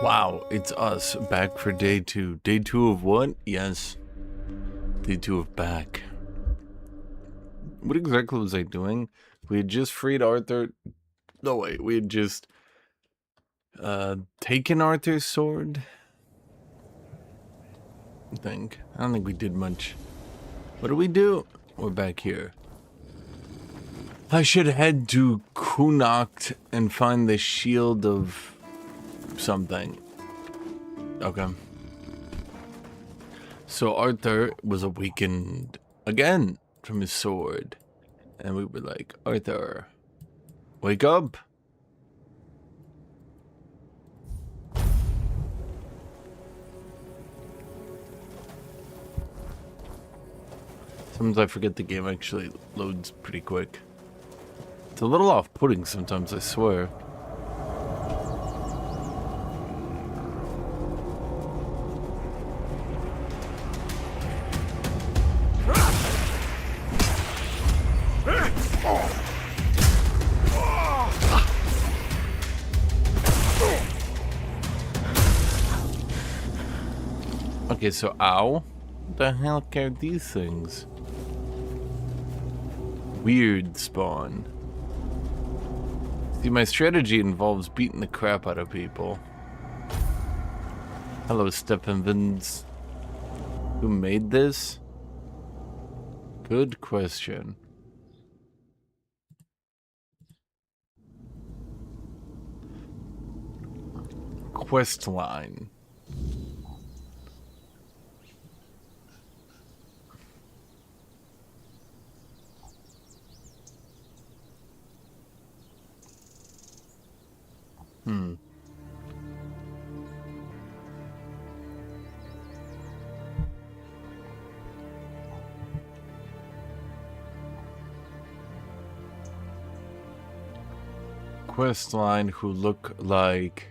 Wow, it's us back for day 2. Day 2 of what? Yes. Day 2 of back. What exactly was I doing? We had just freed Arthur. No, wait, we had just taken Arthur's sword. I don't think we did much. What do we do? We're back here. I should head to Guthuk and find the shield of something. Okay. So Arthur was awakened again from his sword. And we were like, Arthur, wake up. Sometimes I forget the game actually loads pretty quick. It's a little off-putting sometimes, I swear. Okay, so ow? What the hell are these things? Weird spawn. See, my strategy involves beating the crap out of people. Hello, Stephenvins. Who made this? Good question. Quest line. Quest line who look like...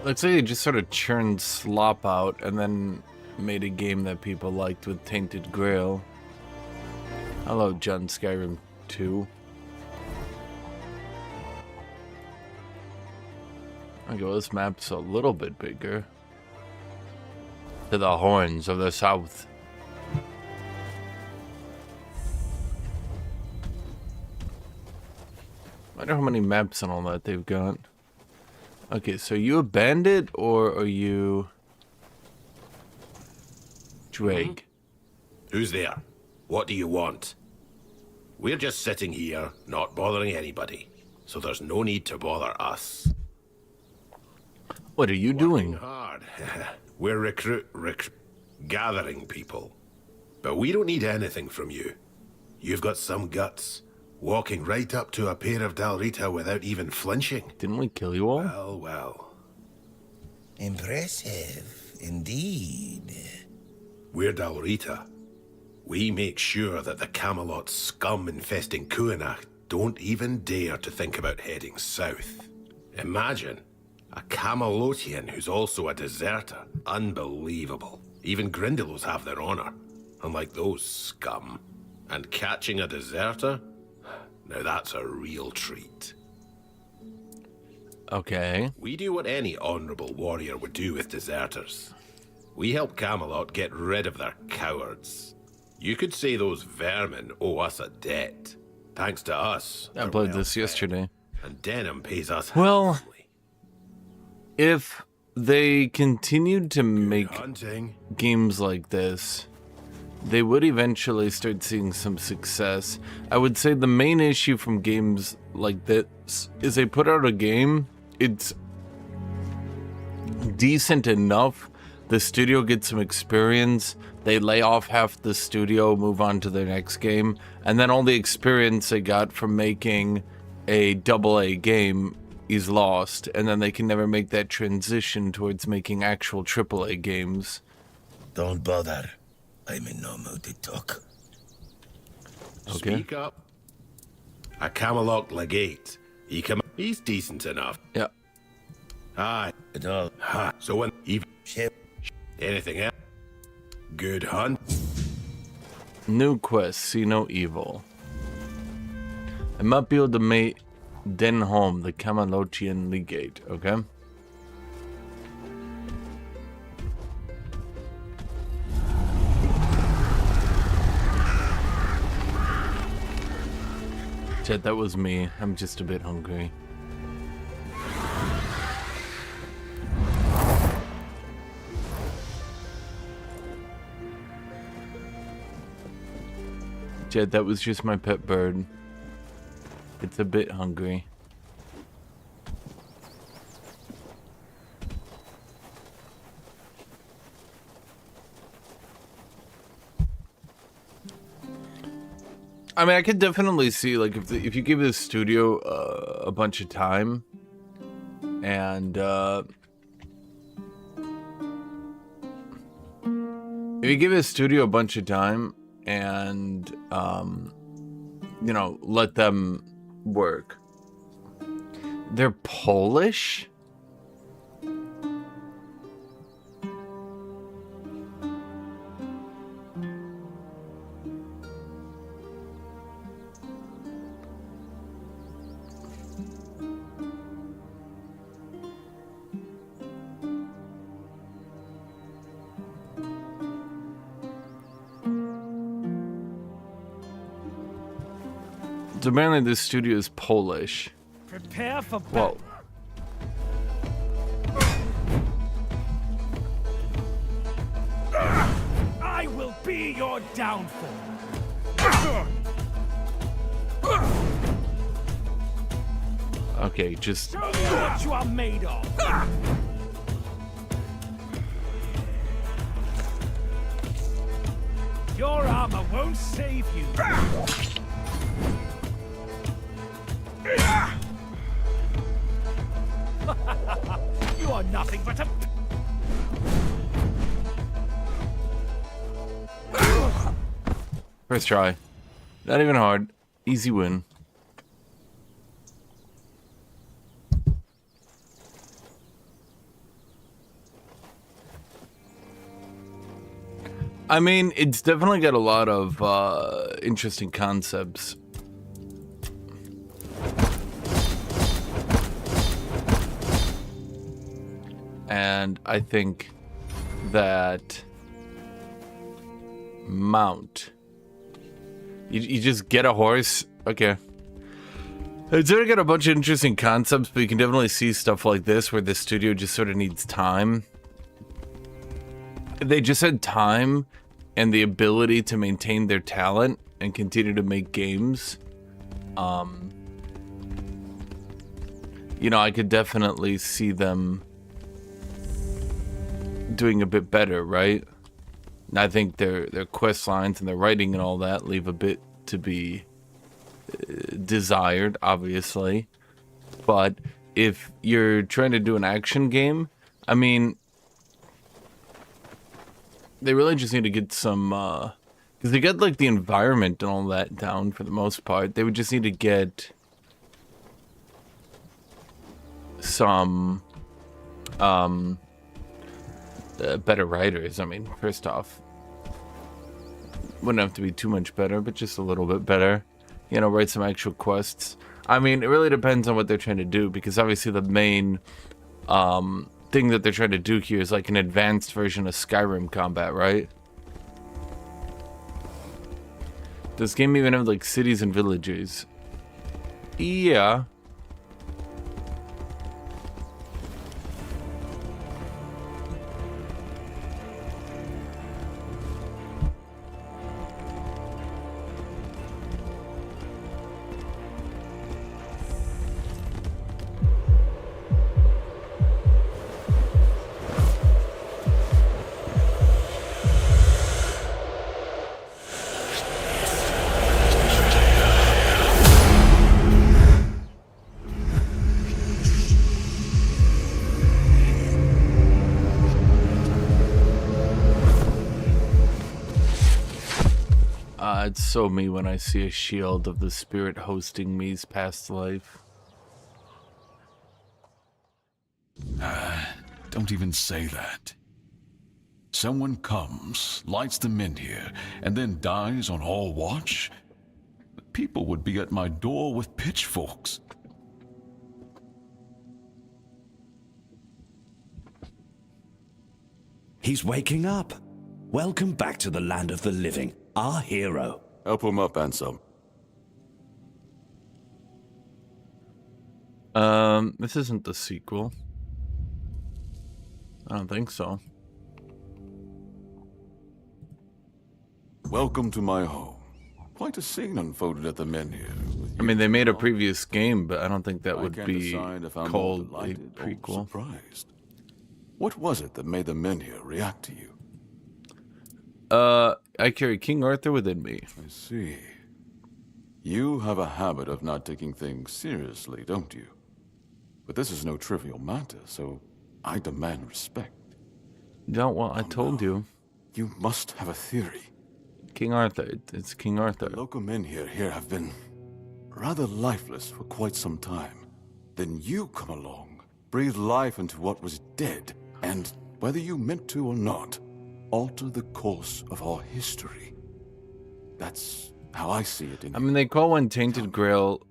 Let's say they just sort of churned slop out and then made a game that people liked with Tainted Grail. Hello, John Skyrim 2. Okay, well, this map's a little bit bigger. To the horns of the south. I wonder how many maps and all that they've got. Okay, so are you a bandit or are you Drake? Who's there? What do you want? We're just sitting here, not bothering anybody, so there's no need to bother us. What are you doing? Hard. We're gathering people. But we don't need anything from you. You've got some guts, walking right up to a pair of Dalrita without even flinching. Didn't we kill you all? Well, well. Impressive, indeed. We're Dalrita. We make sure that the Camelot scum infesting Kuanach don't even dare to think about heading south. Imagine a Camelotian who's also a deserter. Unbelievable. Even Grindylows have their honor, unlike those scum. And catching a deserter? Now that's a real treat. Okay. We do what any honorable warrior would do with deserters. We help Camelot get rid of their cowards. You could say those vermin owe us a debt. Thanks to us. I played this yesterday. And Denham pays us Well, handsomely. if they continued to make Hunting. games like this, they would eventually start seeing some success. I would say the main issue from games like this is they put out a game, it's decent enough, the studio gets some experience, they lay off half the studio, move on to their next game, and then all the experience they got from making a AA game is lost, and then they can never make that transition towards making actual AAA games. Don't bother. I'm in no mood to talk. Okay. Speak up. A Camelot legate. He's decent enough. Yeah. Aye. At all. Ha. So when even Ship. anything else? Good hunt. New quest, see no evil. I might be able to make Denholm the Camelotian legate, okay? Chat, that was me. I'm just a bit hungry. Jed, that was just my pet bird. It's a bit hungry. I mean, I could definitely see, like, if you give this studio a bunch of time, and if you give this studio a bunch of time, and you know, let them work. They're Polish? So apparently this studio is Polish. Prepare for Whoa. I will be your downfall. Okay, just... Show me what you are made of. Your armor won't save you. You are nothing but a... First try. Not even hard. Easy win. I mean, it's definitely got a lot of interesting concepts. And I think that mount. You just get a horse. Okay. It's already got a bunch of interesting concepts, but you can definitely see stuff like this where the studio just sort of needs time. They just had time and the ability to maintain their talent and continue to make games. You know, I could definitely see them doing a bit better, right? And I think their quest lines and their writing and all that leave a bit to be desired, obviously. But if you're trying to do an action game, I mean, they really just need to get some, because they got like the environment and all that down for the most part. They would just need to get some better writers. I mean, first off, wouldn't have to be too much better, but just a little bit better. You know, write some actual quests. I mean, it really depends on what they're trying to do, because obviously the main thing that they're trying to do here is like an advanced version of Skyrim combat, right? Does this game even have like cities and villages? Yeah. It's so me when I see a shield of the spirit hosting me's past life. Don't even say that. Someone comes, lights the Menhir, and then dies on all watch? People would be at my door with pitchforks. He's waking up. Welcome back to the land of the living, our hero. Help him up, Ansem. This isn't the sequel. I don't think so. Welcome to my home. Quite a scene unfolded at the Menhir. I mean, they made a previous game, but I don't think that would be called a prequel. Surprised. What was it that made the Menhir react to you? I carry King Arthur within me. I see. You have a habit of not taking things seriously, don't you? But this is no trivial matter, so I demand respect. Don't, well, I told you. You must have a theory. King Arthur. It's King Arthur. The local Menhir here have been rather lifeless for quite some time. Then you come along, breathe life into what was dead, and, whether you meant to or not, alter the course of our history. That's how I see it. I mean, they call one Tainted Grail.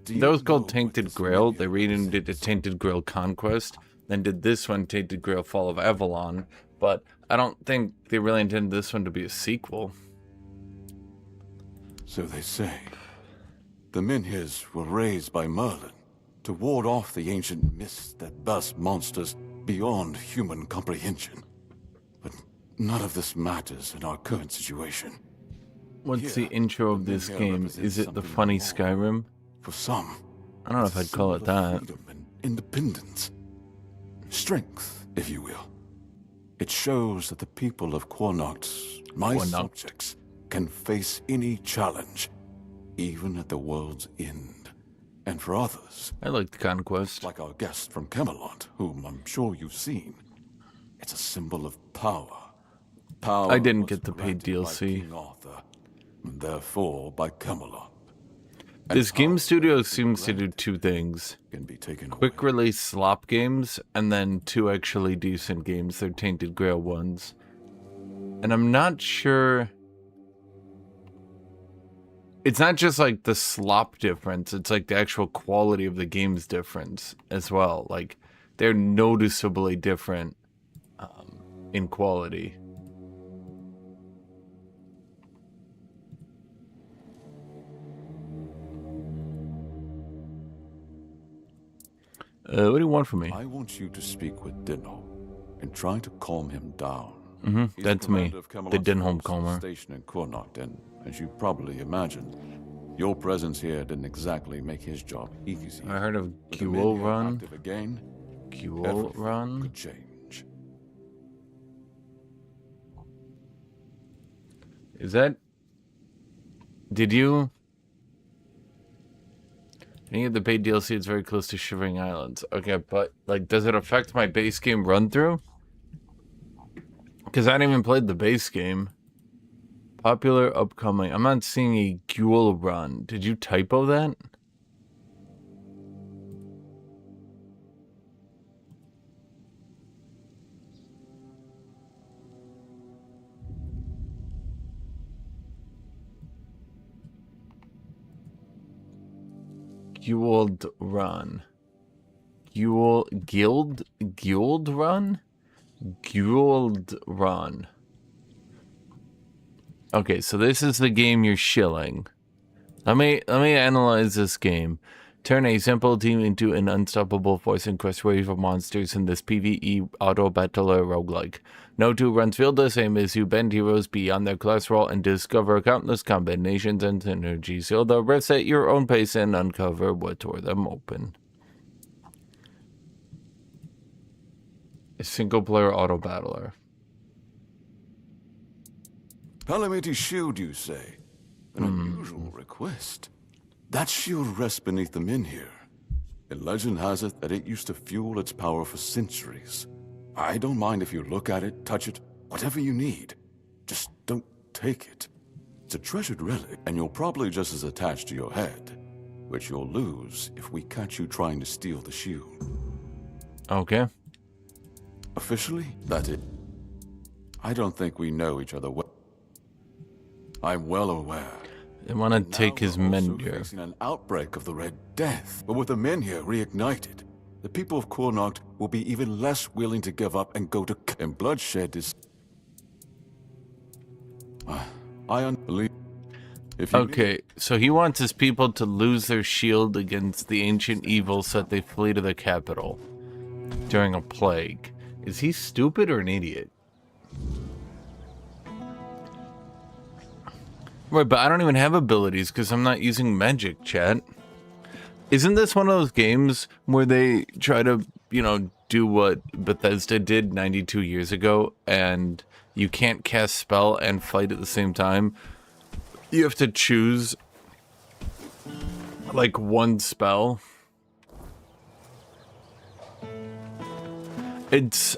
That was called Tainted Grail. They renamed it to Tainted Grail Conquest. Then did this one, Tainted Grail Fall of Avalon. But I don't think they really intended this one to be a sequel. So they say. The Menhirs were raised by Merlin to ward off the ancient mists that burst monsters beyond human comprehension. But none of this matters in our current situation. What's the intro of this game? Is it the funny Skyrim? For some, I don't know if I'd call it that. freedom and independence. Strength, if you will. It shows that the people of Quanacht, my subjects, can face any challenge, even at the world's end. And for others, I liked Conquest. like our guest from Camelot, whom I'm sure you've seen, it's a symbol of power. Power I didn't was get the paid granted by DLC. King Arthur, and therefore by Camelot. This game studio seems to do two things. Can be taken Quick away. release slop games, and then two actually decent games. They're Tainted Grail ones. And I'm not sure... It's not just like the slop difference, it's like the actual quality of the game's difference as well. Like, they're noticeably different in quality. What do you want from me? I want you to speak with Dinholm and try to calm him down. He's That's the me, commander of the Camelot's Dinholm forces calmer. stationed in Quanacht, and as you probably imagined, your presence here didn't exactly make his job easy. I heard of With the men Guel here Run. active again, Guel everything Run? could change. Is that... Did you... Any of the paid DLC, it's very close to Shivering Islands. Okay, but, like, does it affect my base game run-through? Because I haven't even played the base game. Popular, upcoming. I'm not seeing a Guel Run. Did you typo that? Guild Run. Guild Run? Guild Run. Okay, so this is the game you're shilling. Let me analyze this game. Turn a simple team into an unstoppable force and quest wave of monsters in this PvE auto battler roguelike. No two runs feel the same as you bend heroes beyond their class roll and discover countless combinations and synergies. You'll the rest at your own pace and uncover what tore them open. A single player auto battler. Palamity shield, you say? An unusual request. That shield rests beneath the Menhir. And legend has it that it used to fuel its power for centuries. I don't mind if you look at it, touch it, whatever you need. Just don't take it. It's a treasured relic, and you're probably just as attached to your head, which you'll lose if we catch you trying to steal the shield. Okay. Officially, that's it. I don't think we know each other well. I'm well aware. They want to take Now his we're also men here. facing an outbreak of the Red Death. But with the men here reignited, the people of Cornoct will be even less willing to give up and go to... And bloodshed is... I unbelieve... If you Okay, so he wants his people to lose their shield against the ancient evil so that they flee to the capital during a plague. Is he stupid or an idiot? Right, but I don't even have abilities because I'm not using magic, chat. Isn't this one of those games where they try to, you know, do what Bethesda did 92 years ago and you can't cast spell and fight at the same time? You have to choose like one spell. It's...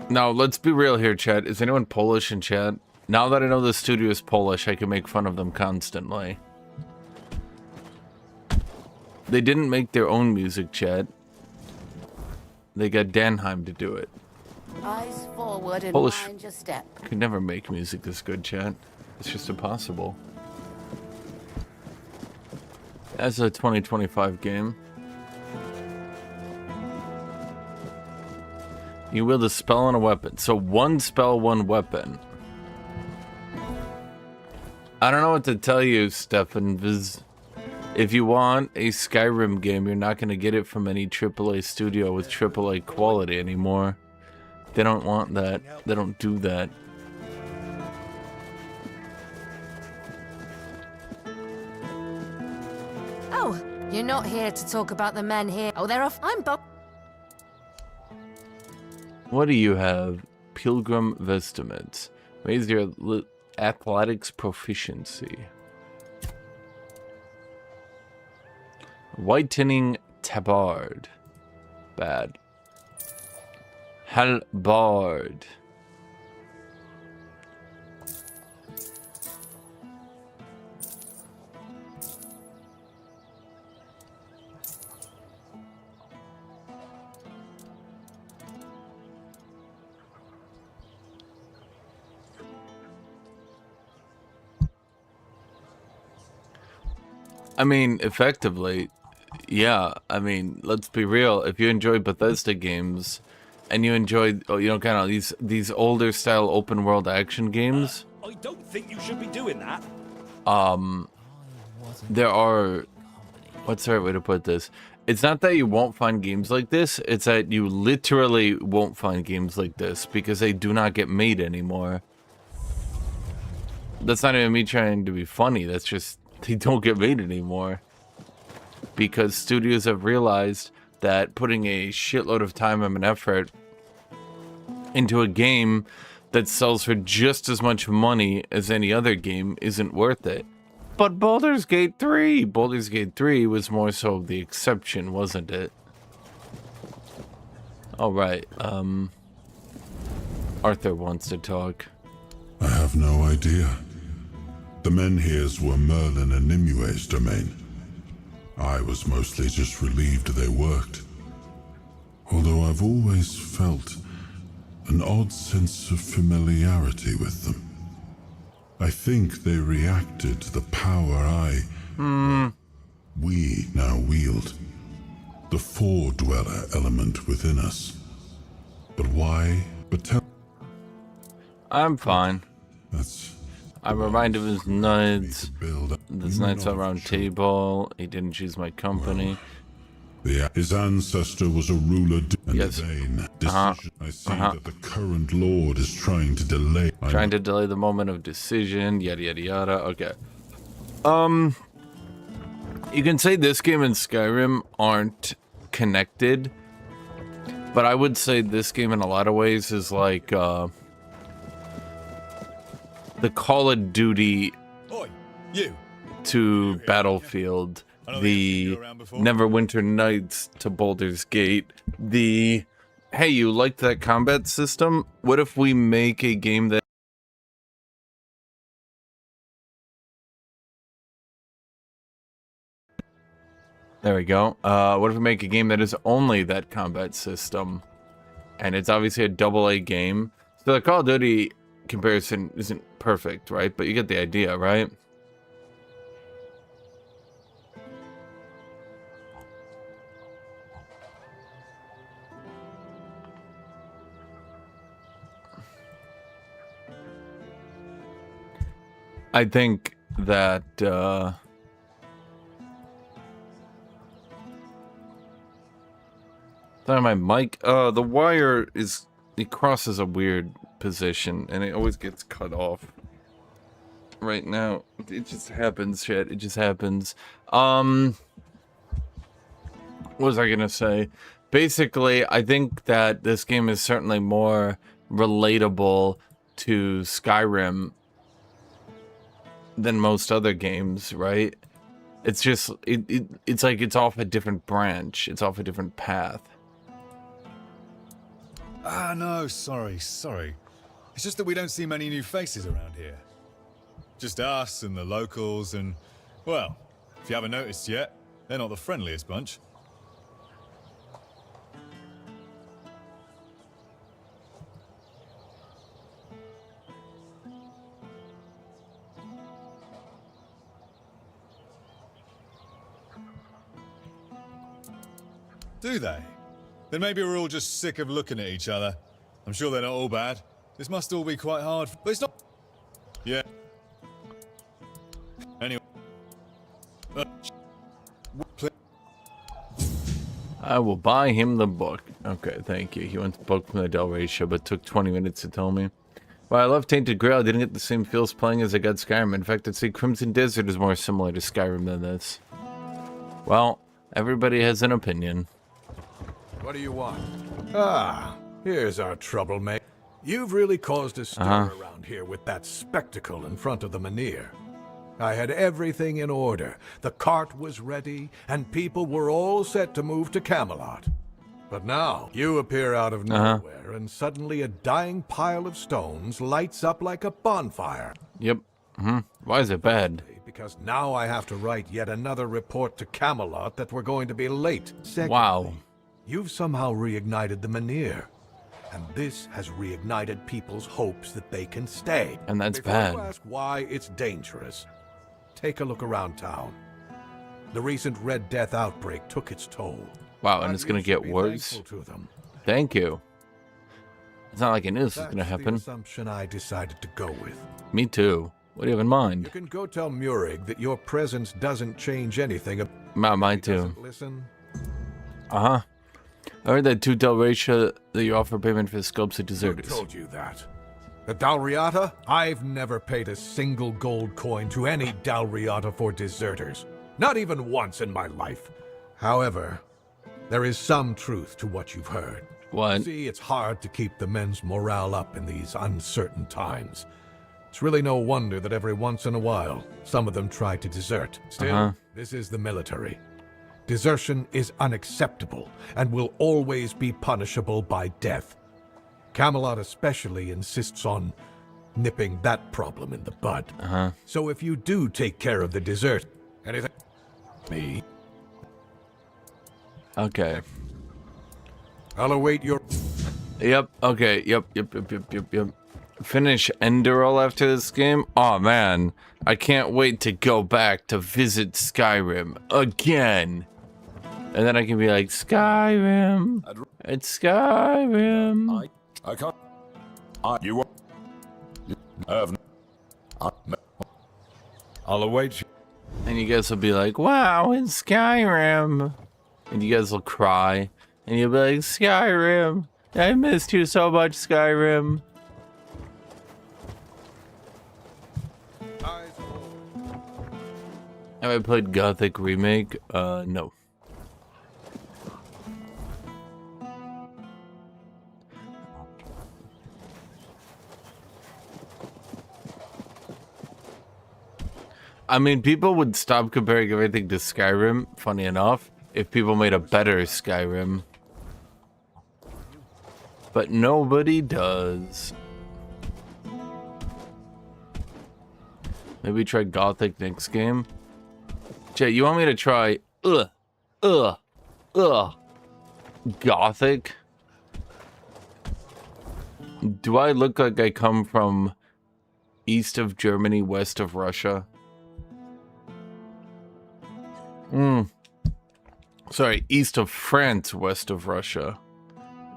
Now, let's be real here, chat. Is anyone Polish in chat? Now that I know the studio is Polish, I can make fun of them constantly. They didn't make their own music, chat. They got Danheim to do it. Eyes forward and Polish mind your step. could never make music this good, chat. It's just impossible. As a 2025 game. You wield a spell and a weapon. So one spell, one weapon. I don't know what to tell you, Stefan Viz. If you want a Skyrim game, you're not going to get it from any AAA studio with AAA quality anymore. They don't want that. They don't do that. Oh, you're not here to talk about the men here. Oh, they're off. I'm Bob. What do you have? Pilgrim vestments. Raise your athletics proficiency. Whitening tabard. Bad. Halbard. I mean, effectively, yeah. I mean, let's be real. If you enjoy Bethesda games, and you enjoy, you know, kind of these older style open world action games, I don't think you should be doing that. there are, what's the right way to put this? It's not that you won't find games like this. It's that you literally won't find games like this because they do not get made anymore. That's not even me trying to be funny. That's just, they don't get made anymore. Because studios have realized that putting a shitload of time and effort into a game that sells for just as much money as any other game isn't worth it. But Baldur's Gate 3! Baldur's Gate 3 was more so the exception, wasn't it? Alright, Arthur wants to talk. I have no idea. The men here's were Merlin and Nimue's domain. I was mostly just relieved they worked. Although I've always felt an odd sense of familiarity with them. I think they reacted to the power we now wield. The four-dweller element within us. But why? But tell... I'm fine. That's... I'm reminded of his knights. Build This Knights of Round Table. He didn't choose my company. His ancestor was a ruler and Yes. vain decision. I see that the current lord is trying to delay. Trying to delay the moment of decision, yada yada yada. Okay. You can say this game and Skyrim aren't connected, but I would say this game in a lot of ways is like the Call of Duty Oi, you. to Battlefield, the Neverwinter Nights to Baldur's Gate, the hey, you liked that combat system? What if we make a game that there we go. What if we make a game that is only that combat system? And it's obviously a AA game, So the Call of Duty comparison isn't perfect, right? But you get the idea, right? I think that sorry, my mic. The wire is, it crosses a weird position and it always gets cut off. Right now, it just happens. Shit, it just happens. What was I gonna say? Basically, I think that this game is certainly more relatable to Skyrim than most other games, right? It's just it's like it's off a different branch. It's off a different path. Ah, no, sorry. It's just that we don't see many new faces around here. Just us and the locals and, well, if you haven't noticed yet, they're not the friendliest bunch. Do they? Then maybe we're all just sick of looking at each other. I'm sure they're not all bad. This must all be quite hard, but it's not... Yeah. Anyway. I will buy him the book. Okay, thank you. He wants the book from the Del Rey show, but took 20 minutes to tell me. Well, I love Tainted Grail. I didn't get the same feels playing as I got Skyrim. In fact, I'd say Crimson Desert is more similar to Skyrim than this. Well, everybody has an opinion. What do you want? Ah, here's our troublemaker. You've really caused a stir around here with that spectacle in front of the Menhir. I had everything in order. The cart was ready, and people were all set to move to Camelot. But now, you appear out of nowhere, and suddenly a dying pile of stones lights up like a bonfire. Yep. Why is it bad? Because now I have to write yet another report to Camelot that we're going to be late. Secondly, Wow. You've somehow reignited the Menhir, and this has reignited people's hopes that they can stay. And that's Before bad. you ask why it's dangerous, take a look around town. The recent Red Death outbreak took its toll. Wow, and But it's gonna you should get be worse. thankful to them. Thank you. It's not like I knew this was That's gonna the happen. assumption I decided to go with. Me too. What do you have in You mind? can go tell Murig that your presence doesn't change anything. Mine too. Doesn't listen. I heard that 2 Del Rey that you offer payment for scopes of Who deserters. told you that? The Dalriata? I've never paid a single gold coin to any Dalriata for deserters. Not even once in my life. However, there is some truth to what you've heard. What? See, it's hard to keep the men's morale up in these uncertain times. It's really no wonder that every once in a while, some of them try to desert. Still, this is the military. Desertion is unacceptable and will always be punishable by death. Camelot especially insists on nipping that problem in the bud. So if you do take care of the desert, anything... Me? Okay. I'll await your... Yep. Okay. Yep. Finish Enderal after this game. Oh man, I can't wait to go back to visit Skyrim again. And then I can be like, Skyrim. It's Skyrim. I can't. You have. I'll await you. And you guys will be like, wow, it's Skyrim. And you guys will cry. And you'll be like, Skyrim. I missed you so much, Skyrim. Have I played Guthuk Remake? No. I mean, people would stop comparing everything to Skyrim, funny enough, if people made a better Skyrim. But nobody does. Maybe try Guthuk next game. Jay, you want me to try Guthuk? Do I look like I come from east of Germany, west of Russia? Sorry, east of France, west of Russia.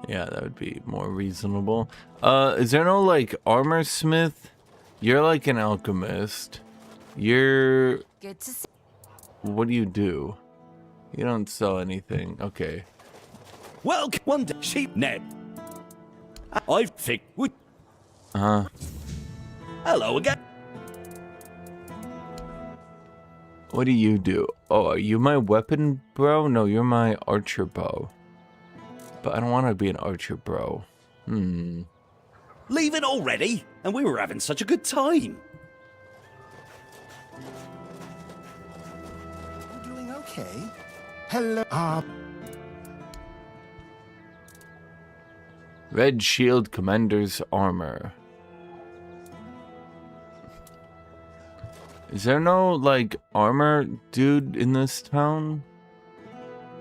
Yeah, that would be more reasonable. Is there no, like, armor smith? You're like an alchemist. You're... Good to see. What do? You don't sell anything. Okay. Well, one day, sheep net. I've fixed. Hello again. What do you do? Oh, are you my weapon bro? No, you're my archer bow. But I don't want to be an archer bro. Leaving already? And we were having such a good time. You doing okay? Hello. Red shield commander's armor. Is there no, like, armor dude in this town?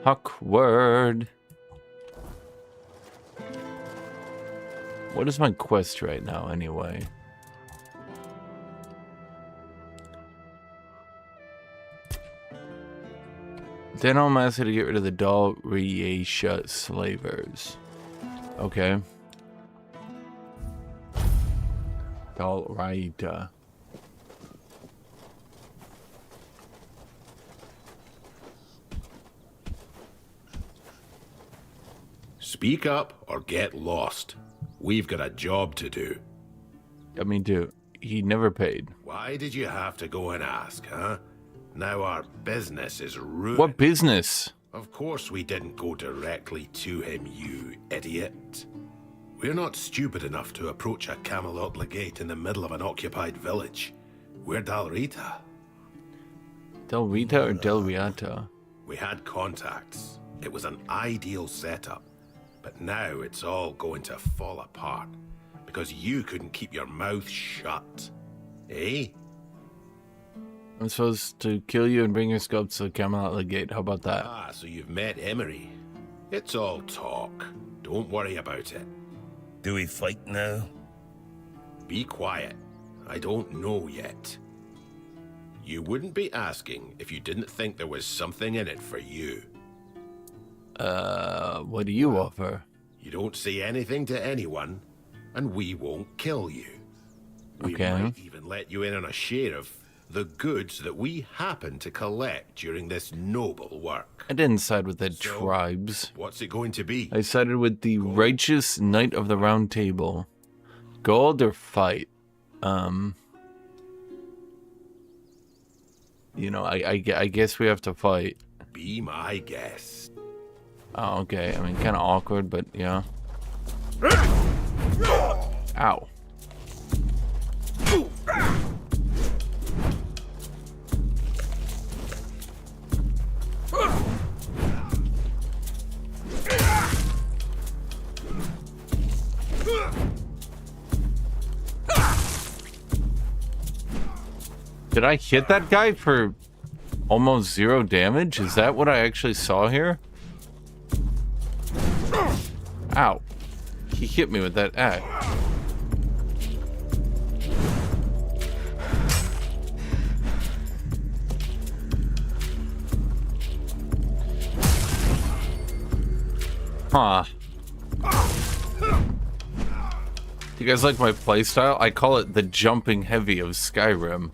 Huckward. What is my quest right now, anyway? Then I'm asking to get rid of the Dalriatia slavers. Okay. Dalriata. Speak up or get lost. We've got a job to do. I mean, dude, he never paid. Why did you have to go and ask, huh? Now our business is ruined. What business? Of course we didn't go directly to him, you idiot. We're not stupid enough to approach a Camelot legate in the middle of an occupied village. We're Dalrita. Dalrita or Dalriata? We had contacts. It was an ideal setup. But now it's all going to fall apart. Because you couldn't keep your mouth shut. Eh? I'm supposed to kill you and bring your scalp to the Camelot legate. How about that? Ah, so you've met Emery. It's all talk. Don't worry about it. Do we fight now? Be quiet. I don't know yet. You wouldn't be asking if you didn't think there was something in it for you. What do you offer? You don't say anything to anyone, and we won't kill you. We Okay. might even let you in on a share of the goods that we happen to collect during this noble work. I didn't side with the So, tribes. What's it going to be? I sided with the righteous knight of the round table. Gold or fight? You know, I guess we have to fight. Be my guest. Oh, okay. I mean, kind of awkward, but yeah. Ow. Did I hit that guy for almost 0 damage? Is that what I actually saw here? Ow. He hit me with that axe. Huh. Do you guys like my playstyle? I call it the jumping heavy of Skyrim.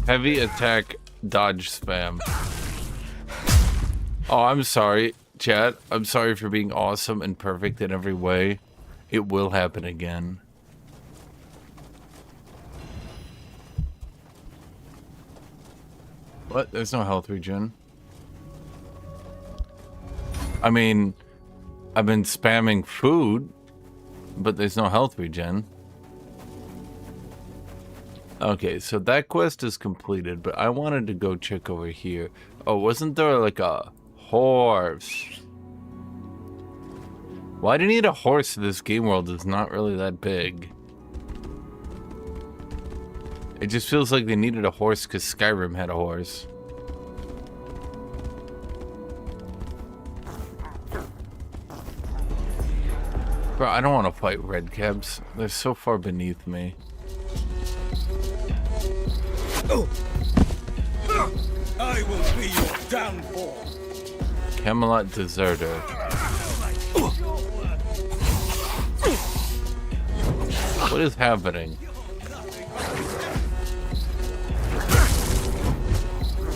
Heavy attack, dodge spam. Oh, I'm sorry, chat. I'm sorry for being awesome and perfect in every way. It will happen again. What? There's no health regen. I mean, I've been spamming food, but there's no health regen. Okay, so that quest is completed, but I wanted to go check over here. Oh, wasn't there like a horse? Why do you need a horse in this game world? It's not really that big. It just feels like they needed a horse because Skyrim had a horse. Bro, I don't want to fight redcaps. They're so far beneath me. I will be your downfall. Camelot Deserter. What is happening?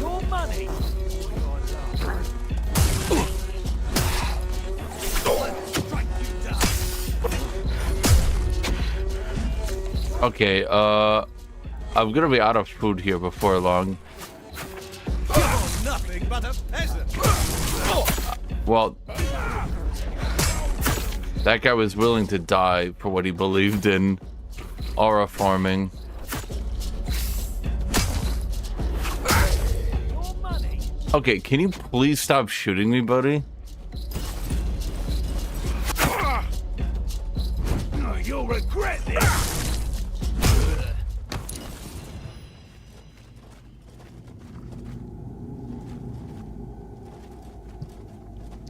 Your money. Okay, I'm gonna be out of food here before long. You're nothing but a peasant. Well, that guy was willing to die for what he believed in. Aura farming. Okay, can you please stop shooting me, buddy? You'll regret this.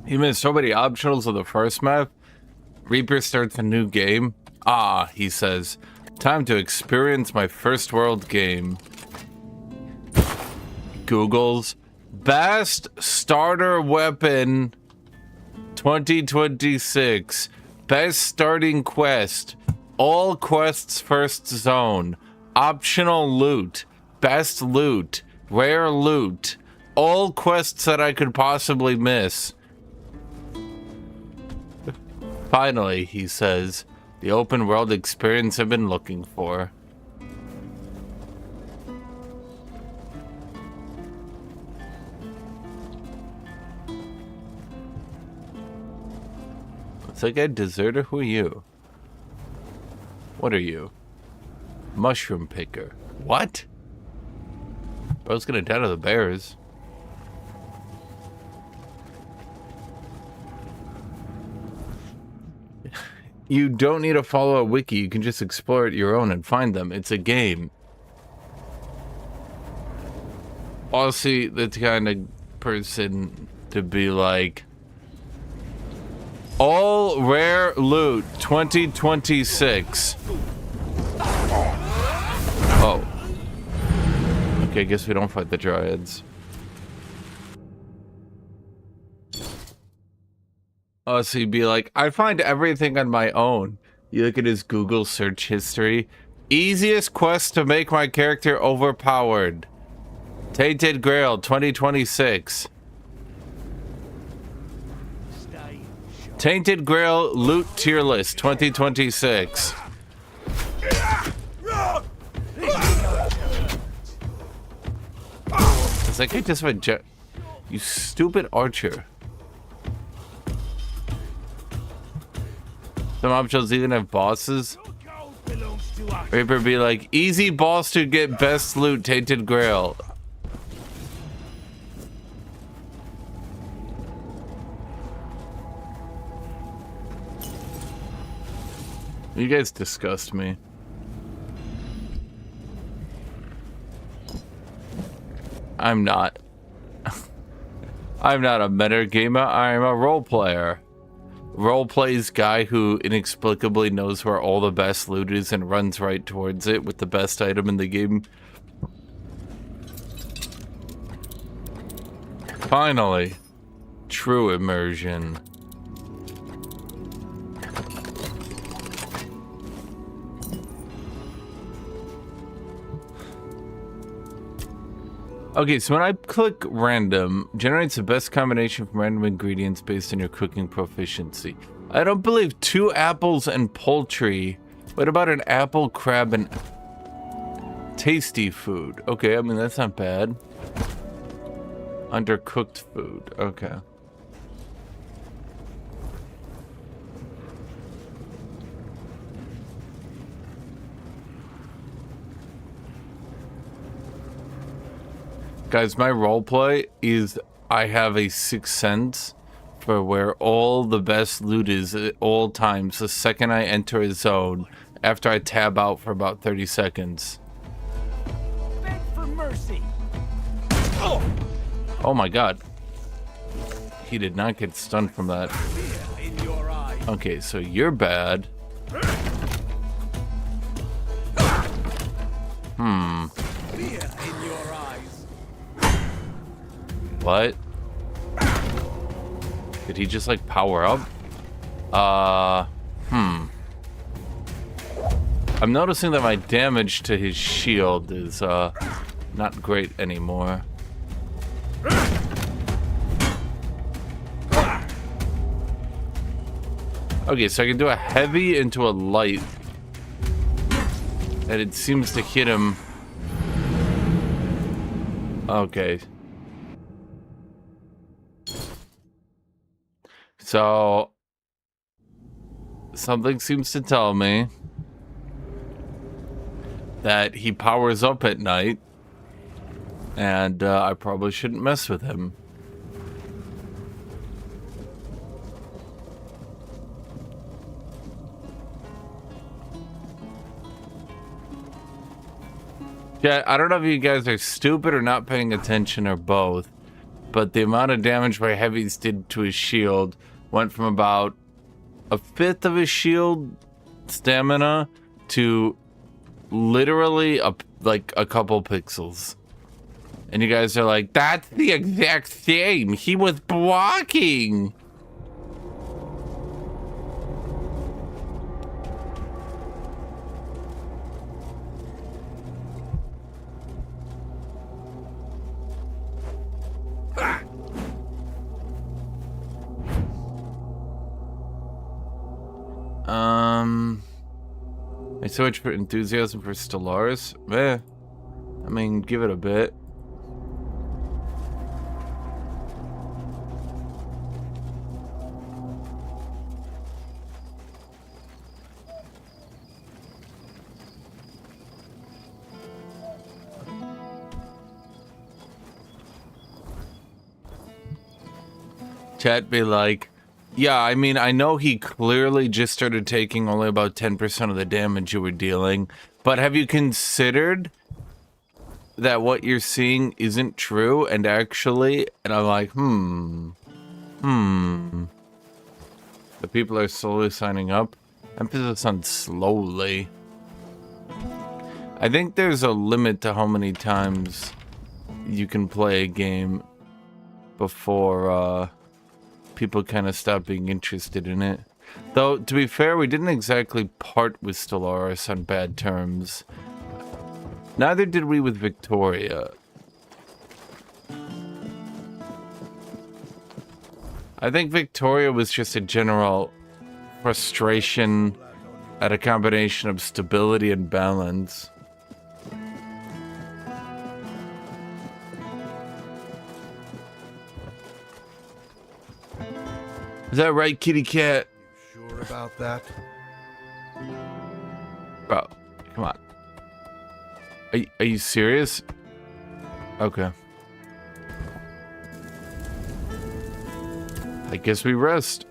You missed so many optionals of the first map. Reaper starts a new game. Ah, he says, time to experience my first world game. Google's best starter weapon 2026. Best starting quest. All quests first zone. Optional loot. Best loot. Rare loot. All quests that I could possibly miss. Finally, he says, the open world experience I've been looking for. It's like a deserter. Who are you? What are you? Mushroom picker. What? Bro's gonna die to the bears. You don't need to follow a wiki. You can just explore it your own and find them. It's a game. Honestly, the kind of person to be like, all rare loot 2026. Oh. Okay, I guess we don't fight the dryads. Oh, so you'd be like, I find everything on my own. You look at his Google search history. Easiest quest to make my character overpowered. Tainted Grail 2026. Tainted Grail loot tier list 2026. It's like I just went you stupid archer. Some options even have bosses. Reaper be like, easy boss to get best loot, Tainted Grail. You guys disgust me. I'm not. I'm not a meta gamer, I'm a role player. Roleplays guy who inexplicably knows where all the best loot is and runs right towards it with the best item in the game. Finally, true immersion. Okay, so when I click random, generates the best combination from random ingredients based on your cooking proficiency. I don't believe 2 apples and poultry. What about an apple, crab, and tasty food? Okay, I mean, that's not bad. Undercooked food. Okay. Guys, my roleplay is I have a sixth sense for where all the best loot is at all times. The second I enter a zone, after I tab out for about 30 seconds. Beg for mercy. Oh my god. He did not get stunned from that. In your eyes. Okay, so you're bad. Fear in your eyes. What? Did he just like power up? I'm noticing that my damage to his shield is not great anymore. Okay, so I can do a heavy into a light. And it seems to hit him. Okay. So something seems to tell me that he powers up at night, and I probably shouldn't mess with him. Yeah, I don't know if you guys are stupid or not paying attention or both, but the amount of damage my heavies did to his shield went from about a fifth of his shield stamina to literally like a couple pixels. And you guys are like, that's the exact same. He was blocking. So much for enthusiasm for Stellaris. I mean, give it a bit. Chat be like, yeah, I mean, I know he clearly just started taking only about 10% of the damage you were dealing, but have you considered that what you're seeing isn't true and actually, and I'm like, The people are slowly signing up. Emphasis on slowly. I think there's a limit to how many times you can play a game before, people kind of stop being interested in it. Though, to be fair, we didn't exactly part with Stellaris on bad terms. Neither did we with Victoria. I think Victoria was just a general frustration at a combination of stability and balance. Is that right, kitty cat? Sure about that? Bro, come on. Are you serious? Okay. I guess we rest.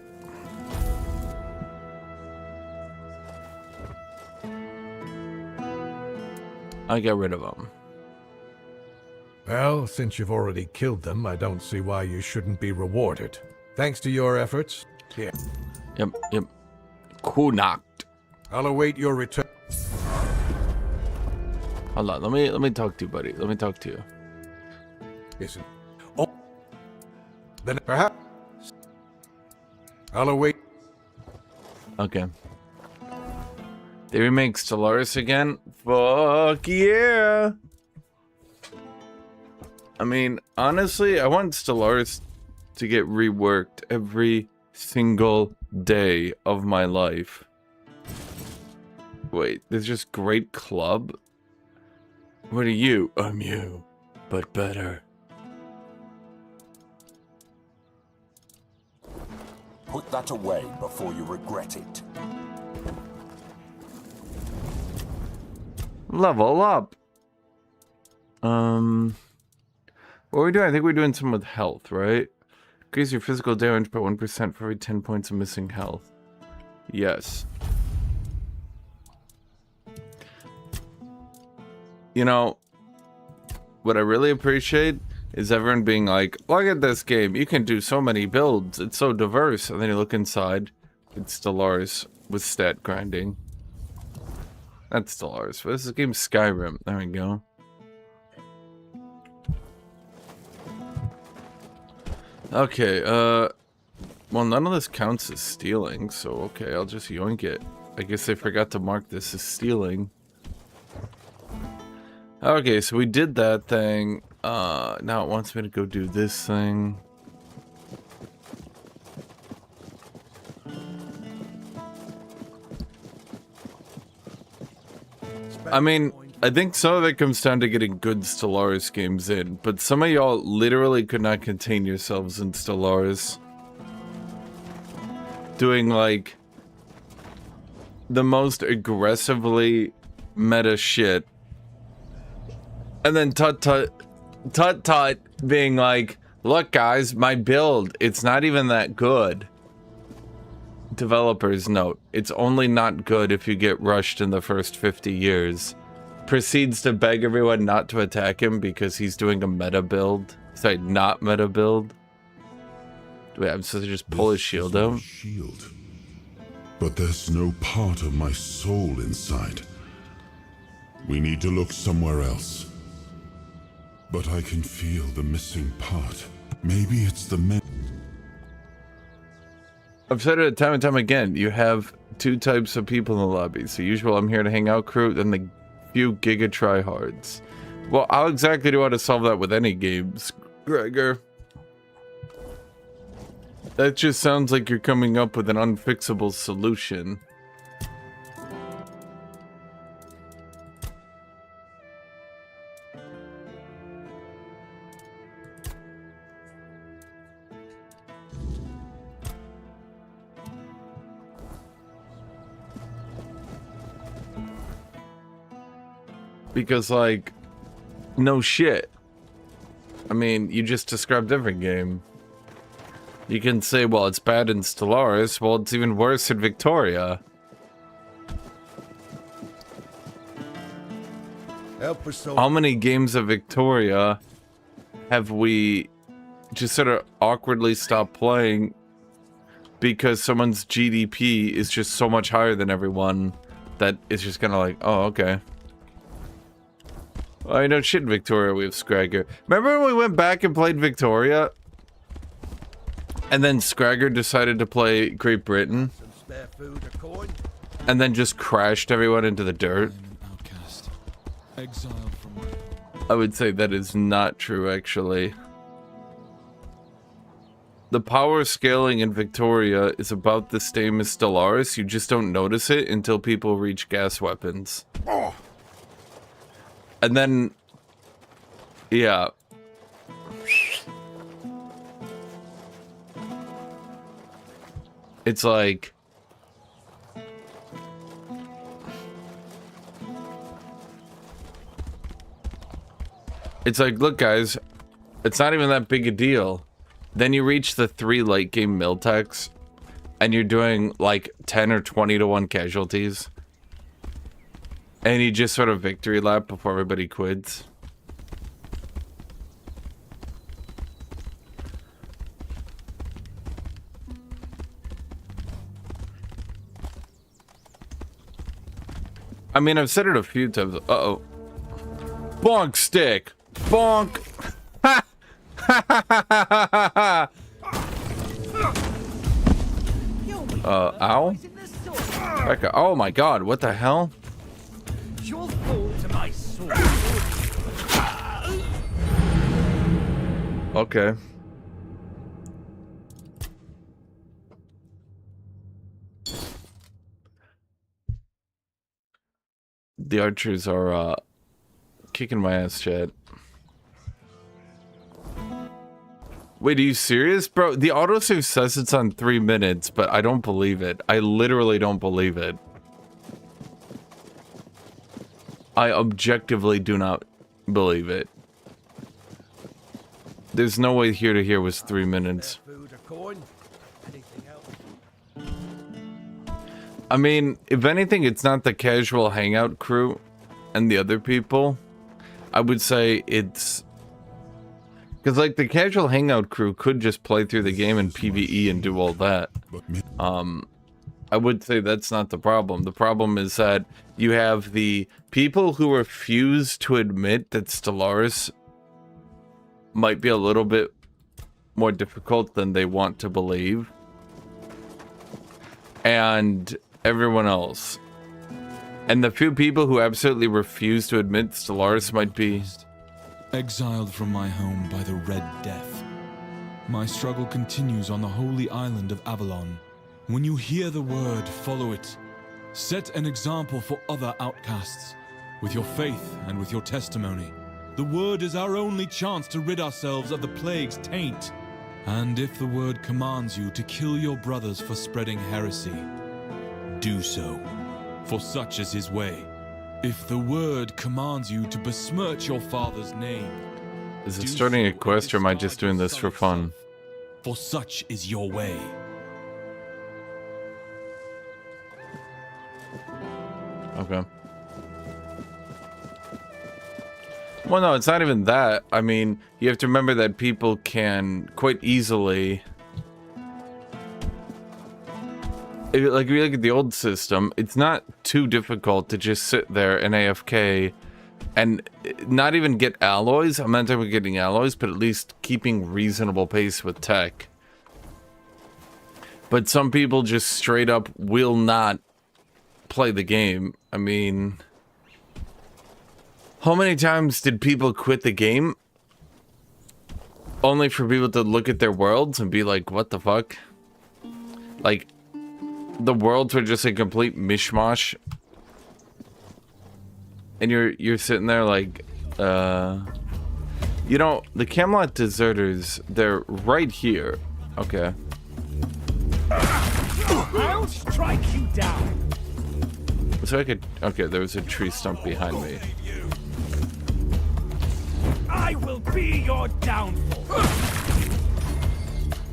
I got rid of them. Well, since you've already killed them, I don't see why you shouldn't be rewarded. Thanks to your efforts. Here. Yep. Cool knocked. I'll await your return. Hold on, let me talk to you, buddy. Let me talk to you. Listen. Oh. Then perhaps I'll await. Okay. They remake Stellaris again? Fuck yeah! I mean, honestly, I want Stellaris to get reworked every single day of my life. Wait, there's just Great Club? What are you? I'm you, but better. Put that away before you regret it. Level up. What are we doing? I think we're doing some with health, right? Increase your physical damage by 1% for every 10 points of missing health. Yes. You know, what I really appreciate is everyone being like, look at this game, you can do so many builds, it's so diverse. And then you look inside, it's Stellaris with stat grinding. That's Stellaris. This is game Skyrim. There we go. Okay, well, none of this counts as stealing, so okay, I'll just yoink it. I guess they forgot to mark this as stealing. Okay, so we did that thing. Now it wants me to go do this thing. I mean, I think some of it comes down to getting good Stellaris games in, but some of y'all literally could not contain yourselves in Stellaris. Doing, like, the most aggressively meta shit. And then Tut being like, look guys, my build, it's not even that good. Developer's note, it's only not good if you get rushed in the first 50 years. Proceeds to beg everyone not to attack him because he's doing a meta build. Sorry, not meta build. Wait, I'm supposed to just pull his shield out? Shield. But there's no part of my soul inside. We need to look somewhere else. But I can feel the missing part. Maybe it's the men. I've said it time and time again. You have two types of people in the lobby. So usual, I'm here to hang out crew, then the few giga tryhards. Well, how exactly do I want to solve that with any games, Gregor? That just sounds like you're coming up with an unfixable solution. Because, like, no shit. I mean, you just described every game. You can say, well, it's bad in Stellaris. Well, it's even worse in Victoria. How many games of Victoria have we just sort of awkwardly stopped playing because someone's GDP is just so much higher than everyone that it's just kind of like, oh, okay. Oh, you know, shit, Victoria, we have Scragger. Remember when we went back and played Victoria? And then Scragger decided to play Great Britain? And then just crashed everyone into the dirt? I would say that is not true, actually. The power scaling in Victoria is about the same as Stellaris. You just don't notice it until people reach gas weapons. Oh. And then, yeah. It's like, look guys, it's not even that big a deal. Then you reach the 3 late game mill techs, and you're doing like 10 or 20 to 1 casualties. And you just sort of victory lap before everybody quits. I mean, I've said it a few times. Uh-oh. Bonk stick! Bonk! Ha! Ha ha ha ha ha ha! Ow? Becca, oh my god, what the hell? You'll fall to my sword. Okay. The archers are kicking my ass, chat. Wait, are you serious, bro? The autosave says it's on 3 minutes, but I don't believe it. I literally don't believe it. I objectively do not believe it. There's no way here to here was 3 minutes. I mean, if anything, it's not the casual hangout crew and the other people. I would say it's... Because, like, the casual hangout crew could just play through the game in PvE and do all that. I would say that's not the problem. The problem is that you have the people who refuse to admit that Stellaris might be a little bit more difficult than they want to believe. And everyone else. And the few people who absolutely refuse to admit Stellaris might be... Exiled from my home by the Red Death. My struggle continues on the holy island of Avalon. When you hear the word, follow it. Set an example for other outcasts. With your faith and with your testimony. The word is our only chance to rid ourselves of the plague's taint. And if the word commands you to kill your brothers for spreading heresy, do so, for such is his way. If the word commands you to besmirch your father's name, is it starting a quest or am I just doing this for fun? For such is your way. Okay. Well, no, it's not even that. I mean, you have to remember that people can quite easily... Like, if you look at the old system, it's not too difficult to just sit there and AFK and not even get alloys. I'm not talking about getting alloys, but at least keeping reasonable pace with tech. But some people just straight up will not play the game. I mean... How many times did people quit the game only for people to look at their worlds and be like, what the fuck? Like, the worlds were just a complete mishmash. And you're sitting there like, you know, the Camelot deserters, they're right here. Okay. I'll strike you down. So I could, okay, there was a tree stump behind me. I will be your downfall.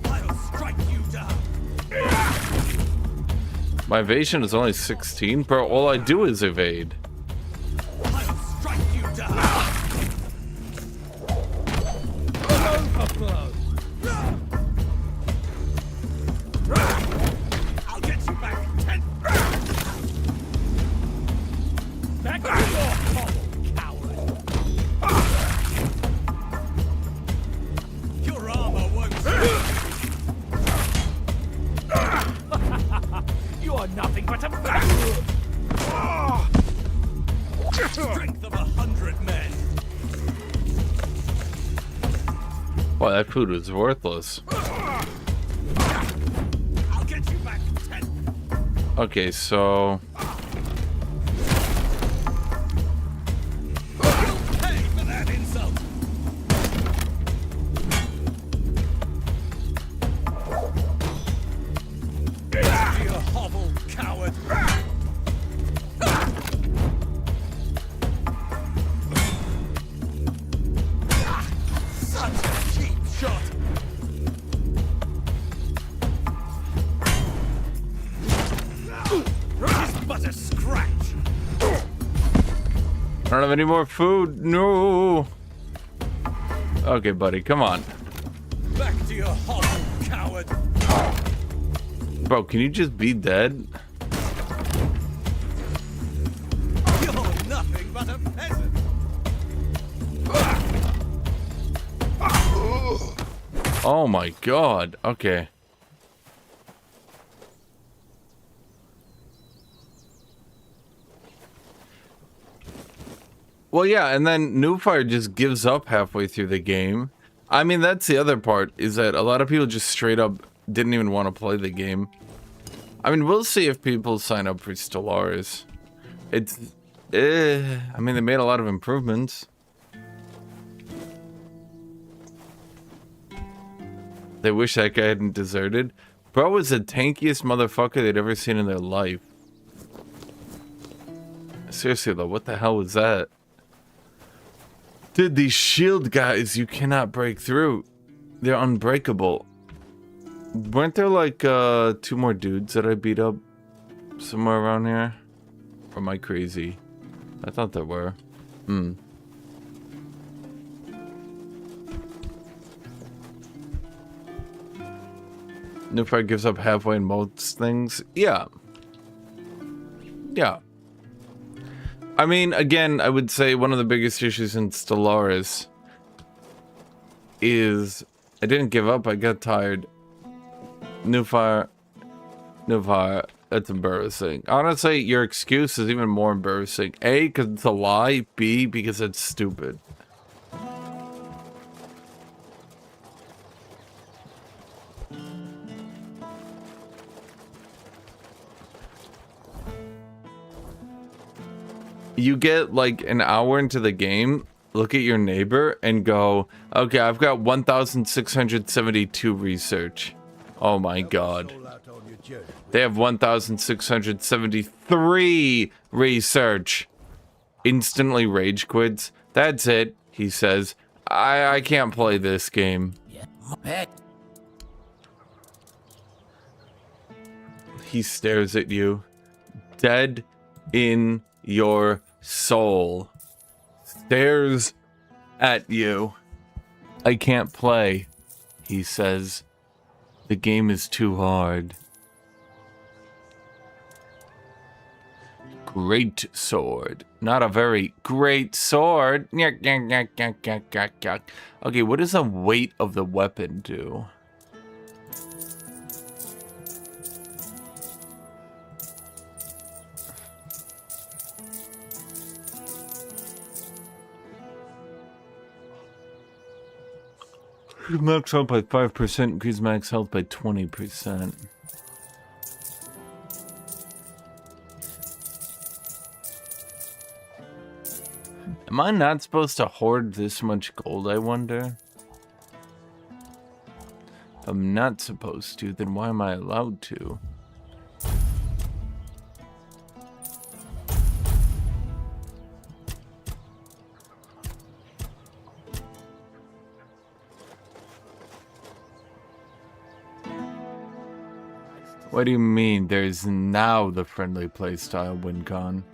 I'll strike you down. My evasion is only 16, bro. All I do is evade. I'll strike you down. Overflow. I'll get you back in 10. Back to your hovel, coward. Your armor won't. You are nothing but a bastard. Strength of 100 men. Wow, that food was worthless. I'll get you back in 10. Okay, so... You'll pay for that insult. Back to your hovel, coward. Such a cheap shot. It's but a scratch. I don't have any more food. No. Okay, buddy, come on. Back to your hovel, coward. Bro, can you just be dead? You're nothing but a peasant. Oh my god. Okay. Well, yeah, and then Newfire just gives up halfway through the game. I mean, that's the other part, is that a lot of people just straight up didn't even want to play the game. I mean, we'll see if people sign up for Stellaris. It's I mean, they made a lot of improvements. They wish that guy hadn't deserted. Bro was the tankiest motherfucker they'd ever seen in their life. Seriously though, what the hell was that? Dude, these shield guys, you cannot break through. They're unbreakable. Weren't there like 2 more dudes that I beat up somewhere around here? Or am I crazy? I thought there were. Nufar gives up halfway in most things. Yeah. Yeah. I mean, again, I would say one of the biggest issues in Stellaris is I didn't give up, I got tired. Nufar, that's embarrassing. Honestly, your excuse is even more embarrassing. A, because it's a lie. B, because it's stupid. You get like an hour into the game, look at your neighbor and go, okay, I've got 1,672 research. Oh my god. They have 1,673 research. Instantly rage quits. That's it, he says. I can't play this game. He stares at you. Dead in your soul. Stares at you. I can't play, he says. The game is too hard. Great sword. Not a very great sword. Okay, what does the weight of the weapon do? Max health by 5%, increase max health by 20%. Am I not supposed to hoard this much gold, I wonder? If I'm not supposed to, then why am I allowed to? What do you mean, there's now the friendly playstyle WinCon?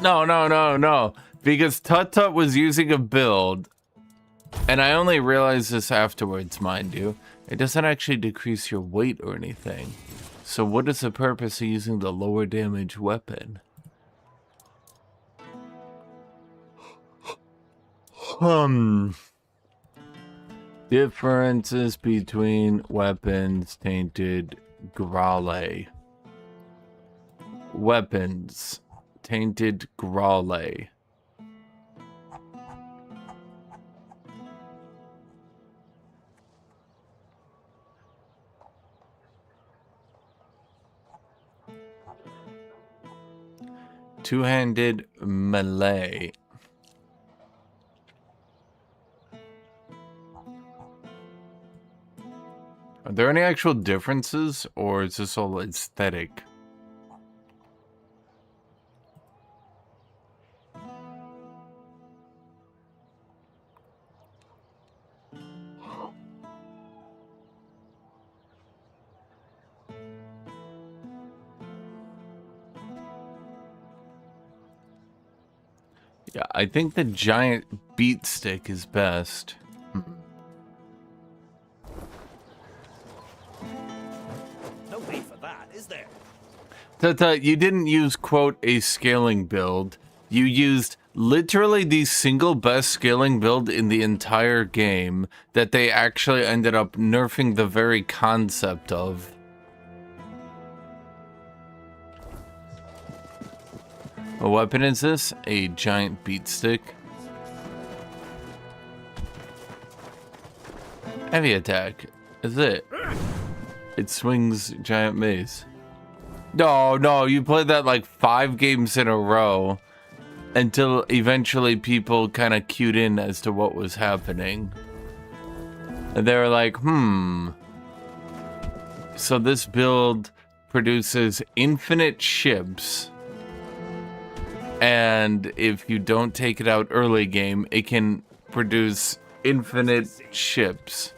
No. Because Tut was using a build, and I only realized this afterwards, mind you. It doesn't actually decrease your weight or anything. So what is the purpose of using the lower damage weapon? Differences between weapons, Tainted, Grail. Weapons, Tainted, Grail. Two-handed melee. Are there any actual differences, or is this all aesthetic? Yeah, I think the giant beat stick is best. No need for that, is there? Tata, you didn't use, quote, a scaling build. You used literally the single best scaling build in the entire game that they actually ended up nerfing the very concept of. What weapon is this? A giant beat stick. Heavy attack. Is it? It swings giant mace. No, you played that like 5 games in a row until eventually people kind of cued in as to what was happening. And they were like, so this build produces infinite ships. And if you don't take it out early game, it can produce infinite ships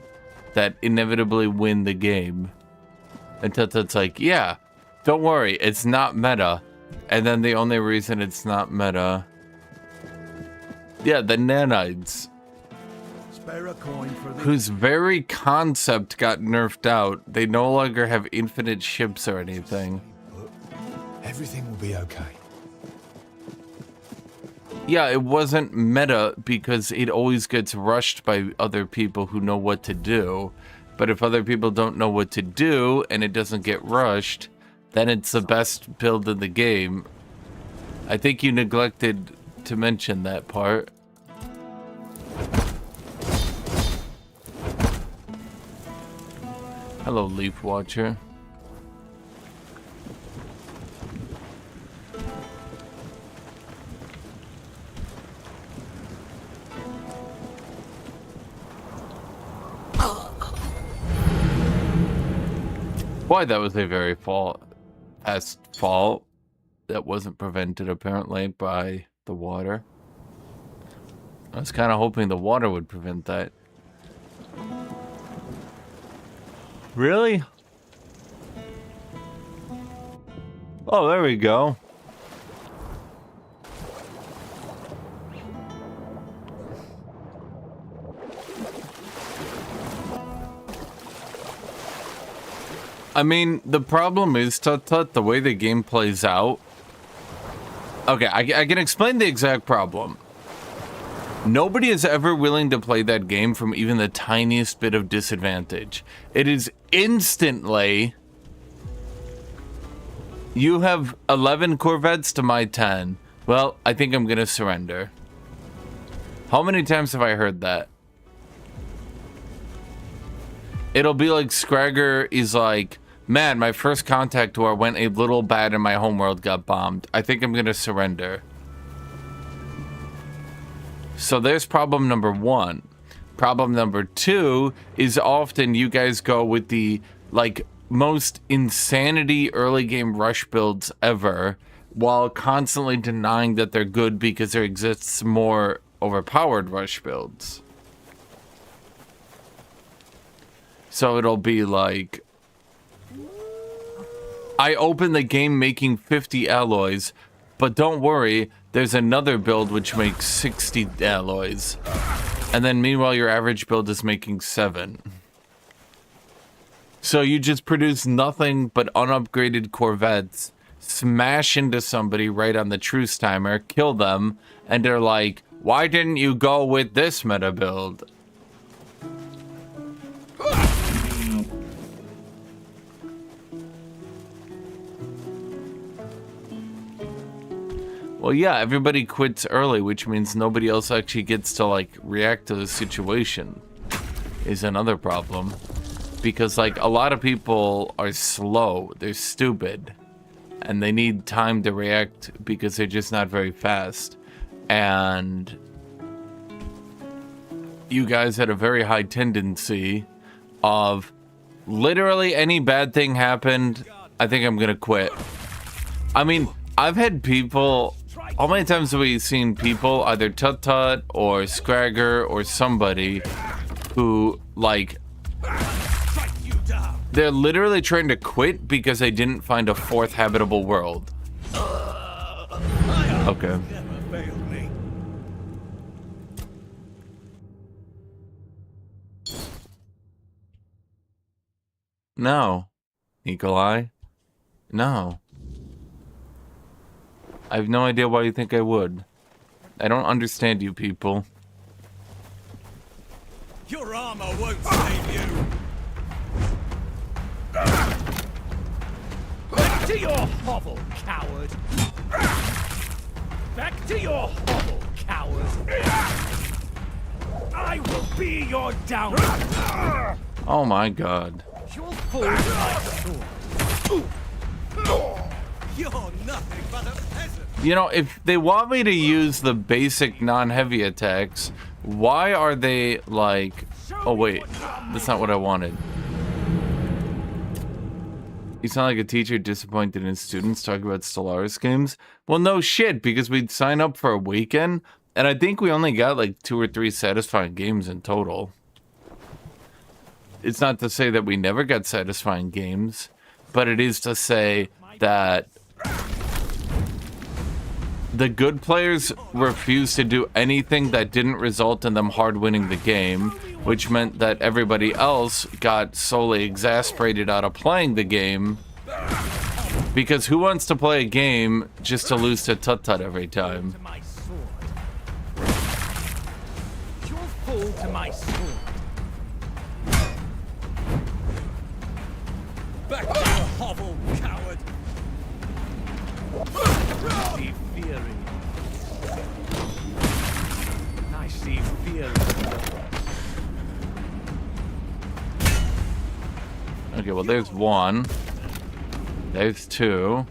that inevitably win the game. And Tutut's like, yeah, don't worry, it's not meta. And then the only reason it's not meta... Yeah, the nanites. Spare a coin for the... Whose very concept got nerfed out. They no longer have infinite ships or anything. Everything will be okay. Yeah, it wasn't meta because it always gets rushed by other people who know what to do. But if other people don't know what to do and it doesn't get rushed, then it's the best build in the game. I think you neglected to mention that part. Hello, Leaf Watcher. Boy, that was a very fast fall that wasn't prevented apparently by the water. I was kind of hoping the water would prevent that. Really? Oh, there we go. I mean, the problem is, Tut, the way the game plays out. Okay, I can explain the exact problem. Nobody is ever willing to play that game from even the tiniest bit of disadvantage. It is instantly... You have 11 Corvettes to my 10. Well, I think I'm gonna surrender. How many times have I heard that? It'll be like Scragger is like, man, my first contact tour went a little bad and my homeworld got bombed. I think I'm gonna surrender. So there's problem number 1. Problem number 2 is often you guys go with the like most insanity early game rush builds ever while constantly denying that they're good because there exists more overpowered rush builds. So it'll be like, I open the game making 50 alloys, but don't worry, there's another build which makes 60 alloys. And then meanwhile, your average build is making 7. So you just produce nothing but unupgraded Corvettes, smash into somebody right on the truce timer, kill them, and they're like, why didn't you go with this meta build? Well, yeah, everybody quits early, which means nobody else actually gets to, like, react to the situation, is another problem. Because, like, a lot of people are slow, they're stupid, and they need time to react because they're just not very fast. And you guys had a very high tendency of literally any bad thing happened, I think I'm gonna quit. I mean, I've had people... How many times have we seen people, either Tut or Scragger or somebody, who, like, they're literally trying to quit because they didn't find a 4th habitable world. Okay. No. Eagle Eye? No. I have no idea why you think I would. I don't understand you people. Your armor won't save you. Back to your hovel, coward. Back to your hovel, coward. I will be your downfall. Oh my god. You'll fall to my sword. You're nothing but a peasant. You know, if they want me to use the basic non-heavy attacks, why are they like... Oh wait, that's not what I wanted. You sound like a teacher disappointed in students talking about Stellaris games. Well, no shit, because we'd sign up for a weekend, and I think we only got like 2 or 3 satisfying games in total. It's not to say that we never got satisfying games, but it is to say that the good players refused to do anything that didn't result in them hard winning the game, which meant that everybody else got solely exasperated out of playing the game, because who wants to play a game just to lose to Tut-Tut every time? You'll fall to my sword. Back to your hovel, coward. I see fury. I see fury. Okay, well, there's 1. There's 2.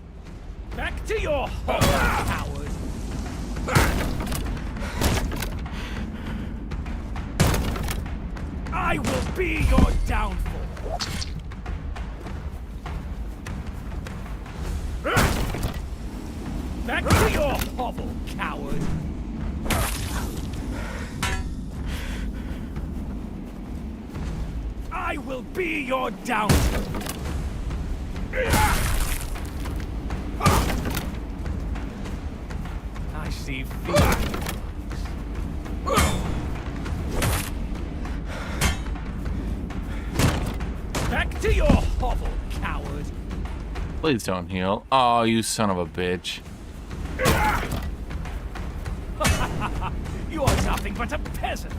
Back to your hovel, coward. I will be your downfall. Back to your hovel, coward! I will be your downfall! I see fear. Back to your hovel, coward! Please don't heal. Oh, you son of a bitch. You are nothing but a peasant.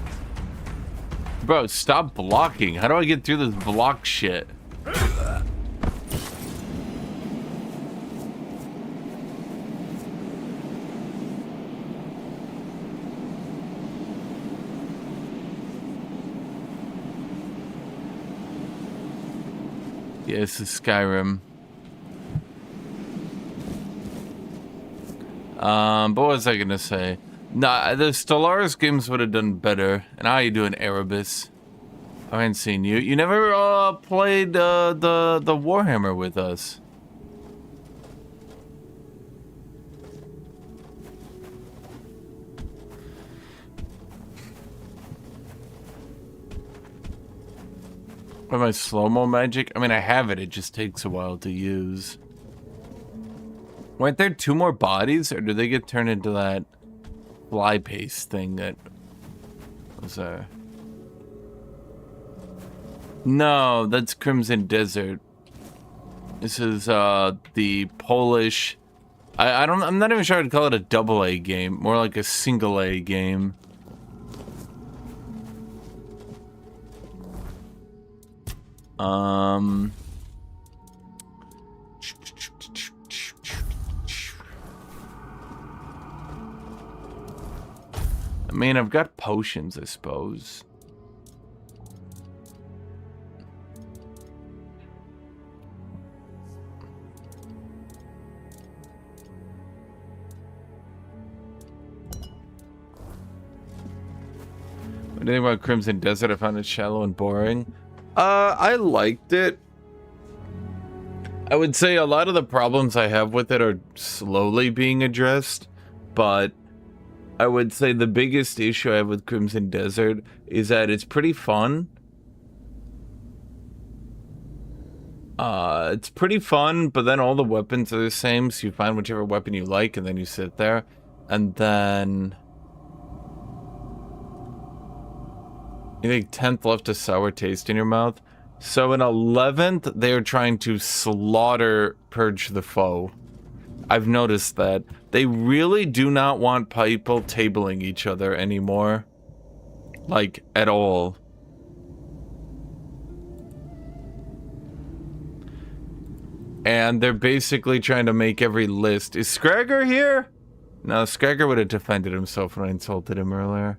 Bro, stop blocking. How do I get through this block shit? Yeah, this is Skyrim. What was I gonna say? Nah, the Stellaris games would have done better. And how you doing, Erebus? I haven't seen you. You never played the Warhammer with us. What, my slow-mo magic? I mean, I have it. It just takes a while to use. Weren't there 2 more bodies, or do they get turned into that fly paste thing that was there? No, that's Crimson Desert. This is the Polish. I'm not even sure I'd call it a double-A game, more like a single-A game. I mean, I've got potions, I suppose. What do you think about Crimson Desert? I found it shallow and boring. I liked it. I would say a lot of the problems I have with it are slowly being addressed, but I would say the biggest issue I have with Crimson Desert is that it's pretty fun. It's pretty fun, but then all the weapons are the same, so you find whichever weapon you like, and then you sit there, and then you think 10th left a sour taste in your mouth. So in 11th, they're trying to slaughter Purge the Foe. I've noticed that. They really do not want people tabling each other anymore. Like, at all. And they're basically trying to make every list. Is Scragger here? No, Scragger would have defended himself when I insulted him earlier.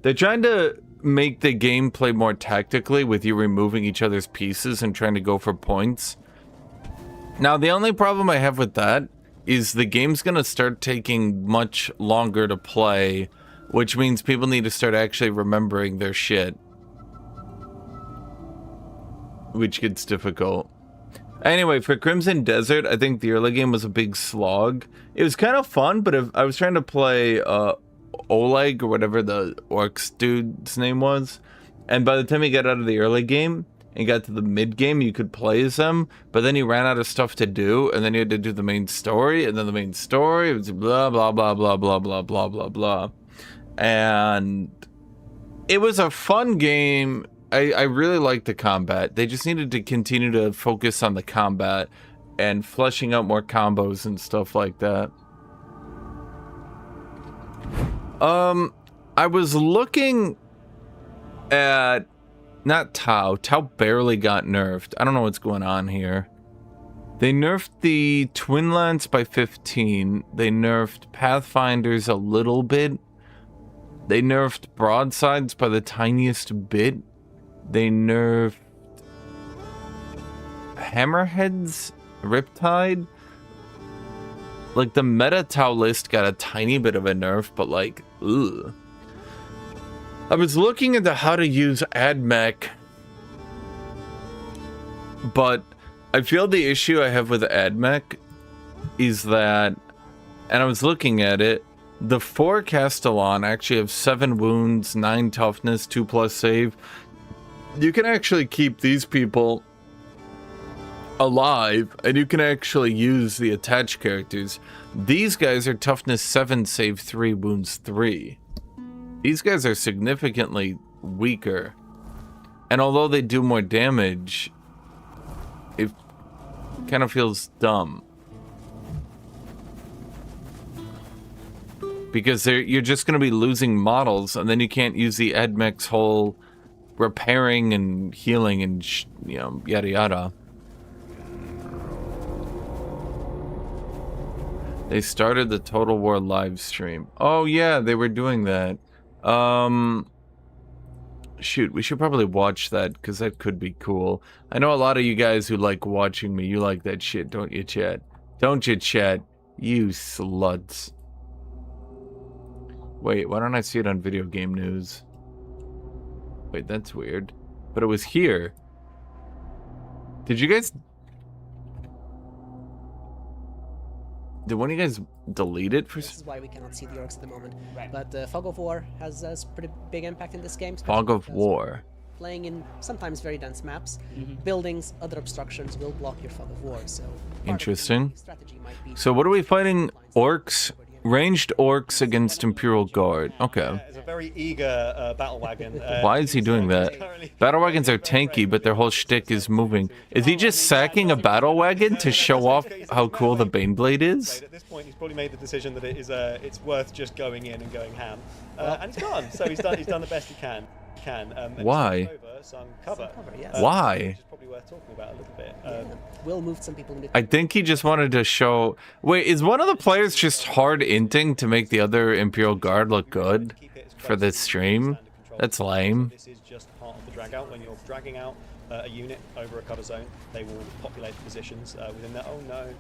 They're trying to make the game play more tactically with you removing each other's pieces and trying to go for points. Now, the only problem I have with that is the game's going to start taking much longer to play, which means people need to start actually remembering their shit, which gets difficult. Anyway, for Crimson Desert, I think the early game was a big slog. It was kind of fun, but if I was trying to play Oleg or whatever the Orcs dude's name was, and by the time you got out of the early game and got to the mid game, you could play as them, but then you ran out of stuff to do, and then you had to do the main story, and then the main story was blah blah blah blah blah blah blah blah blah, and it was a fun game. I really liked the combat. They just needed to continue to focus on the combat and fleshing out more combos and stuff like that. I was looking at not Tau. Tau barely got nerfed. I don't know what's going on here. They nerfed the Twin Lance by 15. They nerfed Pathfinders a little bit. They nerfed Broadsides by the tiniest bit. They nerfed Hammerheads, Riptide. Like, the meta Tau list got a tiny bit of a nerf, but like, ugh. I was looking into how to use AdMech, but I feel the issue I have with AdMech is that, and I was looking at it, the 4 Castellan actually have 7 wounds, 9 toughness, 2+ save. You can actually keep these people alive, and you can actually use the attached characters. These guys are toughness 7, save 3, wounds 3. These guys are significantly weaker. And although they do more damage, it kind of feels dumb. Because you're just going to be losing models, and then you can't use the AdMech's whole repairing and healing and yada yada. They started the Total War live stream. Oh yeah, they were doing that. Shoot, we should probably watch that because that could be cool. I know a lot of you guys who like watching me, you like that shit, don't you, chat? Don't you, chat? You sluts. Wait, why don't I see it on Video Game News? Wait, that's weird. But it was here. Did you guys... Did one of you guys delete it for... This is why we cannot see the orcs at the moment. Right. But Fog of War has a pretty big impact in this game. Fog of War. Playing in sometimes very dense maps, buildings, other obstructions will block your Fog of War. So interesting. So what are we fighting? Orcs? Ranged orcs against Imperial Guard. Okay. It's a very eager battle wagon. Why is he doing that? Battle wagons are tanky, but their whole shtick is moving. Is he just sacking a battle wagon to show off how cool the Baneblade is? At this point, he's probably made the decision that it's worth just going in and going ham, and he's gone. So he's done the best he can. Why? Some cover. Yes. Why? Which is probably worth talking about a little bit. Will moved some people into... I think he just wanted to show... Wait, is one of the players just hard inting to make the other Imperial Guard look good for this stream? That's lame. This is just part of the drag out. When you're dragging out a unit over a cover zone, they will populate the positions within that. Oh no!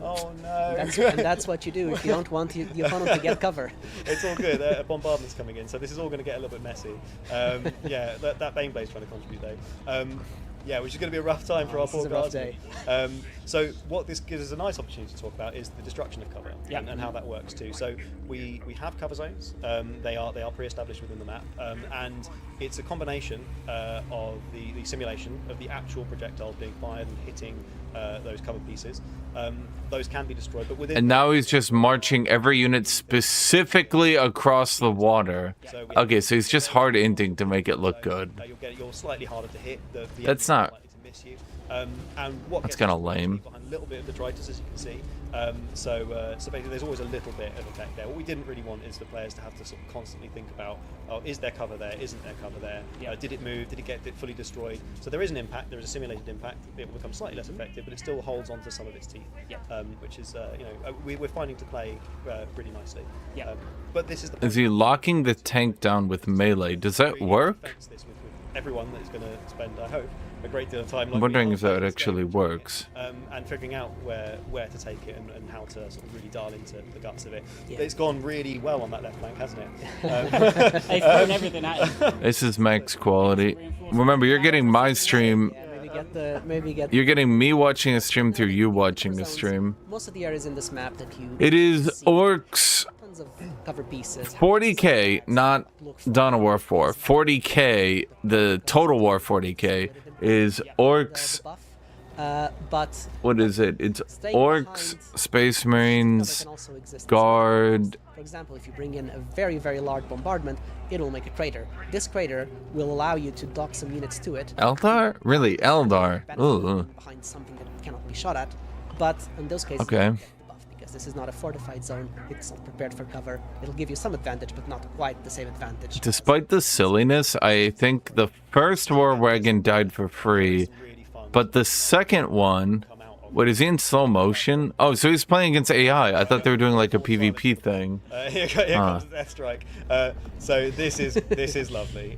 Oh no! And that's what you do if you don't want the opponent to get cover. It's all good. A bombardment's coming in, so this is all going to get a little bit messy. Yeah, that Baneblade's trying to contribute though. Yeah, which is going to be a rough time for our poor guardsmen. So what this gives us a nice opportunity to talk about is the destruction of cover and how that works too. So we have cover zones. They are pre-established within the map, and it's a combination of the simulation of the actual projectiles being fired and hitting those cover pieces. Those can be destroyed, but within... And now he's just marching every unit specifically across the water. Okay, so he's just hard inting to make it look good. You're slightly harder to hit. That's not... And what That's kind of lame. Behind a little bit of detritus, as you can see. So basically, there's always a little bit of effect there. What we didn't really want is the players to have to sort of constantly think about, oh, is there cover there? Isn't there cover there? Did it move? Did it get fully destroyed? So there is an impact. There is a simulated impact. It will become slightly less effective, but it still holds on to some of its teeth. Which is, we're finding to play pretty nicely. But this is the. Is he locking the tank down with melee? Does that work? With everyone that is going to spend, I hope, a great deal of time. I'm wondering if that actually works. And figuring out where to take it and how to sort of really dial into the guts of it. It's gone really well on that left flank, hasn't it? They've thrown everything at him. This is max quality. Remember, you're getting my stream. You're getting me watching a stream through you watching a stream. Most of the areas in this map that you. It is orcs. Tons of cover pieces. 40k, not Dawn of War 4. 40k, the total war 40k is orcs. But what is it? It's orcs, space marines, guard. For example, if you bring in a very, very large bombardment, it'll make a crater. This crater will allow you to dock some units to it. Eldar? Really? Eldar? Ooh. Behind something that cannot be shot at. But in those cases, okay. You get the buff because this is not a fortified zone. It's not prepared for cover. It'll give you some advantage, but not quite the same advantage. Despite the silliness, I think the first war wagon died for free, but the second one. What, is he in slow motion? Oh, so he's playing against AI. I thought they were doing like a PvP thing. Here comes the Death Strike. So this is lovely.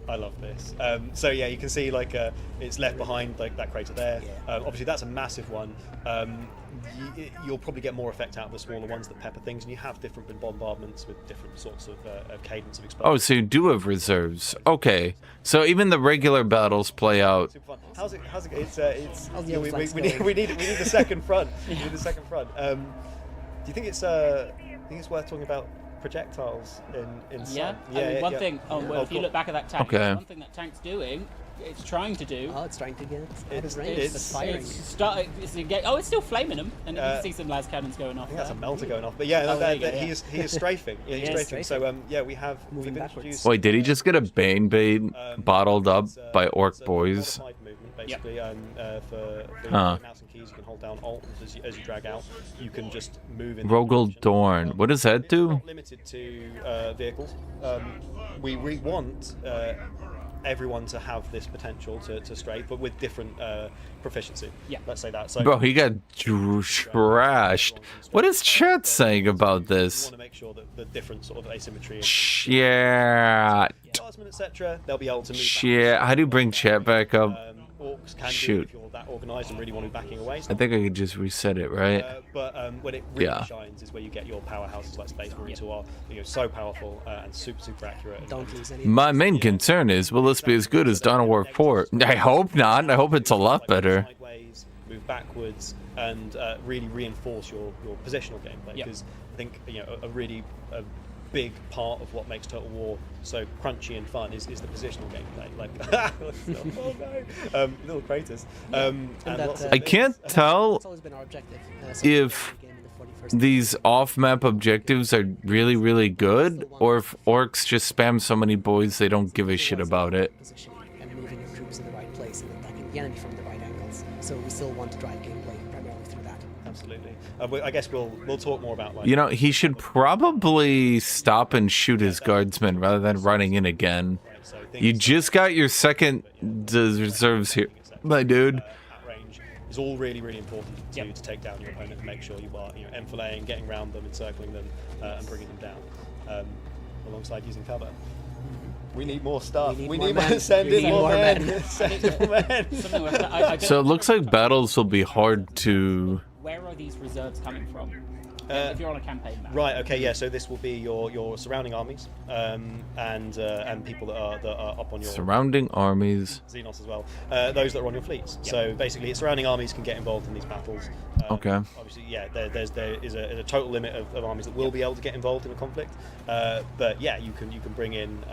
I love this. So yeah, you can see like it's left behind like that crater there. Obviously that's a massive one. You'll probably get more effect out of the smaller ones that pepper things, and you have different bombardments with different sorts of cadence of explosion. Oh, so you do have reserves. Okay, so even the regular battles play out. Super fun. How's it? We need the second front. We need the second front. Do you think it's worth talking about projectiles in yeah, one thing. If you look back at that tank, one thing that tank's doing, it's trying to do. Oh, it's trying to get it's firing. It's still flaming them, and you can see some las cannons going off. I think that's a melter going off, but yeah, he is strafing. Yeah, he's strafing. So we've introduced. Wait, did he just get a Bane bait bottled up by orc boys? Basically, for mouse and keys, you can hold down Alt as you drag out. You can just move in. Rogel Dorn. What does that do? It's not limited to vehicles. We want everyone to have this potential to strafe, but with different proficiency. Yeah, let's say that. So, bro, he got trashed. What is chat saying about this? We want to make sure that the different sort of asymmetry. Shit. Etc. They'll be able to move. Shit. How do you bring chat back up? Orcs can Shoot. do if you're that organised and really want to be backing away. I think I could just reset it, right? But when it really shines is where you get your powerhouses like Space Marines who are so powerful and super accurate. Don't lose any. My main concern is, will this be as good as Dawn of War 4? I hope not. I hope it's a lot better. Sideways, move backwards, and really reinforce your positional gameplay. Because I think a big part of what makes Total War so crunchy and fun is the positional gameplay. Like, oh no, little craters. I can't tell if these off-map objectives are really good, or if orcs just spam so many boys they don't give a shit about it. And moving your troops in the right place and attacking the enemy from the right angles. So we still want to drive gameplay primarily through that. Absolutely. I guess we'll talk more about he should probably stop and shoot his guardsmen rather than running in again. You just got your second reserves here, my dude. Is all really important to take down your opponent and make sure you are enfilading, getting around them, encircling them, and bringing them down alongside using cover. We need more stuff. We need more send in more men. Send in more men. So it looks like battles will be hard to. Where are these reserves coming from? If you're on a campaign map. Right. Okay. Yeah. So this will be your surrounding armies, and people that are up on your surrounding armies. Xenos as well. Those that are on your fleets. Yep. So basically, surrounding armies can get involved in these battles. Okay. Obviously, yeah. There is a total limit of armies that will be able to get involved in a conflict. But yeah, you can bring in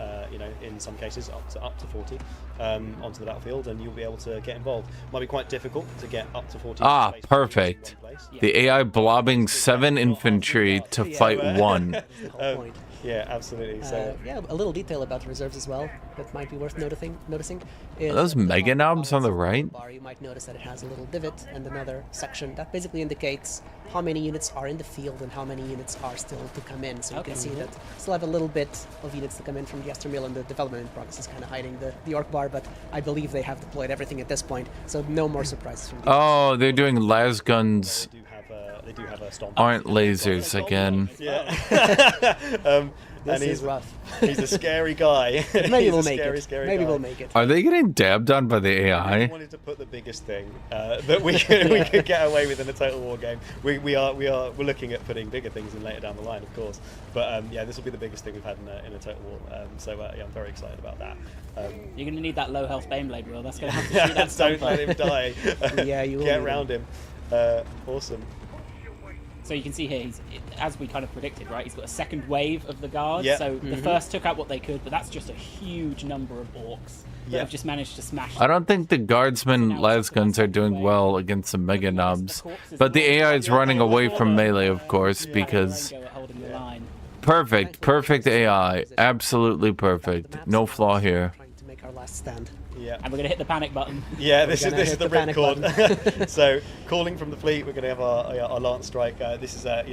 in some cases up to 40 onto the battlefield, and you'll be able to get involved. Might be quite difficult to get up to 40. Ah, perfect. The AI blobbing 7 infantry to fight 1. Yeah, absolutely. So yeah, a little detail about the reserves as well that might be worth noticing. Is Are those mega knobs on the right? bar, you might notice that it has a little divot and another section that basically indicates how many units are in the field and how many units are still to come in. So you can see that still have a little bit of units to come in from the Esther Mill, and the development in progress is kind of hiding the orc bar, but I believe they have deployed everything at this point, so no more surprises from these. Oh, they're doing las guns. They do have a stomp. Aren't lasers again. Yeah. This and is rough. He's a scary guy. Maybe we'll make it. Maybe we'll make it. Are they getting dabbed on by the AI? I wanted to put the biggest thing that we could get away with in a Total War game. We're looking at putting bigger things in later down the line, of course. But yeah, this will be the biggest thing we've had in a Total War. So yeah, I'm very excited about that. You're going to need that low health Baneblade, Will. That's going to have to shoot that Don't let him die. Yeah, you will get around him. Awesome. So you can see here, as we kind of predicted, right? He's got a second wave of the guards. Yep. So the first took out what they could, but that's just a huge number of orcs that have just managed to smash. I don't think the guardsmen las guns are doing well against the mega knobs, but the AI is running away from melee, of course, because perfect AI, absolutely perfect, no flaw here. Trying to make our last stand. Yeah. And we're going to hit the panic button. Yeah, this is the panic ripcord. So, calling from the fleet, we're going to have our lance strike. This is a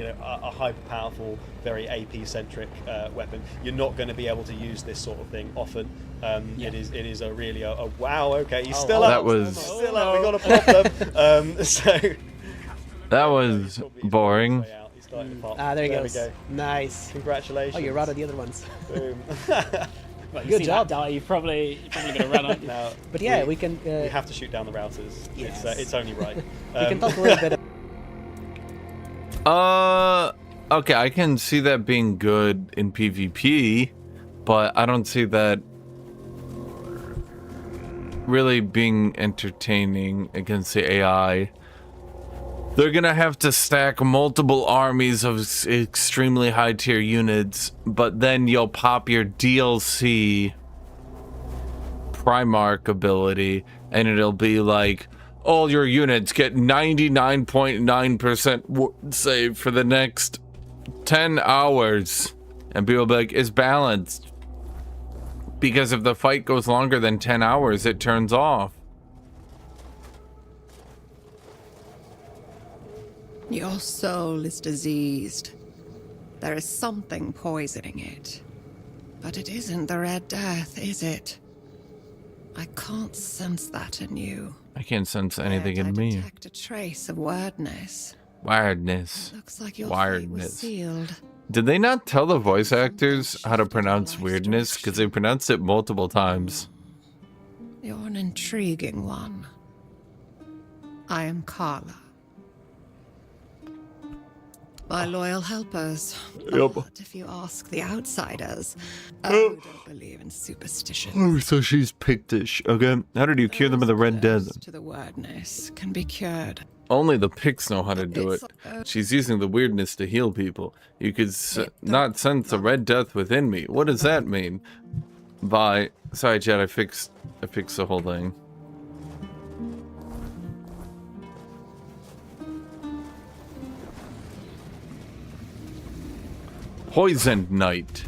hyper powerful, very AP centric weapon. You're not going to be able to use this sort of thing often. It is a really a wow. Okay, he's still up. That was still up. We got to pop them. So that was boring. There he goes. Nice. Congratulations. Oh, you're out of the other ones. Boom. Well, Good job. That die, you're probably going to run, aren't you? Now, but yeah, we can. We have to shoot down the routers. Yes. It's only right. We can talk a little bit. Okay, I can see that being good in PvP, but I don't see that really being entertaining against the AI. They're gonna have to stack multiple armies of extremely high tier units, but then you'll pop your DLC Primarch ability, and it'll be like, all your units get 99.9% save for the next 10 hours. And people will be like, it's balanced. Because if the fight goes longer than 10 hours, it turns off. Your soul is diseased. There is something poisoning it. But it isn't the Red Death, is it? I can't sense that in you. I can't sense anything in me. I detect a trace of weirdness. Weirdness. Looks like your fate was sealed. Did they not tell the voice actors how to pronounce weirdness? Because they pronounced it multiple times. You're an intriguing one. I am Carla. My loyal helpers. Yep. But if you ask the outsiders, I don't believe in superstition. Oh, so she's Pictish. Okay. How did you cure them of the Red Death? To the weirdness can be cured. Only the Picts know how to do it. She's using the weirdness to heal people. You could not sense the Red Death within me. What does that mean? Bye. Sorry, Chad. I fixed the whole thing. Poisoned Knight.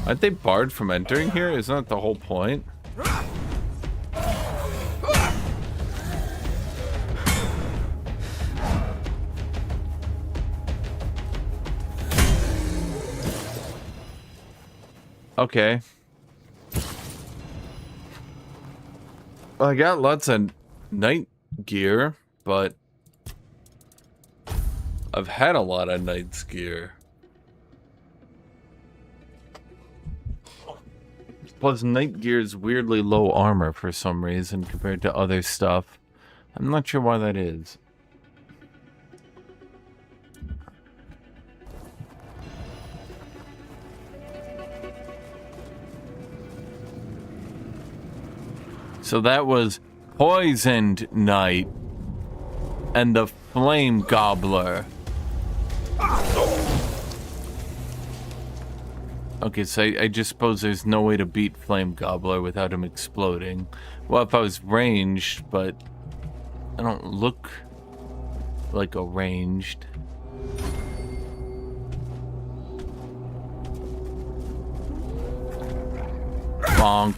Aren't they barred from entering here? Isn't that the whole point? Okay. Well, I got lots of night gear, but I've had a lot of knight's gear. Plus, night gear is weirdly low armor for some reason compared to other stuff. I'm not sure why that is. So that was Poisoned Knight. And the Flame Gobbler. Okay, so I just suppose there's no way to beat Flame Gobbler without him exploding. Well, if I was ranged, but I don't look like a ranged. Bonk.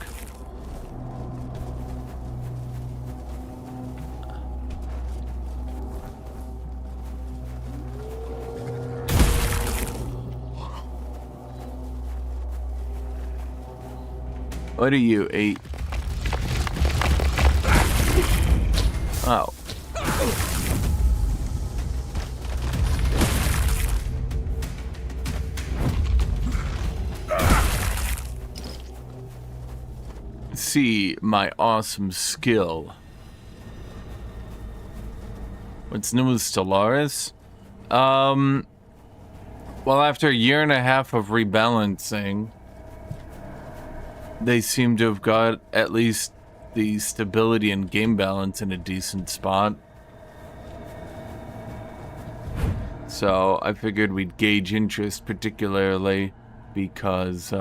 What are you, 8? Oh. See my awesome skill. What's new with Stellaris? Well, after a year and a half of rebalancing, they seem to have got at least the stability and game balance in a decent spot. So I figured we'd gauge interest, particularly because we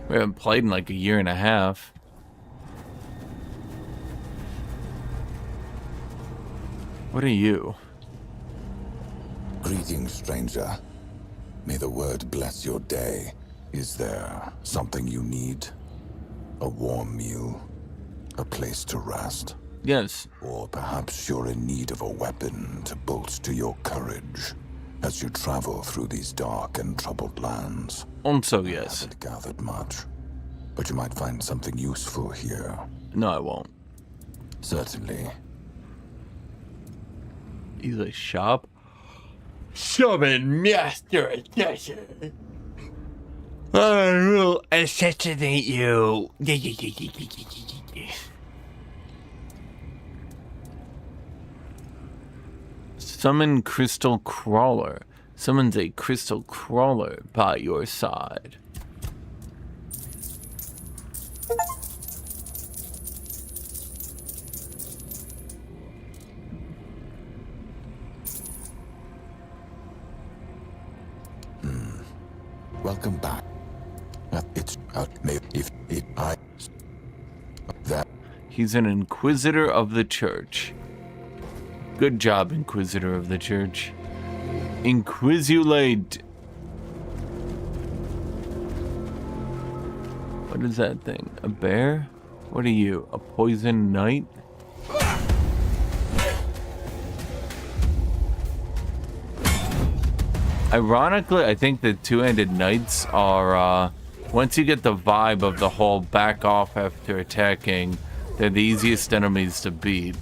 haven't played in like a year and a half. What are you? Greetings, stranger. May the word bless your day. Is there something you need? A warm meal? A place to rest? Yes. Or perhaps you're in need of a weapon to bolster your courage as you travel through these dark and troubled lands. Also, yes. I haven't gathered much, but you might find something useful here. No, I won't. Certainly. He's a shop. Summon Master Assassin. I will assassinate you. Summon Crystal Crawler. Summons a Crystal Crawler by your side. Welcome back. It's if it I that he's an Inquisitor of the Church. Good job, Inquisitor of the Church. Inquisulate. What is that thing? A bear? What are you? A poison knight? Ironically, I think the two-handed knights are, once you get the vibe of the whole back off after attacking, they're the easiest enemies to beat.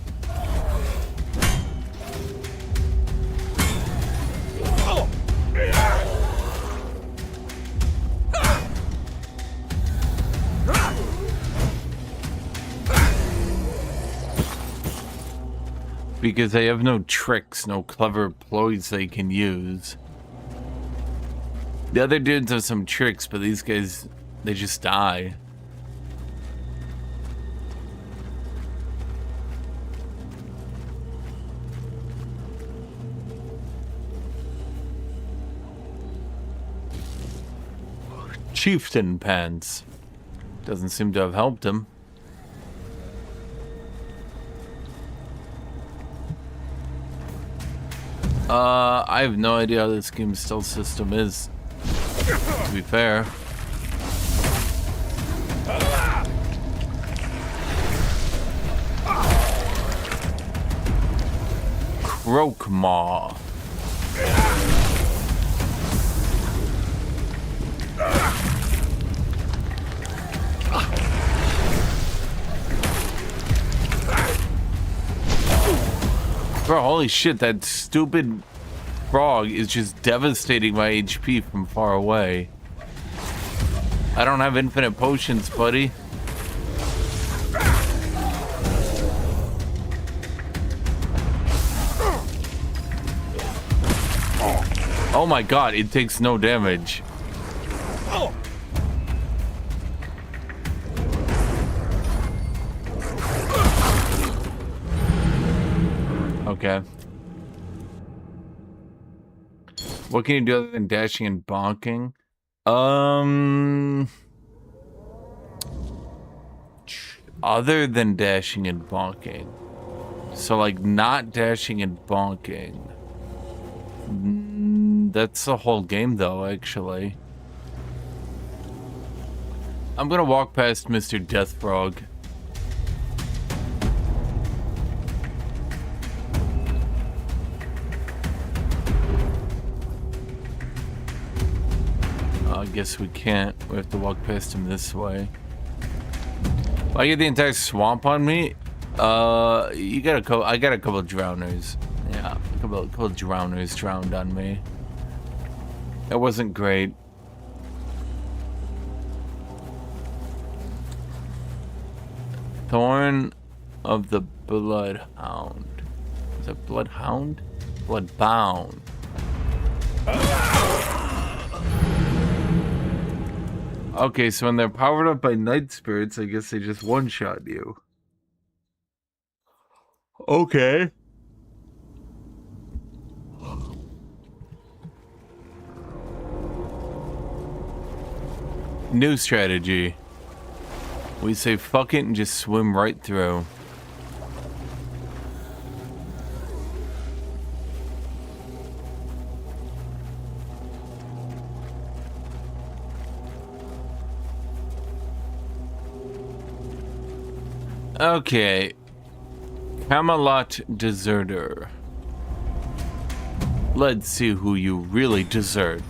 Because they have no tricks, no clever ploys they can use. The other dudes have some tricks, but these guys, they just die. Chieftain pants. Doesn't seem to have helped him. I have no idea how this game's stealth system is, to be fair. Croakmaw. Bro, holy shit, that stupid frog is just devastating my HP from far away. I don't have infinite potions, buddy. Oh my god, it takes no damage. Okay. What can you do other than dashing and bonking? Other than dashing and bonking. So, like, not dashing and bonking. That's the whole game, though, actually. I'm gonna walk past Mr. Death Frog. I guess we can't. We have to walk past him this way. If I get the entire swamp on me, you got a couple. I got a couple of drowners. Yeah, a couple of drowners drowned on me. It wasn't great. Thorn of the Bloodhound. Is it Bloodhound? Bloodbound. Okay, so when they're powered up by night spirits, I guess they just one-shot you. Okay. New strategy. We say fuck it and just swim right through. Okay. Camelot Deserter. Let's see who you really desert.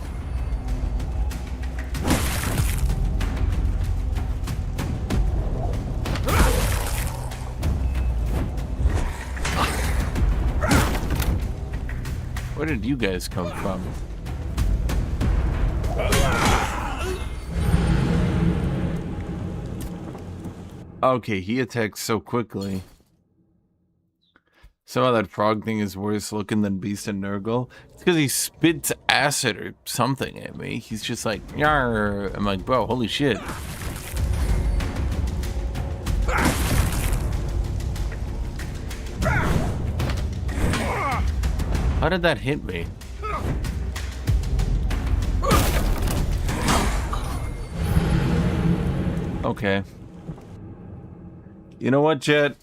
Where did you guys come from? Okay, he attacks so quickly. Somehow that frog thing is worse looking than Beast and Nurgle. It's because he spits acid or something at me. He's just like, yarr. I'm like, bro, holy shit. How did that hit me? Okay. You know what, Jet?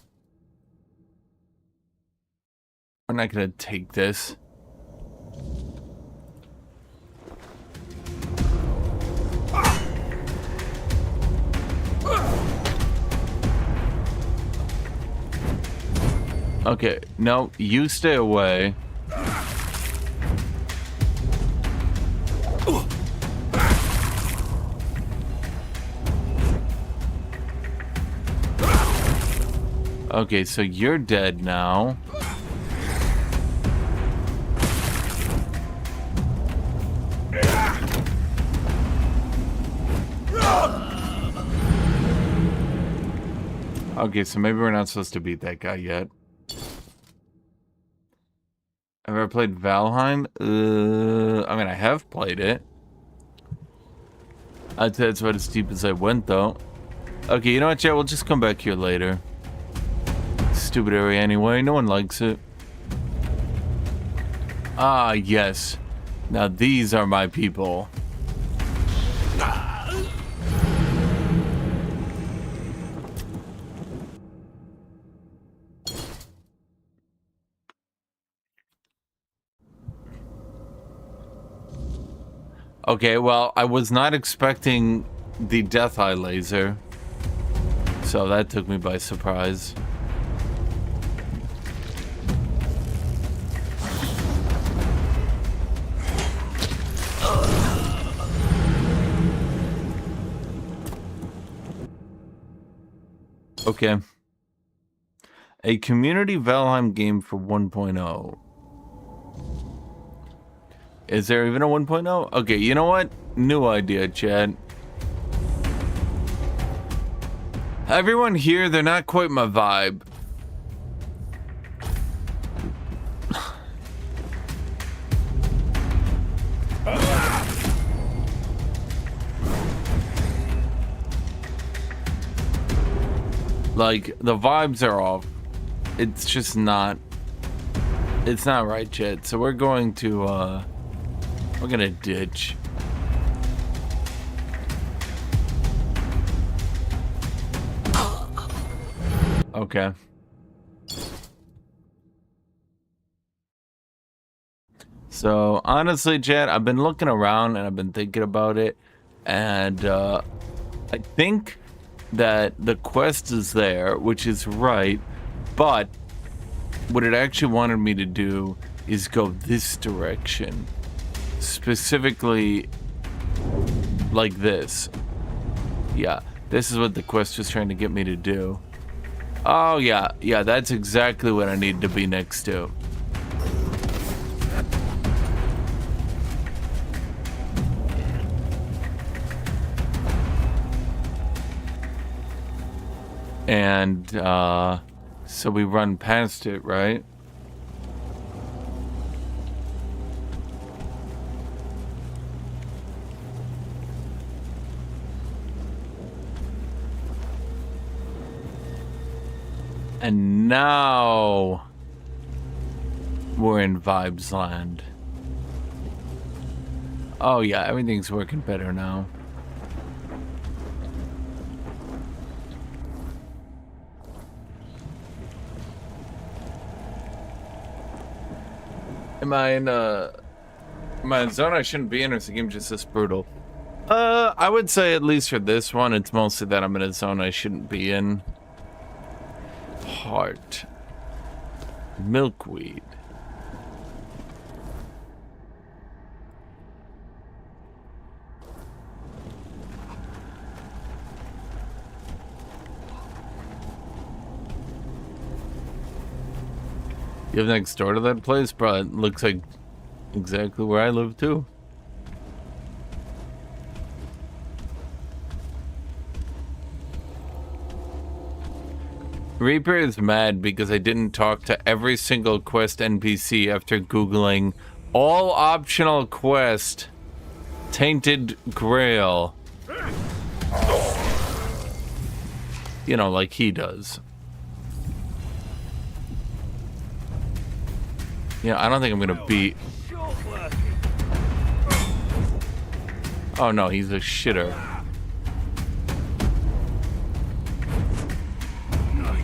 We're not gonna take this. Okay, no, you stay away. Okay, so you're dead now. Okay, so maybe we're not supposed to beat that guy yet. Have I ever played Valheim? I mean, I have played it. I'd say that's about as deep as I went, though. Okay, you know what, Chat? We'll just come back here later. Stupid area anyway. No one likes it. Ah, yes. Now these are my people. Okay, well, I was not expecting the Death Eye laser, so that took me by surprise. Okay. A community Valheim game for 1.0. Is there even a 1.0? Okay, you know what? New idea, Chad. Everyone here, they're not quite my vibe. Like, the vibes are off. It's just not It's not right, chat. So we're going to, we're gonna ditch. Okay. So honestly, chat, I've been looking around and I've been thinking about it, and I think that the quest is there, which is right, but what it actually wanted me to do is go this direction, specifically like this. Yeah, this is what the quest was trying to get me to do. Oh yeah, that's exactly what I need to be next to. And so we run past it, right? And now we're in Vibes Land. Oh yeah, everything's working better now. Am I in a zone I shouldn't be in, or is the game just this brutal? I would say at least for this one, it's mostly that I'm in a zone I shouldn't be in. Heart. Milkweed. You live next door to that place? Bro, it looks like exactly where I live too. Reaper is mad because I didn't talk to every single quest NPC after Googling all optional quest Tainted Grail. You know, like he does. Yeah, I don't think I'm gonna beat. Oh no, he's a shitter.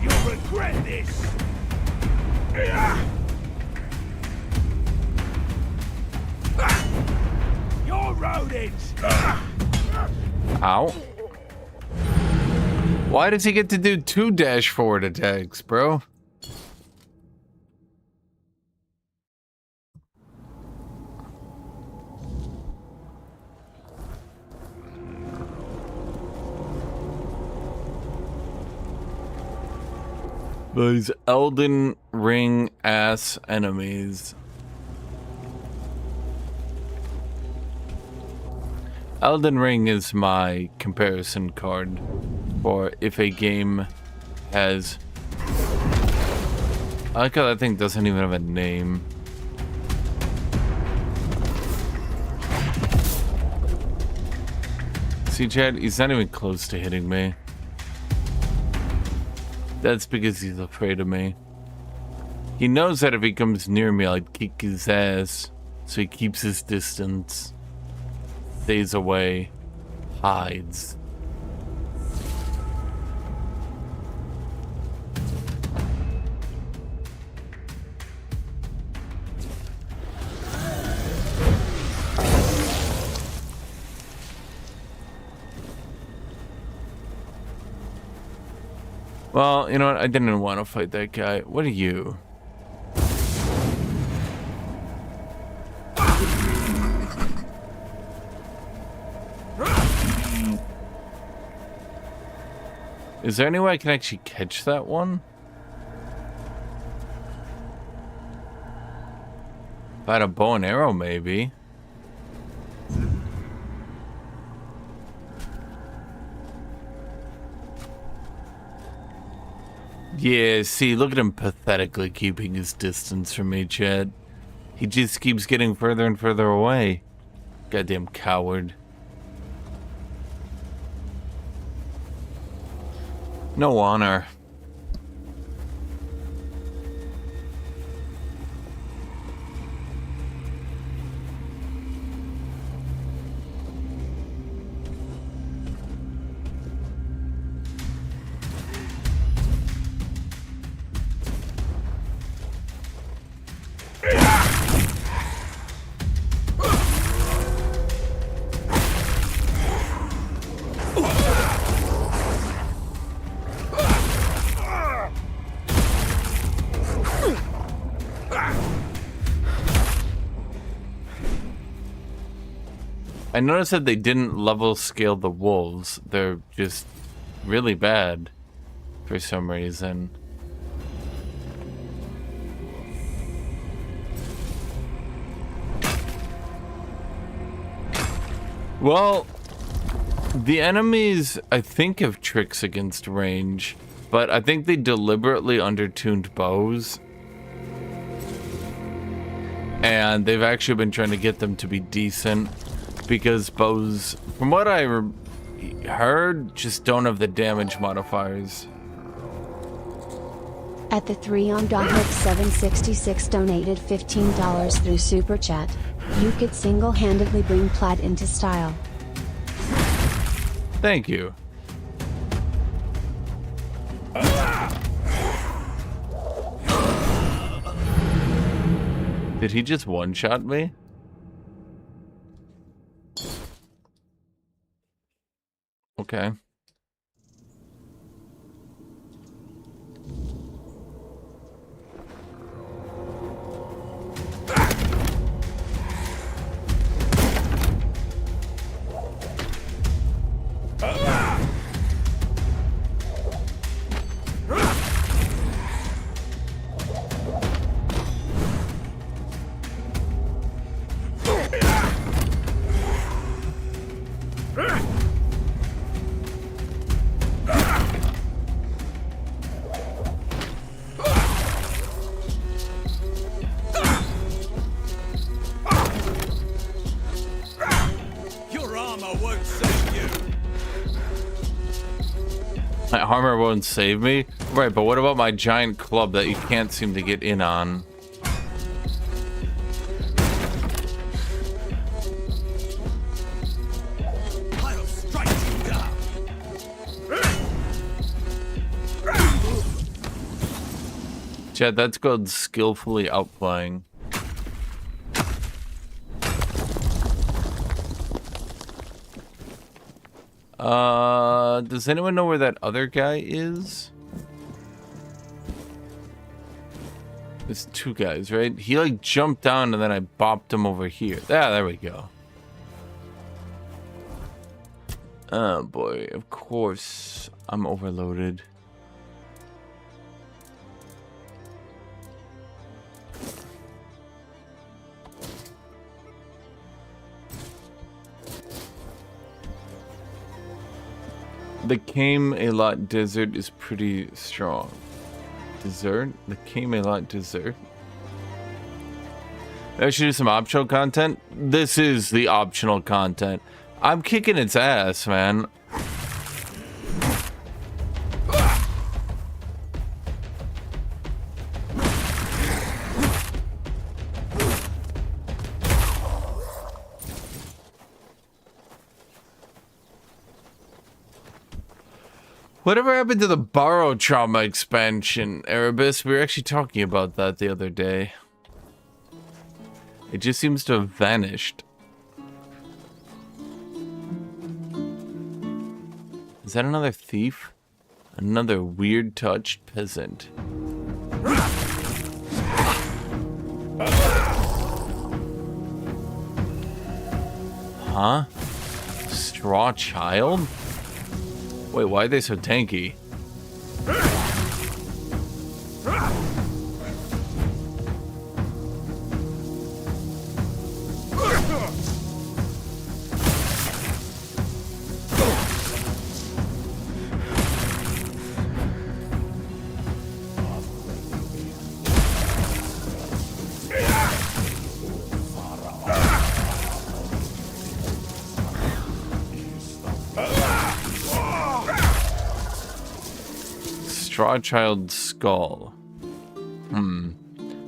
You'll regret this. You're rodents. Ow. Why does he get to do 2 dash forward attacks, bro? These Elden Ring ass enemies. Elden Ring is my comparison card for if a game has... I like how that thing doesn't even have a name. See, Chad, he's not even close to hitting me. That's because he's afraid of me. He knows that if he comes near me, I'll kick his ass. So he keeps his distance. Stays away. Hides. Well, you know what? I didn't want to fight that guy. What are you? Is there any way I can actually catch that one? If I had a bow and arrow, maybe. Yeah, see, look at him pathetically keeping his distance from me, Chad. He just keeps getting further and further away. Goddamn coward. No honor. I noticed that they didn't level scale the wolves. They're just really bad for some reason. Well, the enemies, I think, have tricks against range, but I think they deliberately undertuned bows. And they've actually been trying to get them to be decent, because bows, from what I heard, just don't have the damage modifiers. At the 3 on Guthuk 766 donated $15 through Super Chat. You could single-handedly bring Plaid into style. Thank you. Did he just one-shot me? Okay. My armor won't save me? Right, but what about my giant club that you can't seem to get in on? I'll strike you down. Chad, that's called skillfully outplaying. Does anyone know where that other guy is? There's two guys, right? He like jumped down and then I bopped him over here. There we go. Oh boy, of course I'm overloaded. The Camelot Desert is pretty strong. Dessert? The Camelot Desert? Maybe I should do some optional content? This is the optional content. I'm kicking its ass, man. Whatever happened to the Borrow Trauma expansion, Erebus? We were actually talking about that the other day. It just seems to have vanished. Is that another thief? Another weird-touched peasant. Huh? Straw Child? Wait, why are they so tanky? Straw Child Skull.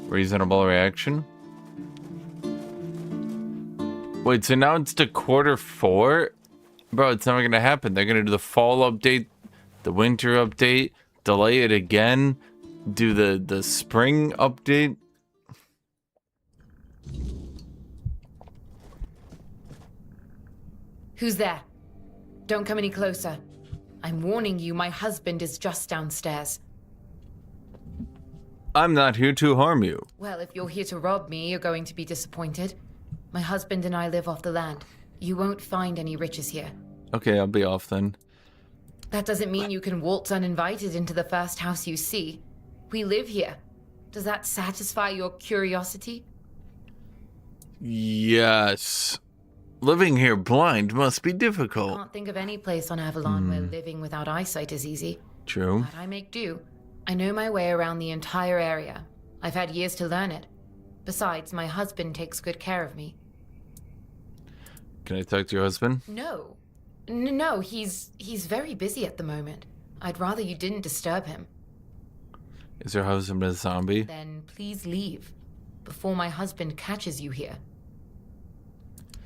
Reasonable reaction. Wait, so now it's to Q4? Bro, it's never gonna happen. They're gonna do the fall update, the winter update, delay it again, do the spring update. Who's there? Don't come any closer. I'm warning you, my husband is just downstairs. I'm not here to harm you. Well, if you're here to rob me, you're going to be disappointed. My husband and I live off the land. You won't find any riches here. Okay, I'll be off then. That doesn't mean you can waltz uninvited into the first house you see. We live here. Does that satisfy your curiosity? Yes. Living here blind must be difficult. I can't think of any place on Avalon where living without eyesight is easy. True. But I make do. I know my way around the entire area. I've had years to learn it. Besides, my husband takes good care of me. Can I talk to your husband? No. No, he's very busy at the moment. I'd rather you didn't disturb him. Is your husband a zombie? Then please leave, before my husband catches you here.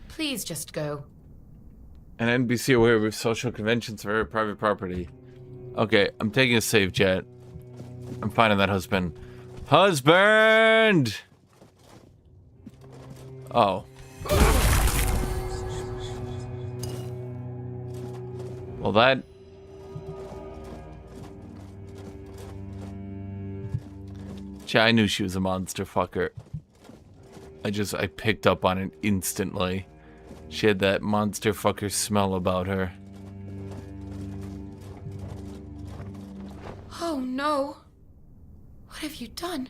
Please just go. An NBC aware of social conventions for her private property. Okay, I'm taking a save jet. I'm finding that husband. Husband! Oh. Well, that... I knew she was a monster fucker. I picked up on it instantly. She had that monster fucker smell about her. Oh no. What have you done?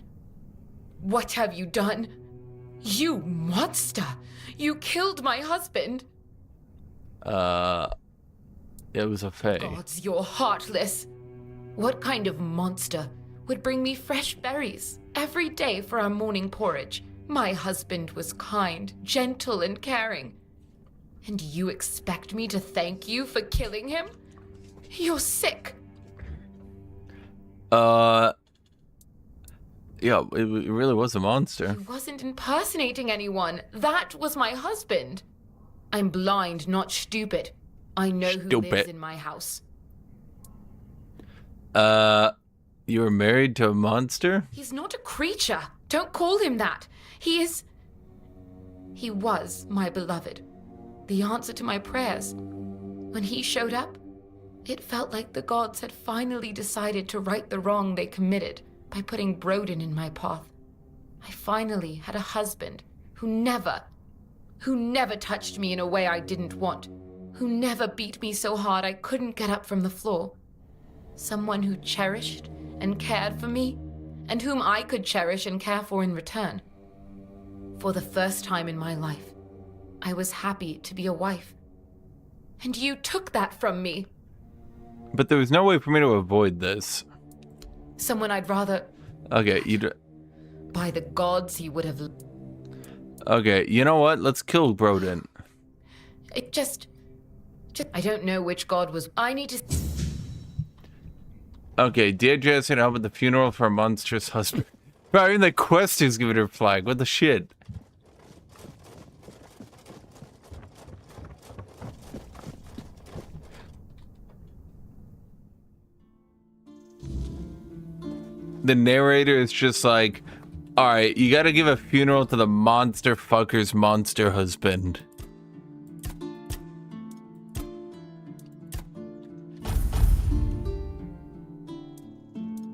What have you done? You monster! You killed my husband! It was a fae. Gods, you're heartless. What kind of monster would bring me fresh berries every day for our morning porridge? My husband was kind, gentle, and caring. And you expect me to thank you for killing him? You're sick. Yeah, it really was a monster. He wasn't impersonating anyone. That was my husband. I'm blind, not stupid. I know who lives in my house. You were married to a monster? He's not a creature. Don't call him that. He was my beloved. The answer to my prayers. When he showed up, it felt like the gods had finally decided to right the wrong they committed by putting Broden in my path. I finally had a husband who never touched me in a way I didn't want, who never beat me so hard I couldn't get up from the floor. Someone who cherished and cared for me, and whom I could cherish and care for in return. For the first time in my life, I was happy to be a wife. And you took that from me. But there was no way for me to avoid this. Someone I'd rather... Okay, By the gods, he would have... Okay, you know what? Let's kill Broden. It just... I don't know which god was... I need to... Okay, Deirdre has to help with the funeral for a monstrous husband. Bro, even the quest is giving her flag. What the shit? The narrator is just like, alright, you gotta give a funeral to the monster fucker's monster husband.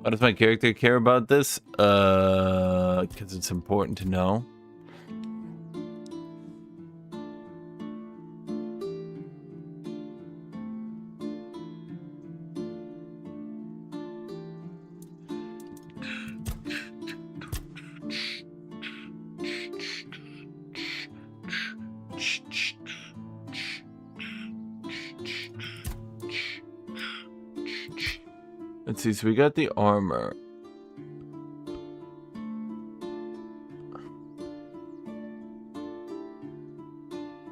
Why does my character care about this? Because it's important to know. Let's see, so we got the armor.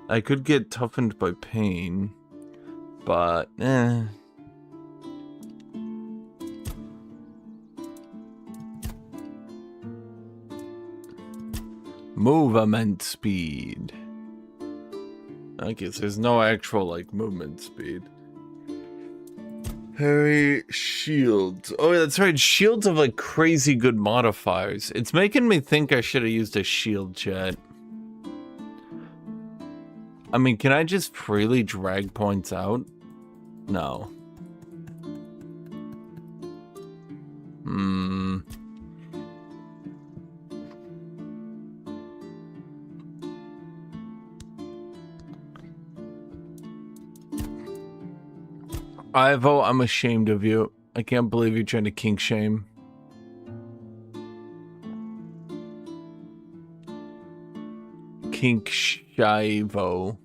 I could get toughened by pain, but Movement speed. Okay, so there's no actual, like, movement speed. Harry, shields. Oh, that's right. Shields have, like, crazy good modifiers. It's making me think I should have used a shield jet. I mean, can I just freely drag points out? No. Ivo, I'm ashamed of you. I can't believe you're trying to kink shame. Kink Shivo.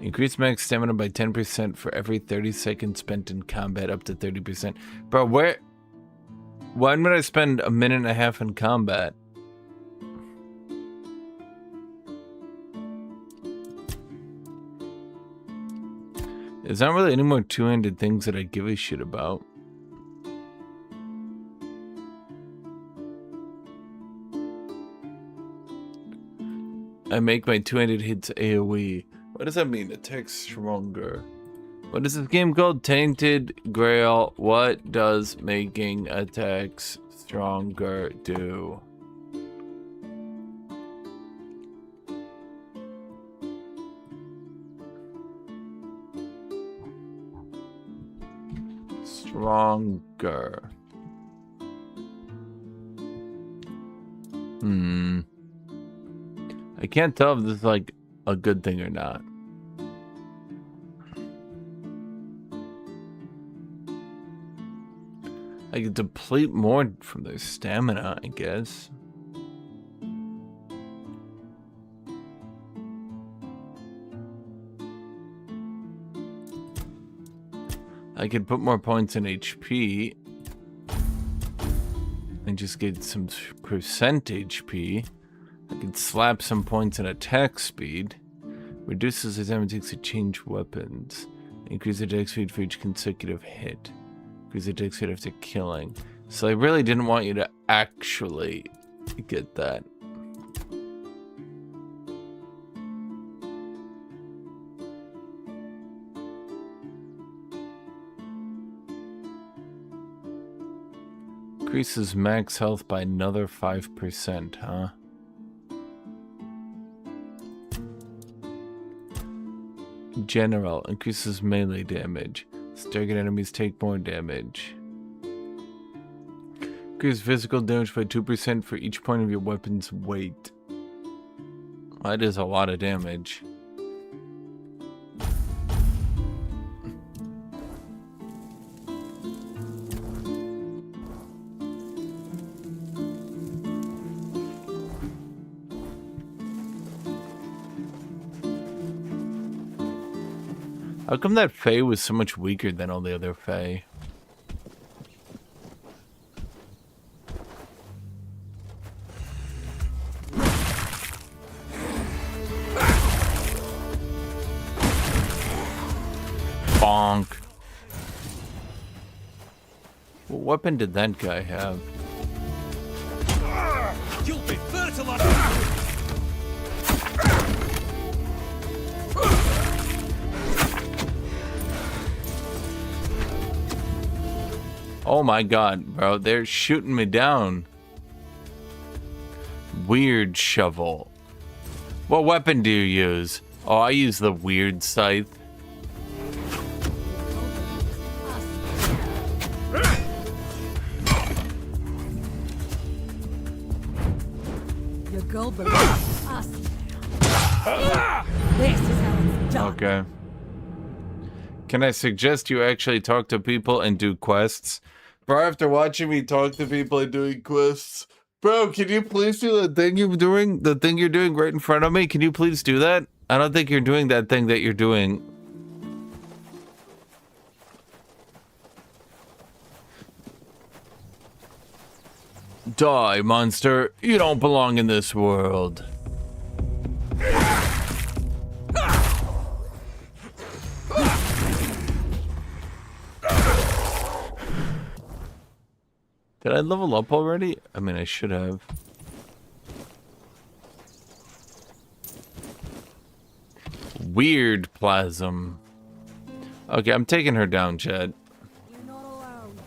Increase max stamina by 10% for every 30 seconds spent in combat, up to 30%. Bro, why would I spend a minute and a half in combat? There's not really any more two-handed things that I give a shit about. I make my two-handed hits AoE. What does that mean? Attack stronger. What is this game called? Tainted, Grail. What does making attacks stronger do? Stronger. I can't tell if this is like a good thing or not. I could deplete more from their stamina, I guess. I could put more points in HP and just get some percent HP. I could slap some points in attack speed. Reduces the time it takes to change weapons. Increase the attack speed for each consecutive hit. Increase the attack speed after killing. So I really didn't want you to actually get that. Increases max health by another 5%, huh? General increases melee damage. Target enemies take more damage. Increase physical damage by 2% for each point of your weapon's weight. That is a lot of damage. How come that Fae was so much weaker than all the other Fae? Bonk. What weapon did that guy have? You'll be fertilized. Oh my god, bro, they're shooting me down. Weird shovel. What weapon do you use? Oh, I use the weird scythe. Your goal belongs to us. This is how it's done. Okay. Can I suggest you actually talk to people and do quests? Bro, after watching me talk to people and doing quests, bro, can you please do the thing you're doing? The thing you're doing right in front of me? Can you please do that? I don't think you're doing that thing that you're doing. Die, monster. You don't belong in this world. Did I level up already? I mean, I should have. Weird plasm. Okay, I'm taking her down, Chad. You're not alone.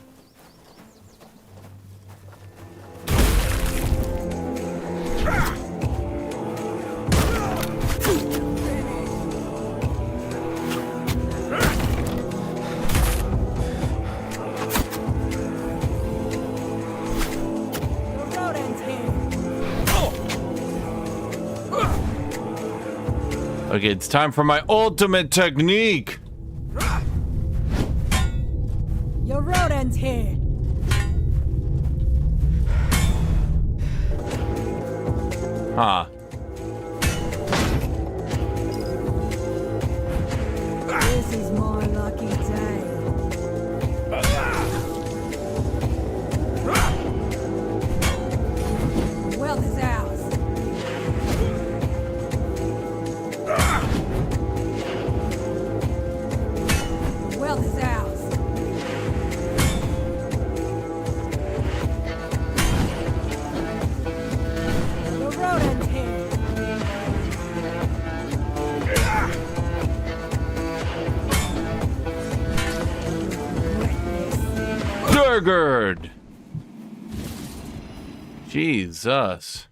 Okay, it's time for my ultimate technique. Your rodent's here. Huh. This is my lucky day. Wealth is ours. Wealth is ours. The rodent's here. Triggered. Jesus.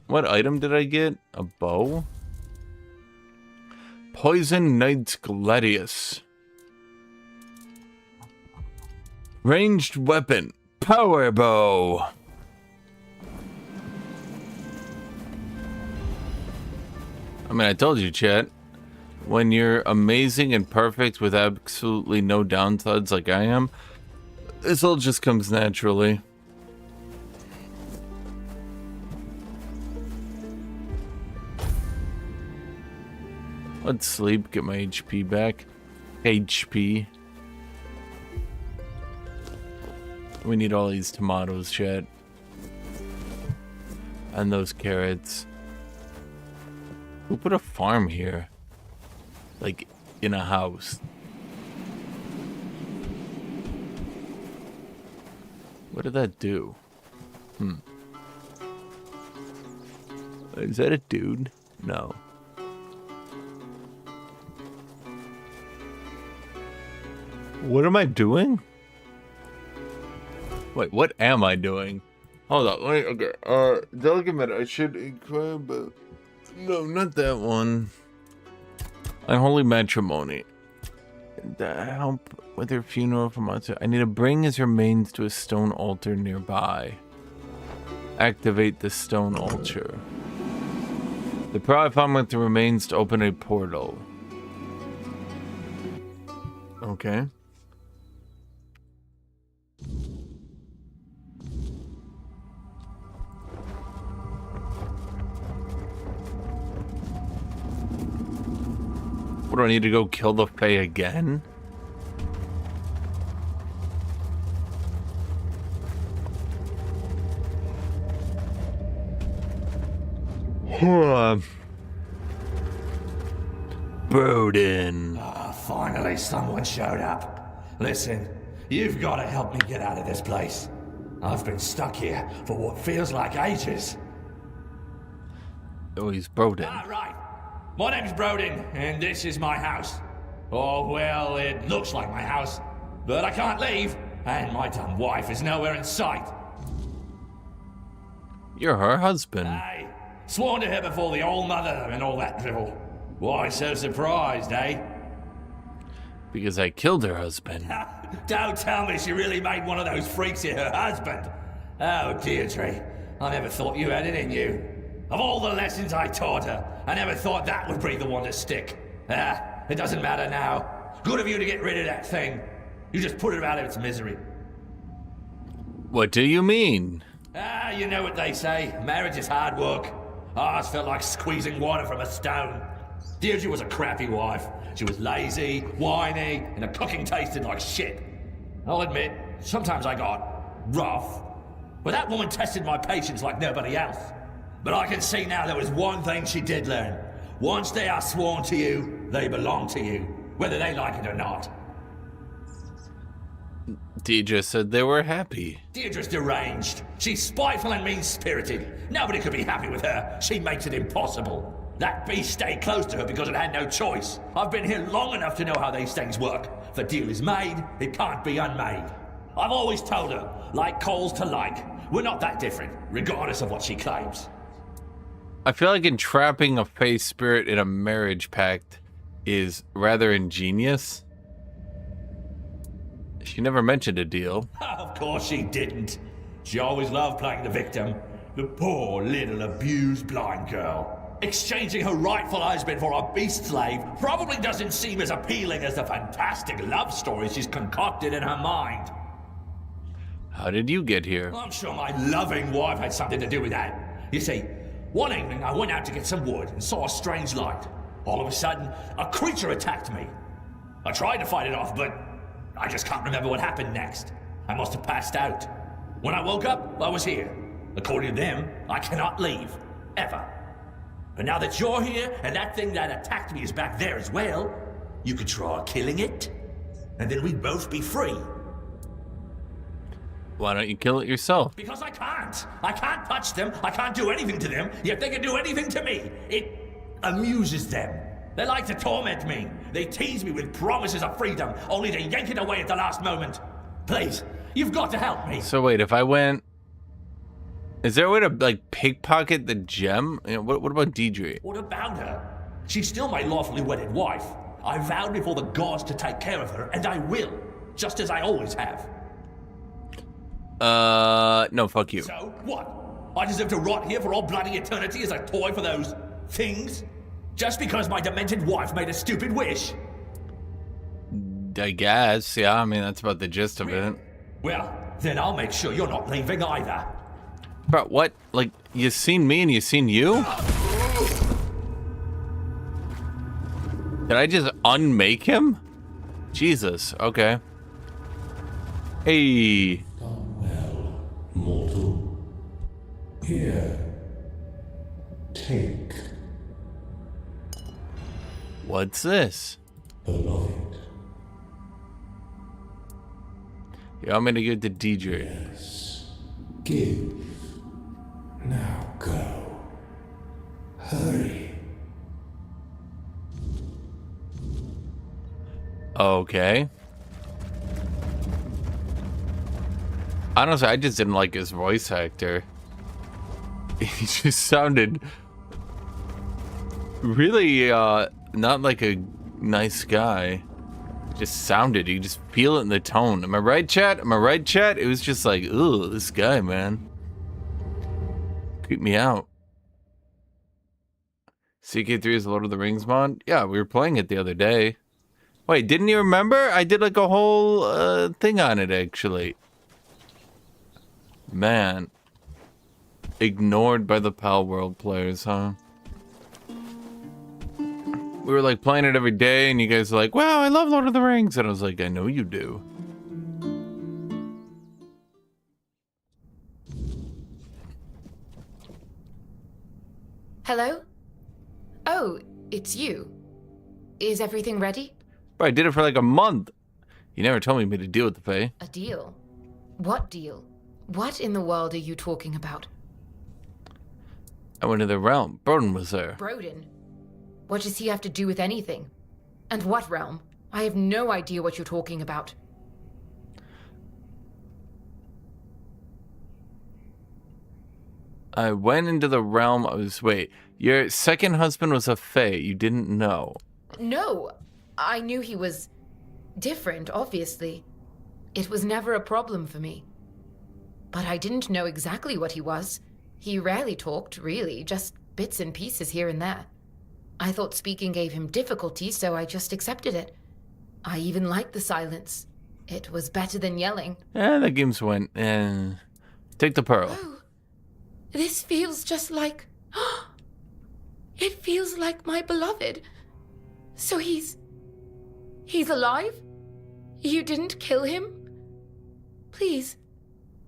What item did I get? A bow? Poison Knight's Gladius. Ranged weapon. Power bow. I mean, I told you, chat. When you're amazing and perfect with absolutely no downsides like I am, this all just comes naturally. Let's sleep, get my HP back. HP. We need all these tomatoes, chat. And those carrots. Who put a farm here? Like, in a house. What did that do? Is that a dude? No. What am I doing? Wait, what am I doing? Hold on, wait, okay. Delicate matter, I should inquire about... No, not that one. Unholy matrimony. Help with her funeral from outside. I need to bring his remains to a stone altar nearby. Activate the stone altar. The prophet found with the remains to open a portal. Okay. What, do I need to go kill the Fae again? Broden. Finally, someone showed up. Listen, you've got to help me get out of this place. I've been stuck here for what feels like ages. Oh, he's Broden. Right. My name's Broden, and this is my house. Oh, well, it looks like my house, but I can't leave, and my dumb wife is nowhere in sight. You're her husband. Aye. Sworn to her before the old mother and all that drivel. Why so surprised, eh? Because I killed her husband. Don't tell me she really made one of those freaks her husband. Oh, Deirdre, I never thought you had it in you. Of all the lessons I taught her, I never thought that would be the one to stick. It doesn't matter now. Good of you to get rid of that thing. You just put it out of its misery. What do you mean? You know what they say. Marriage is hard work. Ours felt like squeezing water from a stone. Deirdre was a crappy wife. She was lazy, whiny, and her cooking tasted like shit. I'll admit, sometimes I got rough. But that woman tested my patience like nobody else. But I can see now there was one thing she did learn. Once they are sworn to you, they belong to you, whether they like it or not. Deirdre said they were happy. Deirdre's deranged. She's spiteful and mean-spirited. Nobody could be happy with her. She makes it impossible. That beast stayed close to her because it had no choice. I've been here long enough to know how these things work. If a deal is made, it can't be unmade. I've always told her, like coals to like, we're not that different, regardless of what she claims. I feel like entrapping a Fae spirit in a marriage pact is rather ingenious. She never mentioned a deal. Of course she didn't. She always loved playing the victim. The poor little abused blind girl. Exchanging her rightful husband for a beast slave probably doesn't seem as appealing as the fantastic love story she's concocted in her mind. How did you get here? I'm sure my loving wife had something to do with that. You see, one evening I went out to get some wood and saw a strange light. All of a sudden, a creature attacked me. I tried to fight it off, but I just can't remember what happened next. I must have passed out. When I woke up, I was here. According to them, I cannot leave. Ever. But now that you're here, and that thing that attacked me is back there as well, you could try killing it, and then we'd both be free. Why don't you kill it yourself? Because I can't. I can't touch them. I can't do anything to them, yet they can do anything to me. It amuses them. They like to torment me. They tease me with promises of freedom, only to yank it away at the last moment. Please, you've got to help me. So wait, if I went... Is there a way to, like, pickpocket the gem? You know, what about Deidre? What about her? She's still my lawfully wedded wife. I vowed before the gods to take care of her, and I will. Just as I always have. No, fuck you. So, what? I deserve to rot here for all bloody eternity as a toy for those things? Just because my demented wife made a stupid wish? I guess, yeah. I mean, that's about the gist of it. Well, then I'll make sure you're not leaving either. Bro, what? Like, you seen me and you seen you? Did I just unmake him? Jesus, okay. Hey. Well, mortal. Here. Take. What's this? Beloved. Yeah, I'm gonna give it to Deidre. Yes. Give. Now go. Hurry. Okay. Honestly, I just didn't like his voice actor. He just sounded really, not like a nice guy. Just sounded, you just feel it in the tone. Am I right, chat? Am I right, chat? It was just like, ooh, this guy, man. Creep me out. CK3 is Lord of the Rings mod? Yeah, we were playing it the other day. Wait, didn't you remember? I did like a whole thing on it, actually. Man. Ignored by the Pal World players, huh? We were like playing it every day, and you guys were like, wow, I love Lord of the Rings. And I was like, I know you do. Hello? Oh, it's you. Is everything ready? Bro, I did it for like a month. You never told me you made a deal with the Fae. A deal? What deal? What in the world are you talking about? I went to the realm. Broden was there. Broden? What does he have to do with anything? And what realm? I have no idea what you're talking about. I went into the realm. Wait, your second husband was a Fae. You didn't know. No, I knew he was different, obviously. It was never a problem for me. But I didn't know exactly what he was. He rarely talked, really, just bits and pieces here and there. I thought speaking gave him difficulty, so I just accepted it. I even liked the silence. It was better than yelling. The games went. Take the pearl. Oh, this feels just like... It feels like my beloved. So he's alive? You didn't kill him? Please,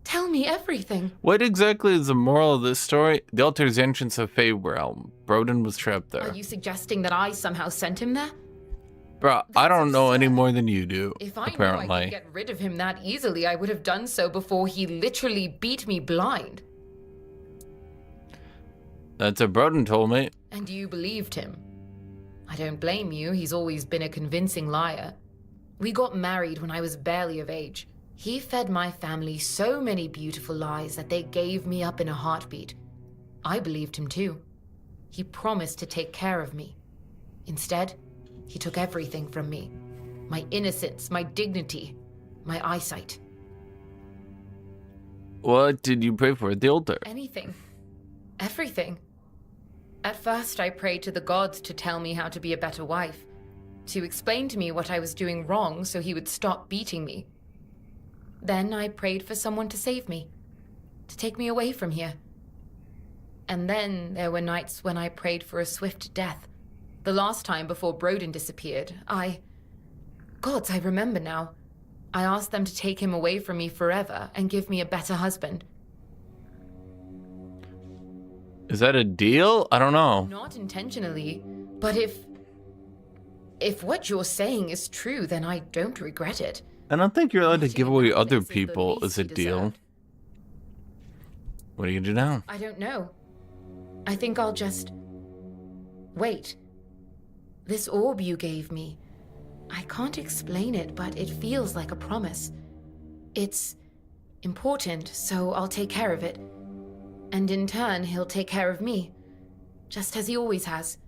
tell me everything. What exactly is the moral of this story? The altar's entrance of Fae realm. Broden was trapped there. Are you suggesting that I somehow sent him there? Bro, I don't know any more than you do, If I apparently. knew I could get rid of him that easily, I would have done so before he literally beat me blind. That's what Broden told me. And you believed him. I don't blame you, he's always been a convincing liar. We got married when I was barely of age. He fed my family so many beautiful lies that they gave me up in a heartbeat. I believed him too. He promised to take care of me. Instead, he took everything from me. My innocence, my dignity, my eyesight. What did you pray for at the altar? Anything. Everything. At first, I prayed to the gods to tell me how to be a better wife, to explain to me what I was doing wrong so he would stop beating me. Then I prayed for someone to save me, to take me away from here. And then there were nights when I prayed for a swift death. The last time before Broden disappeared, Gods, I remember now. I asked them to take him away from me forever and give me a better husband. Is that a deal? I don't know. Not intentionally, but if what you're saying is true, then I don't regret it. I don't think you're allowed to give away other people as a deal. What are you gonna do now? I don't know. I think I'll just wait. This orb you gave me, I can't explain it, but it feels like a promise. It's important, so I'll take care of it. And in turn, he'll take care of me, just as he always has.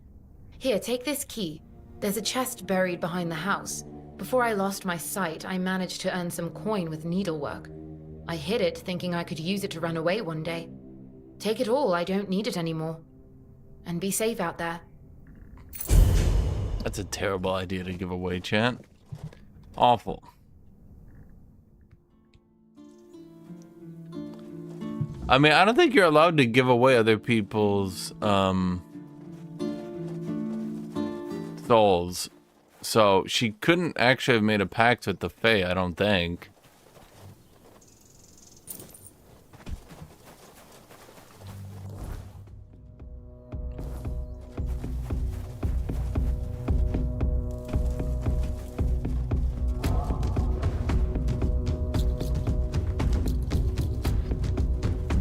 Here, take this key. There's a chest buried behind the house. Before I lost my sight, I managed to earn some coin with needlework. I hid it, thinking I could use it to run away one day. Take it all, I don't need it anymore. And be safe out there. That's a terrible idea to give away, chat. Awful. I mean, I don't think you're allowed to give away other people's souls. So she couldn't actually have made a pact with the Fae, I don't think.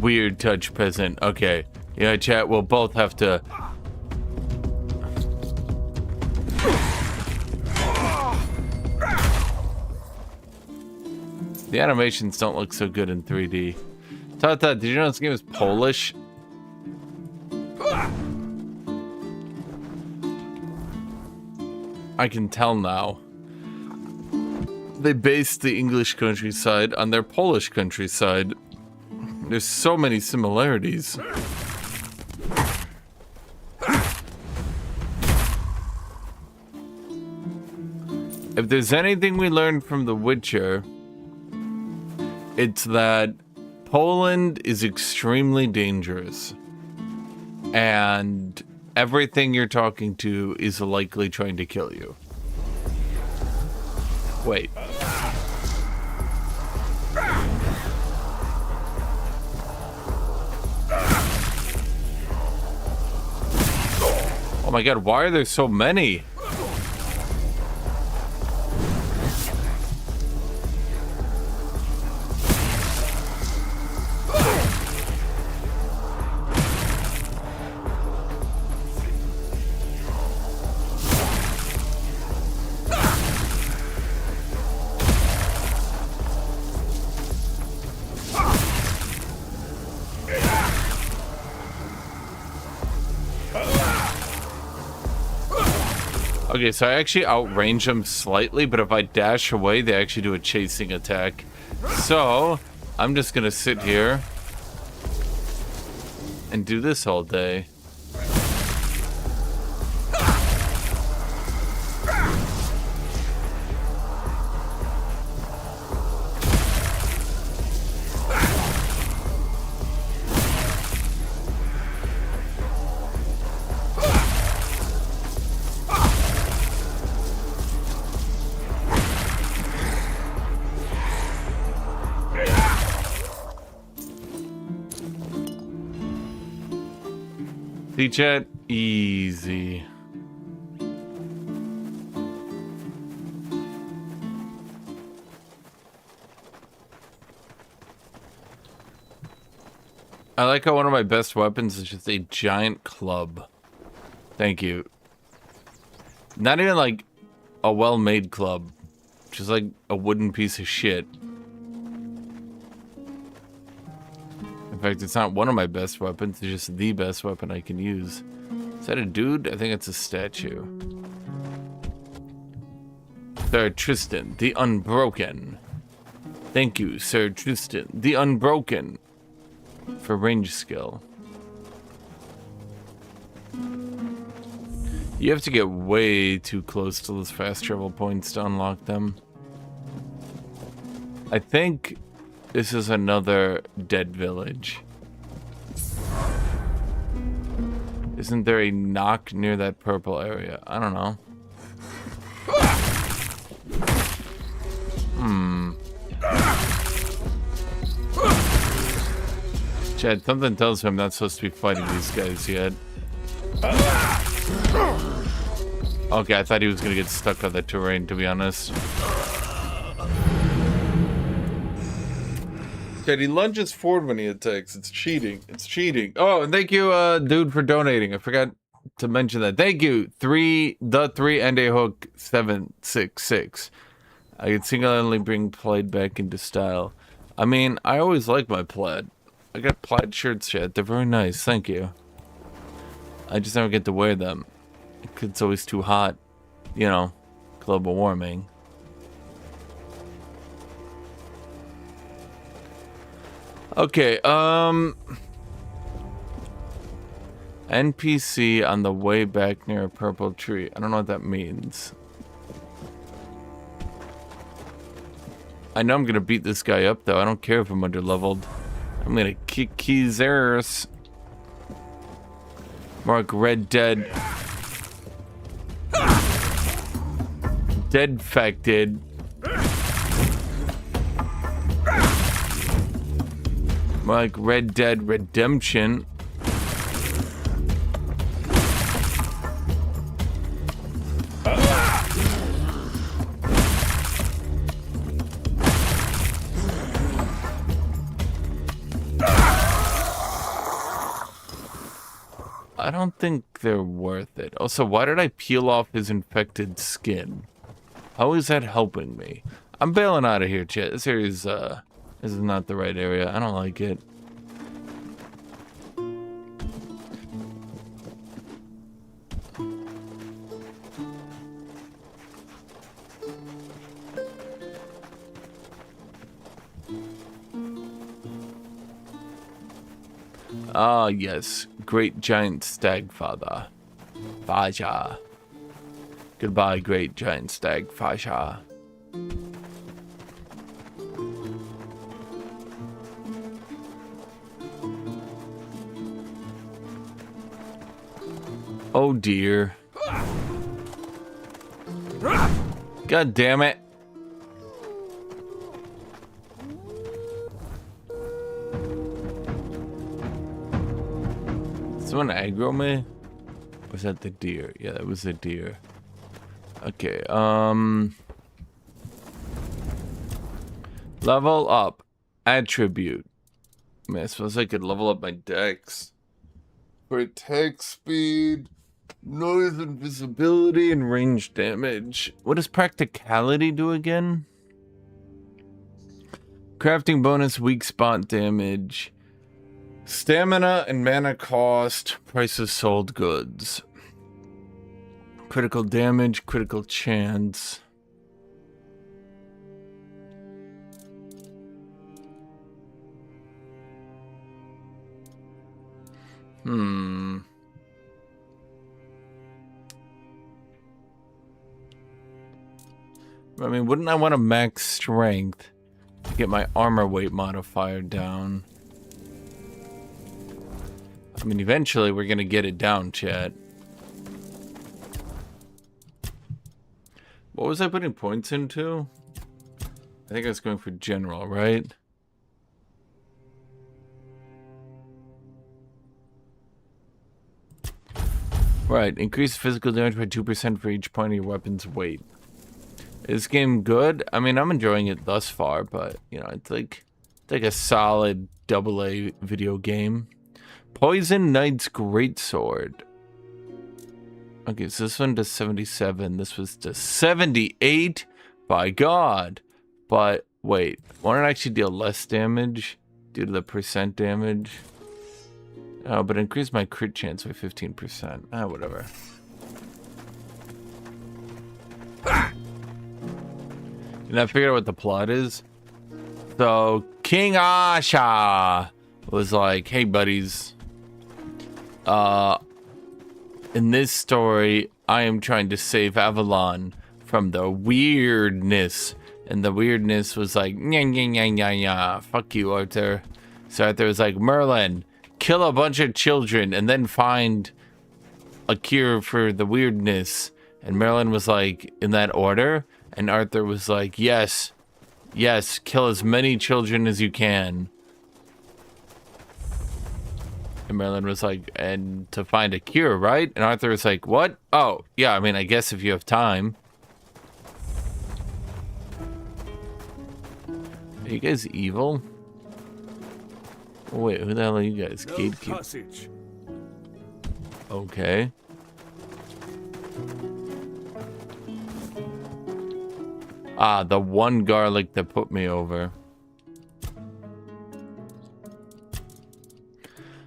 Weird touch present. Okay. Yeah, chat, we'll both have to... The animations don't look so good in 3D. Tata, did you know this game is Polish? I can tell now. They based the English countryside on their Polish countryside. There's so many similarities. If there's anything we learned from The Witcher, it's that Poland is extremely dangerous. And everything you're talking to is likely trying to kill you. Wait. Oh my god, why are there so many? Okay, so I actually outrange them slightly, but if I dash away, they actually do a chasing attack. So, I'm just gonna sit here and do this all day. See, chat, easy. I like how one of my best weapons is just a giant club. Thank you. Not even like a well-made club. Just like a wooden piece of shit. In fact, it's not one of my best weapons, it's just the best weapon I can use. Is that a dude? I think it's a statue. Sir Tristan, the Unbroken. Thank you, Sir Tristan, the Unbroken. for range skill. You have to get way too close to those fast travel points to unlock them. I think this is another dead village. Isn't there a knock near that purple area? I don't know. Chad, something tells me I'm not supposed to be fighting these guys yet. Okay, I thought he was gonna get stuck on the terrain, to be honest. Chad, he lunges forward when he attacks. It's cheating. It's cheating. Oh, and thank you, dude, for donating. I forgot to mention that. Thank you, the 3 and a hook 766. I could single-handedly bring plaid back into style. I mean, I always like my plaid. I got plaid shirts, Chad. They're very nice. Thank you. I just never get to wear them. It's always too hot. You know, global warming. Okay, NPC on the way back near a purple tree. I don't know what that means. I know I'm gonna beat this guy up though. I don't care if I'm underleveled. I'm gonna kick his ass. Mark Red Dead. Dead-facted. Like Red Dead Redemption. I don't think they're worth it. Also, why did I peel off his infected skin? How is that helping me? I'm bailing out of here, chat. This area is, this is not the right area. I don't like it. Ah, yes. Great giant stag father. Faja. Goodbye, great giant stag Faja. Oh dear. God damn it. Someone aggro me? Was that the deer? Yeah, that was the deer. Okay, level up. Attribute. Man, I suppose I could level up my dex. For attack speed, noise and visibility, and range damage. What does practicality do again? Crafting bonus, weak spot damage. Stamina and mana cost, prices sold goods. Critical damage, critical chance. I mean, wouldn't I want to max strength to get my armor weight modifier down? I mean, eventually we're gonna get it down, chat. What was I putting points into? I think I was going for general, right? Right, increase physical damage by 2% for each point of your weapon's weight. Is this game good? I mean, I'm enjoying it thus far, but, you know, it's like a solid AA video game. Poison Knight's Greatsword. Okay, so this one does 77. This was to 78. By God. But, wait. Won't it actually deal less damage due to the percent damage? Oh, but increase my crit chance by 15%. Ah, whatever. And I figured out what the plot is. So, King Asha was like, hey buddies, in this story, I am trying to save Avalon from the weirdness. And the weirdness was like, nya, nya, nya, nya, nya. Fuck you, Arthur. So Arthur was like, Merlin, kill a bunch of children and then find a cure for the weirdness. And Merlin was like, in that order? And Arthur was like, yes, kill as many children as you can. And Merlin was like, and to find a cure, right? And Arthur was like, what? Oh, yeah, I mean, I guess if you have time. Are you guys evil? Oh, wait, who the hell are you guys? Gatekeeper. Okay. Ah, the one garlic that put me over.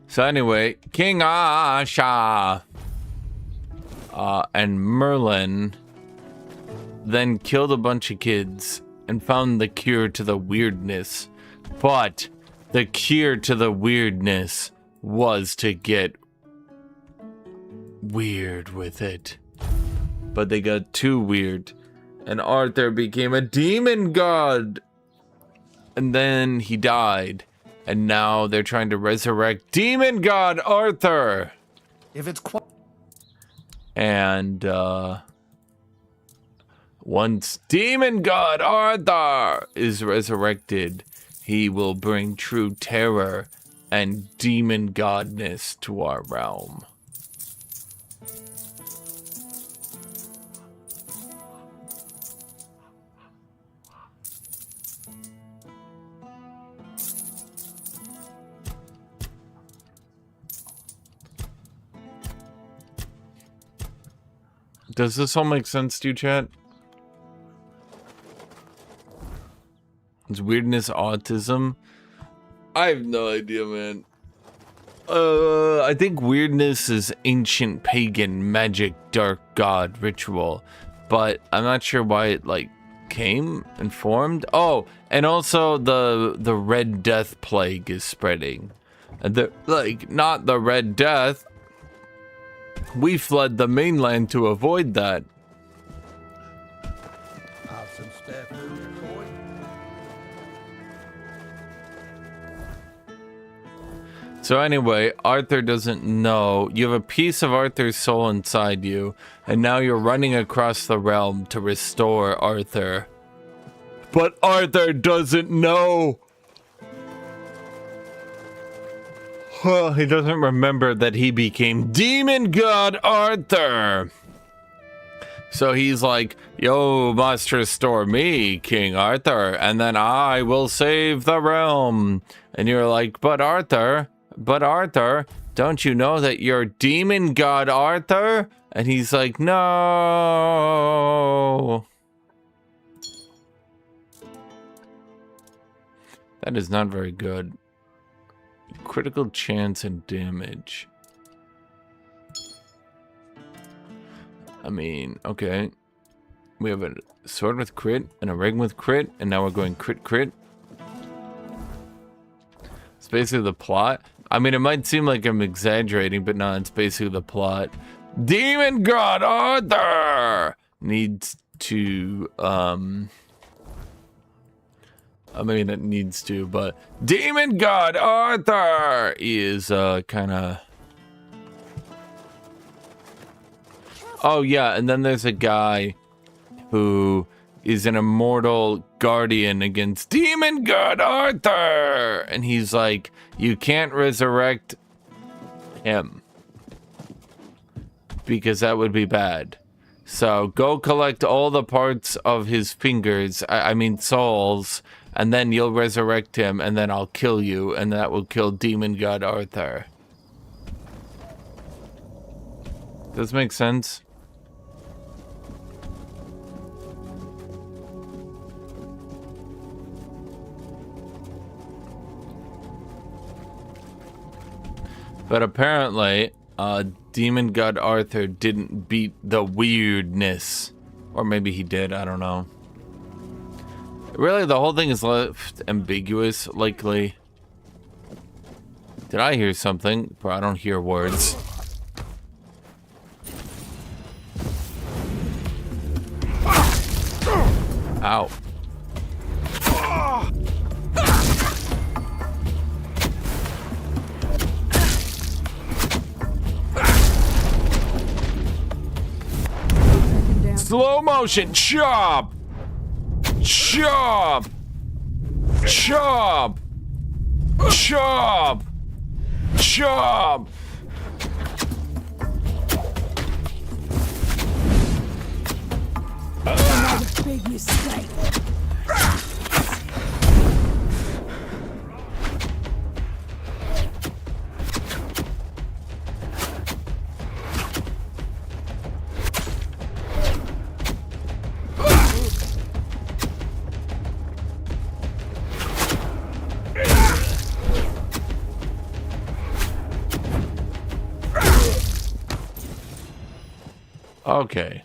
So anyway, King Asha and Merlin then killed a bunch of kids and found the cure to the weirdness. But the cure to the weirdness was to get weird with it. But they got too weird. And Arthur became a demon god. And then he died. And now they're trying to resurrect demon god Arthur. If it's quite... And once demon god Arthur is resurrected, he will bring true terror and demon godness to our realm. Does this all make sense to you, chat? Is weirdness autism? I have no idea, man. I think weirdness is ancient pagan magic dark god ritual, but I'm not sure why it like came and formed. Oh, and also the Red Death plague is spreading. Like not the Red Death. We fled the mainland to avoid that. So anyway, Arthur doesn't know. You have a piece of Arthur's soul inside you, and now you're running across the realm to restore Arthur. But Arthur doesn't know. Well, he doesn't remember that he became Demon God Arthur. So he's like, yo, must restore me, King Arthur, and then I will save the realm. And you're like, but Arthur, don't you know that you're Demon God Arthur? And he's like, no. That is not very good. Critical chance and damage. I mean, okay. We have a sword with crit and a ring with crit, and now we're going crit. It's basically the plot. I mean, it might seem like I'm exaggerating, but no, it's basically the plot. Demon God Arthur needs to, I mean, it needs to, but Demon God Arthur is kind of... Oh, yeah, and then there's a guy who is an immortal guardian against Demon God Arthur! And he's like, you can't resurrect him. Because that would be bad. So go collect all the parts of his fingers, I mean souls, and then you'll resurrect him, and then I'll kill you, and that will kill Demon God Arthur. Does this make sense? But apparently, Demon God Arthur didn't beat the weirdness. Or maybe he did, I don't know. Really, the whole thing is left ambiguous, likely. Did I hear something? Bro, I don't hear words. Ow. Slow motion, chop! Chop! Chop! Chop! Chop! Another big mistake. Okay.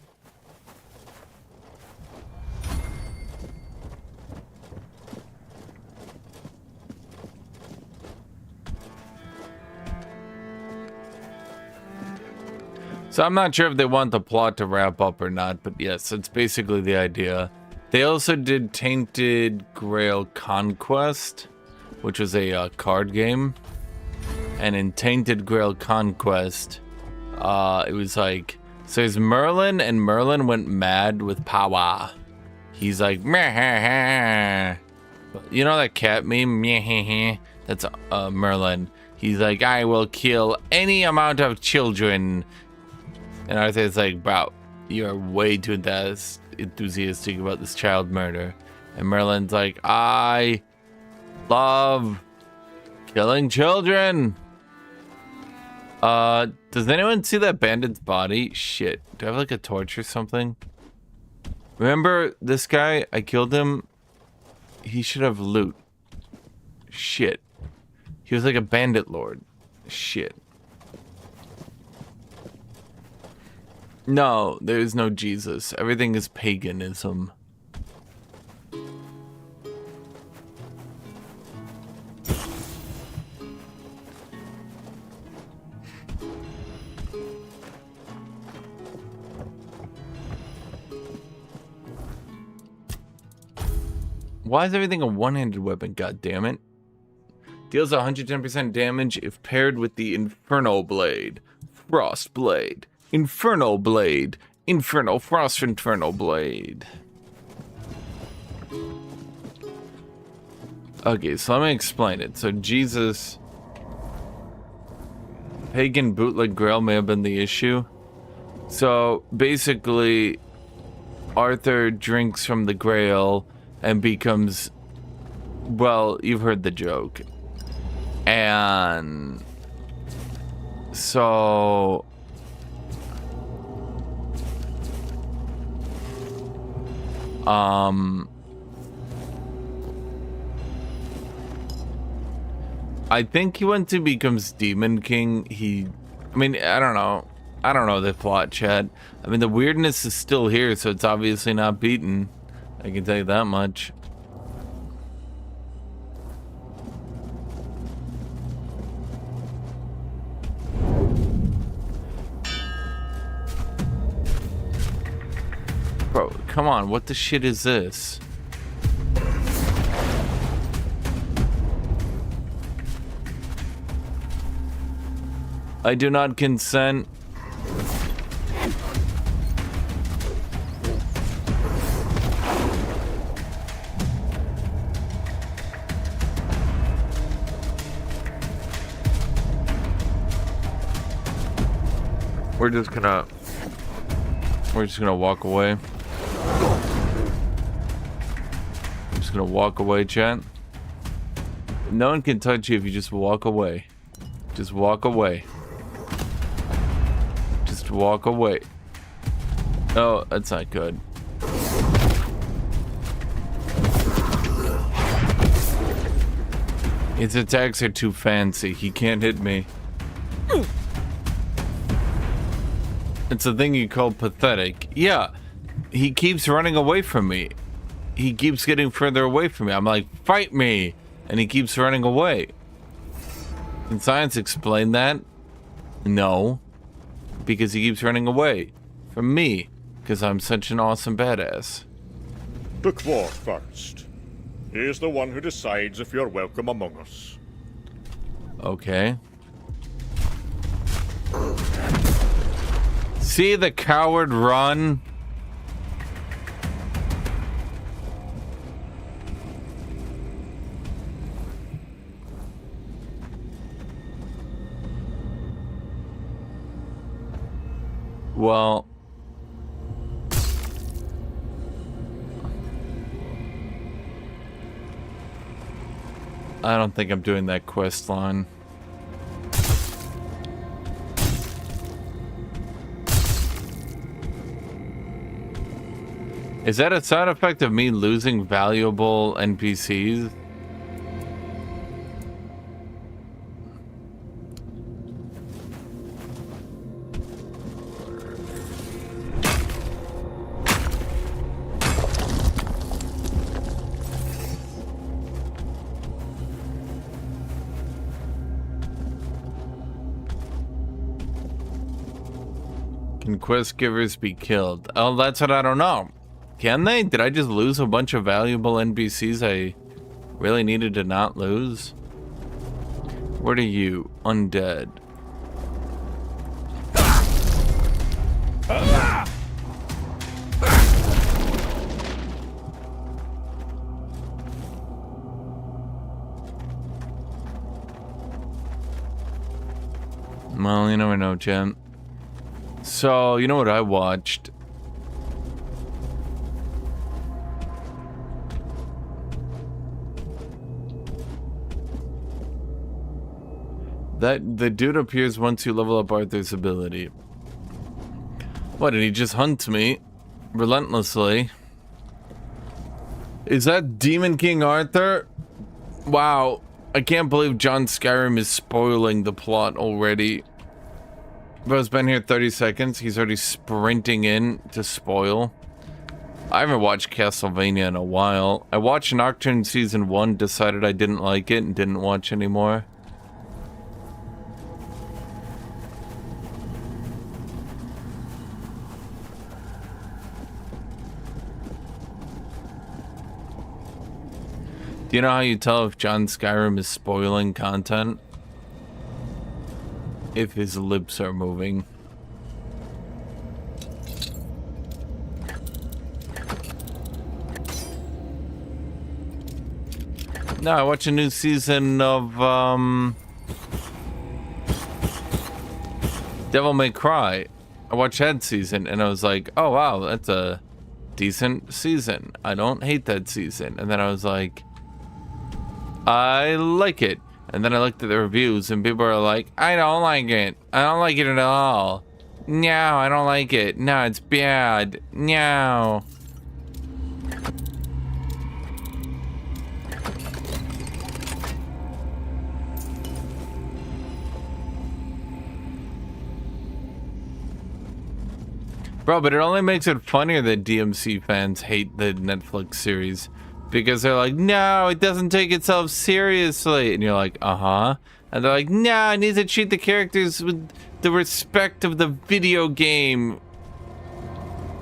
So I'm not sure if they want the plot to wrap up or not, but yes, it's basically the idea. They also did Tainted Grail Conquest, which was a card game. And in Tainted Grail Conquest, it was like, so there's Merlin, and Merlin went mad with power. He's like, meh. You know that cat meme? Meh. That's Merlin. He's like, I will kill any amount of children. And Arthur's like, bro, you're way too enthusiastic about this child murder. And Merlin's like, I love killing children. Does anyone see that bandit's body? Shit. Do I have like a torch or something? Remember this guy? I killed him. He should have loot. Shit. He was like a bandit lord. Shit. No, there is no Jesus. Everything is paganism. Why is everything a one-handed weapon? God damn it. Deals 110% damage if paired with the Inferno Blade. Frost Blade. Inferno Blade. Inferno Frost Inferno Blade. Okay, so let me explain it. So Jesus... Pagan bootleg Grail may have been the issue. So basically, Arthur drinks from the Grail and becomes... Well, you've heard the joke. And... So... I think once he becomes Demon King, I mean, I don't know. I don't know the plot, chat. I mean, the weirdness is still here, so it's obviously not beaten. I can tell you that much. Bro, come on, what the shit is this? I do not consent. We're just gonna walk away. I'm just gonna walk away, chat. No one can touch you if you just walk away. Just walk away. Just walk away. Oh, that's not good. His attacks are too fancy. He can't hit me. It's a thing you call pathetic. Yeah, he keeps running away from me. He keeps getting further away from me. I'm like, fight me! And he keeps running away. Can science explain that? No. Because he keeps running away from me. Because I'm such an awesome badass. The Dwarf first. He is the one who decides if you're welcome among us. Okay. See the coward run? Well, I don't think I'm doing that quest line. Is that a side effect of me losing valuable NPCs? Can quest givers be killed? Oh, that's what I don't know. Can they? Did I just lose a bunch of valuable NPCs I really needed to not lose? What are you? Undead. Well, you never know, Jen. So, you know what I watched? That the dude appears once you level up Arthur's ability. What, did he just hunt me relentlessly? Is that Demon King Arthur? Wow, I can't believe John Skyrim is spoiling the plot already. Bro's been here 30 seconds. He's already sprinting in to spoil. I haven't watched Castlevania in a while. I watched Nocturne Season 1, decided I didn't like it, and didn't watch anymore. Do you know how you tell if John Skyrim is spoiling content? If his lips are moving. No, I watched a new season of Devil May Cry. I watched that season and I was like, oh wow, that's a decent season. I don't hate that season. And then I was like, I like it. And then I looked at the reviews and people are like, I don't like it. I don't like it at all. No, I don't like it. No, it's bad. No. Bro, but it only makes it funnier that DMC fans hate the Netflix series. Because they're like, no, it doesn't take itself seriously. And you're like, uh-huh. And they're like, no, it needs to treat the characters with the respect of the video game.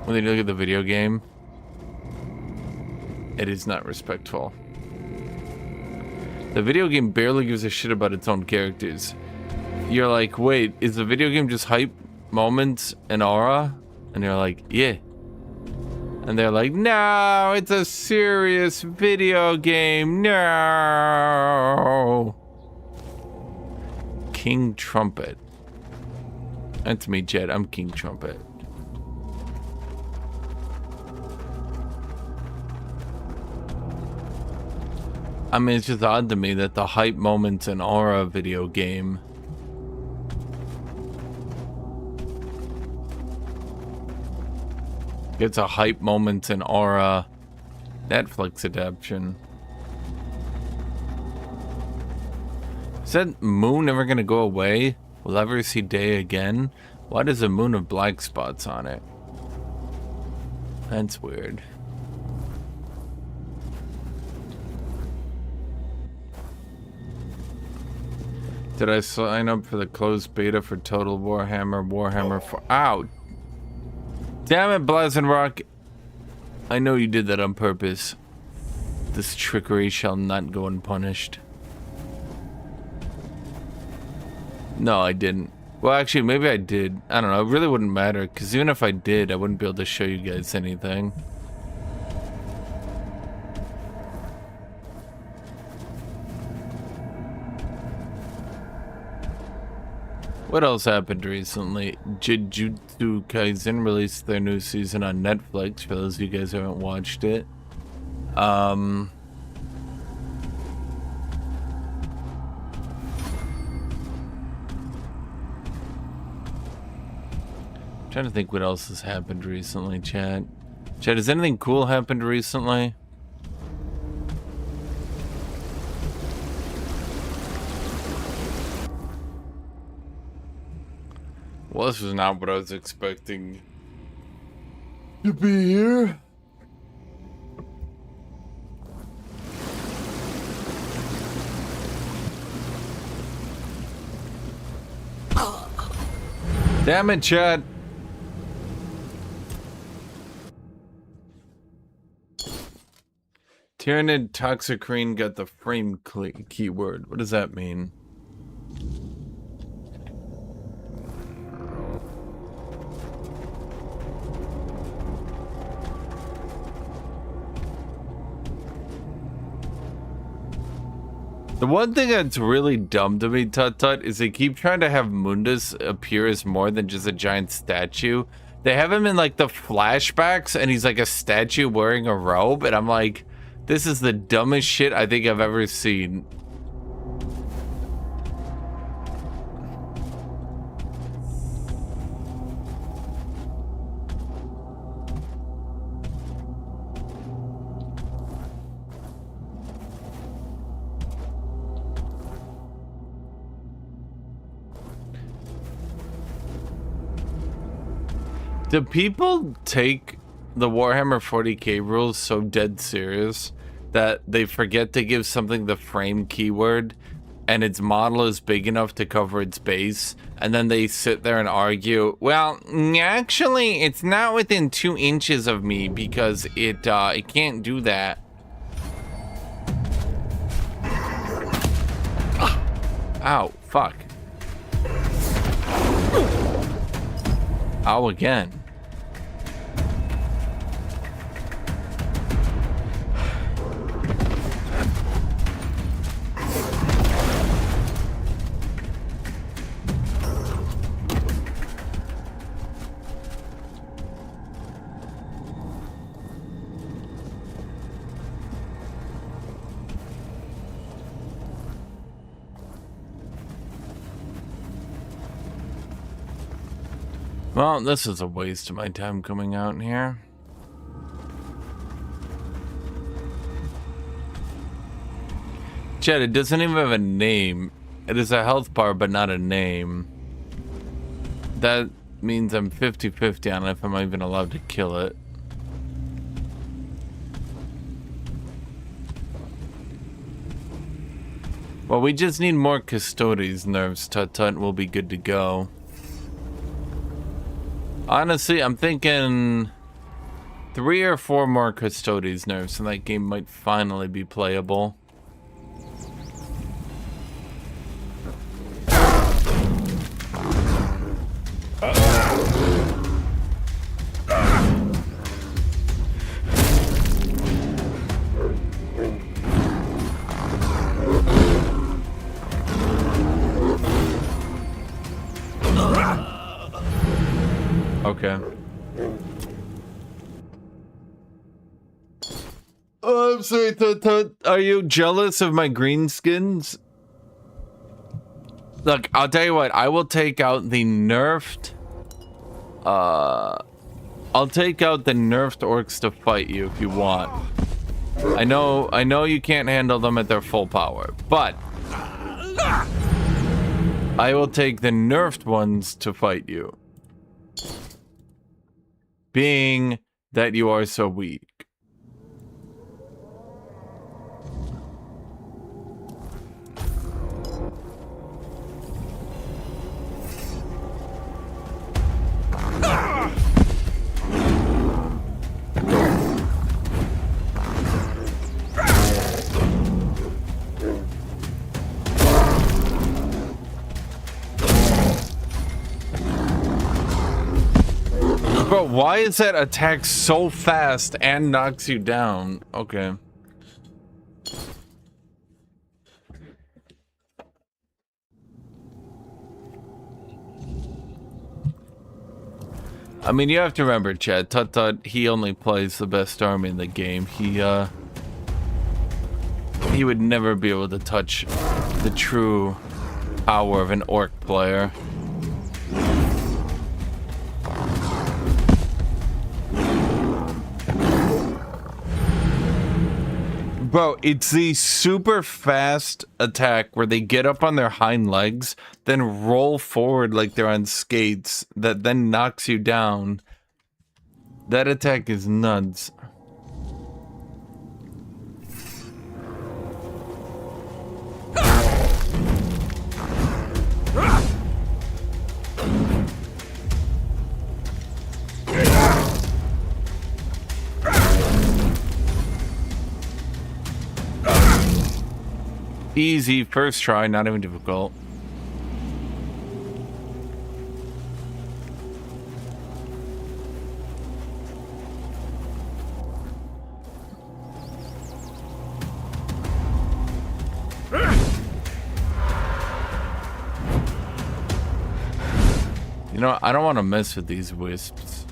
When they look at the video game, it is not respectful. The video game barely gives a shit about its own characters. You're like, wait, is the video game just hype moments and aura? And you're like, yeah. And they're like, no, it's a serious video game. No. King Trumpet. That's me, Jed. I'm King Trumpet. I mean, it's just odd to me that the hype moments in Aura video game gets a hype moments in Aura Netflix adaptation. Is that moon ever gonna go away? Will ever see day again? Why does a moon have black spots on it? That's weird. Did I sign up for the closed beta for Total Warhammer, Warhammer 4? Ow! Damn it, Blazin' Rock! I know you did that on purpose. This trickery shall not go unpunished. No, I didn't. Well, actually, maybe I did. I don't know. It really wouldn't matter, because even if I did, I wouldn't be able to show you guys anything. What else happened recently? Jujutsu Kaisen released their new season on Netflix, for those of you guys who haven't watched it. Trying to think what else has happened recently, chat. Chat, has anything cool happened recently? Well, this was not what I was expecting to be here. Damn it, Chad. Tainted Toxicrene got the frame keyword. What does that mean? The one thing that's really dumb to me, Tut Tut, is they keep trying to have Mundus appear as more than just a giant statue. They have him in like the flashbacks and he's like a statue wearing a robe, and I'm like, this is the dumbest shit I think I've ever seen. Do people take the Warhammer 40k rules so dead serious that they forget to give something the frame keyword and its model is big enough to cover its base, and then they sit there and argue, well, actually it's not within 2 inches of me because it can't do that. Ow, fuck. Ow again. Well, this is a waste of my time coming out here. Chet, it doesn't even have a name. It is a health bar, but not a name. That means I'm 50-50 on if I'm even allowed to kill it. Well, we just need more Custodes nerves, Tut Tut, we'll be good to go. Honestly, I'm thinking 3 or 4 more Custodes nerfs and that game might finally be playable. Okay. Oh, I'm sorry, Tut Tut. Are you jealous of my green skins? Look, I'll tell you what. I will take out the nerfed. I'll take out the nerfed orcs to fight you if you want. I know you can't handle them at their full power, but I will take the nerfed ones to fight you. Being that you are so weak. Bro, why is that attack so fast and knocks you down? Okay. I mean, you have to remember, Chad, Tut, he only plays the best army in the game. He would never be able to touch the true power of an orc player. Bro, it's the super fast attack where they get up on their hind legs, then roll forward like they're on skates, that then knocks you down. That attack is nuts. Easy, first try, not even difficult. You know, I don't want to mess with these wisps.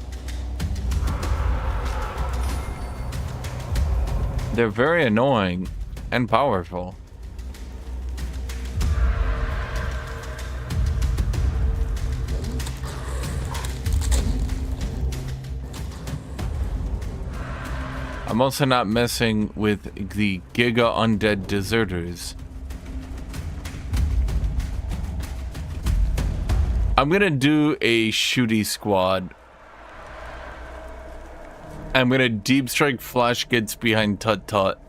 They're very annoying and powerful. I'm also not messing with the Giga Undead Deserters. I'm gonna do a shooty squad. I'm gonna deep strike flash gets behind Tut.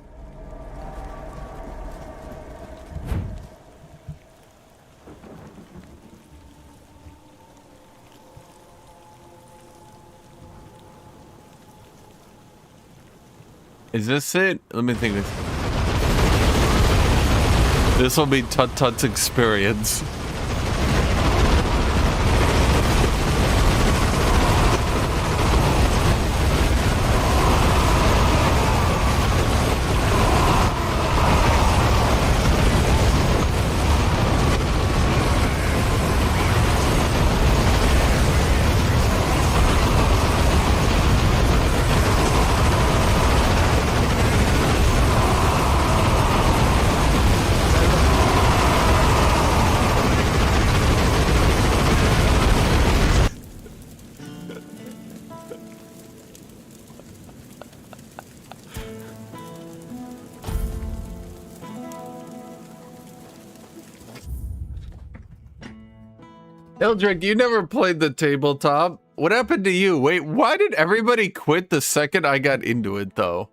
Is this it? Let me think. This will be Tut's experience. Eldrick, you never played the tabletop. What happened to you? Wait, why did everybody quit the second I got into it, though?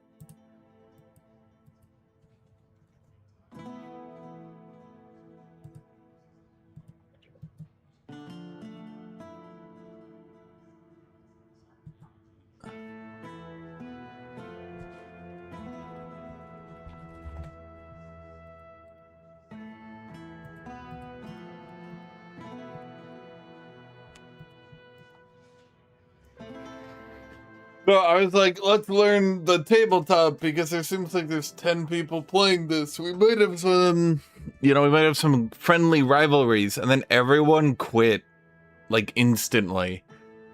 No, I was like, let's learn the tabletop because there seems like there's 10 people playing this. We might have some, we might have some friendly rivalries. And then everyone quit, like, instantly.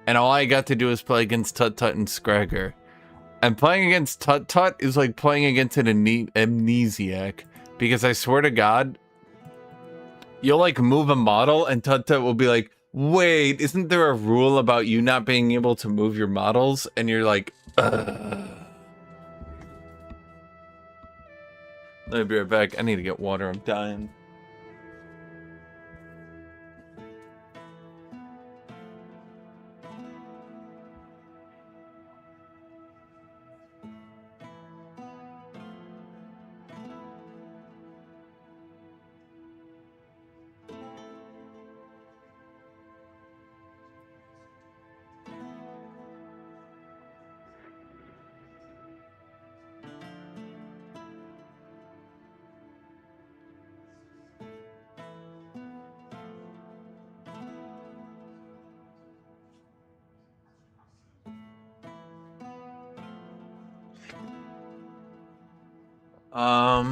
And all I got to do is play against Tut and Scragger. And playing against Tut is like playing against an amnesiac. Because I swear to God, you'll, like, move a model and Tut will be like, wait, isn't there a rule about you not being able to move your models? And you're like, ugh. Let me be right back. I need to get water. I'm dying. Let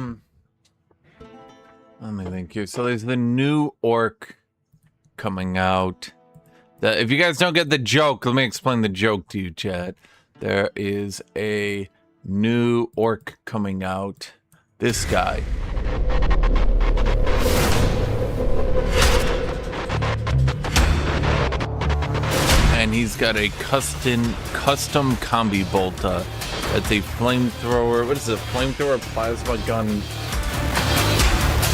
me think here. So there's the new orc coming out. If you guys don't get the joke, let me explain the joke to you, chat. There is a new orc coming out. This guy. And he's got a custom combi bolta. That's a flamethrower. What is it? Flamethrower, plasma gun,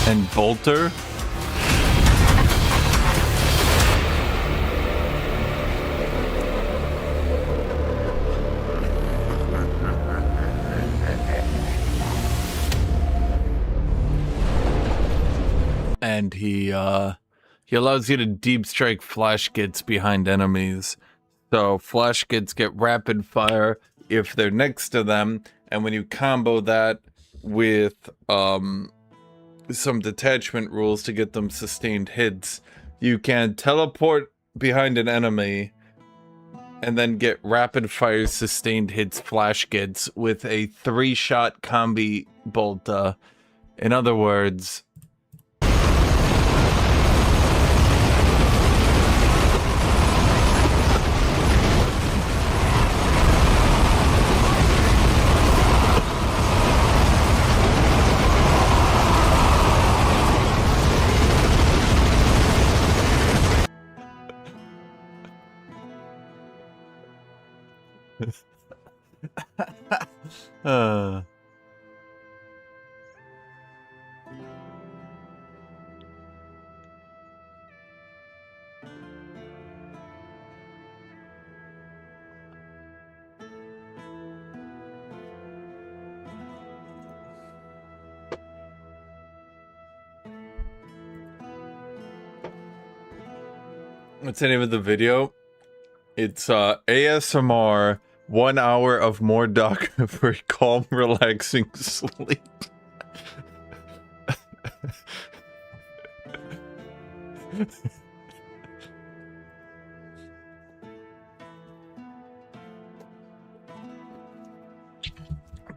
and bolter. And he allows you to deep strike flash gits behind enemies. So flash gits get rapid fire if they're next to them, and when you combo that with some detachment rules to get them sustained hits, you can teleport behind an enemy and then get rapid fire sustained hits flash gits with a 3-shot combi bolta. In other words, what's the name of the video? It's ASMR 1 hour of more doc for calm, relaxing sleep.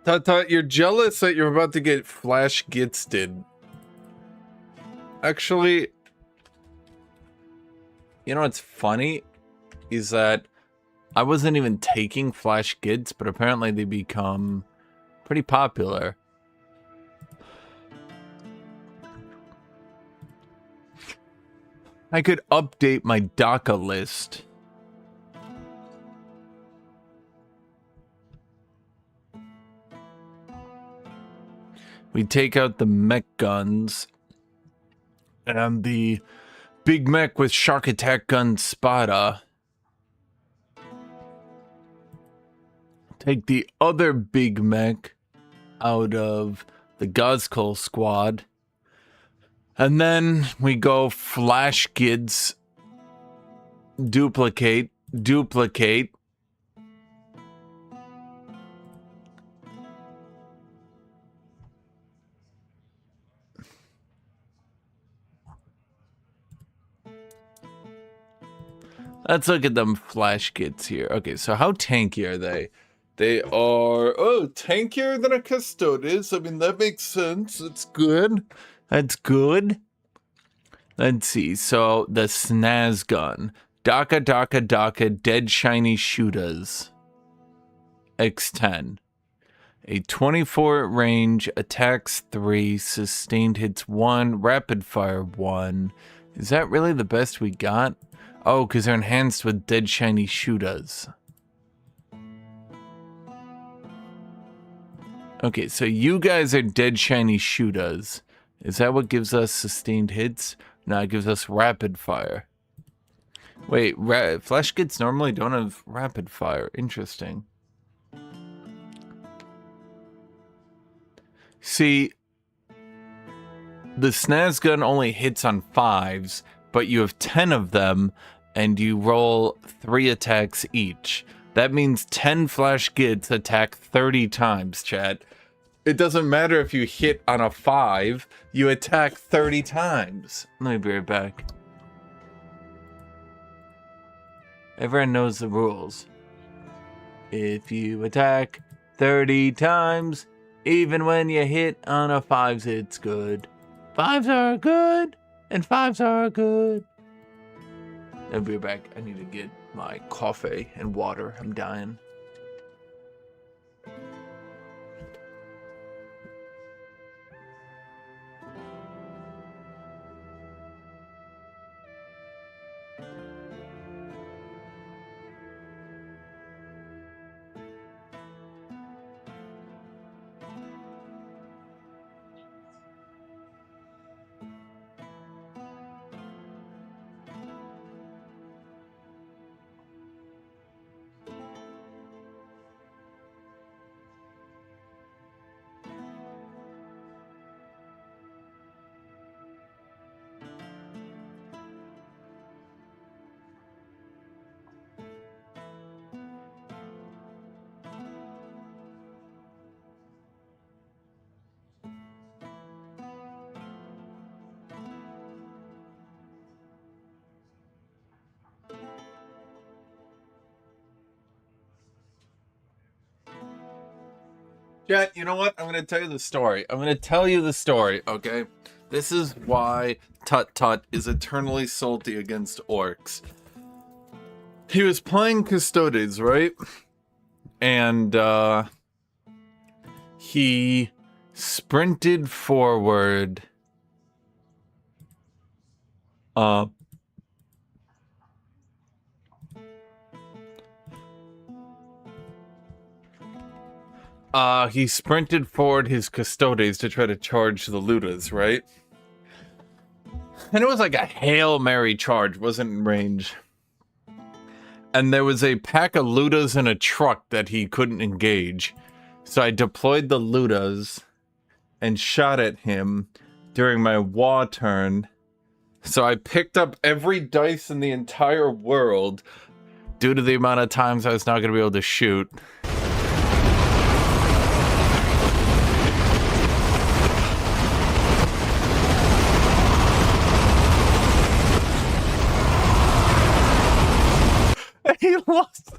Tata, you're jealous that you're about to get flash gitsted. Actually, you know what's funny is that I wasn't even taking flash gits, but apparently they become pretty popular. I could update my DACA list. We take out the mech guns and the big mech with shark attack gun Spada. Take the other big mech out of the Gozkul squad. And then we go flash kids, duplicate. Let's look at them flash kits here. Okay, so how tanky are they? They are, tankier than a Custodes. I mean, that makes sense. It's good. That's good. Let's see. So, the Snaz gun. Daka, dead shiny shootas. X10. A 24 range, attacks 3, sustained hits 1, rapid fire 1. Is that really the best we got? Oh, because they're enhanced with dead shiny shootas. Okay, so you guys are dead shiny shootas. Is that what gives us sustained hits? No, it gives us rapid fire. Wait, flash kits normally don't have rapid fire. Interesting. See, the Snaz gun only hits on 5s, but you have 10 of them, and you roll 3 attacks each. That means 10 flash kits attack 30 times, chat. It doesn't matter if you hit on a 5, you attack 30 times. Let me be right back. Everyone knows the rules. If you attack 30 times, Even when you hit on a 5s, it's good. 5s are good, and 5s are good. I'll be back. I need to get my coffee and water. I'm dying. Jet, you know what? I'm going to tell you the story. I'm going to tell you the story, okay? This is why Tut Tut is eternally salty against orcs. He was playing Custodes, right? And, he sprinted forward. He sprinted forward his Custodes to try to charge the Ludas, right? And it was like a Hail Mary charge, wasn't in range. And there was a pack of Ludas in a truck that he couldn't engage. So I deployed the Ludas and shot at him during my Wa turn. So I picked up every dice in the entire world due to the amount of times I was not going to be able to shoot. He lost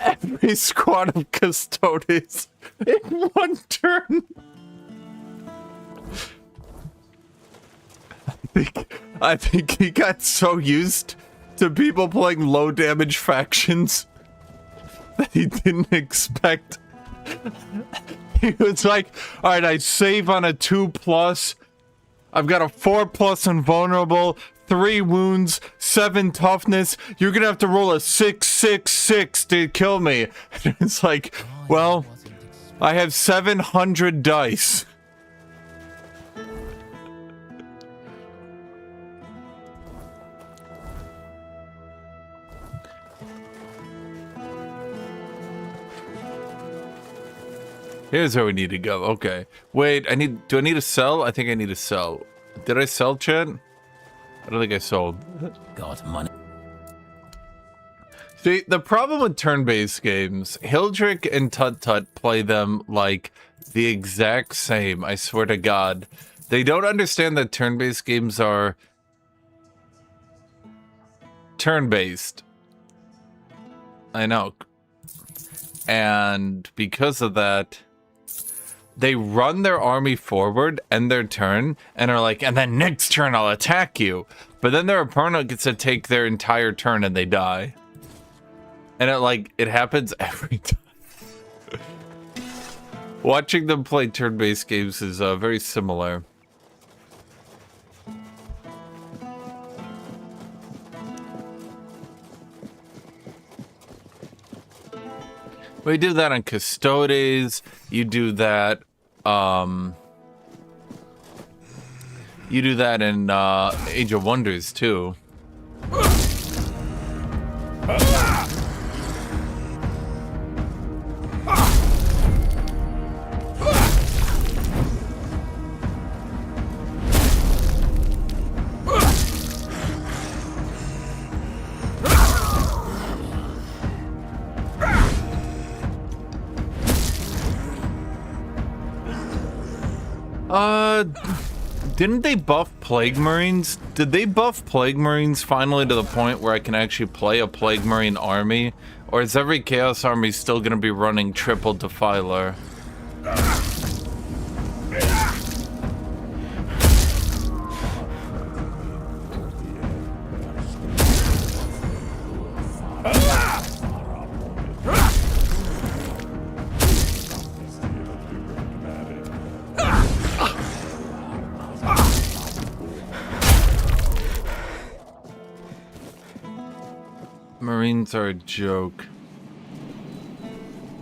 every squad of Custodes in one turn. I think he got so used to people playing low damage factions that he didn't expect. He was like, all right, I save on a 2+. I've got a 4+ invulnerable, 3 wounds, 7 toughness. You're gonna have to roll a 666 to kill me. And it's like, well, I have 700 dice. Here's where we need to go. Okay. Wait, do I need to sell? I think I need to sell. Did I sell, Chet? I don't think I sold. Got money. See, the problem with turn-based games, Hildrick and Tut Tut play them like the exact same, I swear to God. They don't understand that turn-based games are turn-based. I know. And because of that, they run their army forward and their turn and are like, and then next turn I'll attack you. But then their opponent gets to take their entire turn and they die. And it happens every time. Watching them play turn-based games is very similar. We do that on Custodes. You do that. You do that in Age of Wonders too. Didn't they buff Plague Marines? Did they buff Plague Marines finally to the point where I can actually play a Plague Marine army? Or is every Chaos army still gonna be running triple Defiler? Marines are a joke.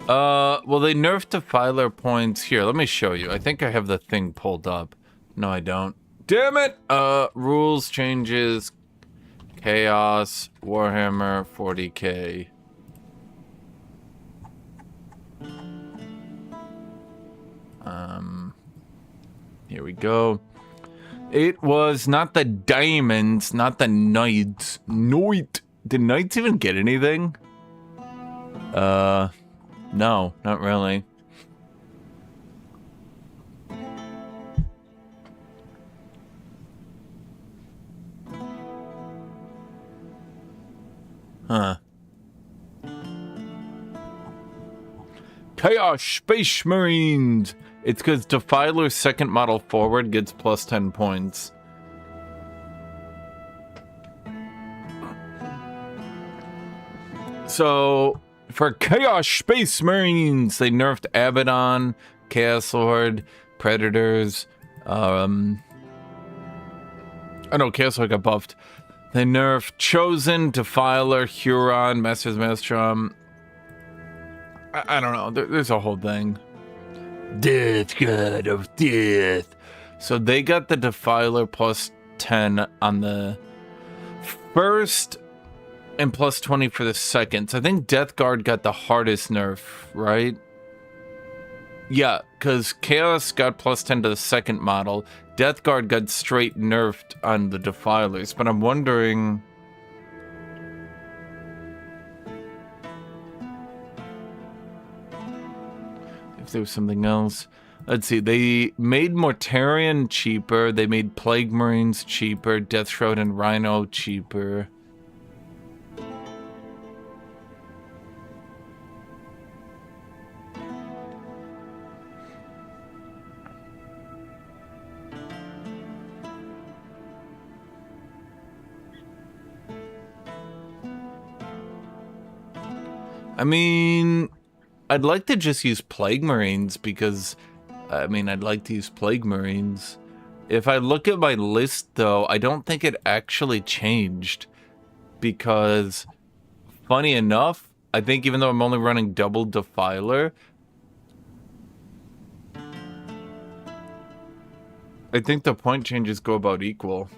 Well, they nerfed Defiler points. Here, let me show you. I think I have the thing pulled up. No, I don't. Damn it! Rules changes. Chaos. Warhammer 40k. Here we go. It was not the diamonds, not the knights. Knight. Did knights even get anything? No, not really. Huh. Chaos Space Marines! It's because Defiler's second model forward gets plus 10 points. So, for Chaos Space Marines, they nerfed Abaddon, Chaos Lord, Predators, I know Chaos Lord got buffed. They nerfed Chosen, Defiler, Huron, Masters Maelstrom. I don't know, there's a whole thing. Death, God of Death. So they got the Defiler plus 10 on the first and plus 20 for the second. So I think Death Guard got the hardest nerf, right? Yeah, because Chaos got plus 10 to the second model. Death Guard got straight nerfed on the Defilers, but I'm wondering... if there was something else. Let's see, they made Mortarion cheaper, they made Plague Marines cheaper, Death Shroud and Rhino cheaper. I mean... I'd like to just use Plague Marines because, I mean, I'd like to use Plague Marines. If I look at my list, though, I don't think it actually changed because, funny enough, I think even though I'm only running double Defiler, I think the point changes go about equal.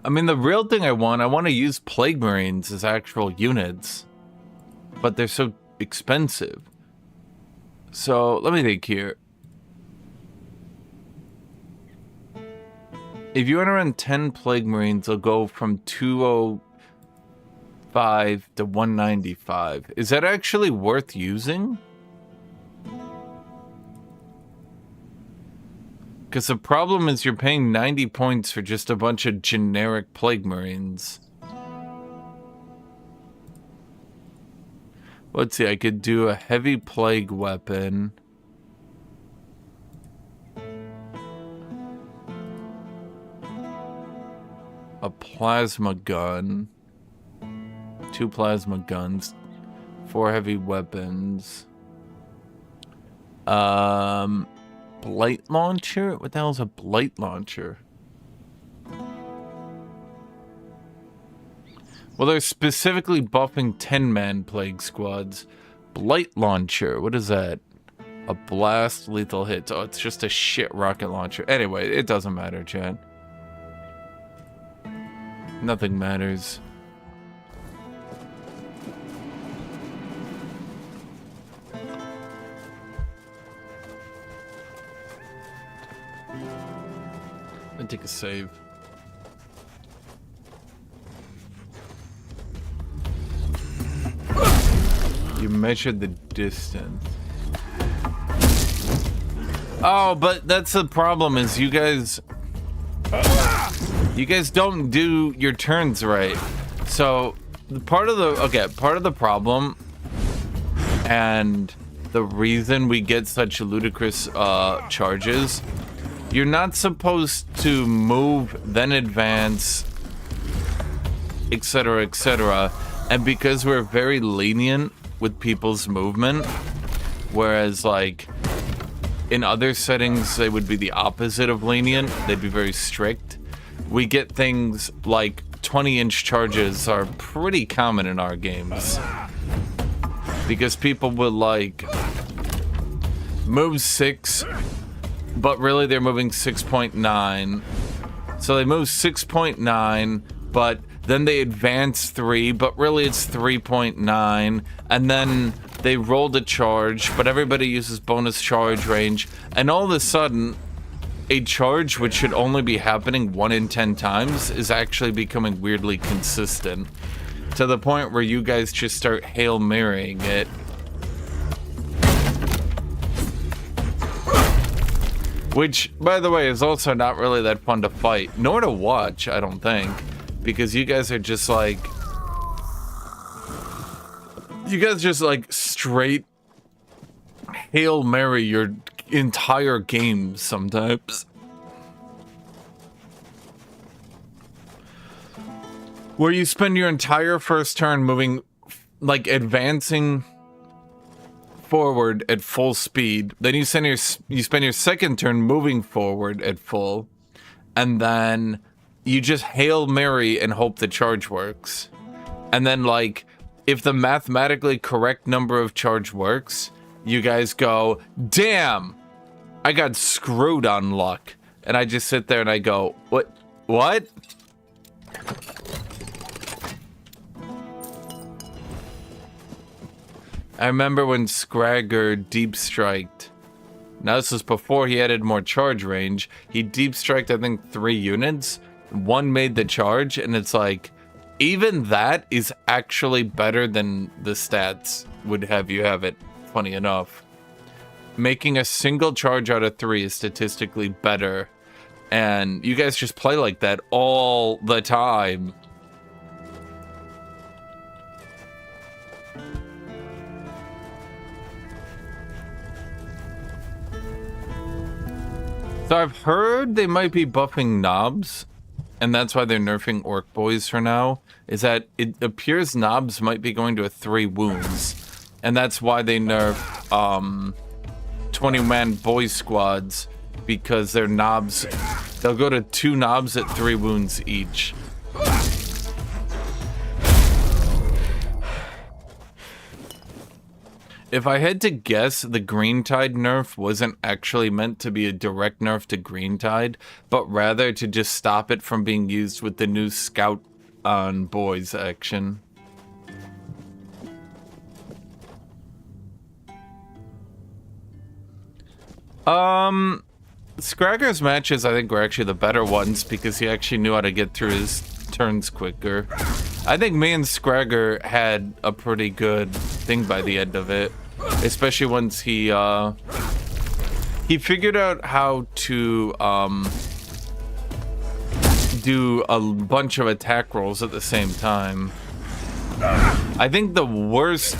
I mean, the real thing I want to use Plague Marines as actual units, but they're so expensive. So, let me think here. If you want to run 10 Plague Marines, they'll go from 205 to 195. Is that actually worth using? Because the problem is you're paying 90 points for just a bunch of generic Plague Marines. Let's see, I could do a heavy plague weapon. A plasma gun. 2 plasma guns. 4 heavy weapons. Blight launcher? What the hell is a blight launcher? Well, they're specifically buffing 10-man plague squads. Blight launcher, what is that? A blast, lethal hits. Oh, it's just a shit rocket launcher. Anyway, it doesn't matter, Chad. Nothing matters. And take a save. You measured the distance. Oh, but that's the problem is you guys don't do your turns right. So part of the problem and the reason we get such ludicrous charges, you're not supposed to move, then advance, etc., etc. And because we're very lenient with people's movement, whereas like in other settings they would be the opposite of lenient, they'd be very strict. we get things like 20-inch charges are pretty common in our games. Because people will like move 6, but really they're moving 6.9. So they move 6.9, but then they advance 3, but really it's 3.9. And then they rolled a charge, but everybody uses bonus charge range. And all of a sudden, a charge which should only be happening 1 in 10 times is actually becoming weirdly consistent. To the point where you guys just start Hail Marying it. Which, by the way, is also not really that fun to fight, nor to watch, I don't think. Because you guys are just like... You guys just like straight Hail Mary your entire game sometimes. Where you spend your entire first turn moving, like advancing forward at full speed. Then you spend your second turn moving forward at full. And then you just Hail Mary and hope the charge works. And then like, if the mathematically correct number of charge works, you guys go, damn, I got screwed on luck. And I just sit there and I go, what? I remember when Scragger deep striked. Now this was before he added more charge range. He deep striked, I think, 3 units. 1 made the charge, and it's like, even that is actually better than the stats would have you have it, funny enough. Making a single charge out of 3 is statistically better. And you guys just play like that all the time. So I've heard they might be buffing knobs, and that's why they're nerfing orc boys for now, is that it appears knobs might be going to a 3 wounds, and that's why they nerf 20-man boy squads, because their knobs, they'll go to 2 knobs at 3 wounds each. If I had to guess, the Green Tide nerf wasn't actually meant to be a direct nerf to Green Tide, but rather to just stop it from being used with the new Scout on Boys action. Scragger's matches, I think, were actually the better ones because he actually knew how to get through his turns quicker. I think me and Scragger had a pretty good thing by the end of it. Especially once he figured out how to do a bunch of attack rolls at the same time. I think the worst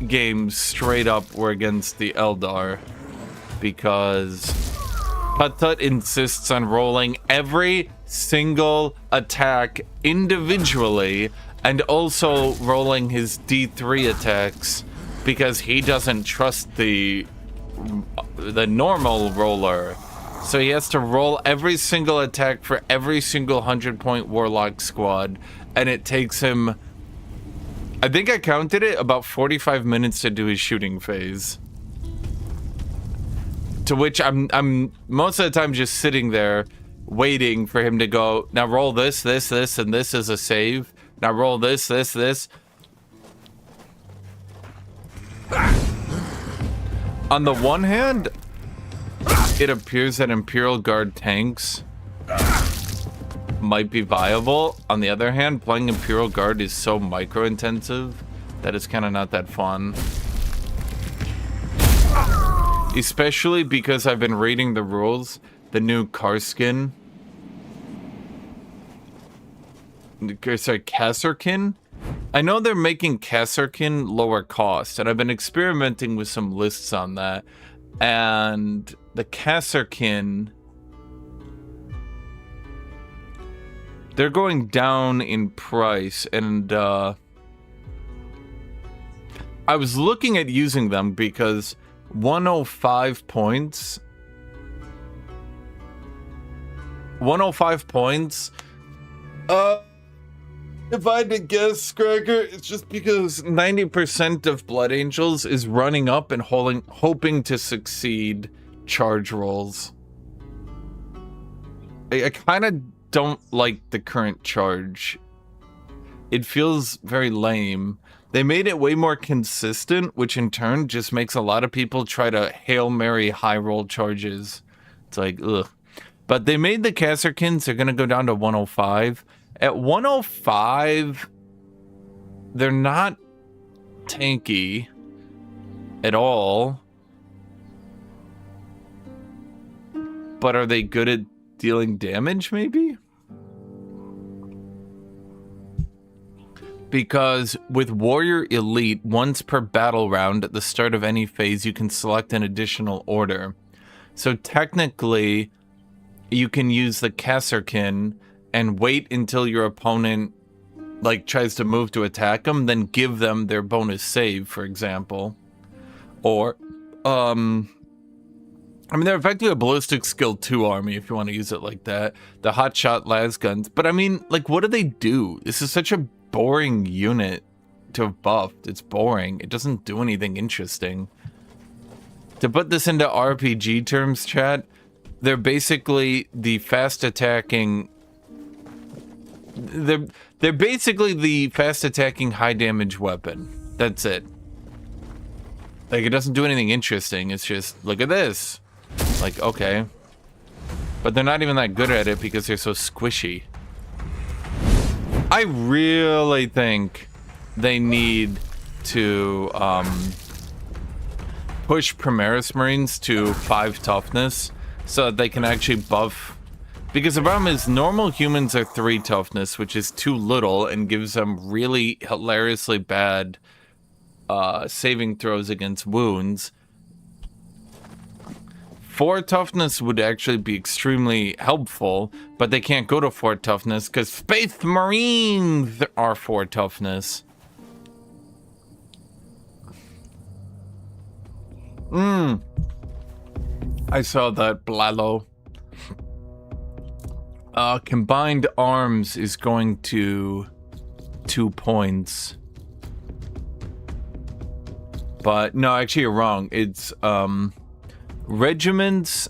games straight up were against the Eldar, because Guthuk insists on rolling every single attack individually and also rolling his D3 attacks, because he doesn't trust the normal roller. So he has to roll every single attack for every single 100-point Warlock squad, and it takes him, I think I counted it, about 45 minutes to do his shooting phase. To which I'm most of the time just sitting there waiting for him to go, now roll this, this, this, and this is a save. Now roll this, this, this. On the one hand, it appears that Imperial Guard tanks might be viable. On the other hand, playing Imperial Guard is so micro-intensive that it's kind of not that fun. Especially because I've been reading the rules, the new Karskin. Sorry, Kasserkin? I know they're making Kasserkin lower cost, and I've been experimenting with some lists on that. And the Kasserkin, they're going down in price, and I was looking at using them because 105 points 105 points. If I had to guess, Scragger, it's just because 90% of Blood Angels is running up and hoping to succeed charge rolls. I kind of don't like the current charge. It feels very lame. They made it way more consistent, which in turn just makes a lot of people try to Hail Mary high roll charges. It's like, ugh. But they made the Kasserkins, they're going to go down to 105. At 105, they're not tanky at all. But are they good at dealing damage, maybe? Because with Warrior Elite, once per battle round at the start of any phase, you can select an additional order. So technically, you can use the Kasserkin and wait until your opponent like tries to move to attack them, then give them their bonus save, for example. Or, I mean, they're effectively a ballistic skill 2 army if you want to use it like that. The hotshot lasguns. But I mean, like, what do they do? This is such a boring unit to have buffed. It's boring. It doesn't do anything interesting. To put this into RPG terms, chat, they're basically the fast attacking... They're basically the fast attacking high damage weapon. That's it. Like, it doesn't do anything interesting. It's just, look at this. Like, okay. But they're not even that good at it because they're so squishy. I really think they need to push Primaris Marines to 5 toughness so that they can actually buff. Because the problem is normal humans are 3 toughness, which is too little and gives them really hilariously bad saving throws against wounds. 4 toughness would actually be extremely helpful, but they can't go to 4 toughness because Space Marines are 4 toughness. I saw that, Blalo. Combined arms is going to 2 points. But no, actually you're wrong. It's regiments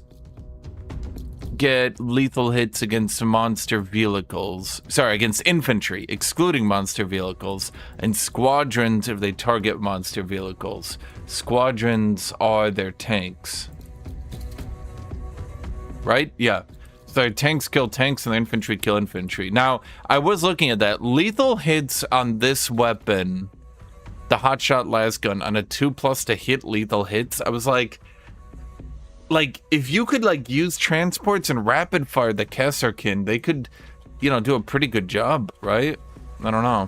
get lethal hits against monster vehicles. Sorry, against infantry, excluding monster vehicles. And squadrons if they target monster vehicles. Squadrons are their tanks. Right? Yeah. So tanks kill tanks and the infantry kill infantry. Now, I was looking at that. Lethal hits on this weapon, the hotshot lasgun, on a 2+ to hit lethal hits. I was like, if you could like use transports and rapid fire the Kasserkin, they could, you know, do a pretty good job, right? I don't know.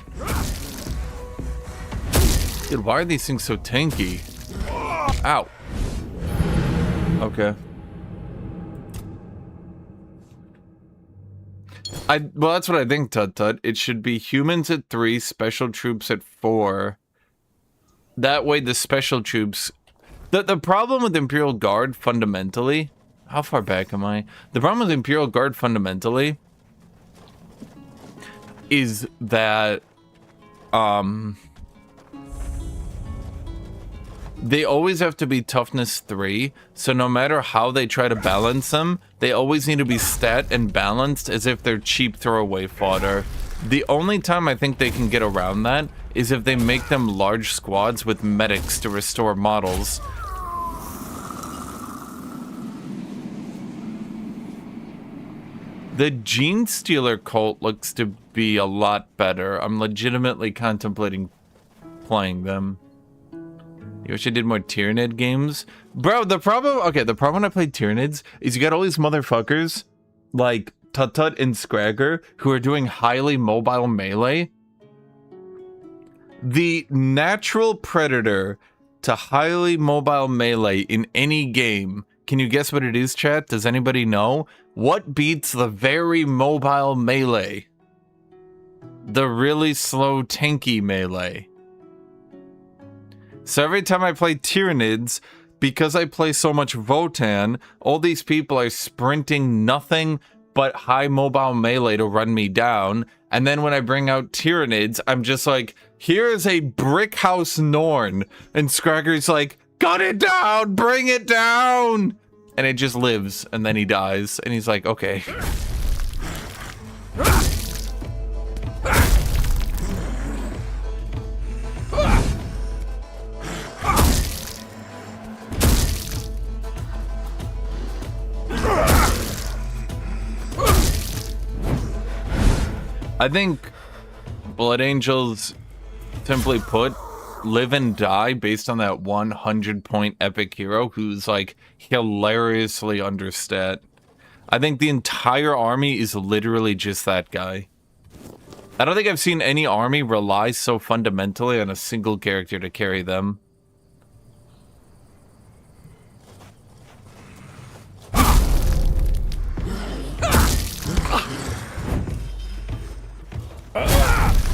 Dude, why are these things so tanky? Ow. Okay. Well, that's what I think, Tut Tut. It should be humans at 3, special troops at 4. That way the special troops... The problem with Imperial Guard, fundamentally... How far back am I? The problem with Imperial Guard, fundamentally, is that... they always have to be toughness 3, so no matter how they try to balance them, they always need to be stat and balanced as if they're cheap throwaway fodder. The only time I think they can get around that is if they make them large squads with medics to restore models. The Gene Stealer cult looks to be a lot better. I'm legitimately contemplating playing them. You wish I did more Tyranid games? Bro, the problem when I play Tyranids is you got all these motherfuckers like Tut Tut and Scragger who are doing highly mobile melee. The natural predator to highly mobile melee in any game. Can you guess what it is, chat? Does anybody know? What beats the very mobile melee? The really slow tanky melee. So every time I play Tyranids, because I play so much Votann, all these people are sprinting nothing but high mobile melee to run me down. And then when I bring out Tyranids, I'm just like, here is a brick house Norn. And Scragger's like, gun it down, bring it down. And it just lives, and then he dies. And he's like, okay. I think Blood Angels, simply put, live and die based on that 100-point epic hero who's like hilariously understat. I think the entire army is literally just that guy. I don't think I've seen any army rely so fundamentally on a single character to carry them.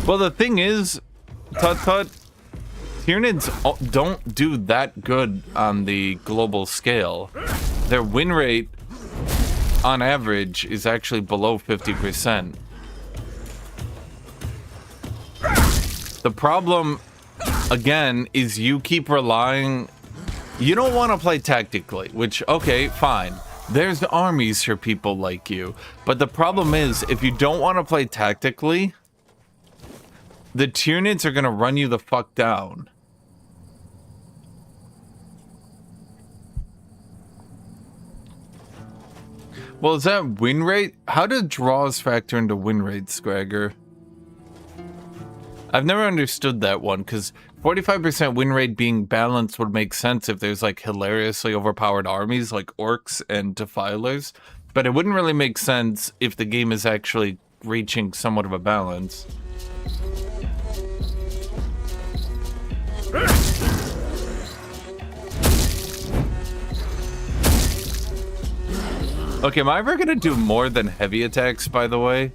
Well, the thing is, Tyranids don't do that good on the global scale. Their win rate, on average, is actually below 50%. The problem, again, is you keep relying... You don't want to play tactically, which, okay, fine. There's armies for people like you. But the problem is, if you don't want to play tactically... The Tyranids are gonna run you the fuck down. Well, is that win rate? How do draws factor into win rate, Scragger? I've never understood that one, because 45% win rate being balanced would make sense if there's like hilariously overpowered armies like orcs and defilers, but it wouldn't really make sense if the game is actually reaching somewhat of a balance. Okay, am I ever gonna do more than heavy attacks, by the way?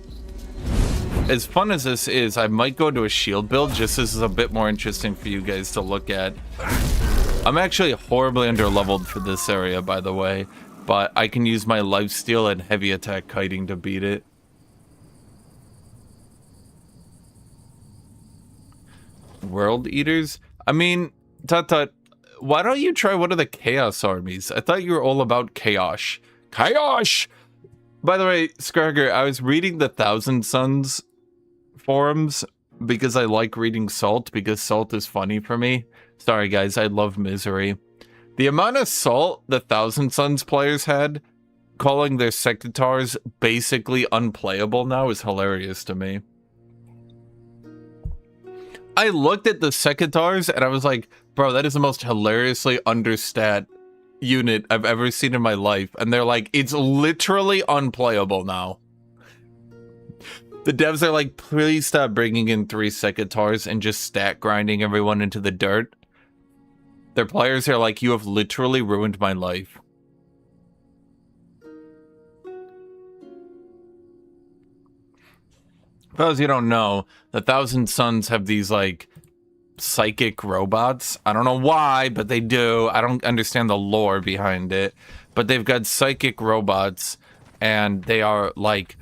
As fun as this is, I might go to a shield build just as it's a bit more interesting for you guys to look at. I'm actually horribly underleveled for this area, by the way, but I can use my lifesteal and heavy attack kiting to beat it. World Eaters? I mean, Tut, why don't you try one of the Chaos armies? I thought you were all about Chaos. Chaos! By the way, Scragger, I was reading the Thousand Suns forums because I like reading Salt, because Salt is funny for me. Sorry, guys, I love Misery. The amount of Salt the Thousand Suns players had, calling their Sectatars basically unplayable now, is hilarious to me. I looked at the Secatars and I was like, bro, that is the most hilariously understat unit I've ever seen in my life. And they're like, it's literally unplayable now. The devs are like, please stop bringing in 3 Secatars and just stat grinding everyone into the dirt. Their players are like, you have literally ruined my life. For those you don't know, the Thousand Suns have these, like, psychic robots. I don't know why, but they do. I don't understand the lore behind it. But they've got psychic robots, and they are, like...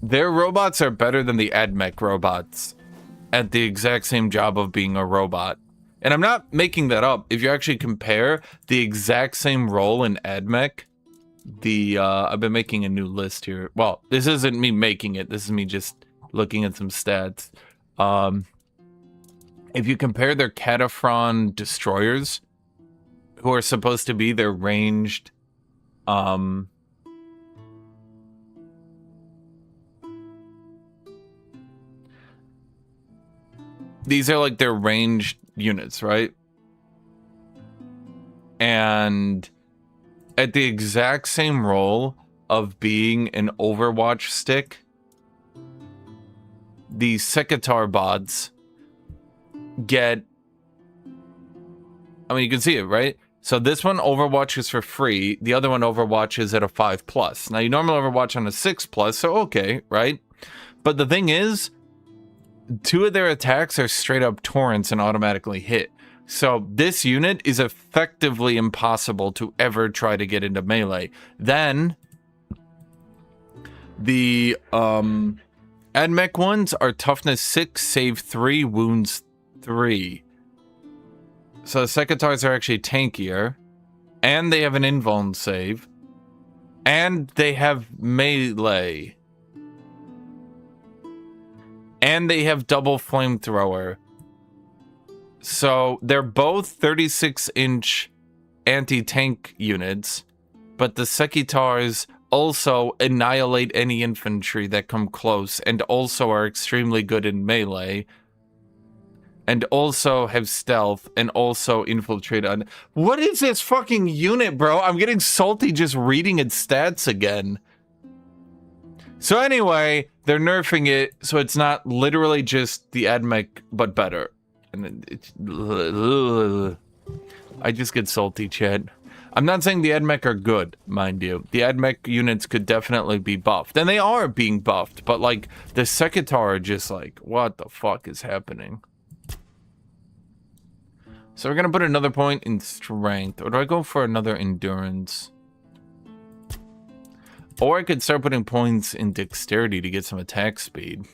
Their robots are better than the AdMech robots at the exact same job of being a robot. And I'm not making that up. If you actually compare the exact same role in AdMech, I've been making a new list here. Well, this isn't me making it. This is me just looking at some stats. If you compare their Cataphron destroyers, who are supposed to be their ranged, these are like their ranged units, right? And at the exact same role of being an Overwatch stick, the Secatar bots get... I mean, you can see it, right? So this one Overwatch is for free. The other one Overwatch is at a 5+. Now, you normally Overwatch on a 6+, so okay, right? But the thing is, 2 of their attacks are straight up torrents and automatically hit. So this unit is effectively impossible to ever try to get into melee. Then, The AdMech ones are toughness 6, save 3, wounds 3. So the Sekatars are actually tankier, and they have an invuln save, and they have melee, and they have double flamethrower. So they're both 36-inch anti-tank units, but the Sekatars also annihilate any infantry that come close, and also are extremely good in melee, and also have stealth, and also infiltrate on... What is this fucking unit, bro? I'm getting salty just reading its stats again. So anyway, they're nerfing it, so it's not literally just the AdMech, but better. And I just get salty, Chad. I'm not saying the AdMech are good, mind you. The AdMech units could definitely be buffed. And they are being buffed, but like, the Sekatar are just like, what the fuck is happening? So we're gonna put another point in strength. Or do I go for another endurance? Or I could start putting points in dexterity to get some attack speed.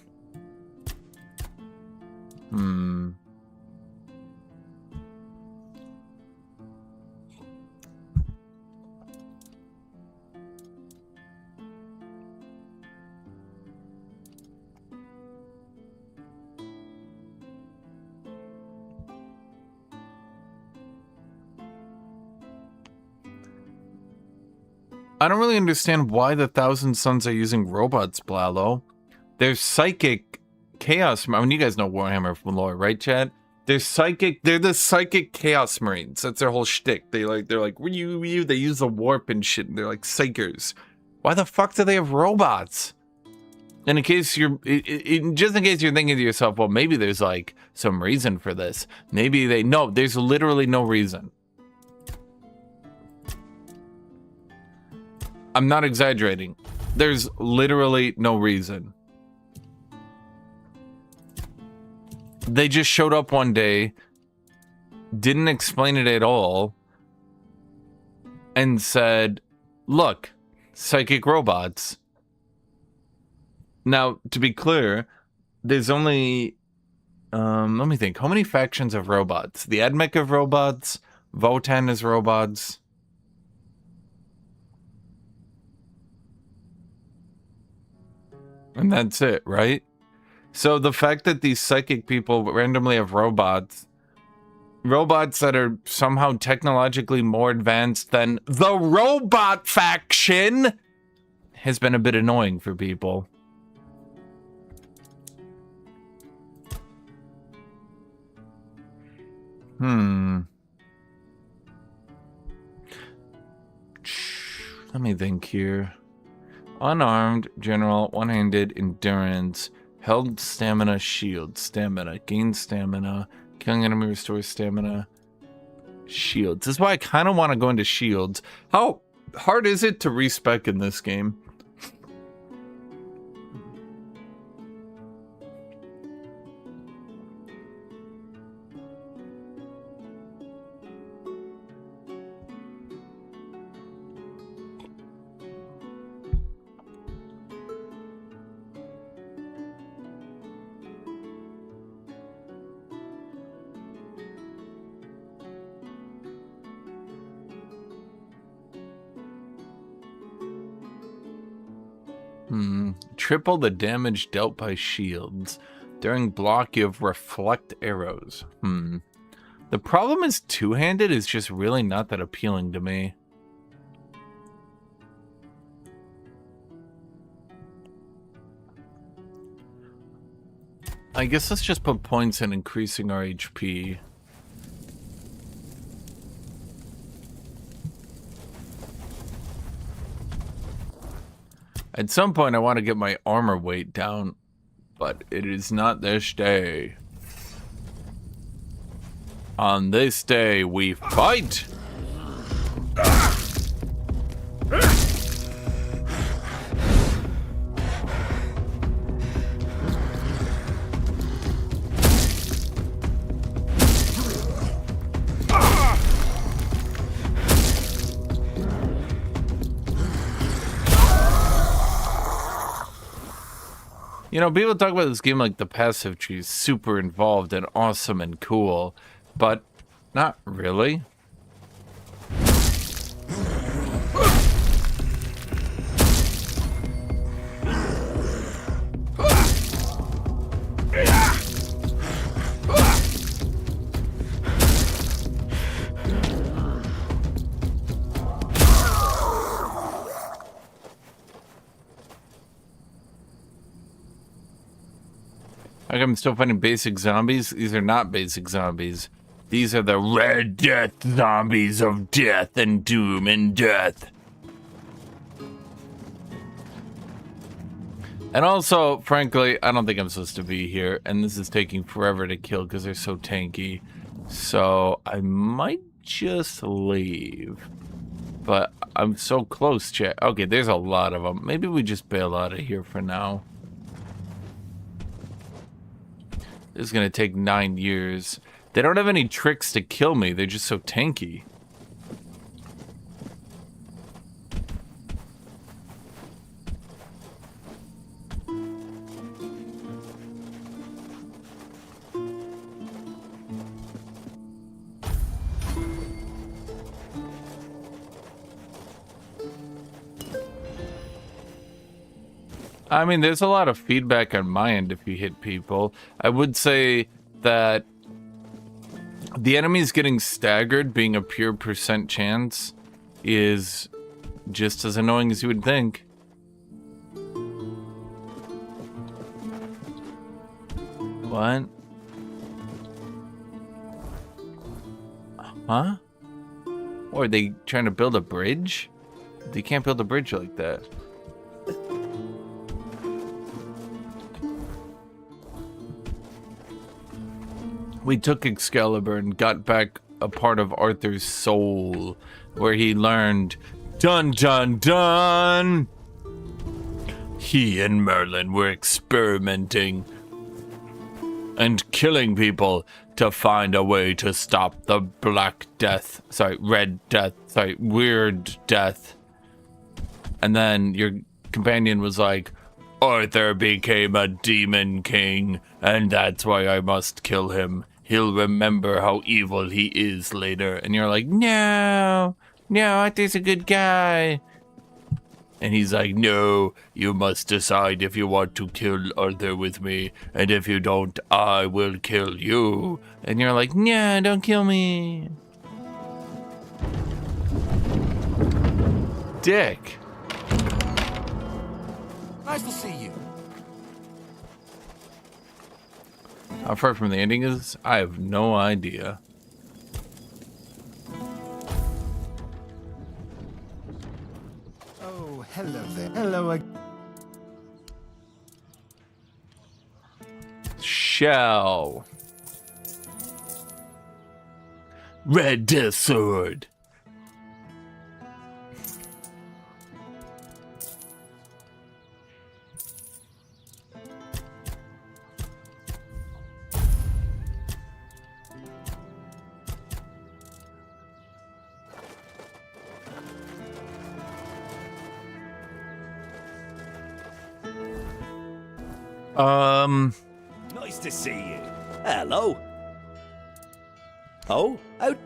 I don't really understand why the Thousand Sons are using robots, Blalo. They're psychic chaos. I mean, you guys know Warhammer from lore, right, Chad? They're psychic. They're the psychic chaos marines. That's their whole shtick. They're like, they use the warp and shit. And they're like psychers. Why the fuck do they have robots? And in case you're, just in case you're thinking to yourself, well, maybe there's like some reason for this. Maybe no, there's literally no reason. I'm not exaggerating. There's literally no reason. They just showed up one day, didn't explain it at all, and said, look, psychic robots. Now, to be clear, there's only, let me think, how many factions of robots? The AdMech of robots, Votan is robots. And that's it, right? So the fact that these psychic people randomly have robots that are somehow technologically more advanced than the robot faction has been a bit annoying for people. Let me think here. Unarmed, general, one-handed, endurance, held stamina, shield, stamina, gain stamina, killing enemy restores stamina, shields. This is why I kind of want to go into shields. How hard is it to respec in this game? Triple the damage dealt by shields. During block, you have reflect arrows. The problem is two-handed is just really not that appealing to me. I guess let's just put points in increasing our HP. At some point, I want to get my armor weight down, but it is not this day. On this day, we fight! You know, people talk about this game like the passive tree is super involved and awesome and cool, but not really. Like, I'm still fighting basic zombies. These are not basic zombies. These are the Red Death zombies of death and doom and death. And also, frankly, I don't think I'm supposed to be here. And this is taking forever to kill because they're so tanky. So I might just leave. But I'm so close, chat. Okay, there's a lot of them. Maybe we just bail out of here for now. This is going to take 9 years. They don't have any tricks to kill me. They're just so tanky. I mean, there's a lot of feedback on my end if you hit people. I would say that the enemies getting staggered being a pure % chance is just as annoying as you would think. What? Huh? Or are they trying to build a bridge? They can't build a bridge like that. We took Excalibur and got back a part of Arthur's soul, where he learned, dun dun dun! He and Merlin were experimenting and killing people to find a way to stop the Black Death, Red Death, Weird Death. And then your companion was like, Arthur became a demon king, and that's why I must kill him. He'll remember how evil he is later. And you're like, no, Arthur's a good guy. And he's like, no, you must decide if you want to kill Arthur with me. And if you don't, I will kill you. And you're like, no, don't kill me. Dick. Nice to see you. How far from the ending is? I have no idea. Oh, hello there. Hello. Shell. Red Death Sword. Nice to see you. Hello. Oh, out.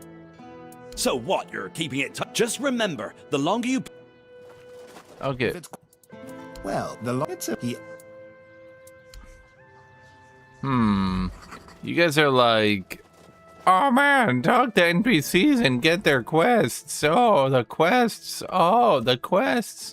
So what? You're keeping it tight. Just remember, the longer you. Okay. Well, the longer it's a. You guys are like, oh man, talk to NPCs and get their quests. Oh, the quests. Oh, the quests.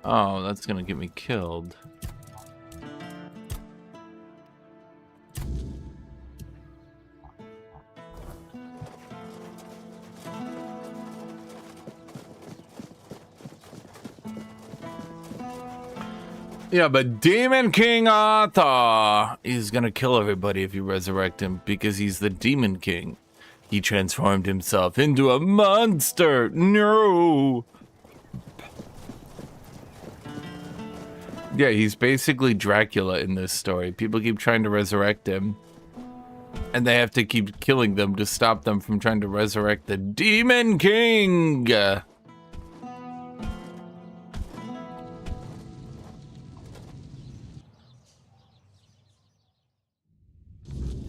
Oh, that's gonna get me killed. Yeah, but Demon King Arthur is gonna kill everybody if you resurrect him because he's the Demon King. He transformed himself into a monster. No. Yeah, he's basically Dracula in this story. People keep trying to resurrect him, and they have to keep killing them to stop them from trying to resurrect the Demon King.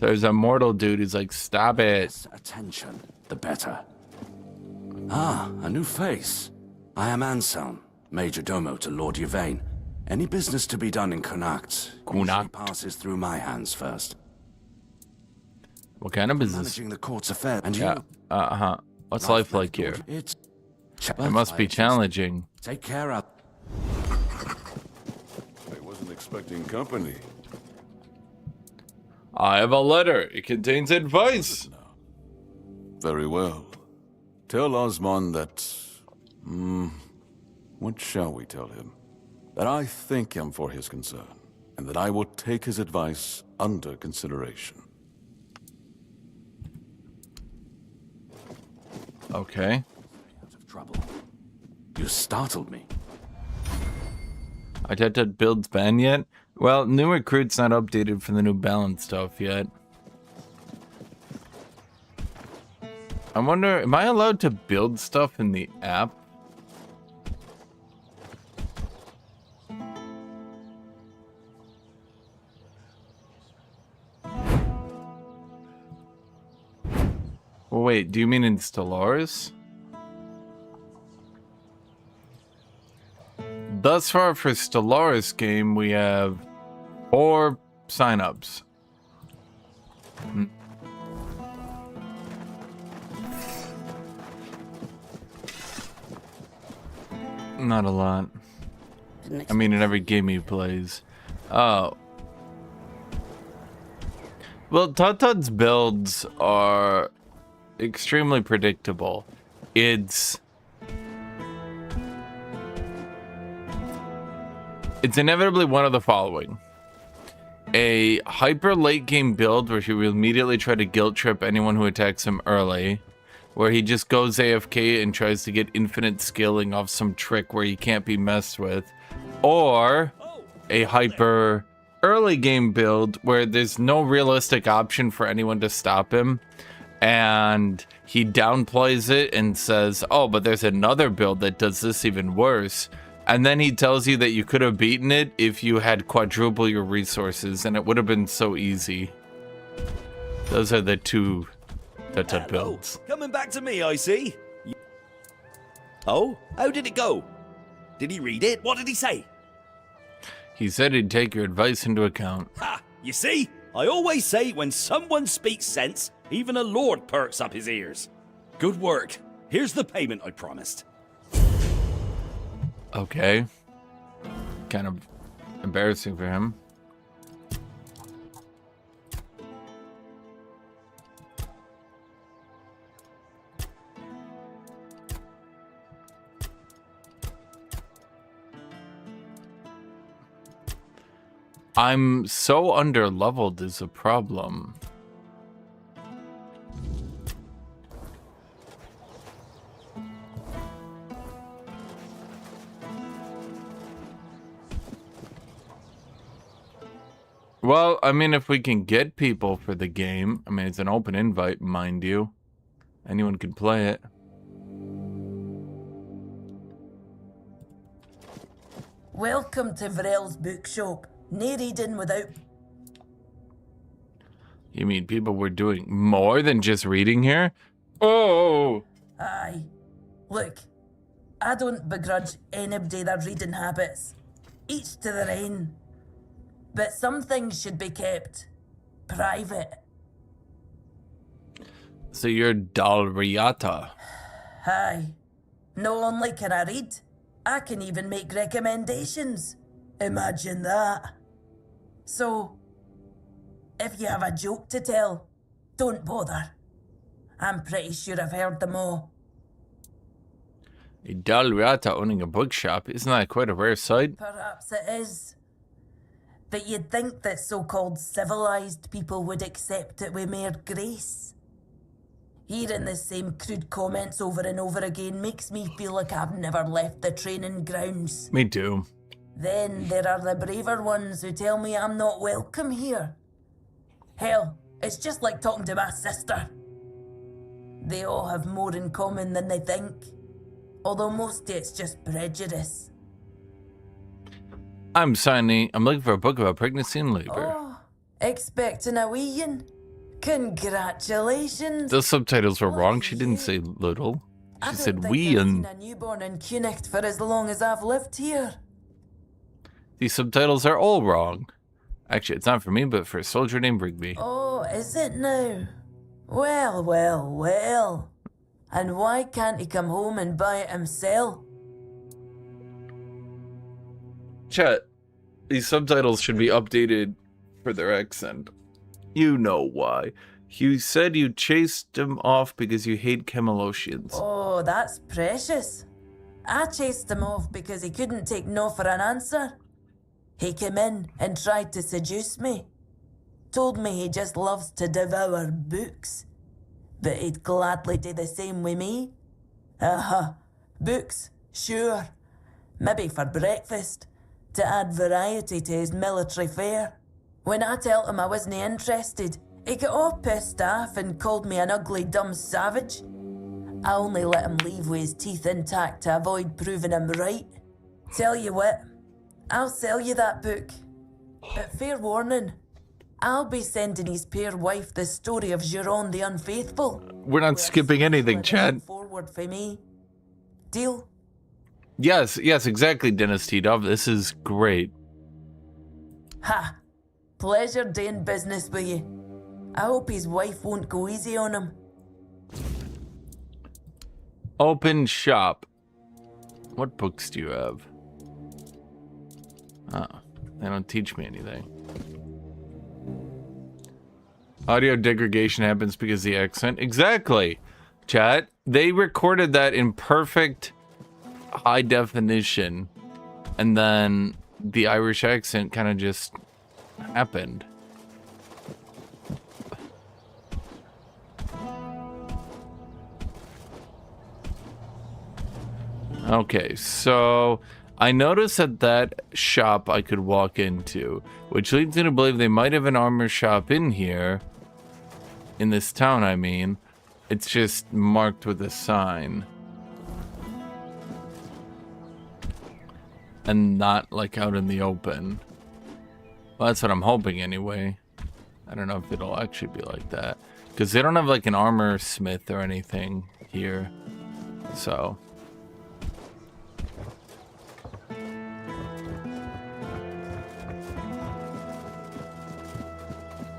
There's a mortal dude who's like, stop it. Attention, the better. Ah, a new face. I am Anselm, Major Domo to Lord Yvain. Any business to be done in Connacht usually passes through my hands first. What kind of business? Managing the court's affair, and yeah. you... What's life like here? It must be challenging. Take care of... I wasn't expecting company. I have a letter. It contains advice. Very well. Tell Osmond that... what shall we tell him? That I thank him for his concern, and that I will take his advice under consideration. Okay. Out of trouble. You startled me. I Tainted builds ban yet? Well, new recruit's not updated for the new balance stuff yet. I wonder, am I allowed to build stuff in the app? Well, wait, do you mean in Stellaris? Thus far for Stellaris game, we have 4 signups. Not a lot. I mean, in every game he plays. Oh. Well, Tainted's builds are extremely predictable. It's inevitably one of the following. A hyper late game build where he will immediately try to guilt trip anyone who attacks him early. Where he just goes AFK and tries to get infinite skilling off some trick where he can't be messed with. Or a hyper early game build where there's no realistic option for anyone to stop him. And he downplays it and says, oh, but there's another build that does this even worse. And then he tells you that you could have beaten it if you had quadruple your resources, and it would have been so easy. Those are the two Tainted builds. Coming back to me, I see. Oh, how did it go? Did he read it? What did he say? He said he'd take your advice into account. Ha! You see? I always say when someone speaks sense, even a lord perks up his ears. Good work. Here's the payment I promised. Okay. Kind of embarrassing for him. I'm so under-leveled is a problem. Well, I mean, if we can get people for the game, I mean, it's an open invite, mind you. Anyone can play it. Welcome to Varel's bookshop. No reading without... You mean people were doing more than just reading here? Oh! Aye. Look, I don't begrudge anybody their reading habits. Each to their own. But some things should be kept private. So you're Dalriata. Aye. Not only can I read, I can even make recommendations. Imagine that. So, if you have a joke to tell, don't bother. I'm pretty sure I've heard them all. A Dalriata owning a bookshop, isn't that quite a rare sight? Perhaps it is. But you'd think that so-called civilized people would accept it with more grace. Hearing the same crude comments over and over again makes me feel like I've never left the training grounds. Me too. Then there are the braver ones who tell me I'm not welcome here. Hell, it's just like talking to my sister. They all have more in common than they think, although mostly it's just prejudice. I'm looking for a book about pregnancy and labor. Oh, expecting a wee one? Congratulations. The subtitles were wrong. She didn't say little. She said we and a newborn in Cunicht for as long as I've lived here. these subtitles are all wrong. Actually, it's not for me, but for a soldier named Rigby. Oh, is it now? Well, well, well. And why can't he come home and buy it himself? Chat, these subtitles should be updated for their accent. You know why. You said you chased him off because you hate Camelosians. Oh, that's precious. I chased him off because he couldn't take no for an answer. He came in and tried to seduce me. Told me he just loves to devour books. But he'd gladly do the same with me. Books, sure. Maybe for breakfast, to add variety to his military fare. When I told him I wasn't interested, he got all pissed off and called me an ugly, dumb savage. I only let him leave with his teeth intact to avoid proving him right. Tell you what, I'll sell you that book. But fair warning, I'll be sending his poor wife the story of Giron the Unfaithful. We're not skipping anything, Chad. Forward for me. Deal? Yes, exactly, Dennis T. Dove. This is great. Ha! Pleasure doing business with you. I hope his wife won't go easy on him. Open shop. What books do you have? Oh, they don't teach me anything. Audio degradation happens because of the accent. Exactly, chat. They recorded that in perfect high definition, and then the Irish accent kind of just happened. Okay, so I noticed that shop I could walk into, which leads me to believe they might have an armor shop in here. In this town, I mean. It's just marked with a sign. And not, like, out in the open. Well, that's what I'm hoping anyway. I don't know if it'll actually be like that. Because they don't have, like, an armor smith or anything here. So...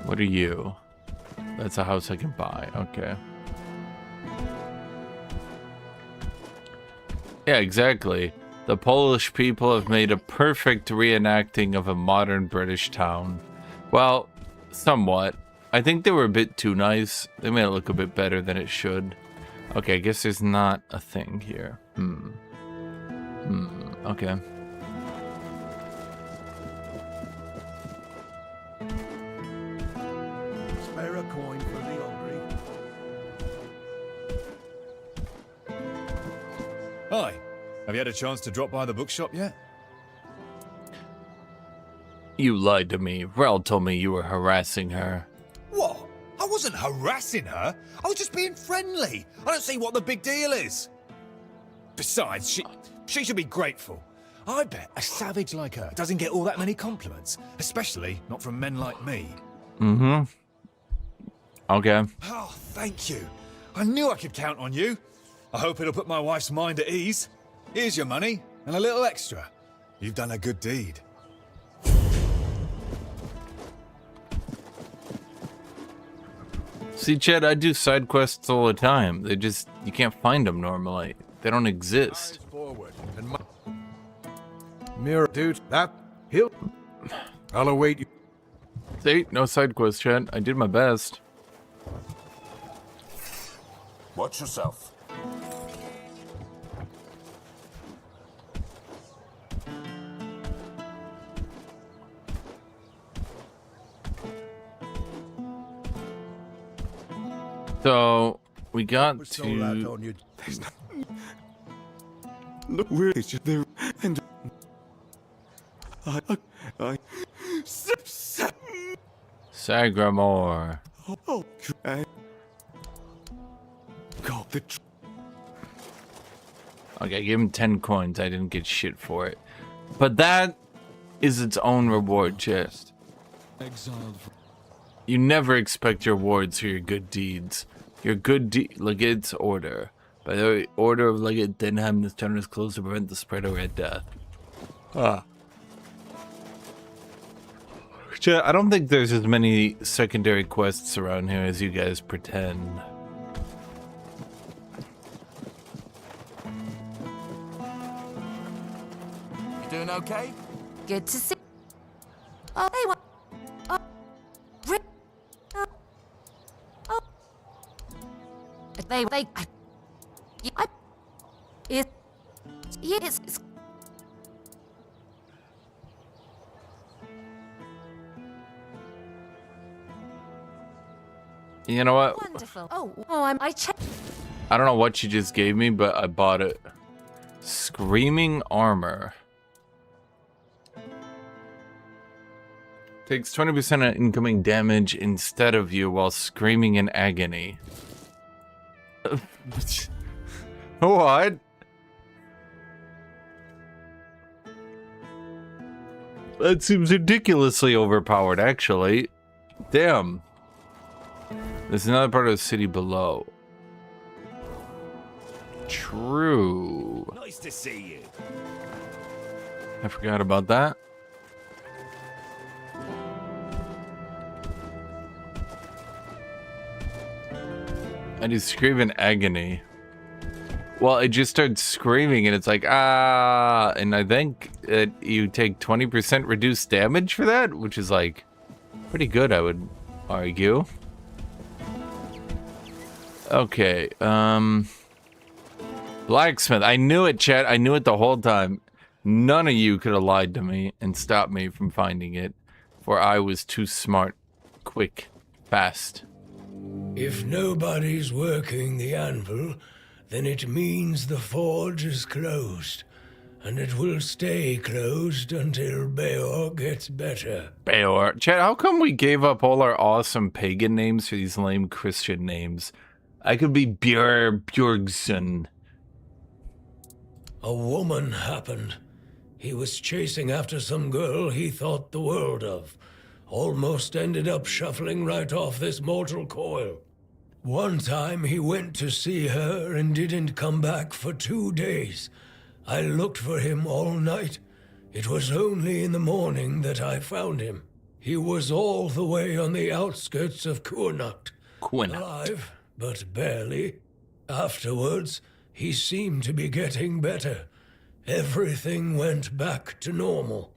What are you? That's a house I can buy. Okay. Yeah, exactly. The Polish people have made a perfect reenacting of a modern British town. Well, somewhat. I think they were a bit too nice. They made it look a bit better than it should. Okay, I guess there's not a thing here. Okay. Spare a coin for the hungry. Hi. Have you had a chance to drop by the bookshop yet? You lied to me. Rel told me you were harassing her. What? I wasn't harassing her. I was just being friendly. I don't see what the big deal is. Besides, she should be grateful. I bet a savage like her doesn't get all that many compliments, especially not from men like me. Okay. Oh, thank you. I knew I could count on you. I hope it'll put my wife's mind at ease. Here's your money, and a little extra. You've done a good deed. See, Chad, I do side quests all the time. You can't find them normally. They don't exist. Mirror, dude, I'll await you. See, no side quests, Chad. I did my best. Watch yourself. So, we got to... Look, where is you there? And Sagramore. Okay, give him 10 coins. I didn't get shit for it. But that is its own reward, chest. Exiled from You never expect your rewards for your good deeds. Your good Legate's order. By the order of Legate Denham, this town is closed to prevent the spread of Red Death. I don't think there's as many secondary quests around here as you guys pretend. You doing okay? Good to see. Oh, hey, what? Oh, Rick. Oh. Yes. You know what? Wonderful. I checked. I don't know what you just gave me, but I bought it. Screaming armor. Takes 20% of incoming damage instead of you while screaming in agony. What? That seems ridiculously overpowered, actually. Damn. There's another part of the city below. True. Nice to see you. I forgot about that. I just scream in agony. Well, it just starts screaming and it's like, ah, and I think you take 20% reduced damage for that, which is like pretty good, I would argue. Okay, blacksmith. I knew it, chat. I knew it the whole time. None of you could have lied to me and stopped me from finding it, for I was too smart, quick, fast. If nobody's working the anvil, then it means the forge is closed, and it will stay closed until Beor gets better. Beor. Chat, how come we gave up all our awesome pagan names for these lame Christian names? I could be Björgson. A woman happened. He was chasing after some girl he thought the world of. Almost ended up shuffling right off this mortal coil. One time he went to see her and didn't come back for 2 days. I looked for him all night. It was only in the morning that I found him. He was all the way on the outskirts of Kurnacht. Alive, but barely. Afterwards, he seemed to be getting better. Everything went back to normal.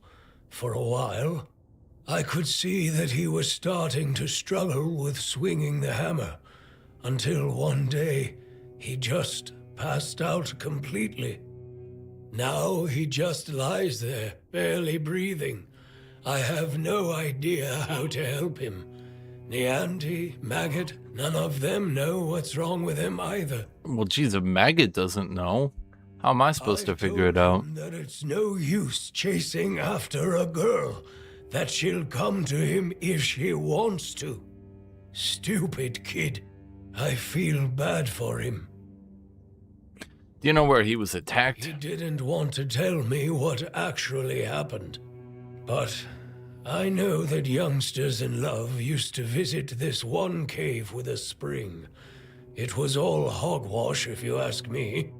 For a while, I could see that he was starting to struggle with swinging the hammer, until one day, he just passed out completely. Now he just lies there, barely breathing. I have no idea how to help him. Nianti, Maggot, none of them know what's wrong with him either. Well, geez, a maggot doesn't know. How am I supposed to figure it out? That it's no use chasing after a girl, that she'll come to him if she wants to. Stupid kid. I feel bad for him. Do you know where he was attacked? He didn't want to tell me what actually happened. But I know that youngsters in love used to visit this one cave with a spring. It was all hogwash, if you ask me.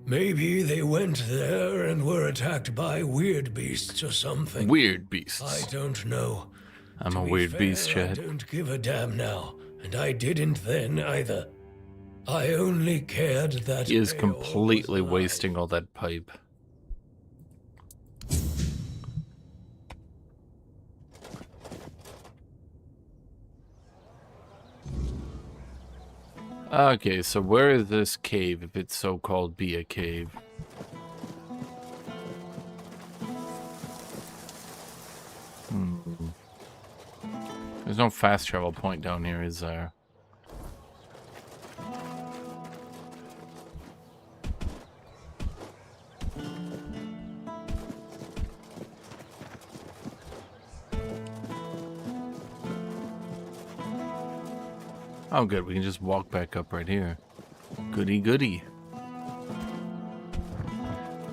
Maybe they went there and were attacked by weird beasts or something. Weird beasts. I don't know. I'm a weird beast, I Chad. don't give a damn now, and I didn't then either. I only cared that He is completely wasting all that pipe. Okay, so where is this cave, if it's so-called be a cave? There's no fast travel point down here, is there? Oh, good. We can just walk back up right here. Goody, goody.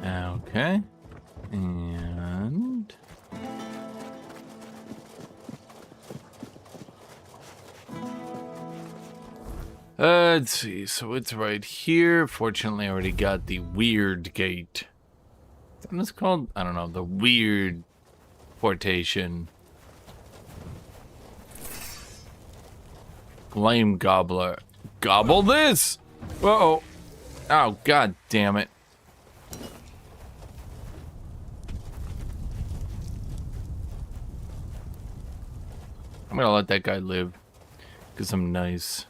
Okay. And... let's see. So it's right here. Fortunately, I already got the weird gate. What is it called? I don't know. The weird portation. Flame gobbler. Gobble this! Uh-oh. Oh, god damn it. I'm gonna let that guy live. Because I'm nice.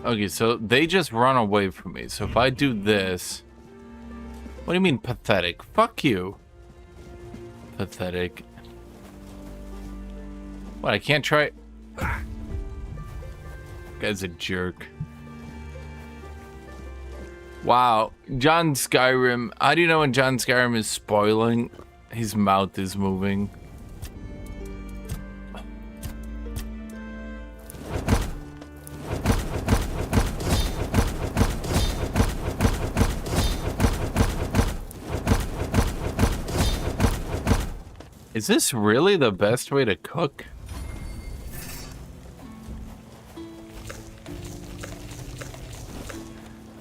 Okay, so they just run away from me. So if I do this... What do you mean pathetic? Fuck you. Pathetic. What, I can't try... Guy's a jerk. Wow. John Skyrim. How do you know when John Skyrim is spoiling? His mouth is moving. Is this really the best way to cook?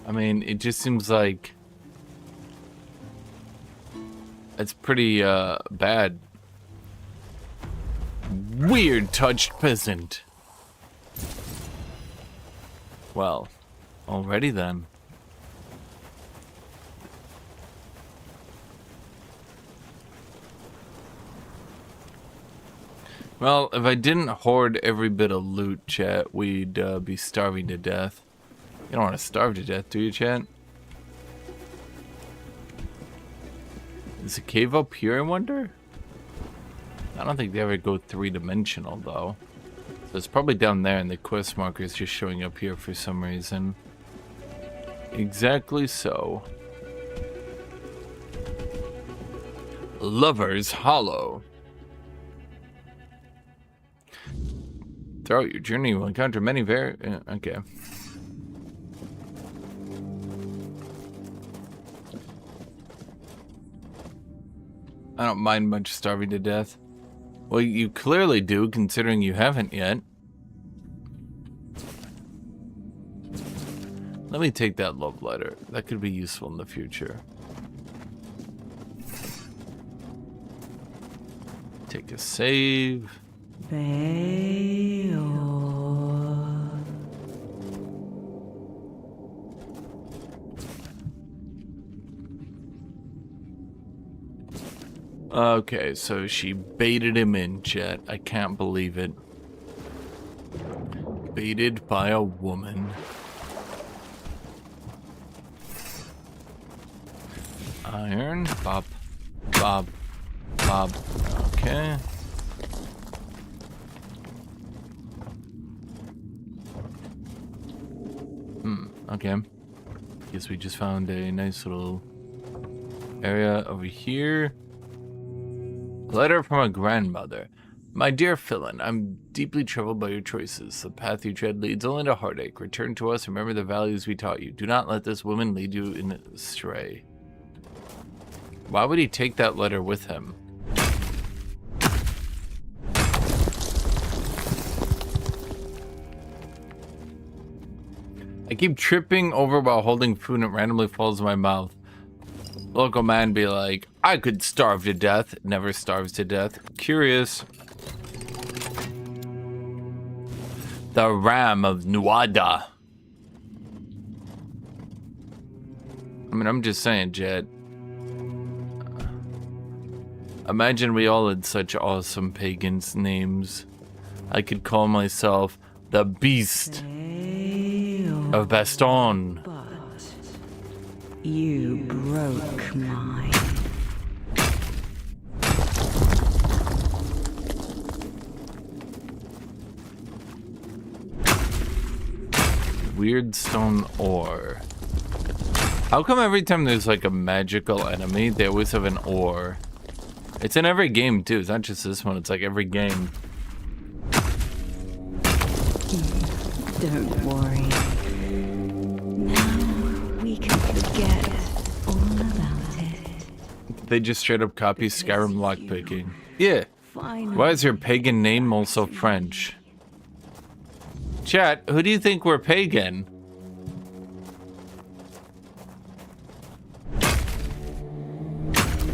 I mean, it just seems like it's pretty bad. Weird touched peasant. Well, already then. Well, if I didn't hoard every bit of loot, chat, we'd be starving to death. You don't want to starve to death, do you, chat? Is the cave up here, I wonder? I don't think they ever go three-dimensional, though. So it's probably down there, and the quest marker is just showing up here for some reason. Exactly so. Lover's Hollow. Throughout your journey, you will encounter many okay. I don't mind much starving to death. Well, you clearly do, considering you haven't yet. Let me take that love letter. That could be useful in the future. Take a save. Okay, so she baited him in, chat. I can't believe it. Baited by a woman. Iron. Bob. Bob. Bob. Okay. Okay. Guess we just found a nice little area over here. Letter from a grandmother. My dear Philin, I'm deeply troubled by your choices. The path you tread leads only to heartache. Return to us. Remember the values we taught you. Do not let this woman lead you astray. Why would he take that letter with him? I keep tripping over while holding food and it randomly falls in my mouth. Local man be like, I could starve to death. Never starves to death. Curious. The Ram of Nuada. I mean, I'm just saying, Jed. Imagine we all had such awesome pagans names. I could call myself the Beast of Baston. You broke mine. weird stone ore. How come every time there's like a magical enemy, they always have an ore? It's in every game too. It's not just this one. It's like every game. Don't worry. Now we can forget all about it. They just straight up copy Skyrim lockpicking. Yeah. Why is your pagan name also French? Chat, who do you think we're pagan?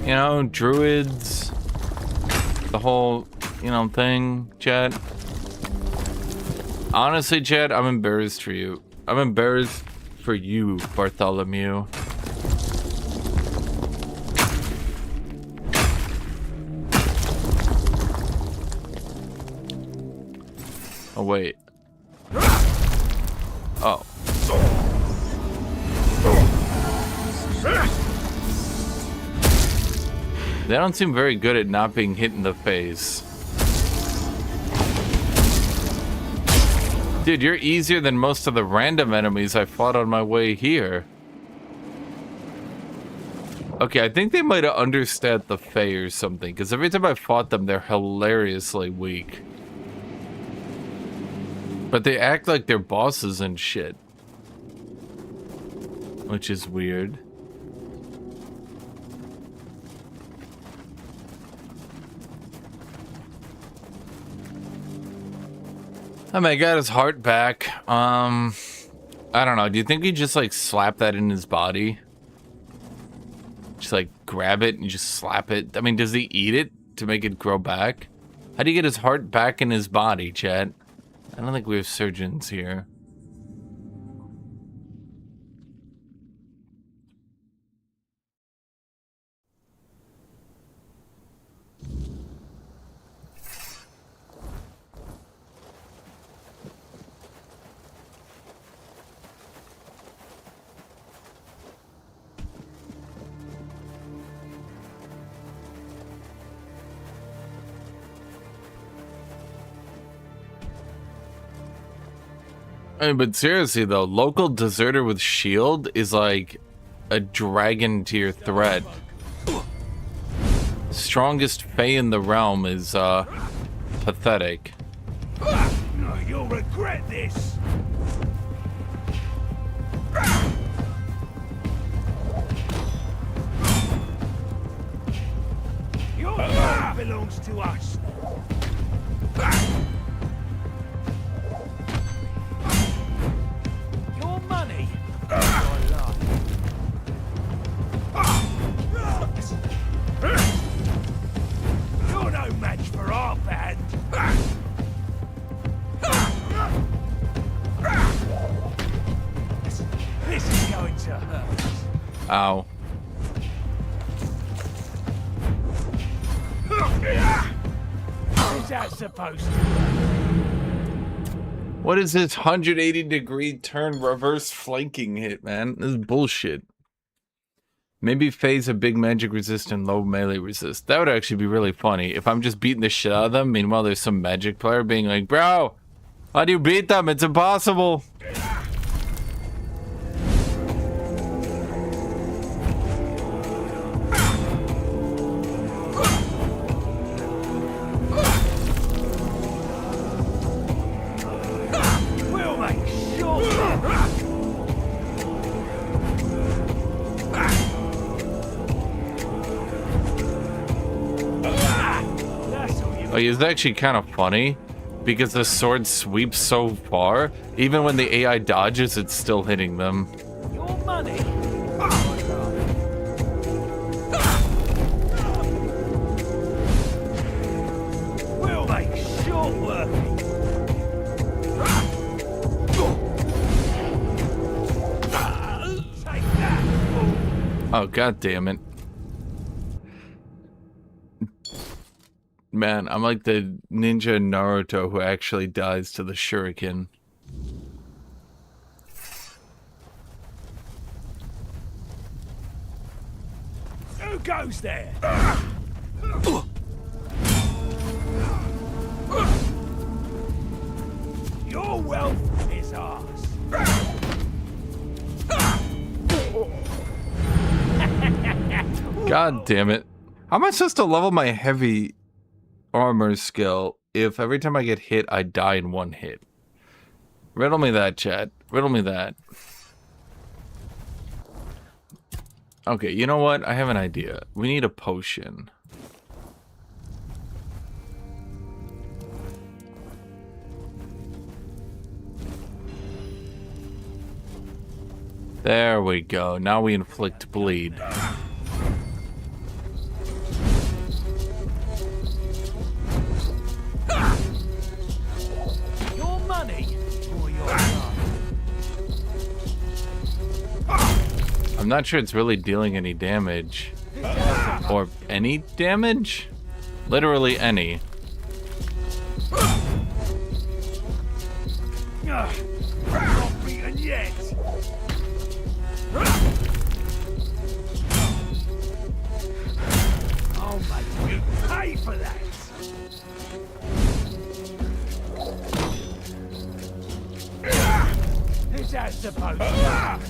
You know, druids, the whole, you know, thing, chat. Honestly, chat, I'm embarrassed for you. I'm embarrassed for you, Bartholomew. Oh, wait. Oh. They don't seem very good at not being hit in the face. Dude, you're easier than most of the random enemies I fought on my way here. Okay, I think they might have understat the Fae or something, because every time I fought them, they're hilariously weak. But they act like they're bosses and shit. Which is weird. Oh my god, his heart back. I don't know. Do you think he just like slap that in his body? Just like grab it and just slap it? I mean, does he eat it to make it grow back? How do you get his heart back in his body, chat? I don't think we have surgeons here. I mean, but seriously though, local deserter with shield is like a dragon tier threat. Strongest Fae in the realm is pathetic. You'll regret this. Your life belongs to us. Your money. You're no match for our band. This is going to hurt. Ow. Is that supposed to? What is this 180-degree turn reverse flanking hit, man? This is bullshit. Maybe Fae's a big magic resist and low melee resist. That would actually be really funny. If I'm just beating the shit out of them, meanwhile there's some magic player being like, bro, how do you beat them? It's impossible. We'll make sure. Oh, it's actually kind of funny because the sword sweeps so far, even when the AI dodges, it's still hitting them. Your money. We'll make short work. Take that. Oh, god damn it. Man, I'm like the ninja Naruto who actually dies to the shuriken. Who goes there? Your wealth is ours. God damn it. How am I supposed to level my heavy armor skill if every time I get hit, I die in one hit? Riddle me that, chat. Riddle me that. Okay, you know what? I have an idea. We need a potion. There we go. Now we inflict bleed. Your money or your blood? I'm not sure it's really dealing any damage. Or any damage? Literally any. Not beaten yet. I'll make you pay for that. Is that supposed to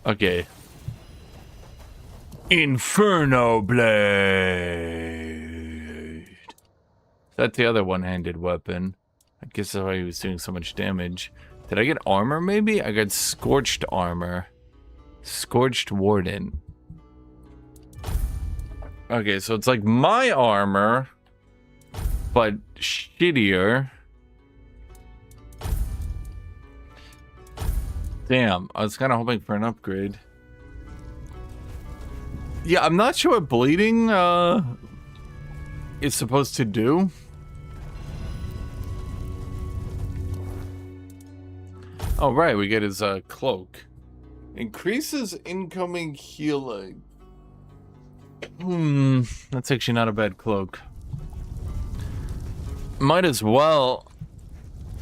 Okay. Inferno Blade. That's the other one-handed weapon. I guess that's why he was doing so much damage. Did I get armor, maybe? I got Scorched Armor. Scorched Warden. Okay, so it's like my armor, but shittier. Damn, I was kind of hoping for an upgrade. Yeah, I'm not sure what bleeding is supposed to do. Oh, right, we get his cloak. Increases incoming healing. That's actually not a bad cloak. Might as well.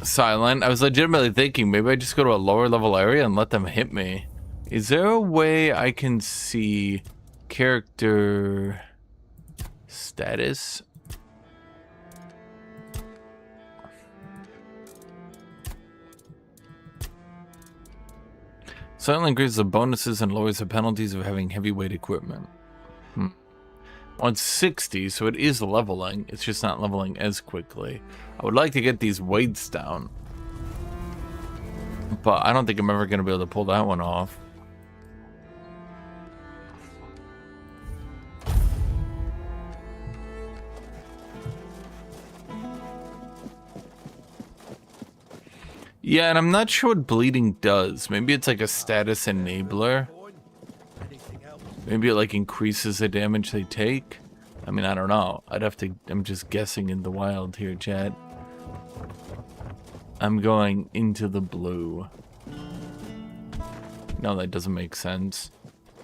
Silent. I was legitimately thinking maybe I just go to a lower level area and let them hit me. Is there a way I can see character status? Silently increases the bonuses and lowers the penalties of having heavyweight equipment. Well, it's 60, so it is leveling. It's just not leveling as quickly. I would like to get these weights down, but I don't think I'm ever going to be able to pull that one off. Yeah, and I'm not sure what bleeding does. Maybe it's like a status enabler. Maybe it like increases the damage they take. I mean, I don't know. I'm just guessing in the wild here, chat. I'm going into the blue. No, that doesn't make sense.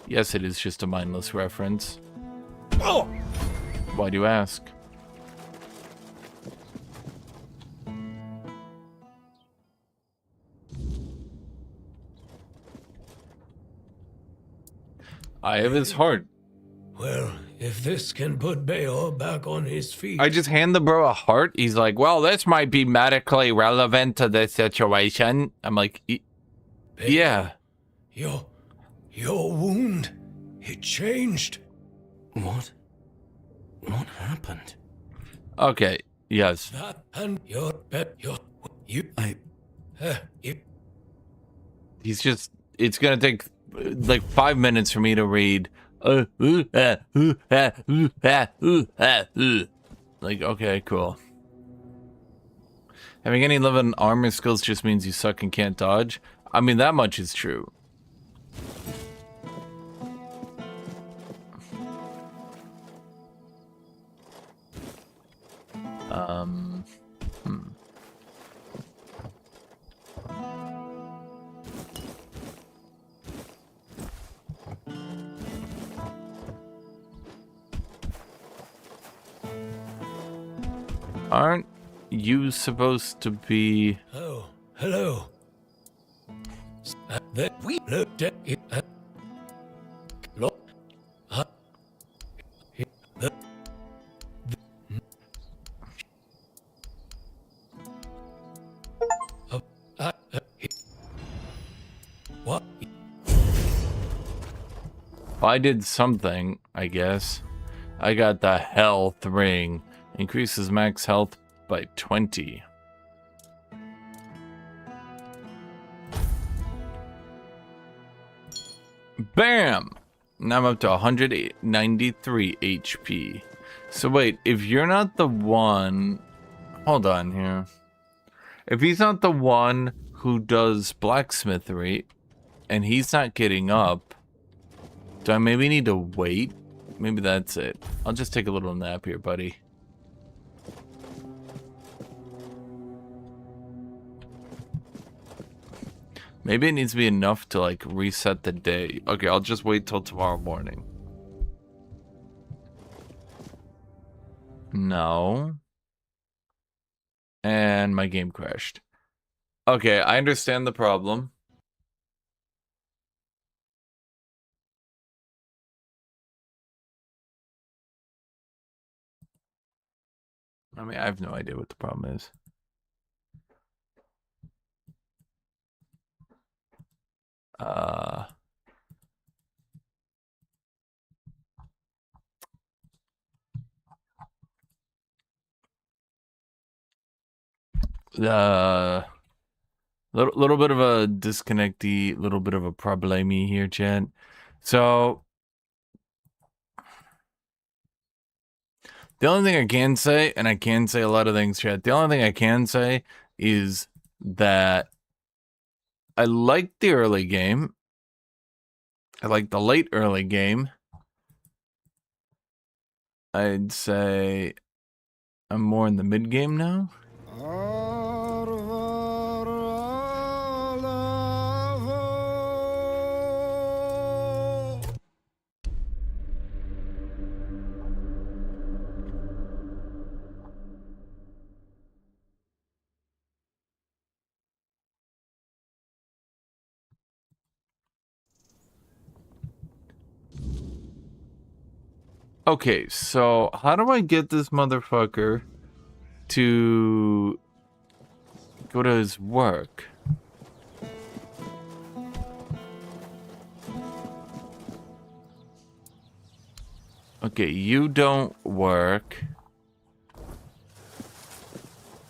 Yes, it is just a mindless reference. Why do you ask? I have his heart. Well, if this can put Bayo back on his feet. I just hand the bro a heart. He's like, well, this might be medically relevant to this situation. I'm like, yeah. Your wound, it changed. What happened? Okay, yes. That and He's just, it's gonna take like 5 minutes for me to read. Like, okay, cool. Having any level in armor skills just means you suck and can't dodge. I mean, that much is true. Aren't you supposed to be... Oh, hello. That we looked at it. Well, I did something, I guess. I got the health ring. Increases max health by 20. Bam! Now I'm up to 193 HP. So wait, if you're not the one... Hold on here. If he's not the one who does blacksmithery, and he's not getting up, do I maybe need to wait? Maybe that's it. I'll just take a little nap here, buddy. Maybe it needs to be enough to, like, reset the day. Okay, I'll just wait till tomorrow morning. No. And my game crashed. Okay, I understand the problem. I mean, I have no idea what the problem is. Little bit of a disconnecty, little bit of a problemy here, chat. So the only thing I can say, and I can say a lot of things, chat. The only thing I can say is that I like the early game. I like the late early game. I'd say I'm more in the mid game now. Okay, so how do I get this motherfucker to go to his work? Okay, you don't work.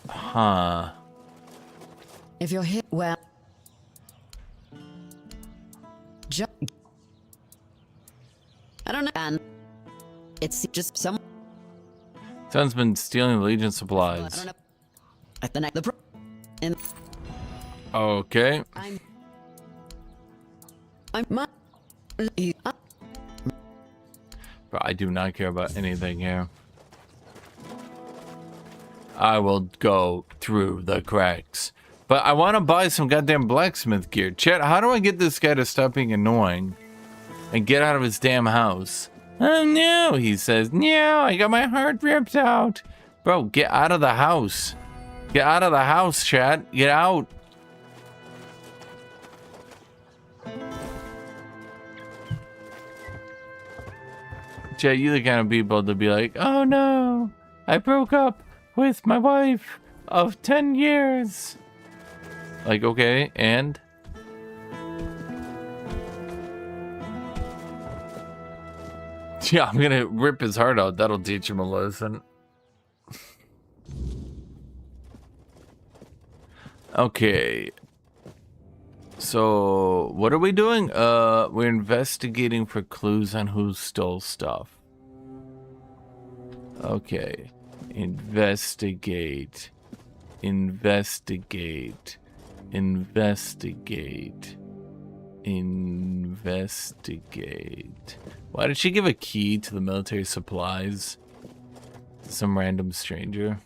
Huh. If you're hit, well... I don't know, and it's just some... Son's been stealing Legion I supplies. don't know. At the next... And Okay. I'm my... But I do not care about anything here. I will go through the cracks. But I want to buy some goddamn blacksmith gear. Chet, how do I get this guy to stop being annoying and get out of his damn house? Oh no, he says. No, I got my heart ripped out. Bro, get out of the house. Get out of the house, chat. Get out. Chat, you the kind of people to be like, oh no, I broke up with my wife of 10 years. Like, okay, and? Yeah, I'm gonna rip his heart out. That'll teach him a lesson. Okay. So, what are we doing? We're investigating for clues on who stole stuff. Okay. Investigate. Investigate. Investigate. Investigate. Why did she give a key to the military supplies to some random stranger?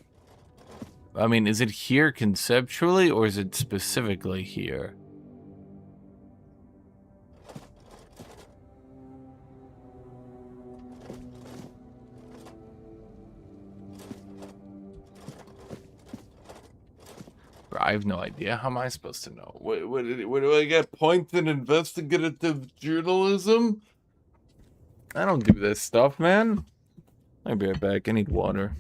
I mean, is it here conceptually or is it specifically here? I have no idea. How am I supposed to know? What do I get? Points in investigative journalism? I don't do this stuff, man. I'll be right back. I need water.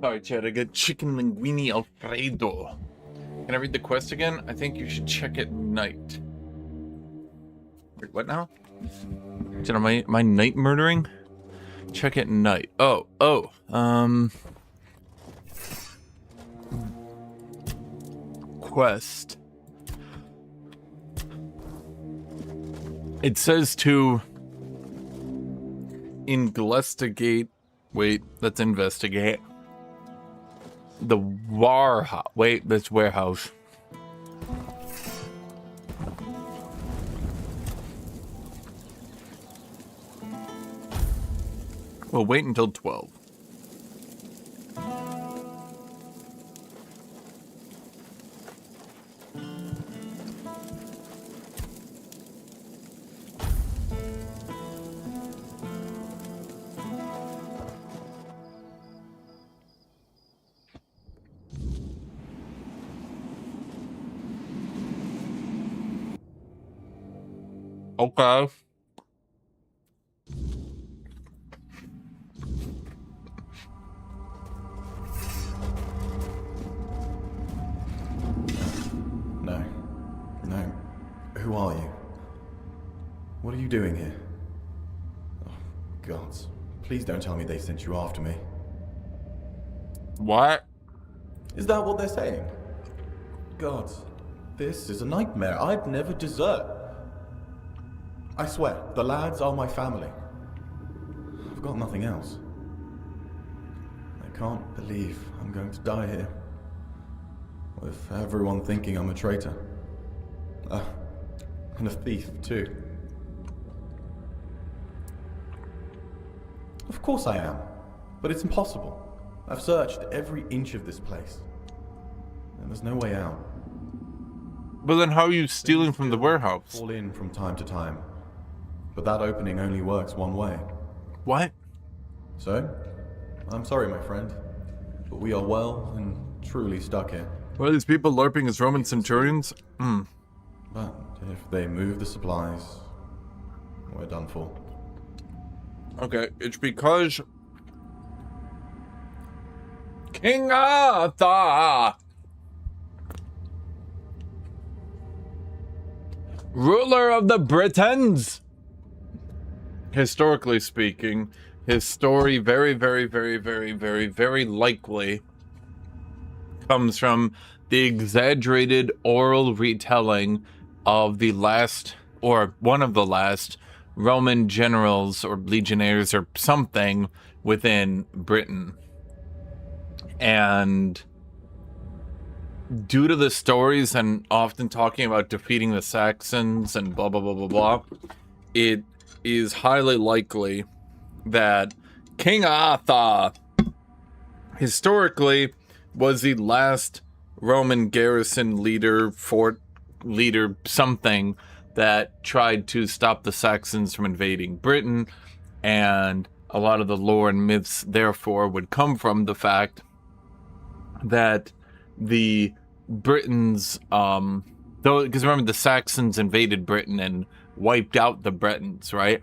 Sorry, Chad, I got chicken linguine alfredo. Can I read the quest again? I think you should check at night. Wait, what now? Am I night murdering? Check at night. Quest. It says to investigate. Wait, let's investigate. The warehouse. Wait, that's warehouse. We'll wait until 12. Okay. No. Who are you? What are you doing here? Oh, gods. Please don't tell me they sent you after me. What? Is that what they're saying? Gods, this is a nightmare. I'd never desert. I swear, the lads are my family. I've got nothing else. I can't believe I'm going to die here. With everyone thinking I'm a traitor. And a thief, too. Of course I am. But it's impossible. I've searched every inch of this place. And there's no way out. But then how are you stealing from the warehouse? Fall in from time to time. But that opening only works one way. What? So, I'm sorry, my friend. But we are well and truly stuck here. What are these people LARPing as Roman centurions? But if they move the supplies, we're done for. Okay, it's because King Arthur, ruler of the Britons. Historically speaking, his story very likely comes from the exaggerated oral retelling of the last, or one of the last, Roman generals or legionnaires or something within Britain. And due to the stories and often talking about defeating the Saxons and blah, blah, blah, blah, blah, it is highly likely that King Arthur historically was the last Roman garrison leader, fort leader, something that tried to stop the Saxons from invading Britain, and a lot of the lore and myths therefore would come from the fact that the Britons, though, because remember the Saxons invaded Britain and wiped out the Britons, right?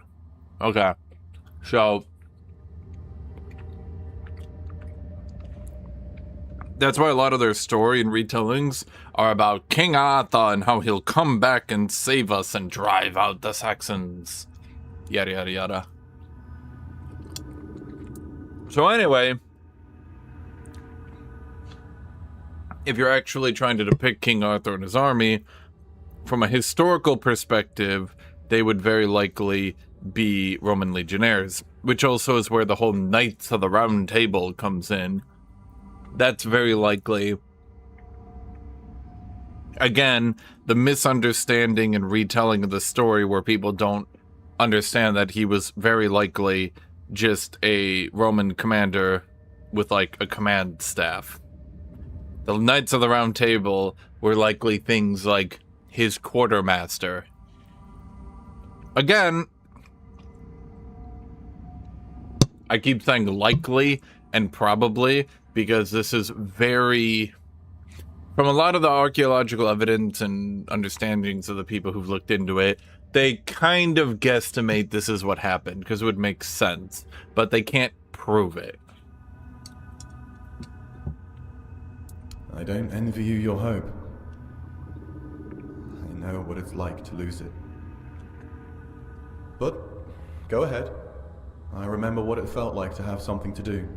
Okay, so that's why a lot of their story and retellings are about King Arthur and how he'll come back and save us and drive out the Saxons. Yada, yada, yada. So anyway, if you're actually trying to depict King Arthur and his army, from a historical perspective, they would very likely be Roman legionnaires, which also is where the whole Knights of the Round Table comes in. That's very likely. Again, the misunderstanding and retelling of the story where people don't understand that he was very likely just a Roman commander with like a command staff. The Knights of the Round Table were likely things like his quartermaster. Again, I keep saying likely and probably because this is very, from a lot of the archaeological evidence and understandings of the people who've looked into it, they kind of guesstimate this is what happened because it would make sense, but they can't prove it. I don't envy you your hope. I know what it's like to lose it. But, go ahead. I remember what it felt like to have something to do.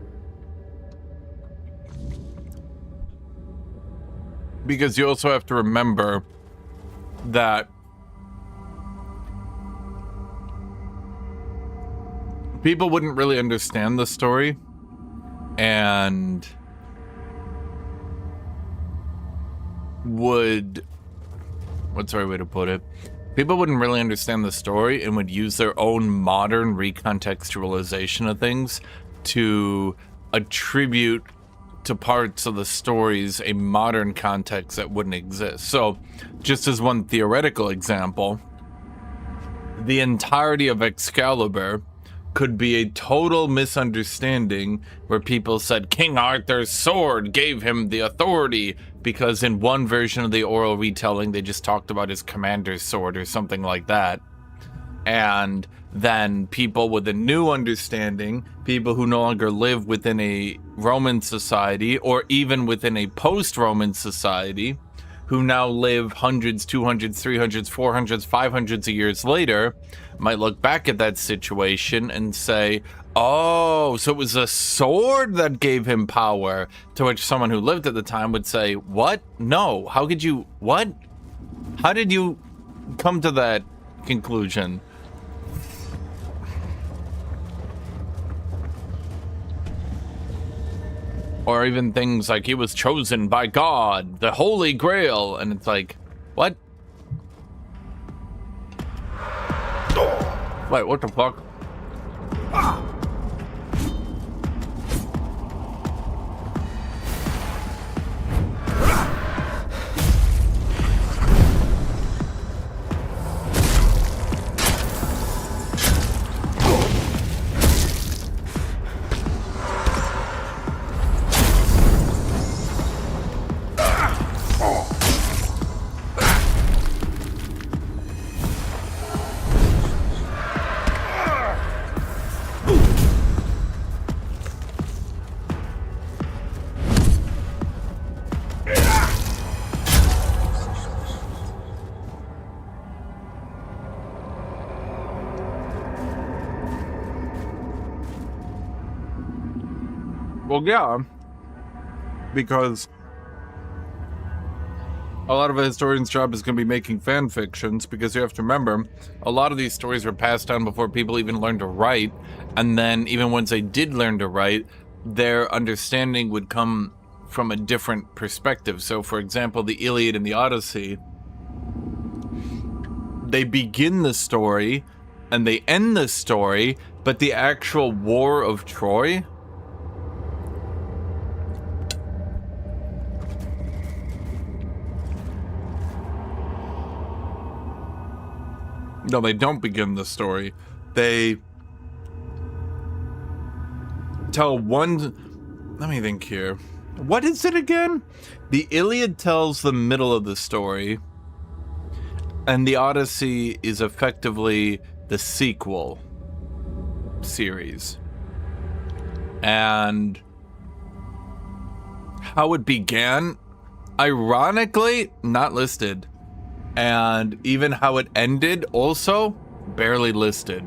Because you also have to remember that people wouldn't really understand the story, and what's the right way to put it? People wouldn't really understand the story and would use their own modern recontextualization of things to attribute to parts of the stories a modern context that wouldn't exist. So, just as one theoretical example, the entirety of Excalibur could be a total misunderstanding where people said King Arthur's sword gave him the authority because in one version of the oral retelling they just talked about his commander's sword or something like that. And then people with a new understanding, people who no longer live within a Roman society or even within a post-Roman society, who now live hundreds, 200s, 300s, 400s, 500s of years later, might look back at that situation and say, oh, so it was a sword that gave him power, to which someone who lived at the time would say, what? No, how could you, what? How did you come to that conclusion? Or even things like he was chosen by God, the Holy Grail, and it's like, what? Wait, what the fuck? Well, yeah, because a lot of a historian's job is going to be making fan fictions, because you have to remember, a lot of these stories were passed down before people even learned to write, and then even once they did learn to write, their understanding would come from a different perspective. So, for example, the Iliad and the Odyssey, they begin the story and they end the story, but the actual War of Troy, no, they don't begin the story. They tell one... Let me think here. What is it again? The Iliad tells the middle of the story, and the Odyssey is effectively the sequel series. And how it began, ironically, not listed. And even how it ended, also barely listed.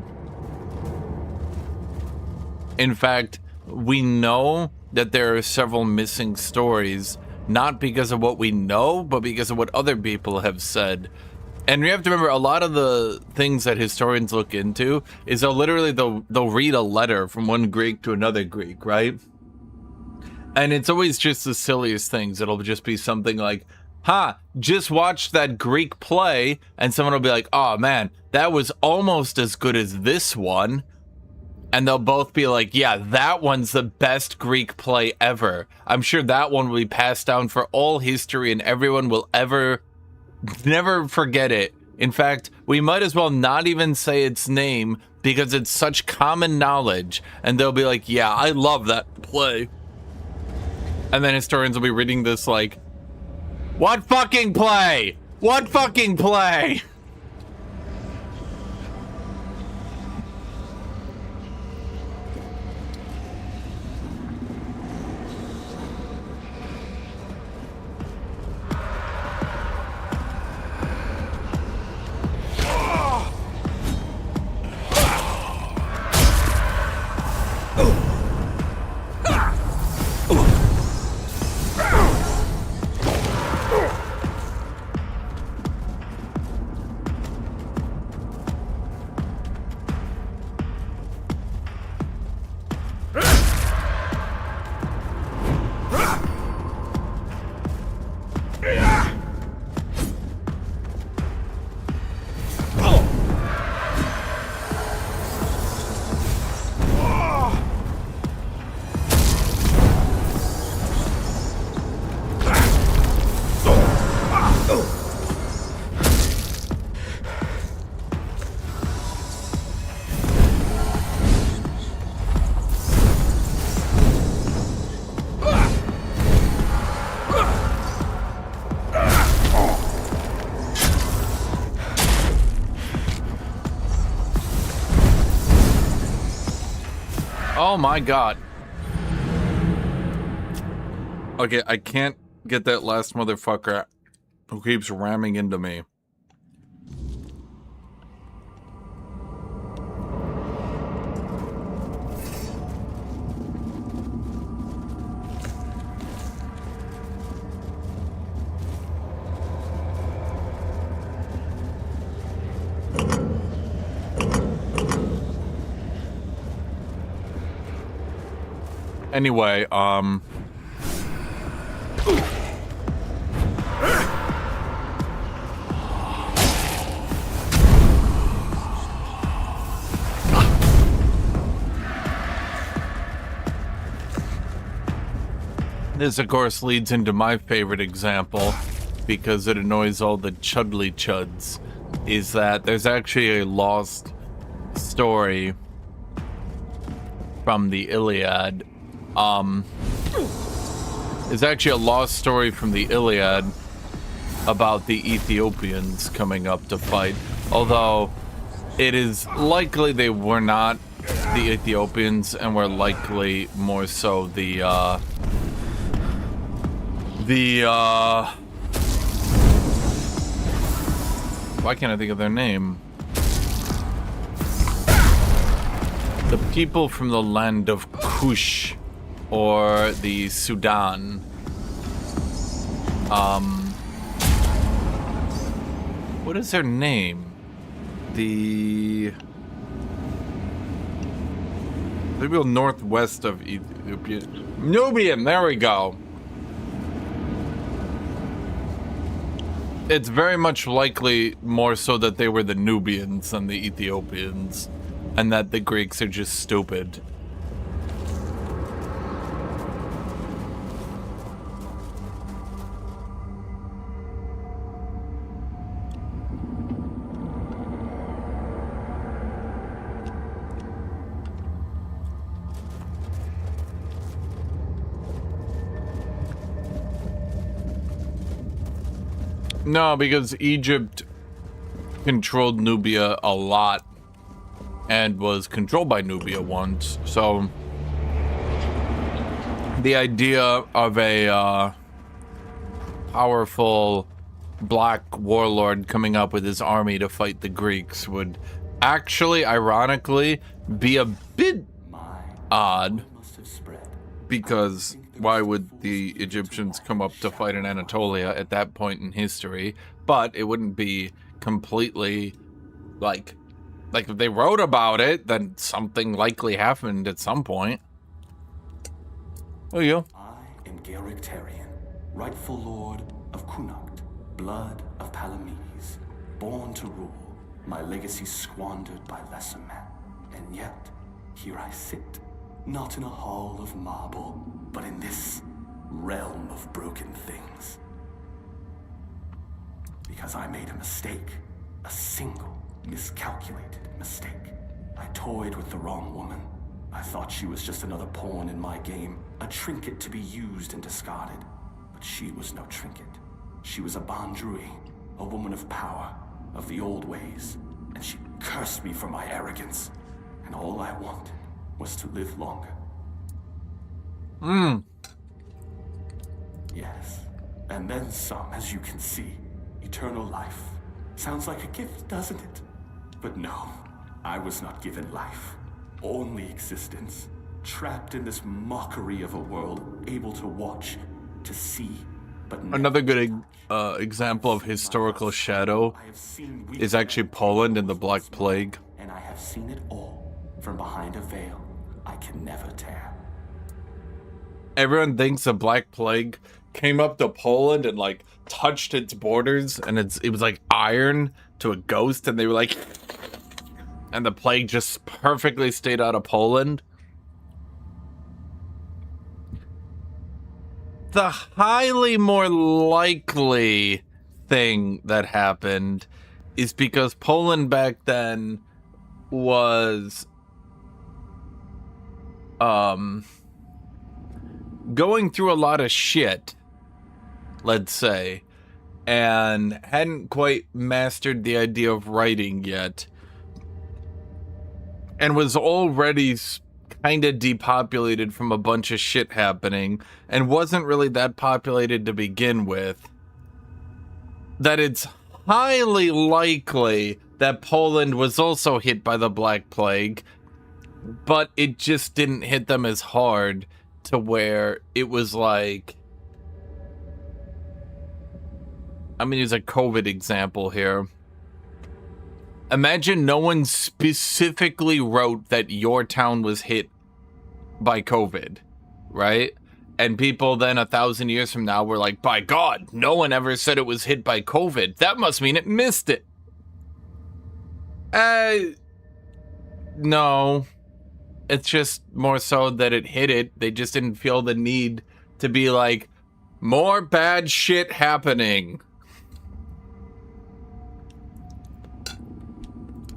In fact, we know that there are several missing stories, not because of what we know, but because of what other people have said. And we have to remember, a lot of the things that historians look into is they'll read a letter from one Greek to another Greek, right? And it's always just the silliest things. It'll just be something like, just watched that Greek play, and someone will be like, oh man, that was almost as good as this one. And they'll both be like, yeah, that one's the best Greek play ever. I'm sure that one will be passed down for all history and everyone will never forget it. In fact, we might as well not even say its name because it's such common knowledge. And they'll be like, yeah, I love that play. And then historians will be reading this like, what fucking play? What fucking play? Oh my god. Okay, I can't get that last motherfucker who keeps ramming into me. Anyway, this, of course, leads into my favorite example, because it annoys all the chudly chuds, is that there's actually a lost story from the Iliad. There's actually a lost story from the Iliad about the Ethiopians coming up to fight, although it is likely they were not the Ethiopians and were likely more so the why can't I think of their name? The people from the land of Kush, or the Sudan. What is their name? They go northwest of Ethiopia. Nubian, there we go. It's very much likely more so that they were the Nubians than the Ethiopians, and that the Greeks are just stupid. No, because Egypt controlled Nubia a lot and was controlled by Nubia once, so the idea of a powerful black warlord coming up with his army to fight the Greeks would actually, ironically, be a bit odd, because why would the Egyptians come up to fight in Anatolia at that point in history? But it wouldn't be completely like if they wrote about it, then something likely happened at some point. There you go. I am Garictarian, rightful lord of Connacht, blood of Palamedes, born to rule, my legacy squandered by lesser men. And yet, here I sit, not in a hall of marble, but in this realm of broken things. Because I made a mistake, a single miscalculated mistake. I toyed with the wrong woman. I thought she was just another pawn in my game, a trinket to be used and discarded. But she was no trinket. She was a Bandrui, a woman of power, of the old ways, and she cursed me for my arrogance. And all I wanted was to live longer. Yes, and then some, as you can see. Eternal life. Sounds like a gift, doesn't it? But no, I was not given life. Only existence. Trapped in this mockery of a world, able to watch, to see, but never. Another good example of historical shadow is actually Poland and the Black Plague. And I have seen it all from behind a veil I can never tear. Everyone thinks the Black Plague came up to Poland and like touched its borders, and it was like iron to a ghost, and they were like, and the plague just perfectly stayed out of Poland. The highly more likely thing that happened is because Poland back then was going through a lot of shit, let's say, and hadn't quite mastered the idea of writing yet, and was already kind of depopulated from a bunch of shit happening and wasn't really that populated to begin with, that it's highly likely that Poland was also hit by the Black Plague, but it just didn't hit them as hard to where it was like... I'm gonna use a COVID example here. Imagine no one specifically wrote that your town was hit by COVID, right? And people then 1,000 years from now were like, by God, no one ever said it was hit by COVID. That must mean it missed it. No. It's just more so that it hit it. They just didn't feel the need to be like, more bad shit happening.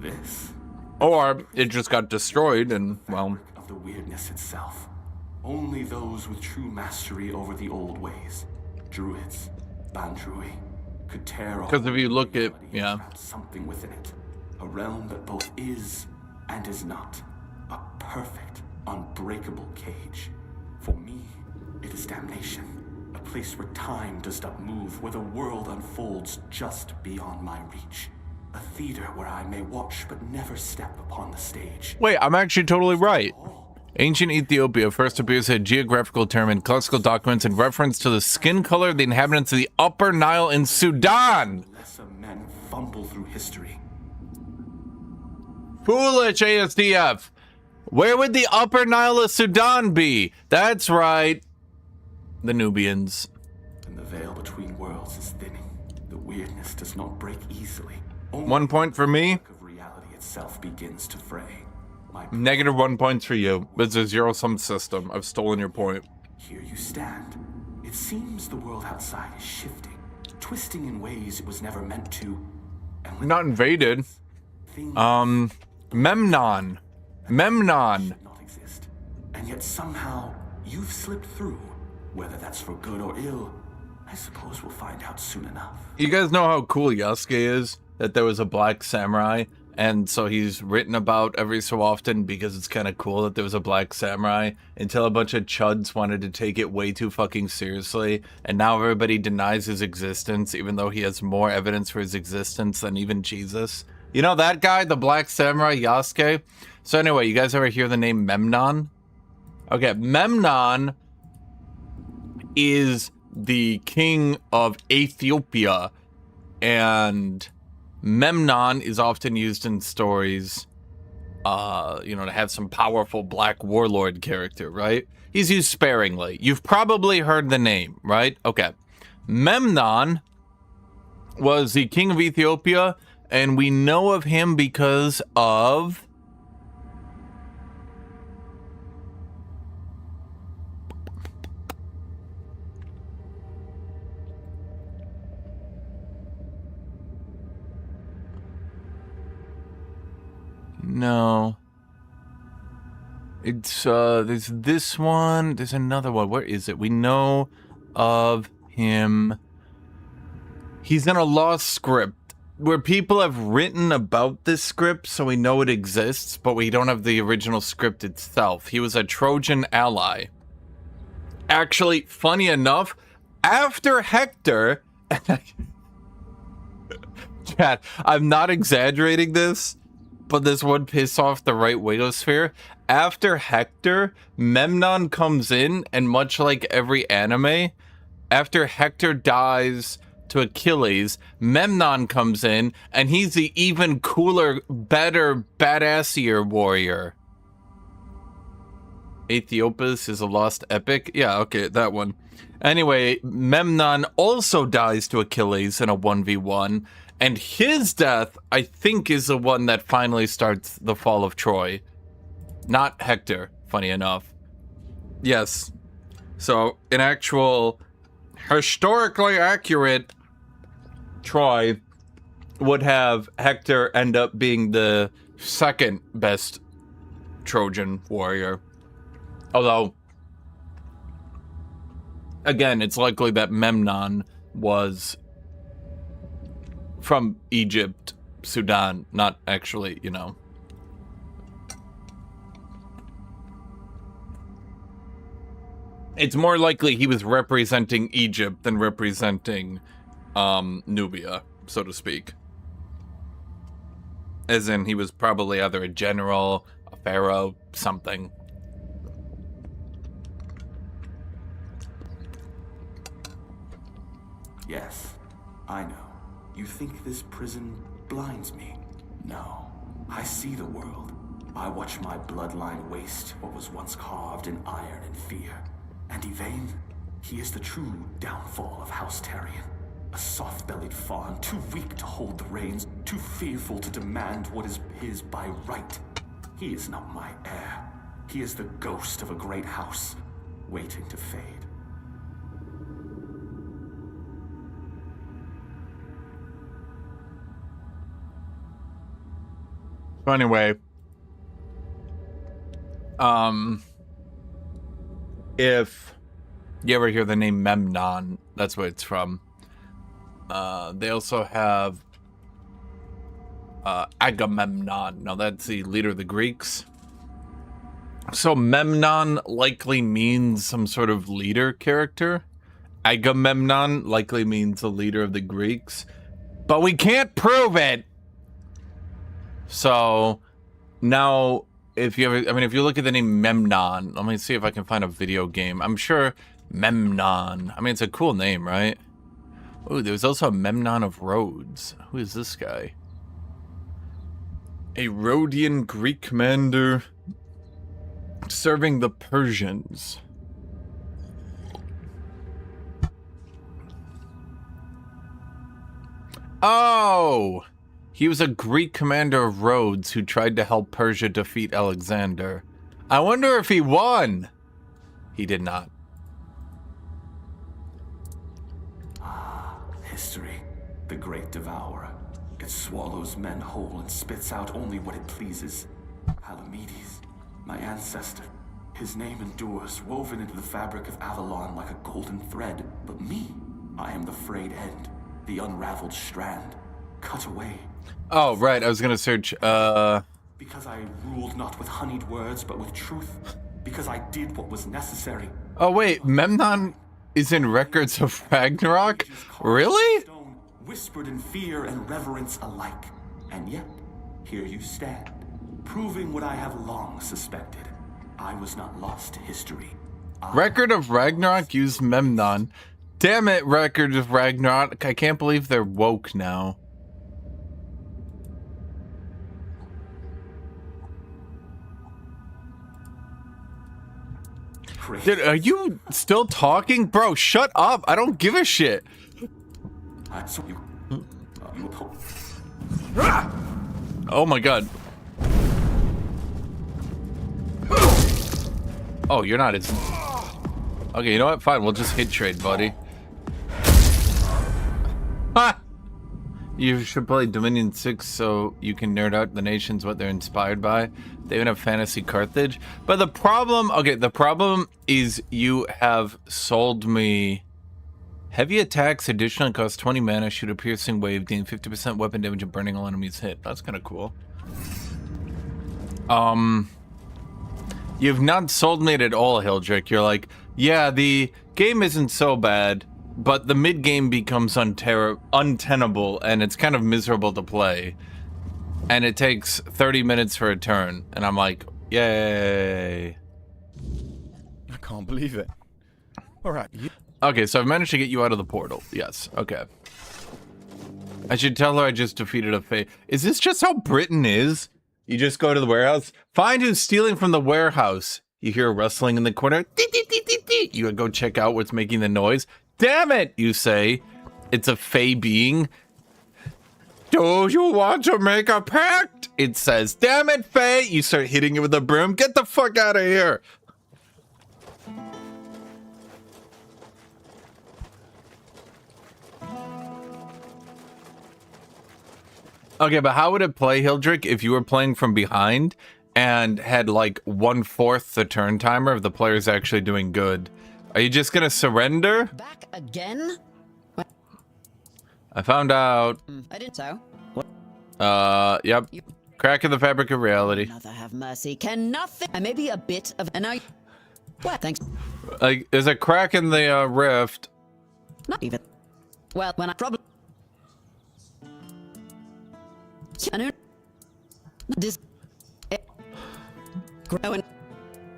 This. Or it just got destroyed and, well... of the weirdness itself. Only those with true mastery over the old ways, druids, Bandrui, could tear off... Because if you look at... yeah. Something within it. A realm that both is and is not. A perfect, unbreakable cage. For me, it is damnation. A place where time does not move, where the world unfolds just beyond my reach. A theater where I may watch but never step upon the stage. Wait, I'm actually totally right. Ancient Ethiopia first appears as a geographical term in classical documents in reference to the skin color of the inhabitants of the Upper Nile in Sudan. Lesser men fumble through history. Foolish ASDF. Where would the Upper Nile of Sudan be? That's right. The Nubians. And the veil between worlds is thinning. The weirdness does not break easily. Only 1 point for me. of reality itself begins to fray. Negative 1 points for you. It's a zero-sum system. I've stolen your point. Here you stand. It seems the world outside is shifting, twisting in ways it was never meant to. Not invaded. Memnon. And yet somehow you've slipped through. Whether that's for good or ill, I suppose we'll find out soon enough. You guys know how cool Yasuke is? That there was a black samurai, and so he's written about every so often because it's kind of cool that there was a black samurai, until a bunch of chuds wanted to take it way too fucking seriously, and now everybody denies his existence, even though he has more evidence for his existence than even Jesus. You know that guy, the black samurai Yasuke? So anyway, you guys ever hear the name Memnon? Okay, Memnon is the king of Ethiopia, and Memnon is often used in stories, to have some powerful black warlord character, right? He's used sparingly. You've probably heard the name, right? Okay. Memnon was the king of Ethiopia, and we know of him because of... No. It's, there's this one, there's another one. Where is it? We know of him. He's in a lost script where people have written about this script, so we know it exists, but we don't have the original script itself. He was a Trojan ally. Actually, funny enough, after Hector... Chat, I'm not exaggerating this, but this would piss off the right Wagosphere. After Hector, Memnon comes in, and much like every anime, after Hector dies to Achilles, Memnon comes in, and he's the even cooler, better, badassier warrior. Aethiopus is a lost epic? Yeah, okay, that one. Anyway, Memnon also dies to Achilles in a 1v1, and his death, I think, is the one that finally starts the fall of Troy. Not Hector, funny enough. Yes. So, an actual historically accurate Troy would have Hector end up being the second best Trojan warrior. Although, again, it's likely that Memnon was from Egypt, Sudan, not actually, It's more likely he was representing Egypt than representing Nubia, so to speak. As in, he was probably either a general, a pharaoh, something. Yes, I know. You think this prison blinds me? No. I see the world. I watch my bloodline waste what was once carved in iron and fear. And Yvain, he is the true downfall of House Taryon. A soft-bellied fawn, too weak to hold the reins, too fearful to demand what is his by right. He is not my heir. He is the ghost of a great house, waiting to fade. So anyway, if you ever hear the name Memnon, that's where it's from. They also have Agamemnon. Now that's the leader of the Greeks. So Memnon likely means some sort of leader character. Agamemnon likely means the leader of the Greeks. But we can't prove it! So now, if you ever, if you look at the name Memnon, let me see if I can find a video game. I'm sure Memnon. It's a cool name, right? Oh, there's also a Memnon of Rhodes. Who is this guy? A Rhodian Greek commander serving the Persians. Oh! He was a Greek commander of Rhodes who tried to help Persia defeat Alexander. I wonder if he won. He did not. History, the great devourer. It swallows men whole and spits out only what it pleases. Palamedes, my ancestor. His name endures, woven into the fabric of Avalon like a golden thread. But me, I am the frayed end, the unraveled strand, cut away. Oh, right, I was gonna search, Because I ruled not with honeyed words, but with truth. Because I did what was necessary. Oh, wait, Memnon is in Records of Ragnarok? Really? Whispered in fear and reverence alike. And yet, here you stand, proving what I have long suspected. I was not lost to history. Record of Ragnarok used Memnon. Damn it, Record of Ragnarok. I can't believe they're woke now. Dude, are you still talking? Bro, shut up. I don't give a shit. Oh my god. Oh, you're not as... Okay, you know what? Fine, we'll just hit trade, buddy. Ha! You should play Dominion 6 so you can nerd out the nations what they're inspired by. They even have Fantasy Carthage. But the problem... Okay, the problem is you have sold me... Heavy attacks additionally cost 20 mana, shoot a piercing wave, dealing 50% weapon damage and burning all enemies hit. That's kind of cool. You've not sold me it at all, Hildrick. You're like, yeah, the game isn't so bad, but the mid-game becomes untenable, and it's kind of miserable to play. And it takes 30 minutes for a turn. And I'm like, yay. I can't believe it. All right. Okay, so I've managed to get you out of the portal. Yes, okay. I should tell her I just defeated a fate. Is this just how Britain is? You just go to the warehouse, find who's stealing from the warehouse. You hear rustling in the corner. You go check out what's making the noise. Damn it, you say. It's a fey being. Do you want to make a pact? It says, damn it, fey. You start hitting it with a broom. Get the fuck out of here. Okay, but how would it play, Hildrick, if you were playing from behind and had like 1/4 the turn timer if the player's actually doing good? Are you just gonna surrender? Back again? I found out. I didn't so. Yep. Crack in the fabric of reality. Mother have mercy. Can nothing. And maybe a bit of. And I. What? Thanks. Like, there's a crack in the rift. Not even. Well, when I probably. This. Growing.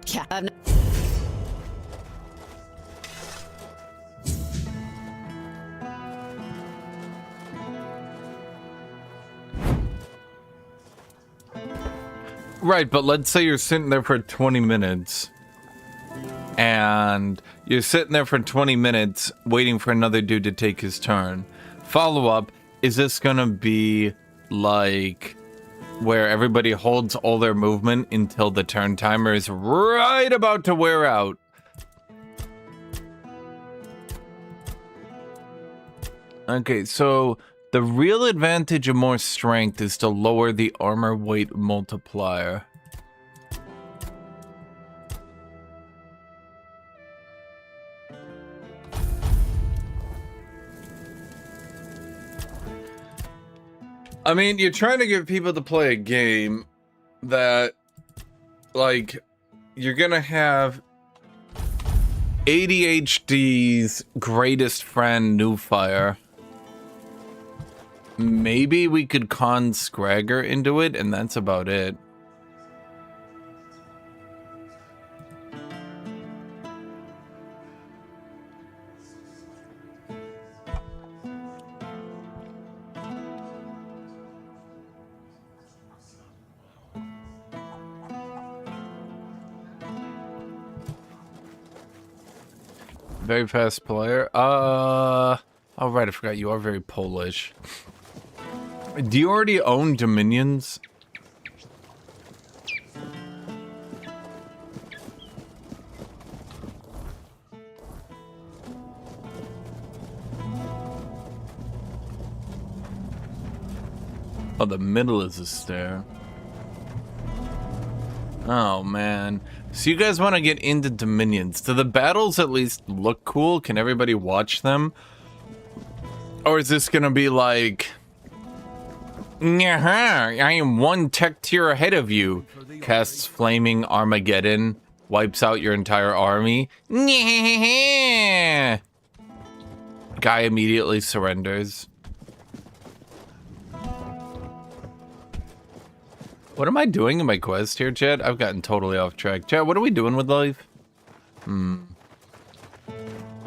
Yeah, I've. Right, but let's say you're sitting there for 20 minutes. And you're sitting there for 20 minutes waiting for another dude to take his turn. Follow up, is this gonna be like where everybody holds all their movement until the turn timer is right about to wear out? Okay, so the real advantage of more strength is to lower the armor weight multiplier. I mean, you're trying to get people to play a game that, like, you're gonna have ADHD's greatest friend, Newfire. Maybe we could con Scragger into it, and that's about it. Very fast player. Oh right, I forgot you are very Polish. Do you already own Dominions? Oh, the middle is a stair. Oh, man. So you guys want to get into Dominions. Do the battles at least look cool? Can everybody watch them? Or is this going to be like... I am one tech tier ahead of you. Casts Flaming Armageddon. Wipes out your entire army. Guy immediately surrenders. What am I doing in my quest here, Chad? I've gotten totally off track. Chad, what are we doing with life? Oh,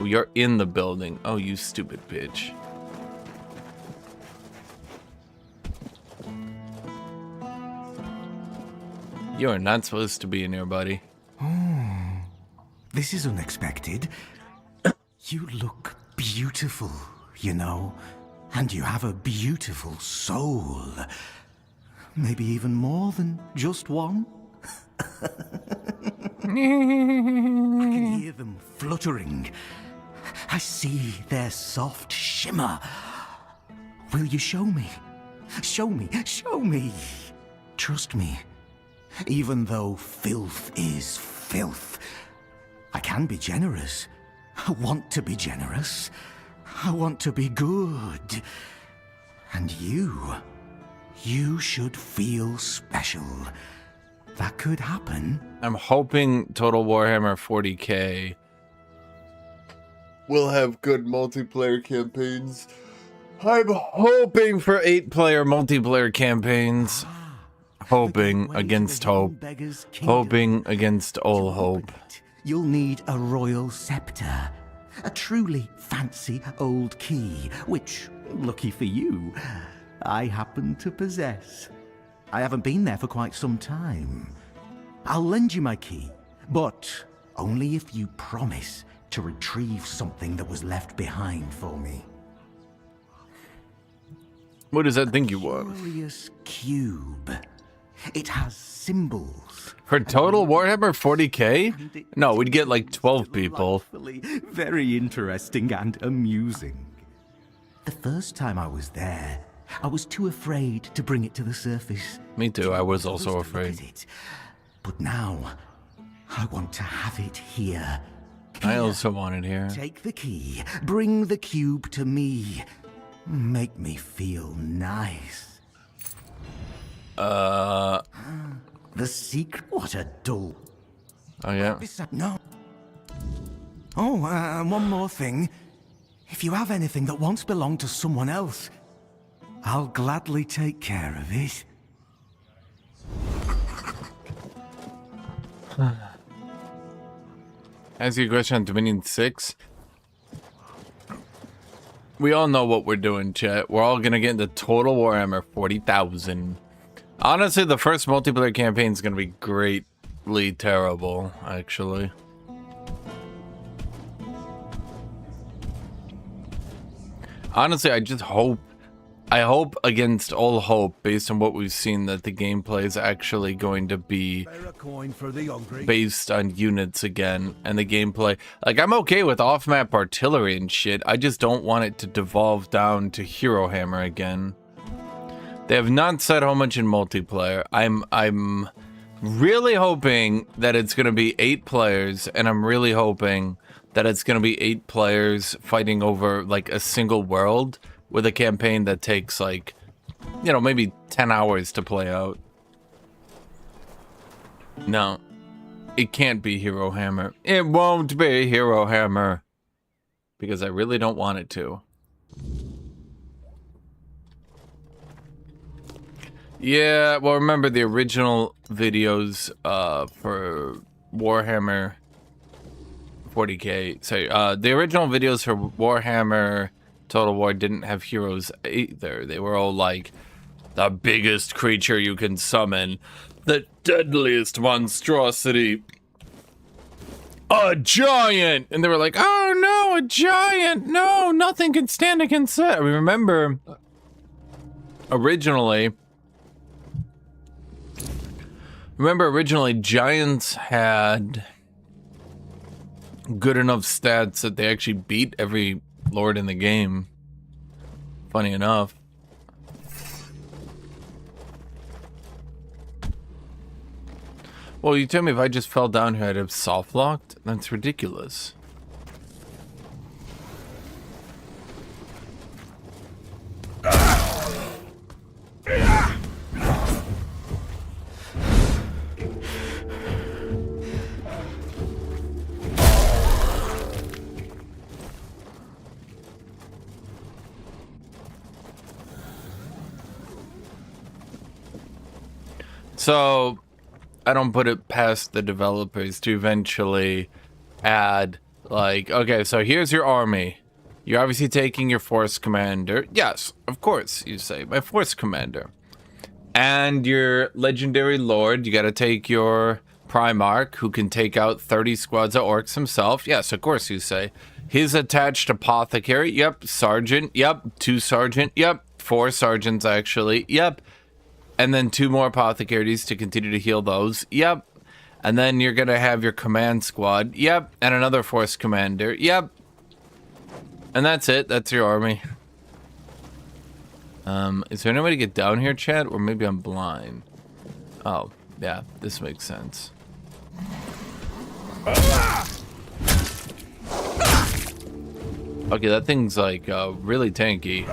you're in the building. Oh, you stupid bitch. You are not supposed to be in here, buddy. Oh, this is unexpected. You look beautiful, you know, and you have a beautiful soul. Maybe even more than just one. I can hear them fluttering. I see their soft shimmer. Will you show me? Show me, show me. Trust me. Even though filth is filth, I can be generous. I want to be generous. I want to be good. And you should feel special. That could happen. I'm hoping Total Warhammer 40K will have good multiplayer campaigns. I'm hoping for 8-player multiplayer campaigns. Hoping against hope. Hoping against all hope. You'll need a royal scepter. A truly fancy old key, which, lucky for you, I happen to possess. I haven't been there for quite some time. I'll lend you my key, but only if you promise to retrieve something that was left behind for me. What does that think you want? Curious cube. It has symbols. For Total Warhammer 40K? No, we'd get like 12 people. Very interesting and amusing. The first time I was there, I was too afraid to bring it to the surface. Me too, I was also afraid. But now, I want to have it here. I also want it here. Take the key, bring the cube to me. Make me feel nice. The secret? What a dull. Oh, yeah? No. Oh, and one more thing. If you have anything that once belonged to someone else, I'll gladly take care of it. Ask you a question on Dominion 6. We all know what we're doing, chat. We're all gonna get into Total Warhammer 40,000. Honestly, the first multiplayer campaign is gonna be greatly terrible, actually. Honestly, I hope against all hope, based on what we've seen, that the gameplay is actually going to be based on units again, and the gameplay, like, I'm okay with off-map artillery and shit, I just don't want it to devolve down to Hero Hammer again. They have not said how much in multiplayer. I'm really hoping that it's gonna be 8 players, and I'm really hoping that it's gonna be 8 players fighting over, like, a single world, with a campaign that takes, like, you know, maybe 10 hours to play out. No, it can't be Hero Hammer. It won't be Hero Hammer. Because I really don't want it to. Yeah, well, remember the original videos for Warhammer 40K. Sorry, the original videos for Warhammer Total War didn't have heroes either. They were all like, the biggest creature you can summon, the deadliest monstrosity, a giant! And they were like, oh no, a giant! No, nothing can stand against that. I remember, originally, giants had good enough stats that they actually beat every lord in the game. Funny enough. Well, you tell me if I just fell down here I'd have soft locked? That's ridiculous. So, I don't put it past the developers to eventually add, like, okay, so here's your army. You're obviously taking your force commander. Yes, of course, you say, my force commander. And your legendary lord, you gotta take your Primarch, who can take out 30 squads of orcs himself. Yes, of course, you say. His attached apothecary. Yep. Sergeant. Yep. 2 sergeant. Yep. 4 sergeants, actually. Yep. And then 2 more apothecaries to continue to heal those. Yep. And then you're going to have your command squad. Yep. And another force commander. Yep. And that's it. That's your army. Is there any way to get down here, chat? Or maybe I'm blind. Oh, yeah. This makes sense. Okay, that thing's like really tanky.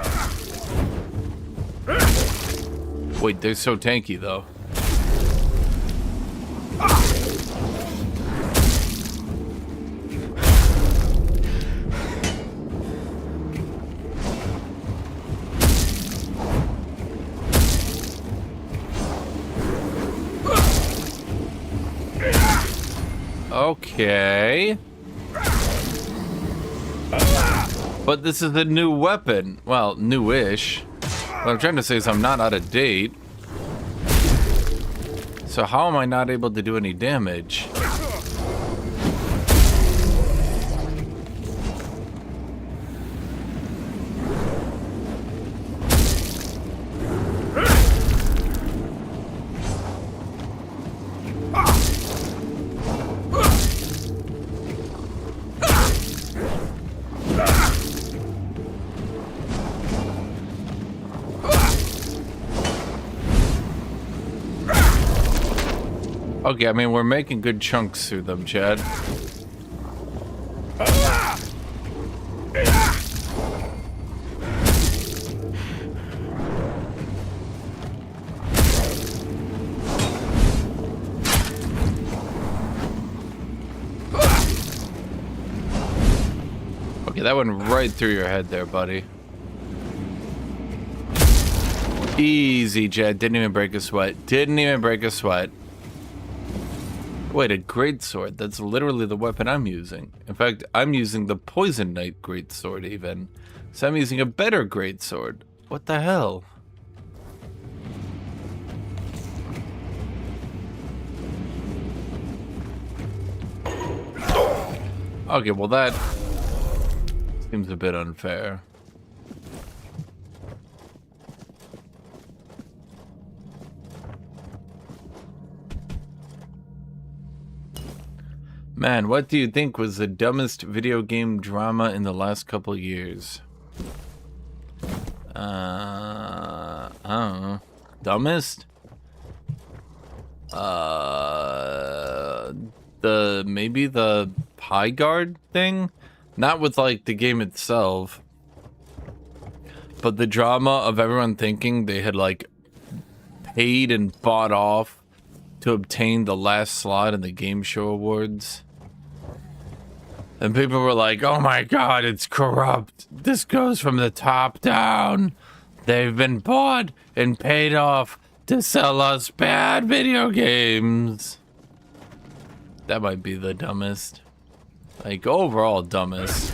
Wait, they're so tanky though. Okay. But this is a new weapon. Well, newish. What I'm trying to say is I'm not out of date. So how am I not able to do any damage? Okay, I mean, we're making good chunks through them, Chad. Okay, that went right through your head there, buddy. Easy, Jed. Didn't even break a sweat. Didn't even break a sweat. Wait, a greatsword. That's literally the weapon I'm using. In fact, I'm using the Poison Knight greatsword even. So I'm using a better greatsword. What the hell? Okay, well that seems a bit unfair. Man, what do you think was the dumbest video game drama in the last couple years? I don't know. Dumbest? Maybe the High Guard thing? Not with like the game itself, but the drama of everyone thinking they had like paid and bought off to obtain the last slot in the Game Show Awards. And people were like, oh my god, it's corrupt. This goes from the top down. They've been bought and paid off to sell us bad video games. That might be the dumbest. Like, overall dumbest.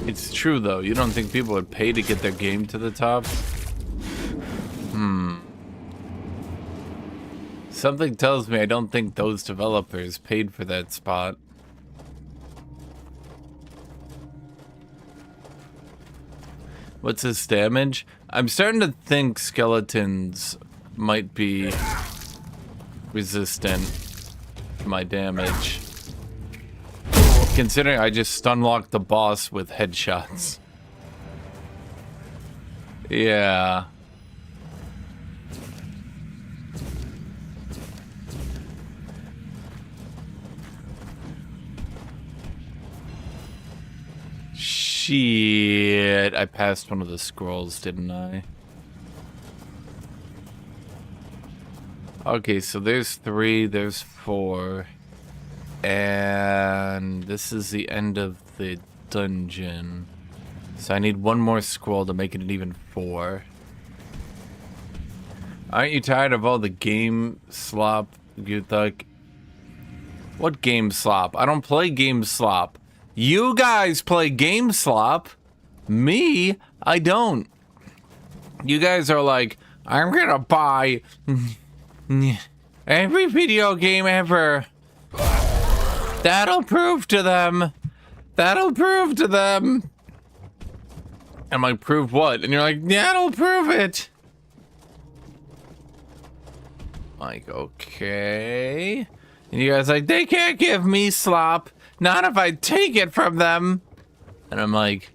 It's true though, you don't think people would pay to get their game to the top? Something tells me I don't think those developers paid for that spot. What's his damage? I'm starting to think skeletons might be resistant to my damage. Considering I just stun-locked the boss with headshots. Yeah. Shit. I passed one of the scrolls, didn't I? Okay, so there's 3, there's 4. And this is the end of the dungeon. So I need one more scroll to make it an even 4. Aren't you tired of all the game slop, Guthuk? What game slop? I don't play game slop. You guys play game slop. Me, I don't. You guys are like, I'm gonna buy every video game ever. That'll prove to them. That'll prove to them. I'm like, prove what? And you're like, that'll prove it. Like, okay. And you guys are like, they can't give me slop. Not if I take it from them. And I'm like,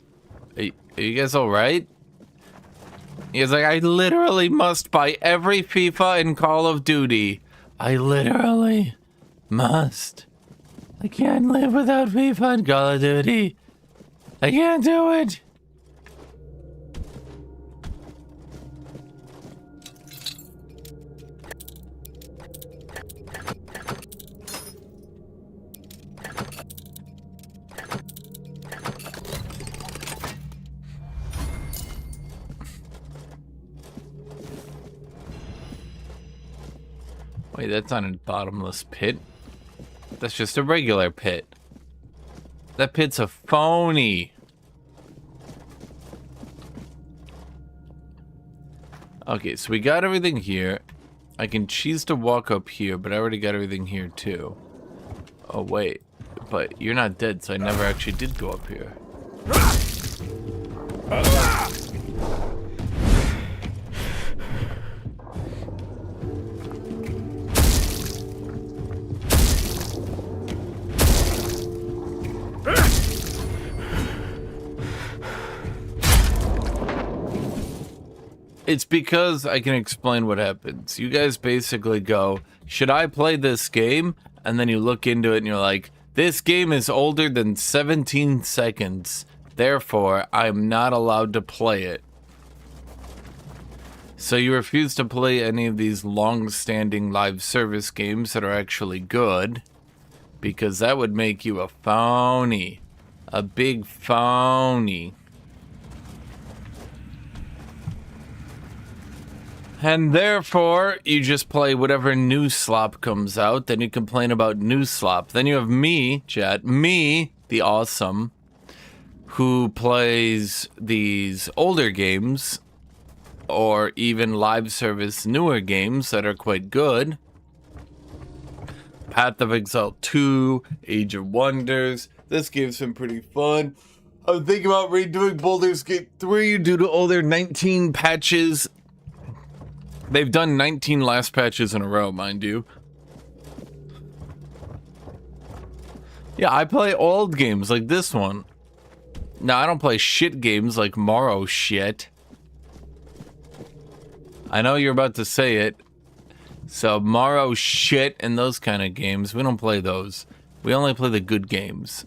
are you guys all right? He's like, I literally must buy every FIFA and Call of Duty. I literally must. I can't live without FIFA and Call of Duty. I can't do it. Wait, that's not a bottomless pit. That's just a regular pit. That pit's a phony. Okay, so we got everything here. I can choose to walk up here, but I already got everything here too. Oh wait, but you're not dead, so I never actually did go up here. It's because I can explain what happens. You guys basically go, should I play this game? And then you look into it and you're like, this game is older than 17 seconds. Therefore, I'm not allowed to play it. So you refuse to play any of these long-standing live service games that are actually good, because that would make you a phony. A big phony. And therefore, you just play whatever new slop comes out, then you complain about new slop. Then you have me, chat, me, the awesome, who plays these older games, or even live service newer games that are quite good. Path of Exile 2, Age of Wonders. This game's been pretty fun. I'm thinking about redoing Baldur's Gate 3 due to all their 19 patches. They've done 19 last patches in a row, mind you. Yeah, I play old games like this one. No, I don't play shit games like Morrow shit. I know you're about to say it. So Morrow shit and those kind of games, we don't play those. We only play the good games.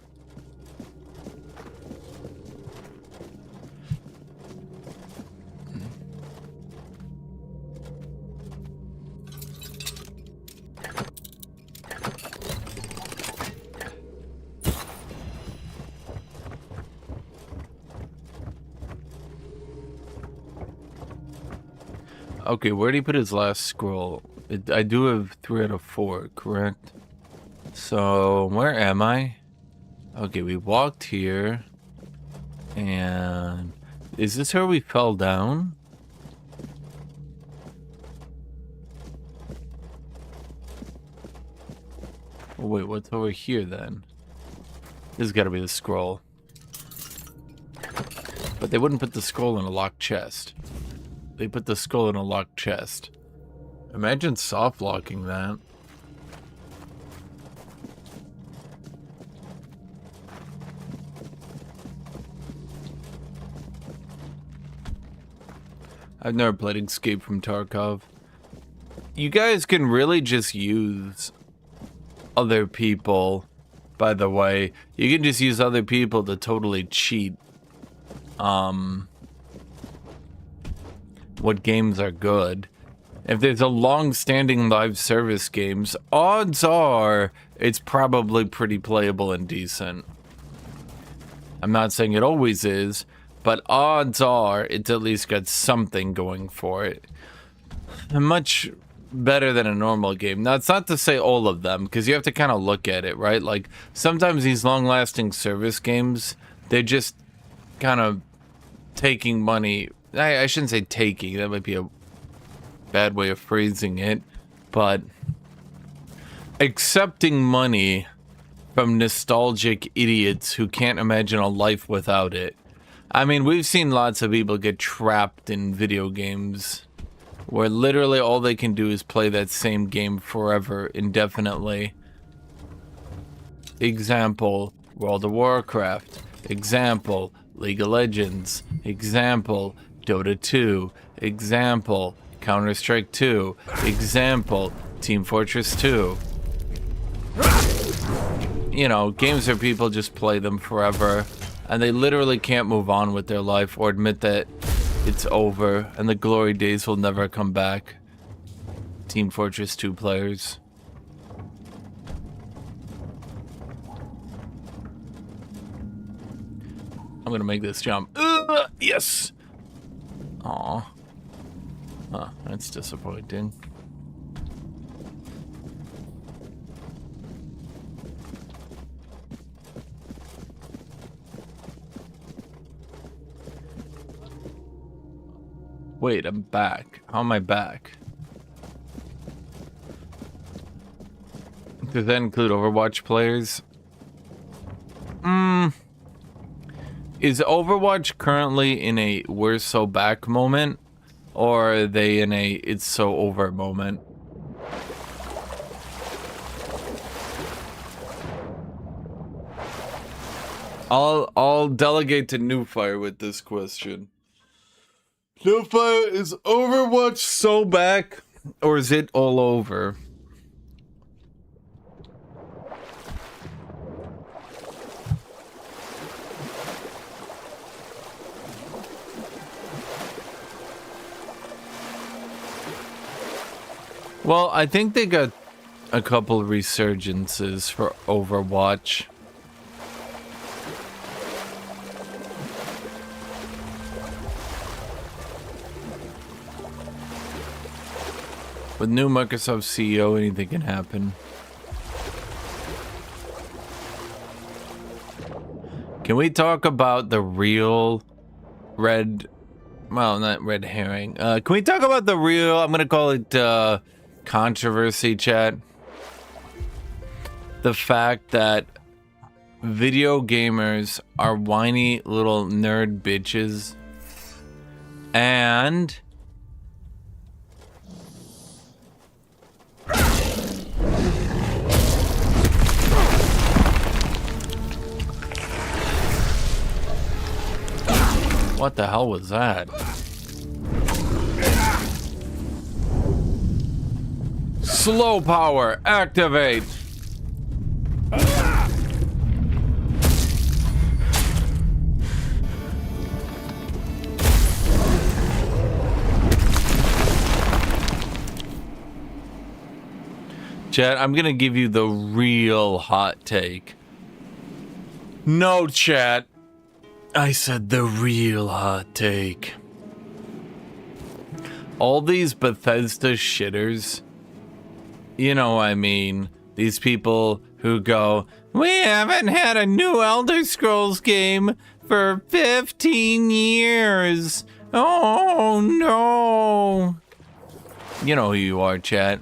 Okay, where did he put his last scroll? I do have 3 out of 4, correct? So, where am I? Okay, we walked here. And... is this where we fell down? Oh, wait, what's over here then? This has got to be the scroll. But they wouldn't put the scroll in a locked chest. They put the skull in a locked chest. Imagine soft locking that. I've never played Escape from Tarkov. You guys can really just use other people, by the way. You can just use other people to totally cheat. What games are good. If there's a long-standing live service games, odds are it's probably pretty playable and decent. I'm not saying it always is, but odds are it's at least got something going for it. Much better than a normal game. Now, it's not to say all of them, because you have to kind of look at it, right? Like, sometimes these long-lasting service games, they're just kind of taking money. I shouldn't say taking, that might be a bad way of phrasing it, but accepting money from nostalgic idiots who can't imagine a life without it. I mean, we've seen lots of people get trapped in video games where literally all they can do is play that same game forever, indefinitely. Example, World of Warcraft. Example, League of Legends. Example, Dota 2, example, Counter-Strike 2, example, Team Fortress 2. You know, games where people just play them forever, and they literally can't move on with their life or admit that it's over, and the glory days will never come back. Team Fortress 2 players. I'm gonna make this jump. Yes! Aw. Huh, that's disappointing. Wait, I'm back. How am I back? Does that include Overwatch players? Is Overwatch currently in a we're so back moment? Or are they in a it's so over moment? I'll delegate to Newfire with this question. No fire, is Overwatch so back, or is it all over? Well, I think they got a couple of resurgences for Overwatch. With new Microsoft CEO, anything can happen. Can we talk about the real red... Well, not red herring. Can we talk about the real... I'm gonna call it, controversy, chat? The fact that video gamers are whiny little nerd bitches. And... What the hell was that? Slow power, activate! Chat, I'm gonna give you the real hot take. No, chat. I said the real hot take. All these Bethesda shitters, you know what I mean, these people who go, we haven't had a new Elder Scrolls game for 15 years. Oh no. You know who you are, chat.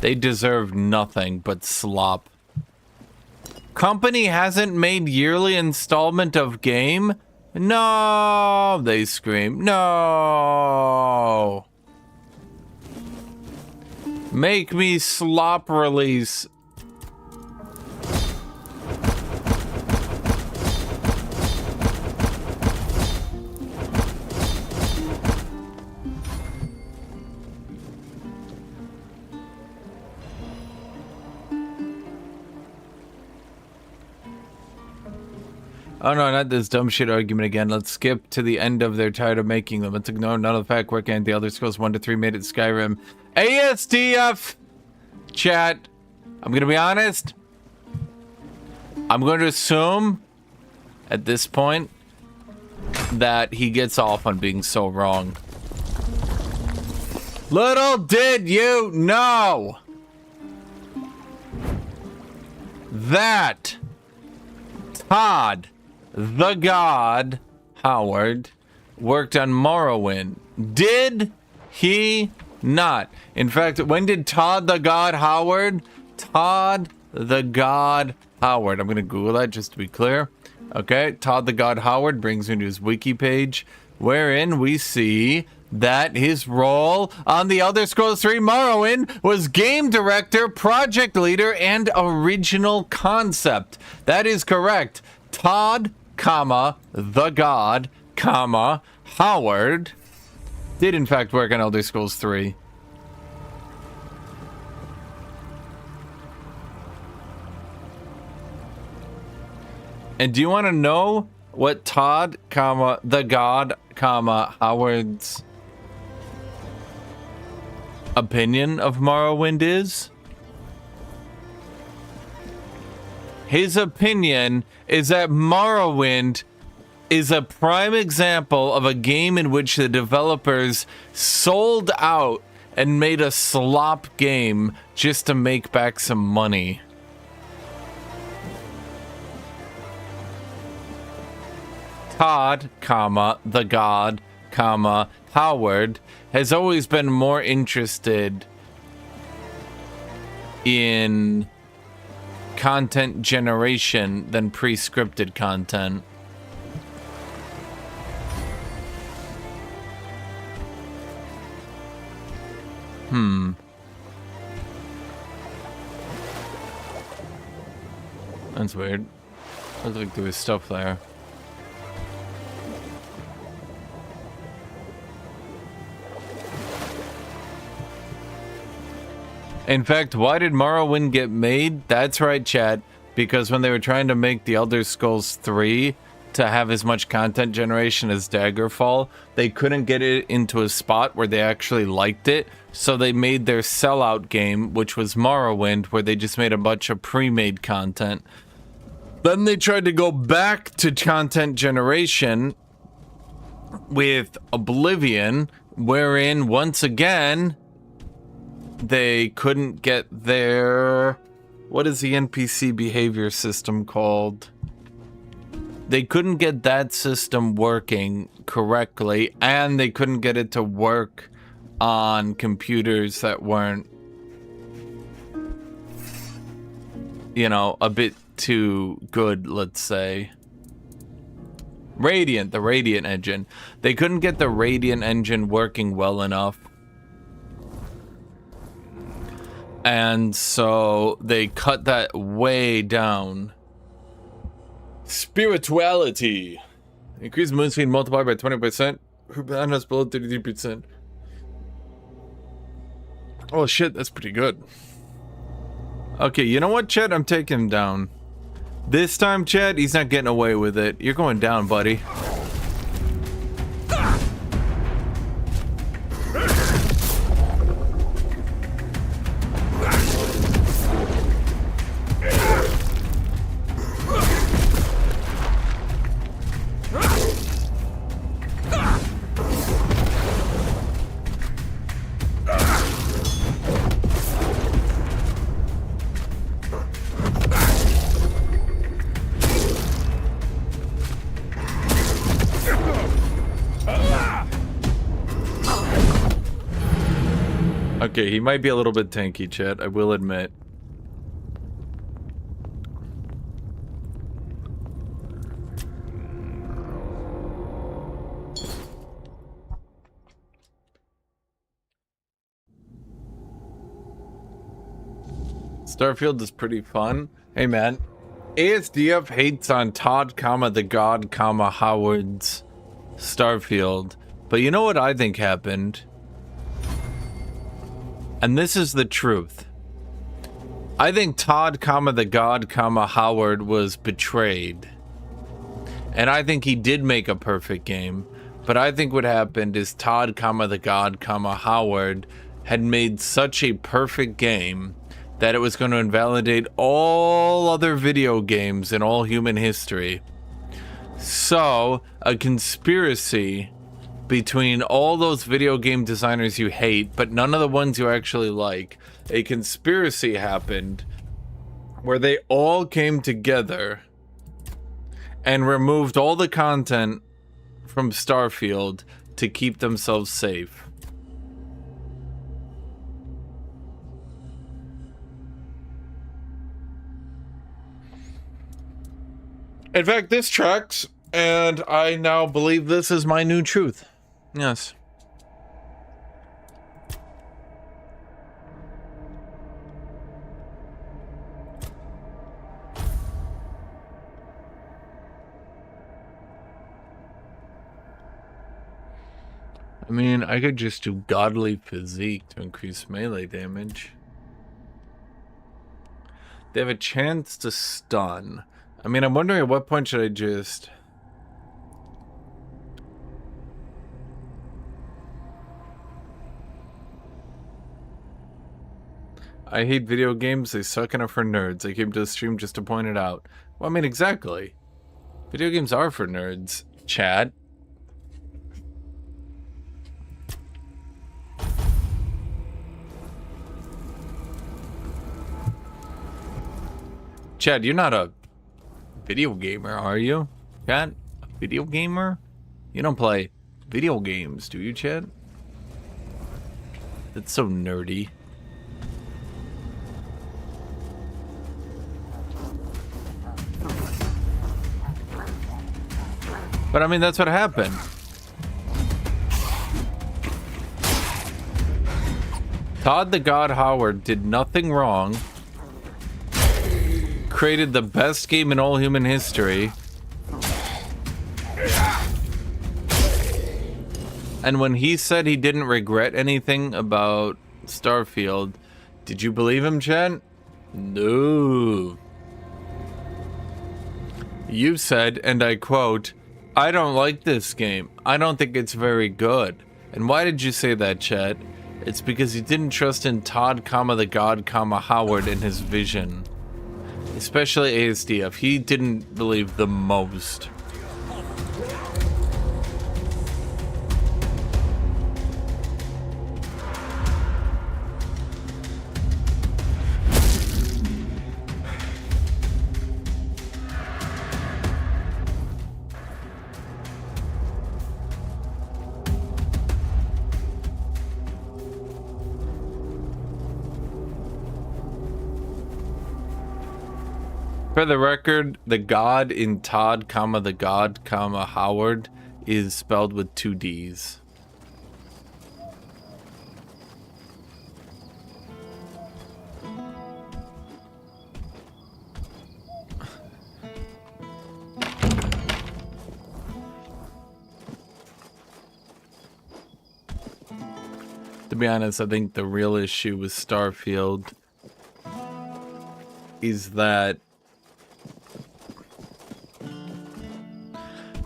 They deserve nothing but slop. Company hasn't made yearly installment of game? No, they scream. No. Make me slop release. Oh no, not this dumb shit argument again. Let's skip to the end of they're tired of making them. Let's ignore none of the fact working at the Elder Scrolls 1 to 3 made it Skyrim. ASDF! Chat, I'm gonna be honest. I'm going to assume at this point that he gets off on being so wrong. Little did you know that Todd the God Howard worked on Morrowind. Did he not? In fact, when did Todd the God Howard? Todd the God Howard. I'm going to Google that just to be clear. Okay, Todd the God Howard brings me to his wiki page, wherein we see that his role on the Elder Scrolls 3 Morrowind was game director, project leader, and original concept. That is correct. Todd, the God, Howard did in fact work on Elder Scrolls 3. And do you want to know what Todd, the God, Howard's opinion of Morrowind is? His opinion is that Morrowind is a prime example of a game in which the developers sold out and made a slop game just to make back some money. Todd, the God, Howard has always been more interested in content generation than pre-scripted content. That's weird. Looks like there was stuff there. In fact, why did Morrowind get made? That's right, chat. Because when they were trying to make the Elder Scrolls 3 to have as much content generation as Daggerfall, they couldn't get it into a spot where they actually liked it. So they made their sellout game, which was Morrowind, where they just made a bunch of pre-made content. Then they tried to go back to content generation with Oblivion, wherein, once again, they couldn't get their... What is the NPC behavior system called? They couldn't get that system working correctly, and they couldn't get it to work on computers that weren't, you know, a bit too good, let's say. Radiant, the Radiant engine. They couldn't get the Radiant engine working well enough. And so they cut that way down. Spirituality. Increase moon speed multiplied by 20%. Urban has below 33%. Oh shit, that's pretty good. Okay, you know what, Chet? I'm taking him down. This time, Chet, he's not getting away with it. You're going down, buddy. Okay, he might be a little bit tanky, Chet, I will admit. Starfield is pretty fun. Hey man, ASDF hates on Todd, the God, Howard's Starfield. But you know what I think happened? And this is the truth. I think Todd, the God, Howard was betrayed. And I think he did make a perfect game. But I think what happened is Todd, the God, Howard had made such a perfect game that it was going to invalidate all other video games in all human history. So, a conspiracy between all those video game designers you hate, but none of the ones you actually like, a conspiracy happened where they all came together and removed all the content from Starfield to keep themselves safe. In fact, this tracks, and I now believe this is my new truth. Yes. I mean, I could just do godly physique to increase melee damage. They have a chance to stun. I mean, I'm wondering at what point should I just... I hate video games, they suck and are for nerds. I came to the stream just to point it out. Well, I mean, exactly. Video games are for nerds, Chad. Chad, you're not a video gamer, are you? Chad? A video gamer? You don't play video games, do you, Chad? That's so nerdy. But I mean, that's what happened. Todd the God Howard did nothing wrong. created the best game in all human history. And when he said he didn't regret anything about Starfield, did you believe him, Chen? No. You said, and I quote, "I don't like this game. I don't think it's very good." And why did you say that, Chet? It's because you didn't trust in Todd, the God, Howard and his vision. Especially ASDF. He didn't believe the most. For the record, the God in Todd, the God, Howard is spelled with 2 D's. To be honest, I think the real issue with Starfield is that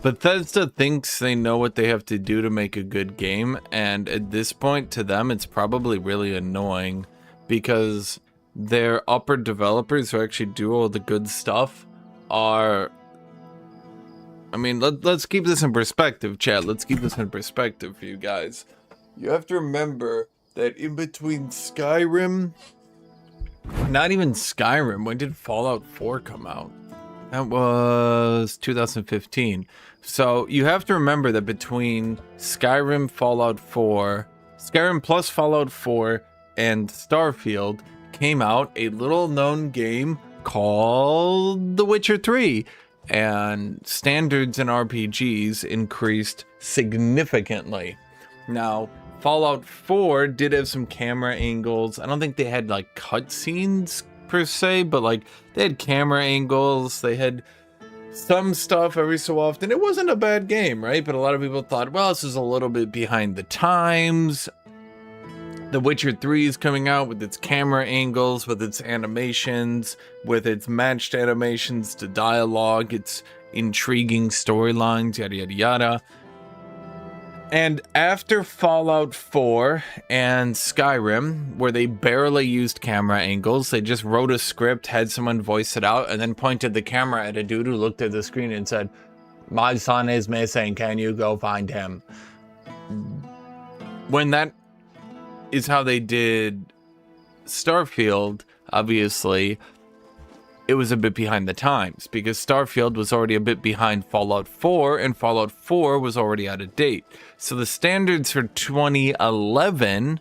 Bethesda thinks they know what they have to do to make a good game, and at this point, to them, it's probably really annoying because their upper developers who actually do all the good stuff are... I mean, let's keep this in perspective, chat. Let's keep this in perspective for you guys. You have to remember that in between Skyrim... Not even Skyrim. When did Fallout 4 come out? That was 2015. So you have to remember that between Skyrim, Fallout 4, Skyrim plus Fallout 4, and Starfield came out a little known game called The Witcher 3. And standards in RPGs increased significantly. Now, Fallout 4 did have some camera angles. I don't think they had like cutscenes per se, but like they had camera angles, they had some stuff every so often. It wasn't a bad game, right? But a lot of people thought, well, this is a little bit behind the times. The Witcher 3 is coming out with its camera angles, with its animations, with its matched animations to dialogue, its intriguing storylines, yada yada yada. And after Fallout 4 and Skyrim, where they barely used camera angles, they just wrote a script, had someone voice it out, and then pointed the camera at a dude who looked at the screen and said, "My son is missing, can you go find him?" When that is how they did Starfield, obviously, it was a bit behind the times, because Starfield was already a bit behind Fallout 4, and Fallout 4 was already out of date. So the standards for 2011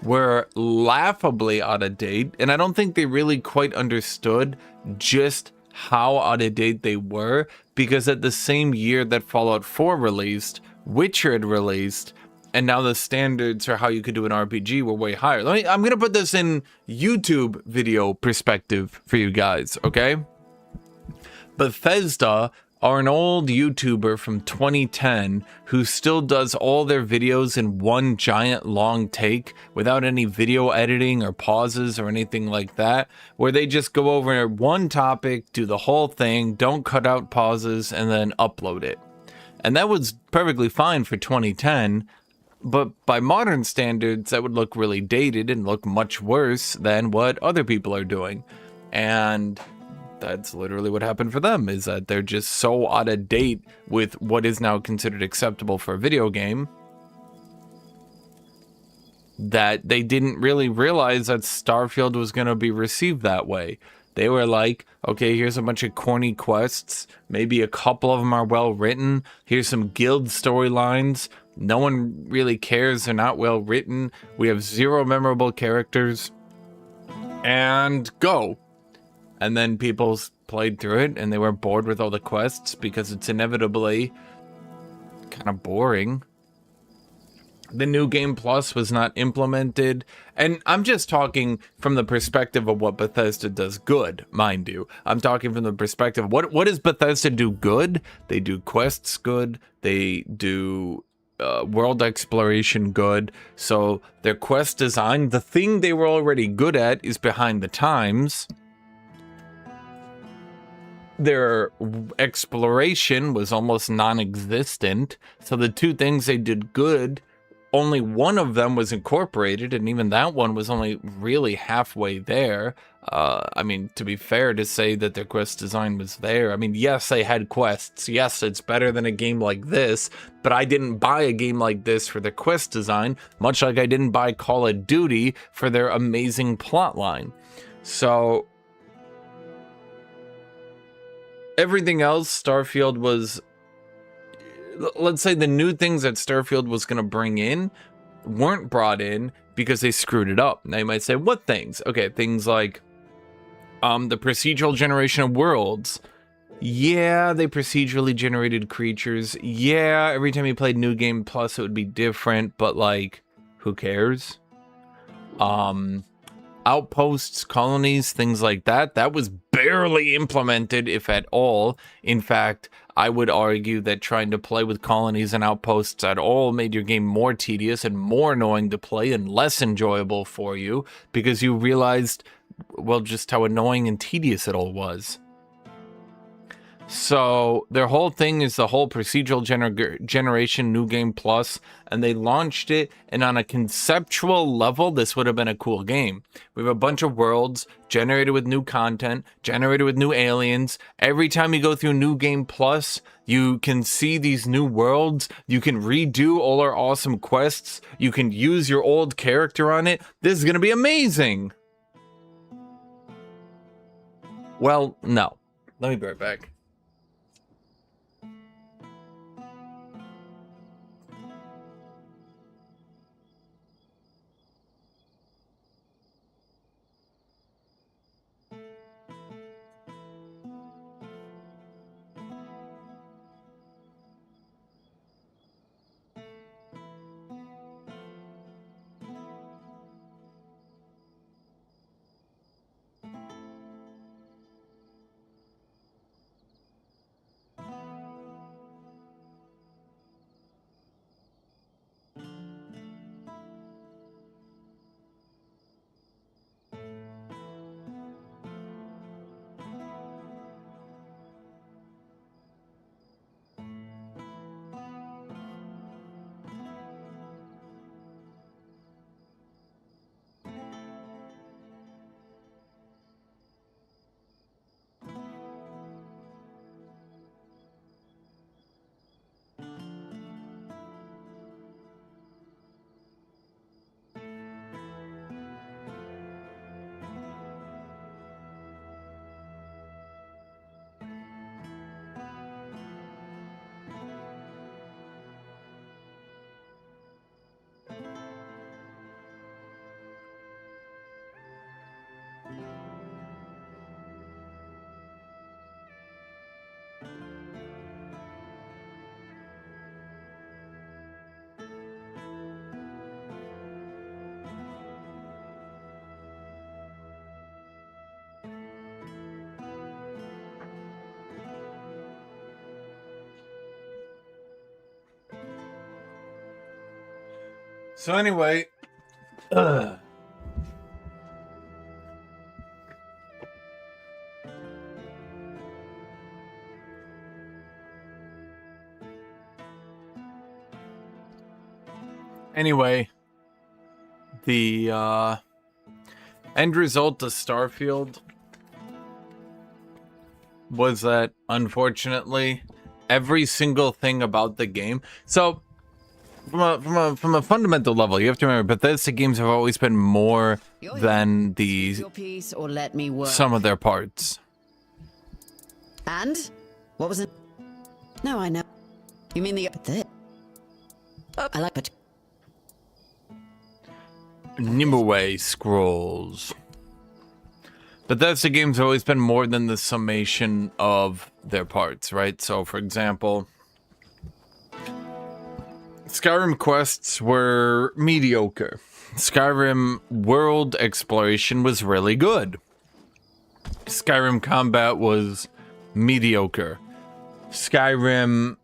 were laughably out of date, and I don't think they really quite understood just how out of date they were, because at the same year that Fallout 4 released, Witcher had released, and now the standards for how you could do an RPG were way higher. I'm going to put this in YouTube video perspective for you guys, okay? Bethesda are an old YouTuber from 2010 who still does all their videos in one giant long take without any video editing or pauses or anything like that, where they just go over one topic, do the whole thing, don't cut out pauses, and then upload it. And that was perfectly fine for 2010, but by modern standards, that would look really dated and look much worse than what other people are doing. And that's literally what happened for them, is that they're just so out of date with what is now considered acceptable for a video game that they didn't really realize that Starfield was going to be received that way. They were like, okay, here's a bunch of corny quests. Maybe a couple of them are well written. Here's some guild storylines. No one really cares. They're not well written. We have 0 memorable characters. And go. And then people played through it and they were bored with all the quests because it's inevitably kind of boring. The new game plus was not implemented, and I'm just talking from the perspective of what Bethesda does good, mind you. I'm talking from the perspective of what does Bethesda do good? They do quests good, they do world exploration good. So their quest design, the thing they were already good at, is behind the times. Their exploration was almost non-existent, so the two things they did good, only one of them was incorporated, and even that one was only really halfway there. I mean, to be fair to say that their quest design was there. I mean, yes, they had quests. Yes, it's better than a game like this, but I didn't buy a game like this for the quest design, much like I didn't buy Call of Duty for their amazing plotline. So everything else, Starfield was... Let's say the new things that Starfield was going to bring in weren't brought in because they screwed it up. Now you might say, what things? Okay, things like the procedural generation of worlds. Yeah, they procedurally generated creatures. Yeah, every time you played New Game Plus, it would be different, but like, who cares? Outposts, colonies, things like that. That was barely implemented, if at all. In fact, I would argue that trying to play with colonies and outposts at all made your game more tedious and more annoying to play and less enjoyable for you because you realized, well, just how annoying and tedious it all was. So their whole thing is the whole procedural generation New Game Plus, and they launched it, and on a conceptual level, this would have been a cool game. We have a bunch of worlds generated with new content, generated with new aliens. Every time you go through New Game Plus, you can see these new worlds. You can redo all our awesome quests. You can use your old character on it. This is going to be amazing. Well, no. Let me be right back. So anyway, the end result of Starfield was that, unfortunately, every single thing about the game. So, from a fundamental level, you have to remember, Bethesda games have always been more than the Your piece or let me work. sum of their parts. And? What was it? No, I know. You mean the... I like it. Nimue scrolls. Bethesda games have always been more than the summation of their parts, right? So, for example, Skyrim quests were mediocre. Skyrim world exploration was really good. Skyrim combat was mediocre. Skyrim...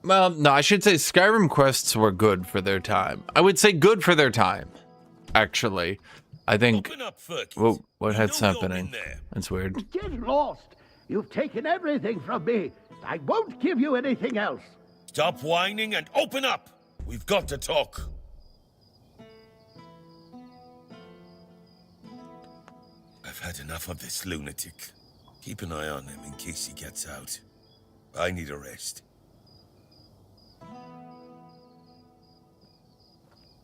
Well, no, I should say Skyrim quests were good for their time. I would say good for their time, actually. I think... Whoa, what head's happening? That's weird. Get lost. You've taken everything from me. I won't give you anything else. Stop whining and open up. We've got to talk. I've had enough of this lunatic. Keep an eye on him in case he gets out. I need a rest.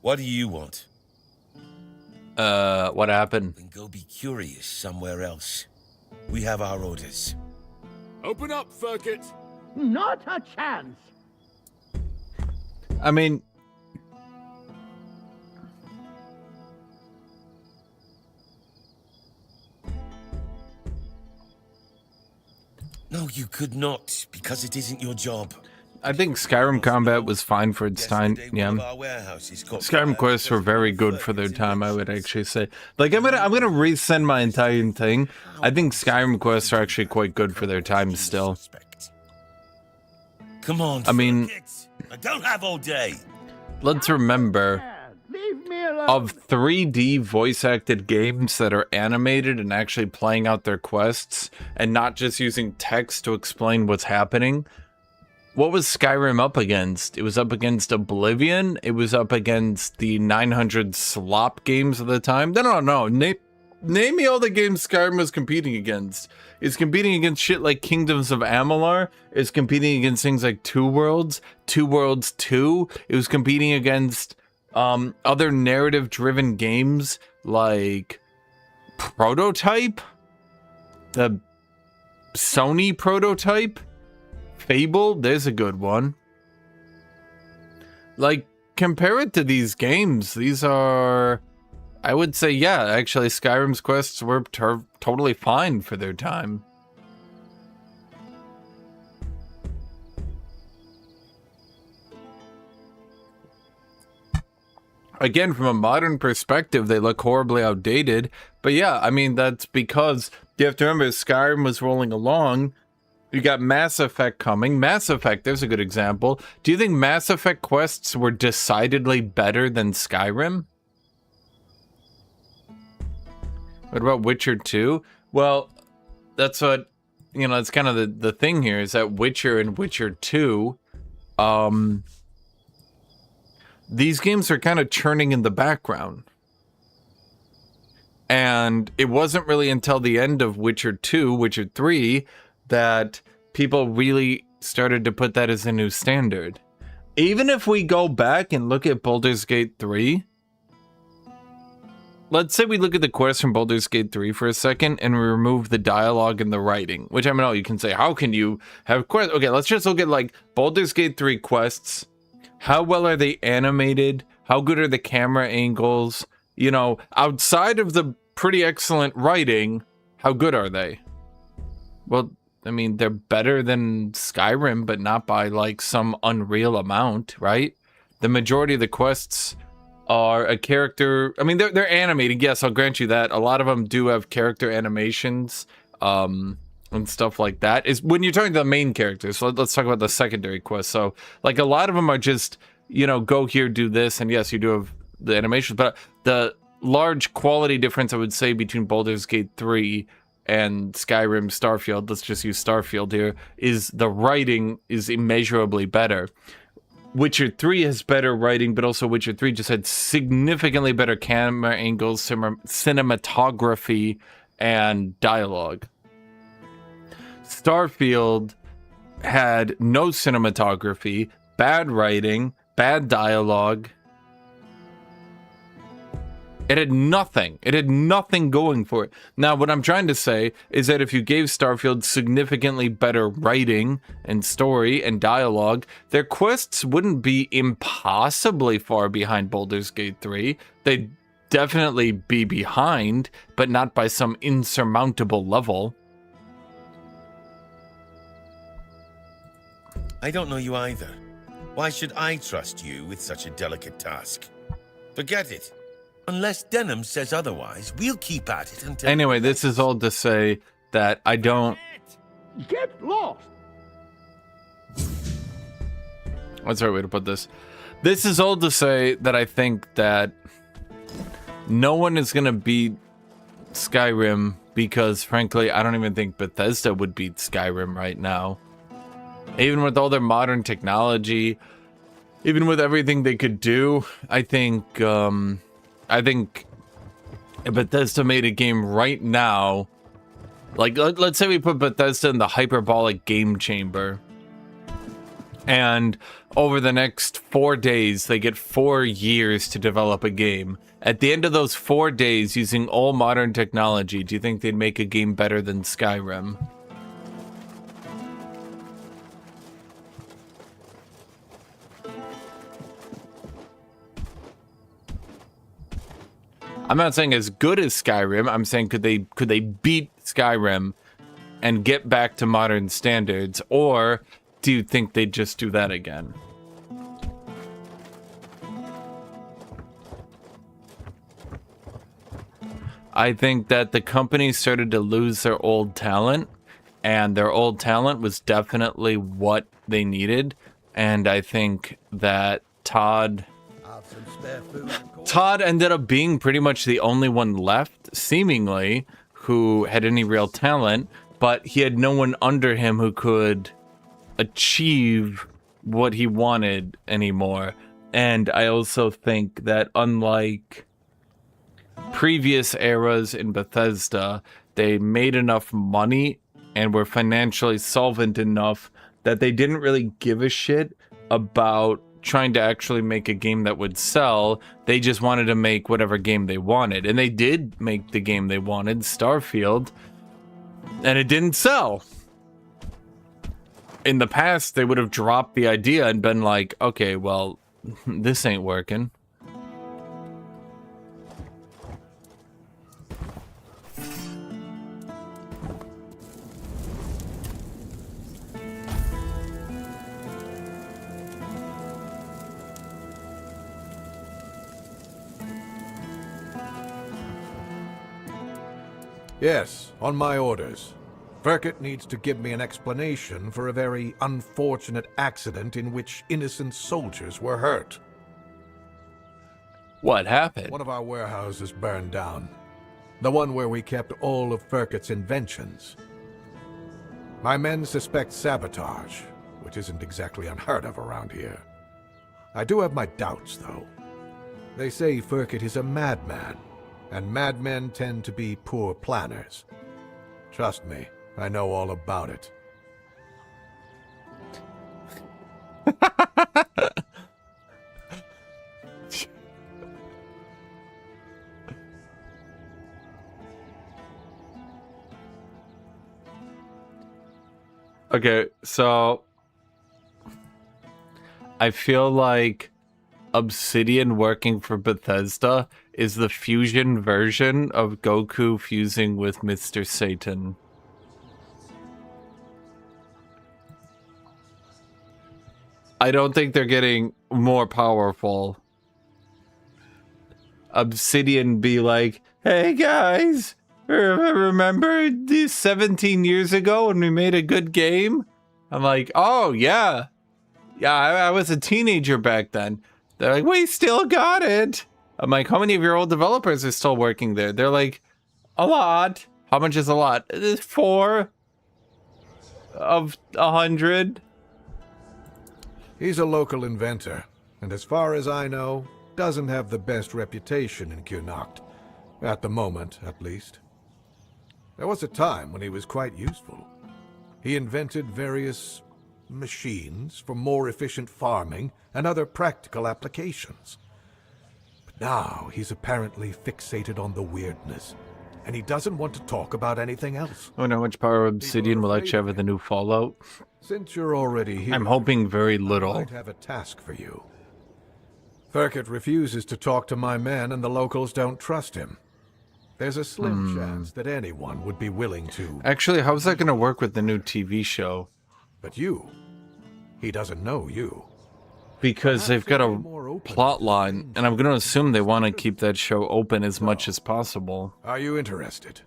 What do you want? What happened? Then go be curious somewhere else. We have our orders. Open up, Firkit. Not a chance. I mean... No, you could not, because it isn't your job. I think Skyrim combat was fine for its time. Yeah, Skyrim quests were very good for their time. I would actually say, like, I'm gonna resend my entire thing. I think Skyrim quests are actually quite good for their time still. Come on, I mean, I don't have all day. Let's remember, of 3D voice-acted games that are animated and actually playing out their quests and not just using text to explain what's happening. What was Skyrim up against? It was up against Oblivion. It was up against the 900 slop games of the time. No. Name me all the games Skyrim was competing against. It's competing against shit like Kingdoms of Amalur. It's competing against things like Two Worlds 2. It was competing against other narrative-driven games like Prototype, the Sony Prototype. Fable, there's a good one. Like, compare it to these games. These are, I would say, yeah, actually, Skyrim's quests were totally fine for their time. Again, from a modern perspective, they look horribly outdated. But yeah, I mean, that's because you have to remember Skyrim was rolling along. You got Mass Effect coming. Mass Effect, there's a good example. Do you think Mass Effect quests were decidedly better than Skyrim? What about Witcher 2? Well, that's what, you know, it's kind of the thing here is that Witcher and Witcher 2, these games are kind of churning in the background. And it wasn't really until the end of Witcher 2, Witcher 3, that people really started to put that as a new standard. Even if we go back and look at Baldur's Gate 3, let's say we look at the quests from Baldur's Gate 3 for a second and we remove the dialogue and the writing, which I mean, you can say, how can you have quests? Okay, let's just look at like Baldur's Gate 3 quests. How well are they animated? How good are the camera angles? You know, outside of the pretty excellent writing, how good are they? Well, I mean, they're better than Skyrim, but not by like some unreal amount, right? The majority of the quests are a character. I mean, they're animated. Yes, I'll grant you that. A lot of them do have character animations and stuff like that. Is when you're talking to the main characters. So let's talk about the secondary quests. So like a lot of them are just, you know, go here, do this. And yes, you do have the animations, but the large quality difference I would say between Baldur's Gate 3 and Skyrim Starfield, let's just use Starfield here, is the writing is immeasurably better. Witcher 3 has better writing, but also Witcher 3 just had significantly better camera angles, cinematography, and dialogue. Starfield had no cinematography, bad writing, bad dialogue. It had nothing. It had nothing going for it. Now, what I'm trying to say is that if you gave Starfield significantly better writing and story and dialogue, their quests wouldn't be impossibly far behind Baldur's Gate 3. They'd definitely be behind, but not by some insurmountable level. I don't know you either. Why should I trust you with such a delicate task? Forget it. Unless Denham says otherwise, we'll keep at it until... Anyway, this is all to say that I don't... Get lost! What's the right way to put this? This is all to say that I think that no one is going to beat Skyrim because, frankly, I don't even think Bethesda would beat Skyrim right now. Even with all their modern technology, even with everything they could do, I think if Bethesda made a game right now, like let's say we put Bethesda in the hyperbolic game chamber, and over the next 4 days, they get 4 years to develop a game. At the end of those 4 days, using all modern technology, do you think they'd make a game better than Skyrim? I'm not saying as good as Skyrim. I'm saying could they beat Skyrim and get back to modern standards, or do you think they'd just do that again? I think that the company started to lose their old talent, and their old talent was definitely what they needed. And I think that Todd ended up being pretty much the only one left, seemingly, who had any real talent, but he had no one under him who could achieve what he wanted anymore. And I also think that unlike previous eras in Bethesda, they made enough money and were financially solvent enough that they didn't really give a shit about trying to actually make a game that would sell. They just wanted to make whatever game they wanted, and they did make the game they wanted, Starfield, and it didn't sell. In the past, they would have dropped the idea and been like, okay, well, this ain't working. Yes, on my orders. Verkett needs to give me an explanation for a very unfortunate accident in which innocent soldiers were hurt. What happened? One of our warehouses burned down. The one where we kept all of Verkett's inventions. My men suspect sabotage, which isn't exactly unheard of around here. I do have my doubts, though. They say Verkett is a madman, and madmen tend to be poor planners. Trust me, I know all about it. Okay, so I feel like Obsidian working for Bethesda is the fusion version of Goku fusing with Mr. Satan. I don't think they're getting more powerful. Obsidian be like, hey guys, remember these 17 years ago when we made a good game? I'm like, oh yeah. Yeah, I was a teenager back then. They're like, we still got it. I'm like, how many of your old developers are still working there? They're like, a lot. How much is a lot? 4 of 100. He's a local inventor, and as far as I know, doesn't have the best reputation in Guthuk. At the moment, at least. There was a time when he was quite useful. He invented various machines for more efficient farming and other practical applications. But now he's apparently fixated on the weirdness, and he doesn't want to talk about anything else. I wonder how much power Obsidian will actually have with the new Fallout. Since you're already here, I'm hoping very little. I might have a task for you. Verkett refuses to talk to my men, and the locals don't trust him. There's a slim chance that anyone would be willing to... Actually, how's that going to work with the new TV show? But you, he doesn't know you. because they've got a plot line, and I'm going to assume they want to keep that show open as much as possible. Are you interested?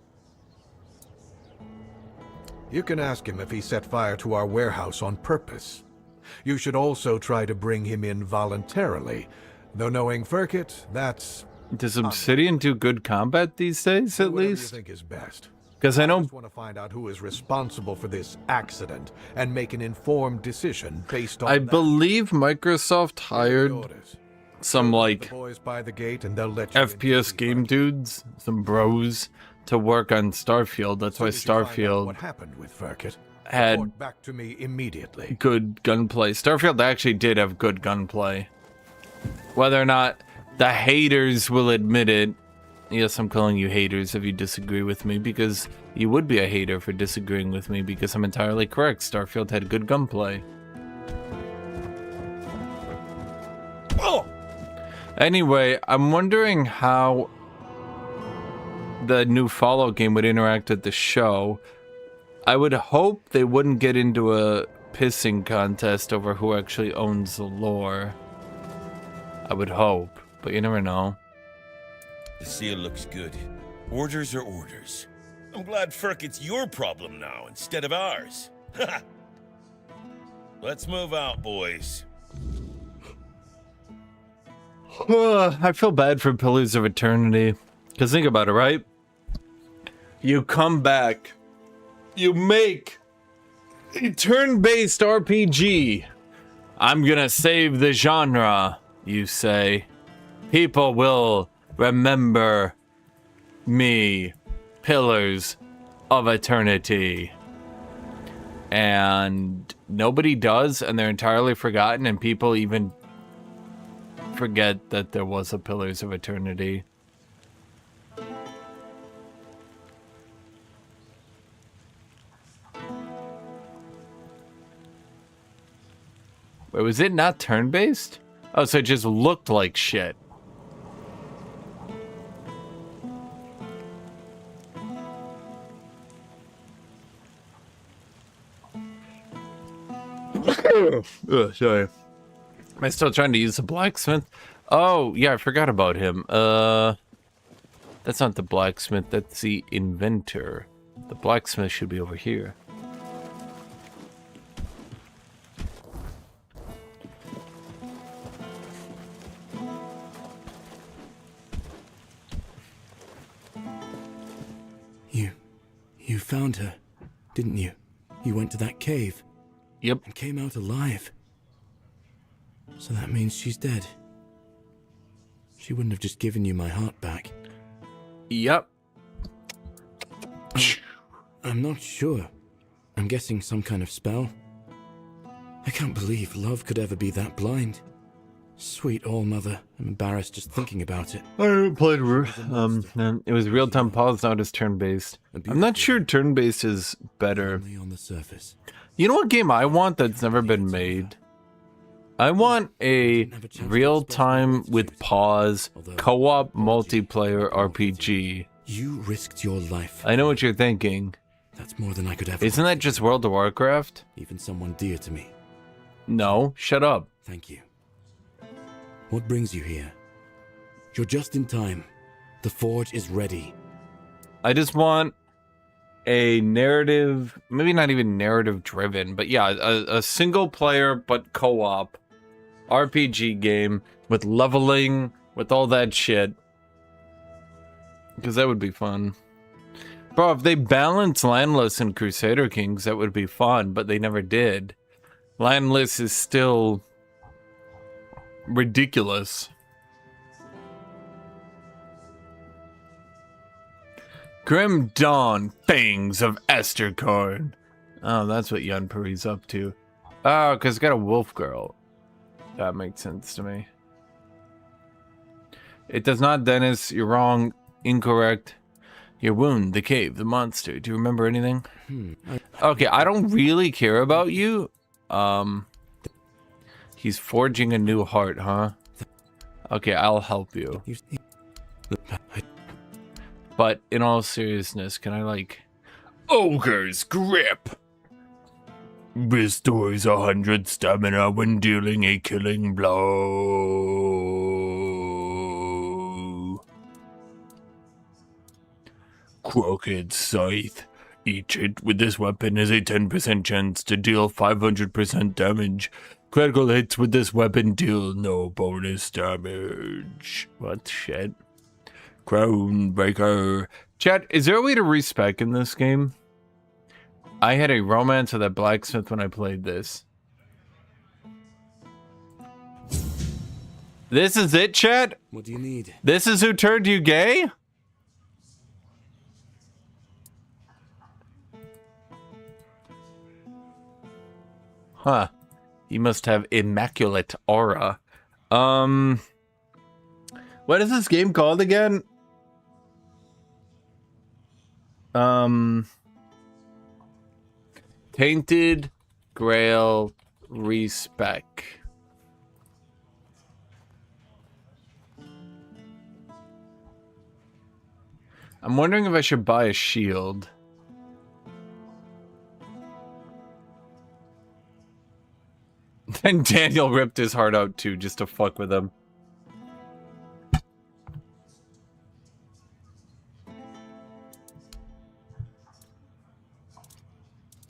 You can ask him if he set fire to our warehouse on purpose. You should also try to bring him in voluntarily, though knowing Firkit, that's... Does Obsidian do good combat these days, at least? You think is best. Because I know... I just want to find out who is responsible for this accident and make an informed decision based on I that. believe Microsoft hired some, like, The boys by the gate and they'll let you FPS game dudes, some bros, to work on Starfield. That's why As soon as you find out Starfield what happened with Firkit, had report back to me immediately. good gunplay. Starfield actually did have good gunplay. Whether or not the haters will admit it, yes, I'm calling you haters if you disagree with me, because you would be a hater for disagreeing with me, because I'm entirely correct. Starfield had good gunplay. Oh! Anyway, I'm wondering how the new Fallout game would interact with the show. I would hope they wouldn't get into a pissing contest over who actually owns the lore. I would hope, but you never know. The seal looks good. Orders are orders. I'm glad Firkit's your problem now instead of ours. Let's move out, boys. I feel bad for Pillars of Eternity. Because think about it, right? You come back. You make a turn-based RPG. I'm gonna save the genre, you say. People will remember me. Pillars of Eternity. And nobody does, and they're entirely forgotten, and people even forget that there was a Pillars of Eternity. Wait, was it not turn-based? Oh, so it just looked like shit. Ugh, sorry. Am I still trying to use the blacksmith? Oh, yeah, I forgot about him. That's not the blacksmith, that's the inventor. The blacksmith should be over here. You found her, didn't you? You went to that cave. Yep. And came out alive. So that means she's dead. She wouldn't have just given you my heart back. Yep. I'm not sure. I'm guessing some kind of spell. I can't believe love could ever be that blind. Sweet All-Mother, I'm embarrassed just thinking about it. I played, it was real-time pause, now it's turn-based. I'm not sure turn-based is better. Only on the surface. You know what game I want that's never been made? I want a real-time with pause, co-op multiplayer RPG. You risked your life. I know what you're thinking. That's more than I could ever. Isn't that just World of Warcraft? Even someone dear to me. No, shut up. Thank you. What brings you here? You're just in time. The forge is ready. I just want a narrative, maybe not even narrative driven, but yeah, a single player but co-op RPG game with leveling, with all that shit. Because that would be fun. Bro, if they balance Landless and Crusader Kings, that would be fun, but they never did. Landless is still ridiculous. Grim Dawn, Fangs of Estercorn. Oh, that's what Yunperi's up to. Oh, because it's got a wolf girl. That makes sense to me. It does not, Dennis. You're wrong. Incorrect. Your wound, the cave, the monster. Do you remember anything? Okay, I don't really care about you. He's forging a new heart, huh? Okay, I'll help you. But in all seriousness, can I, like... Ogre's Grip! Restores 100 stamina when dealing a killing blow. Crooked Scythe. Each hit with this weapon has a 10% chance to deal 500% damage. Critical hits with this weapon deal no bonus damage. What shit? Crownbreaker. Chat, is there a way to respec in this game? I had a romance with a blacksmith when I played this. This is it, chat? What do you need? This is who turned you gay? Huh. You must have immaculate aura. What is this game called again? Tainted, Grail, Respec. I'm wondering if I should buy a shield. Then Daniel ripped his heart out too, just to fuck with him.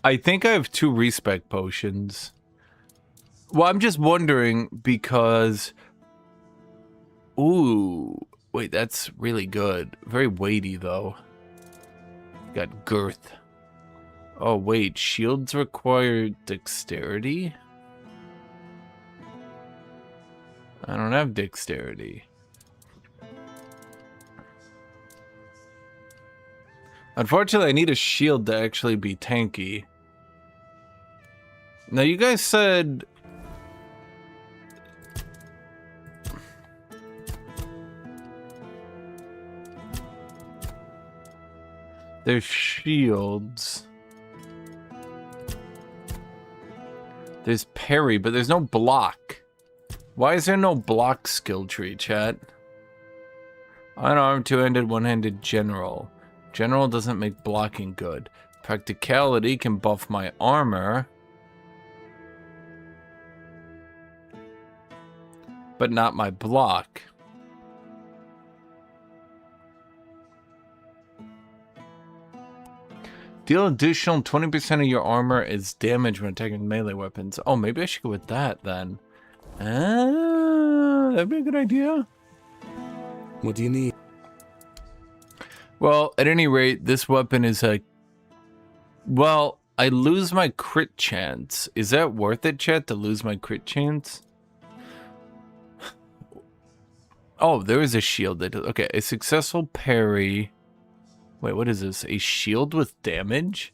I think I have 2 respec potions. Well, I'm just wondering because... Ooh. Wait, that's really good. Very weighty, though. Got girth. Oh, wait. Shields require dexterity? I don't have dexterity. Unfortunately, I need a shield to actually be tanky. Now, you guys said... There's shields. There's parry, but there's no block. Why is there no block skill tree, chat? Unarmed, two-handed, one-handed general. General doesn't make blocking good. Practicality can buff my armor. But not my block. Deal additional 20% of your armor as damage when attacking melee weapons. Oh, maybe I should go with that then. That'd be a good idea. What do you need? Well, at any rate, this weapon is a... Well, I lose my crit chance. Is that worth it, chat, to lose my crit chance? Oh, there is a shield that does... Okay, a successful parry... Wait, what is this? A shield with damage?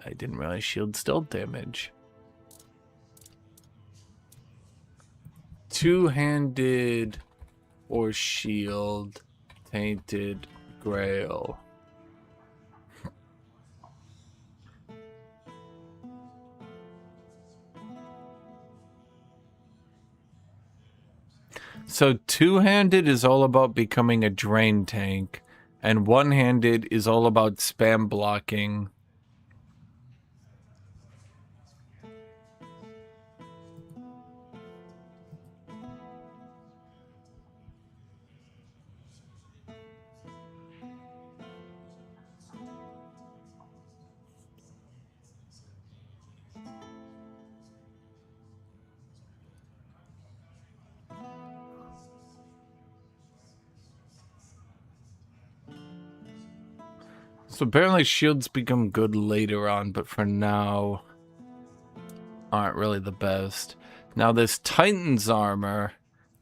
I didn't realize shields dealt damage. Two-handed or shield, tainted, grail. So two-handed is all about becoming a drain tank. And one-handed is all about spam blocking. So apparently shields become good later on, but for now aren't really the best. Now this Titan's armor,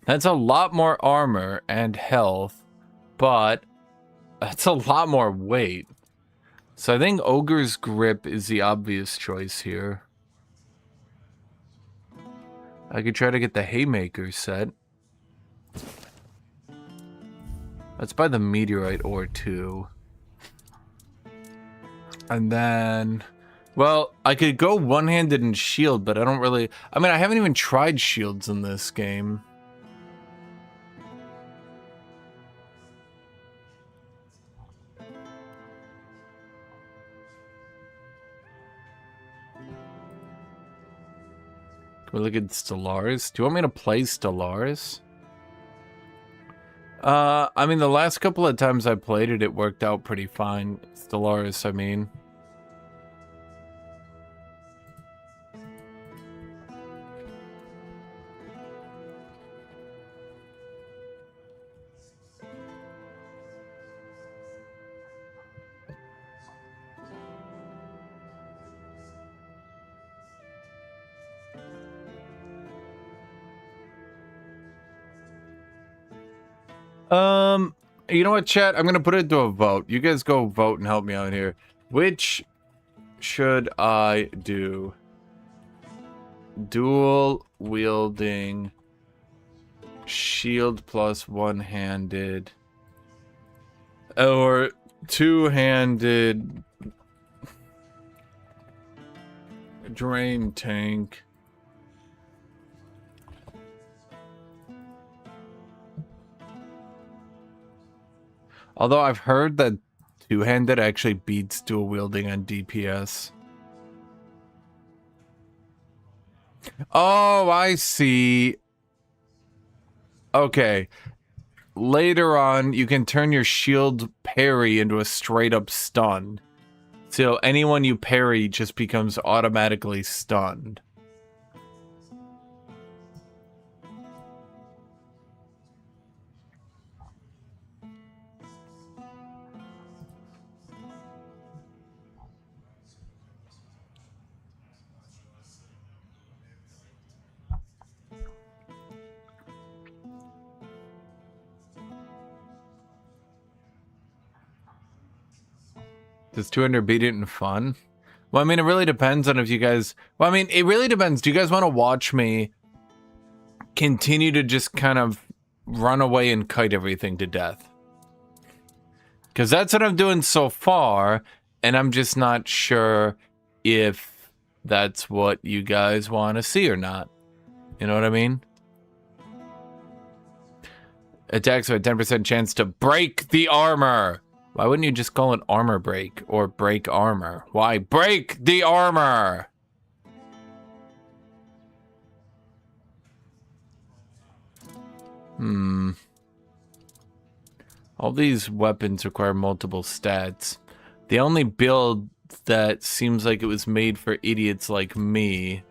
that's a lot more armor and health, but that's a lot more weight. So I think Ogre's Grip is the obvious choice here. I could try to get the Haymaker set. Let's buy the Meteorite ore too. And then, well, I could go one-handed and shield, but I don't really... I mean, I haven't even tried shields in this game. Can we look at Stellaris? Do you want me to play Stellaris? I mean, the last couple of times I played it, it worked out pretty fine. Stellaris, I mean. You know what, chat? I'm gonna put it to a vote. You guys go vote and help me out here. Which should I do? Dual wielding shield plus one-handed, or two-handed drain tank? Although I've heard that two-handed actually beats dual wielding on DPS. Oh, I see. Okay. Later on, you can turn your shield parry into a straight-up stun. So anyone you parry just becomes automatically stunned. Does 200 beat it in fun? Well, I mean, it really depends on if you guys... Well, I mean, it really depends. Do you guys want to watch me continue to just kind of run away and kite everything to death? Because that's what I'm doing so far, and I'm just not sure if that's what you guys want to see or not. You know what I mean? Attacks have a 10% chance to break the armor. Why wouldn't you just call it armor break or break armor? Why break the armor? All these weapons require multiple stats. The only build that seems like it was made for idiots like me .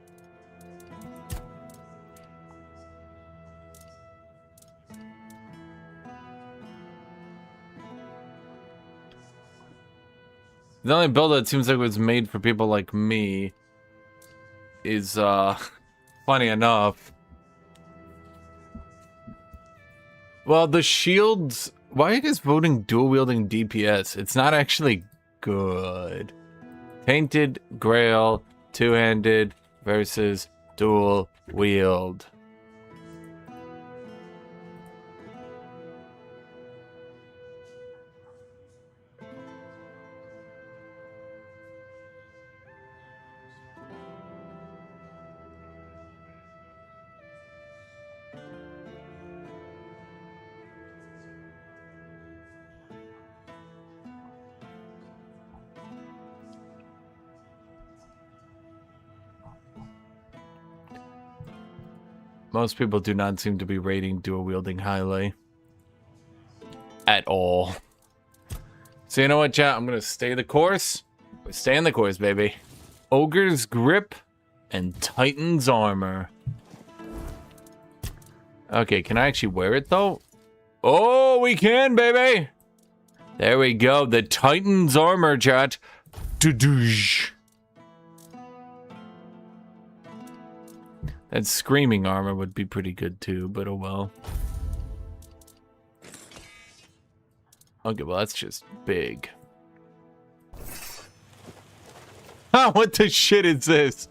The only build that seems like it was made for people like me is, funny enough. Well, the shields... Why are you guys voting dual-wielding DPS? It's not actually good. Tainted, Grail, two-handed versus dual-wield. Most people do not seem to be rating dual-wielding highly. At all. So you know what, chat? I'm going to stay the course. We're staying the course, baby. Ogre's Grip and Titan's Armor. Okay, can I actually wear it, though? Oh, we can, baby! There we go. The Titan's Armor, chat. Doo-doosh. That screaming armor would be pretty good too, but oh well. Okay, well that's just big. Ah, what the shit is this?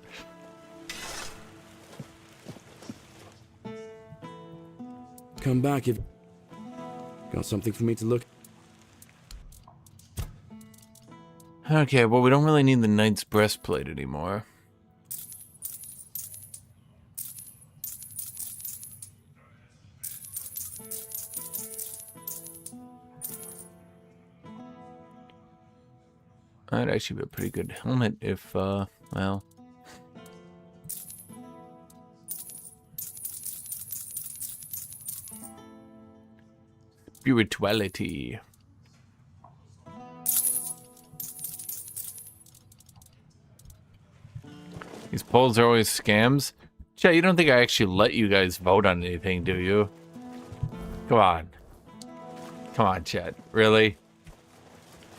Come back if... Got something for me to look... Okay, well we don't really need the Knight's Breastplate anymore. That'd actually be a pretty good helmet if, well... Spirituality. These polls are always scams. Chat, you don't think I actually let you guys vote on anything, do you? Come on. Come on, chat. Really?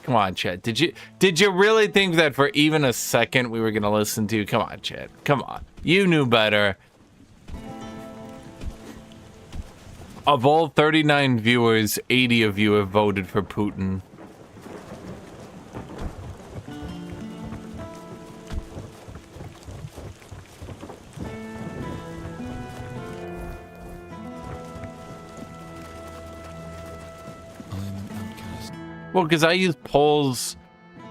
Come on, chat. Did you really think that for even a second we were gonna listen to you? Come on, chat. Come on. You knew better. Of all 39 viewers, 80 of you have voted for Putin. Well, because I use polls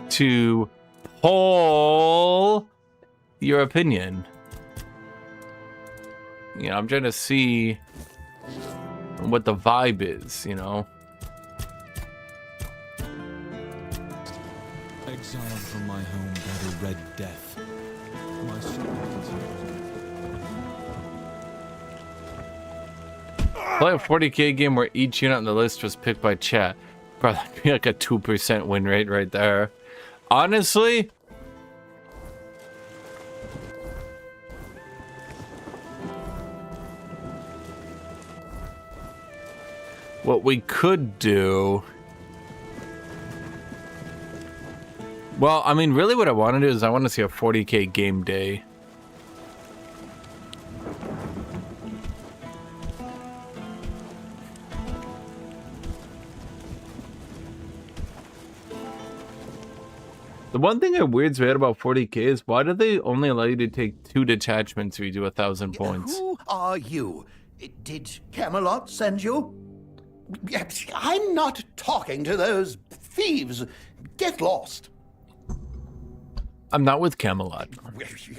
to poll your opinion. You know, I'm trying to see what the vibe is, you know. Exiled from my home by the Red Death. My struggle continues. Play a 40k game where each unit on the list was picked by chat. Bro, that'd be like a 2% win rate right there. Honestly, what we could do... Well, I mean, really what I want to do is I want to see a 40k game day. The one thing that weirds me out about 40k is why do they only allow you to take 2 detachments if you do 1,000 points? Who are you? Did Camelot send you? I'm not talking to those thieves. Get lost. I'm not with Camelot.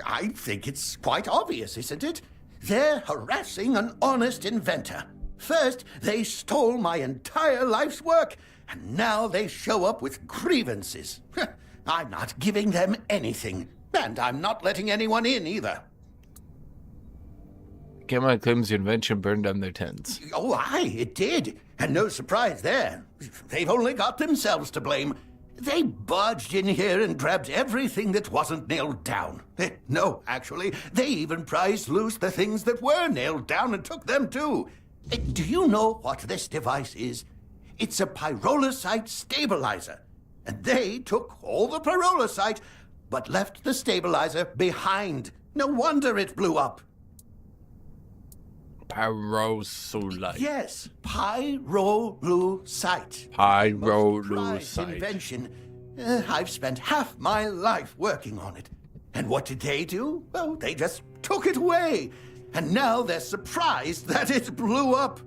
I think it's quite obvious, isn't it? They're harassing an honest inventor. First, they stole my entire life's work, and now they show up with grievances. I'm not giving them anything, and I'm not letting anyone in either. Camelot claims the invention burned down their tents. Oh, aye, it did. And no surprise there. They've only got themselves to blame. They barged in here and grabbed everything that wasn't nailed down. No, actually, they even prized loose the things that were nailed down and took them too. Do you know what this device is? It's a pyrolusite stabilizer. And they took all the pyrolusite, but left the stabilizer behind. No wonder it blew up. Pyrolusite. Yes, pyrolusite. Pyrolusite. Invention. I've spent half my life working on it. And what did they do? Well, they just took it away. And now they're surprised that it blew up.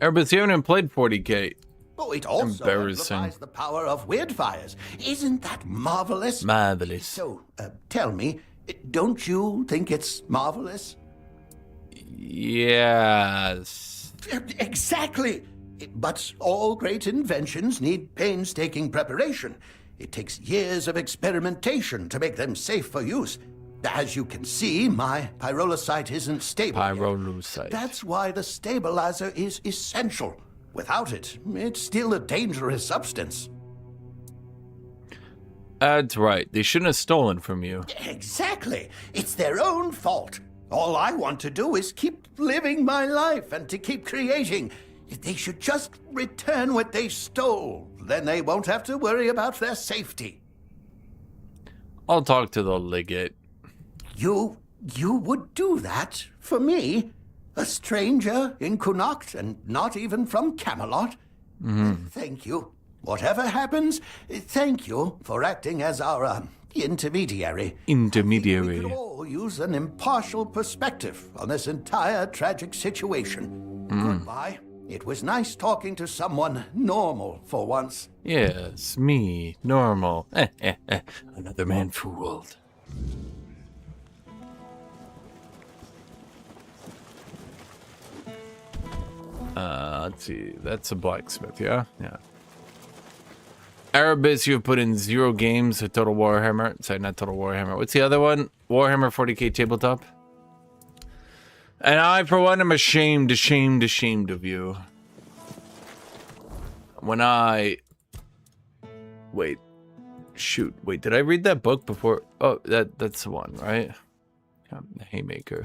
But you haven't played 40k. Oh, it also amplifies the power of weirdfires. Isn't that marvelous? Marvelous. So, tell me, don't you think it's marvelous? Yes. Exactly. But all great inventions need painstaking preparation. It takes years of experimentation to make them safe for use. As you can see, my pyrolusite isn't stable. Pyrolusite. That's why the stabilizer is essential. Without it, it's still a dangerous substance. That's right. They shouldn't have stolen from you. Exactly. It's their own fault. All I want to do is keep living my life and to keep creating. They should just return what they stole. Then they won't have to worry about their safety. I'll talk to the legate. You would do that for me? A stranger in Connacht and not even from Camelot? Thank you. Whatever happens, thank you for acting as our intermediary. Intermediary. We could all use an impartial perspective on this entire tragic situation. Goodbye. It was nice talking to someone normal for once. Yes, me, normal. Another man fooled. Let's see. That's a blacksmith, yeah? Yeah. Erebus, you have put in 0 games of Total Warhammer. Sorry, not Total Warhammer. What's the other one? Warhammer 40k Tabletop. And I, for one, am ashamed of you. when I... Wait. Shoot. Wait, did I read that book before? Oh, that's the one, right? The Haymaker.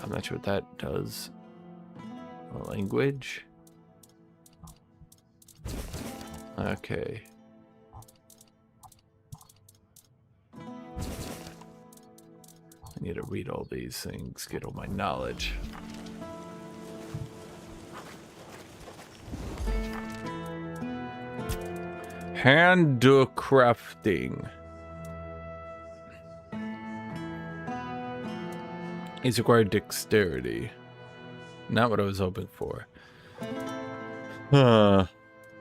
I'm not sure what that does. Language? Okay. I need to read all these things, get all my knowledge. Handcrafting. He's required dexterity. Not what I was hoping for.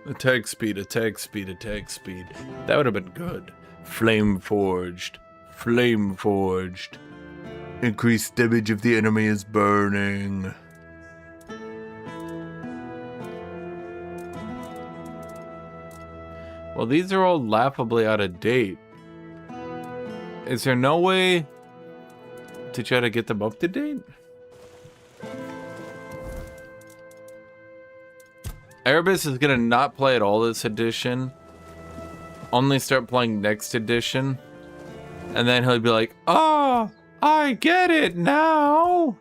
Attack speed, attack speed, attack speed. That would have been good. Flame forged. Flame forged. Increased damage if the enemy is burning. Well, these are all laughably out of date. Is there no way to try to get them up to date? Erebus is gonna not play at all this edition. Only start playing next edition. And then he'll be like, oh, I get it now.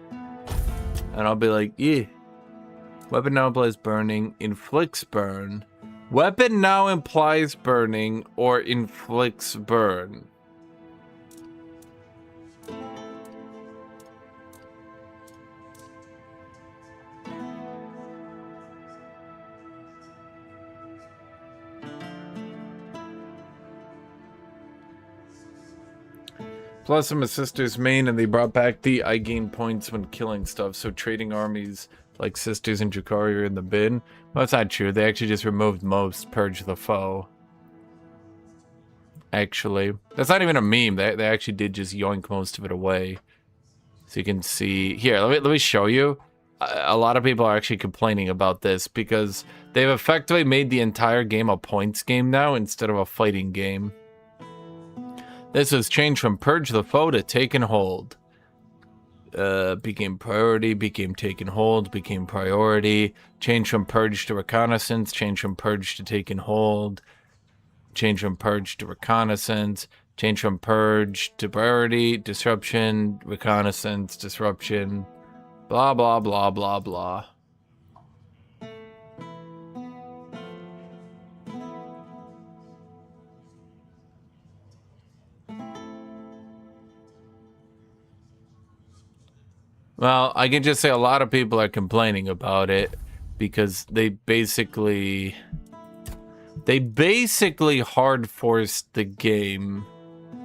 And I'll be like, yeah. Weapon now implies burning, inflicts burn. Weapon now implies burning or inflicts burn. Plus, I'm a sister's main, and they brought back the I gain points when killing stuff, so trading armies like sisters and Drakari are in the bin. Well, that's not true. They actually just removed most, purge the foe. Actually. That's not even a meme. They actually did just yoink most of it away. So you can see... Here, let me show you. A lot of people are actually complaining about this because they've effectively made the entire game a points game now instead of a fighting game. This was changed from purge the foe to take and hold. Became priority, became take and hold, became priority. Changed from purge to reconnaissance, changed from purge to take and hold. Changed from purge to reconnaissance. Changed from purge to priority, disruption, reconnaissance, disruption. Blah, blah, blah, blah, blah. Well, I can just say a lot of people are complaining about it because they basically hard forced the game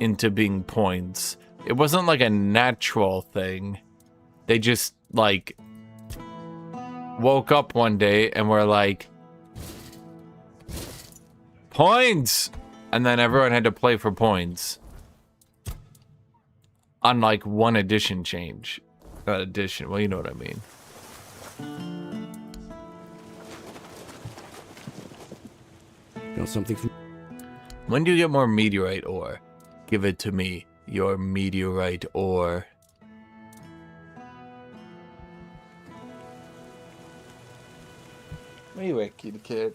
into being points. It wasn't like a natural thing. They just like woke up one day and were like, points, and then everyone had to play for points on like one edition change. Not edition, well, you know what I mean. Got something from... When do you get more meteorite ore? Give it to me, your meteorite ore. Where you at, kitty cat?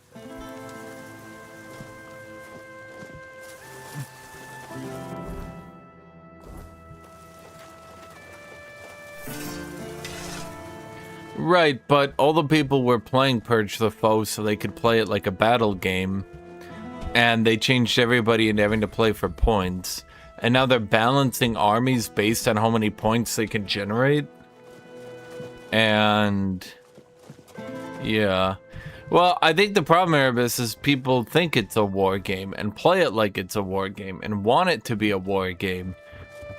Right, but all the people were playing Purge the Foe so they could play it like a battle game. And they changed everybody into having to play for points. And now they're balancing armies based on how many points they can generate. And... yeah. Well, I think the problem, Erebus, is people think it's a war game and play it like it's a war game and want it to be a war game.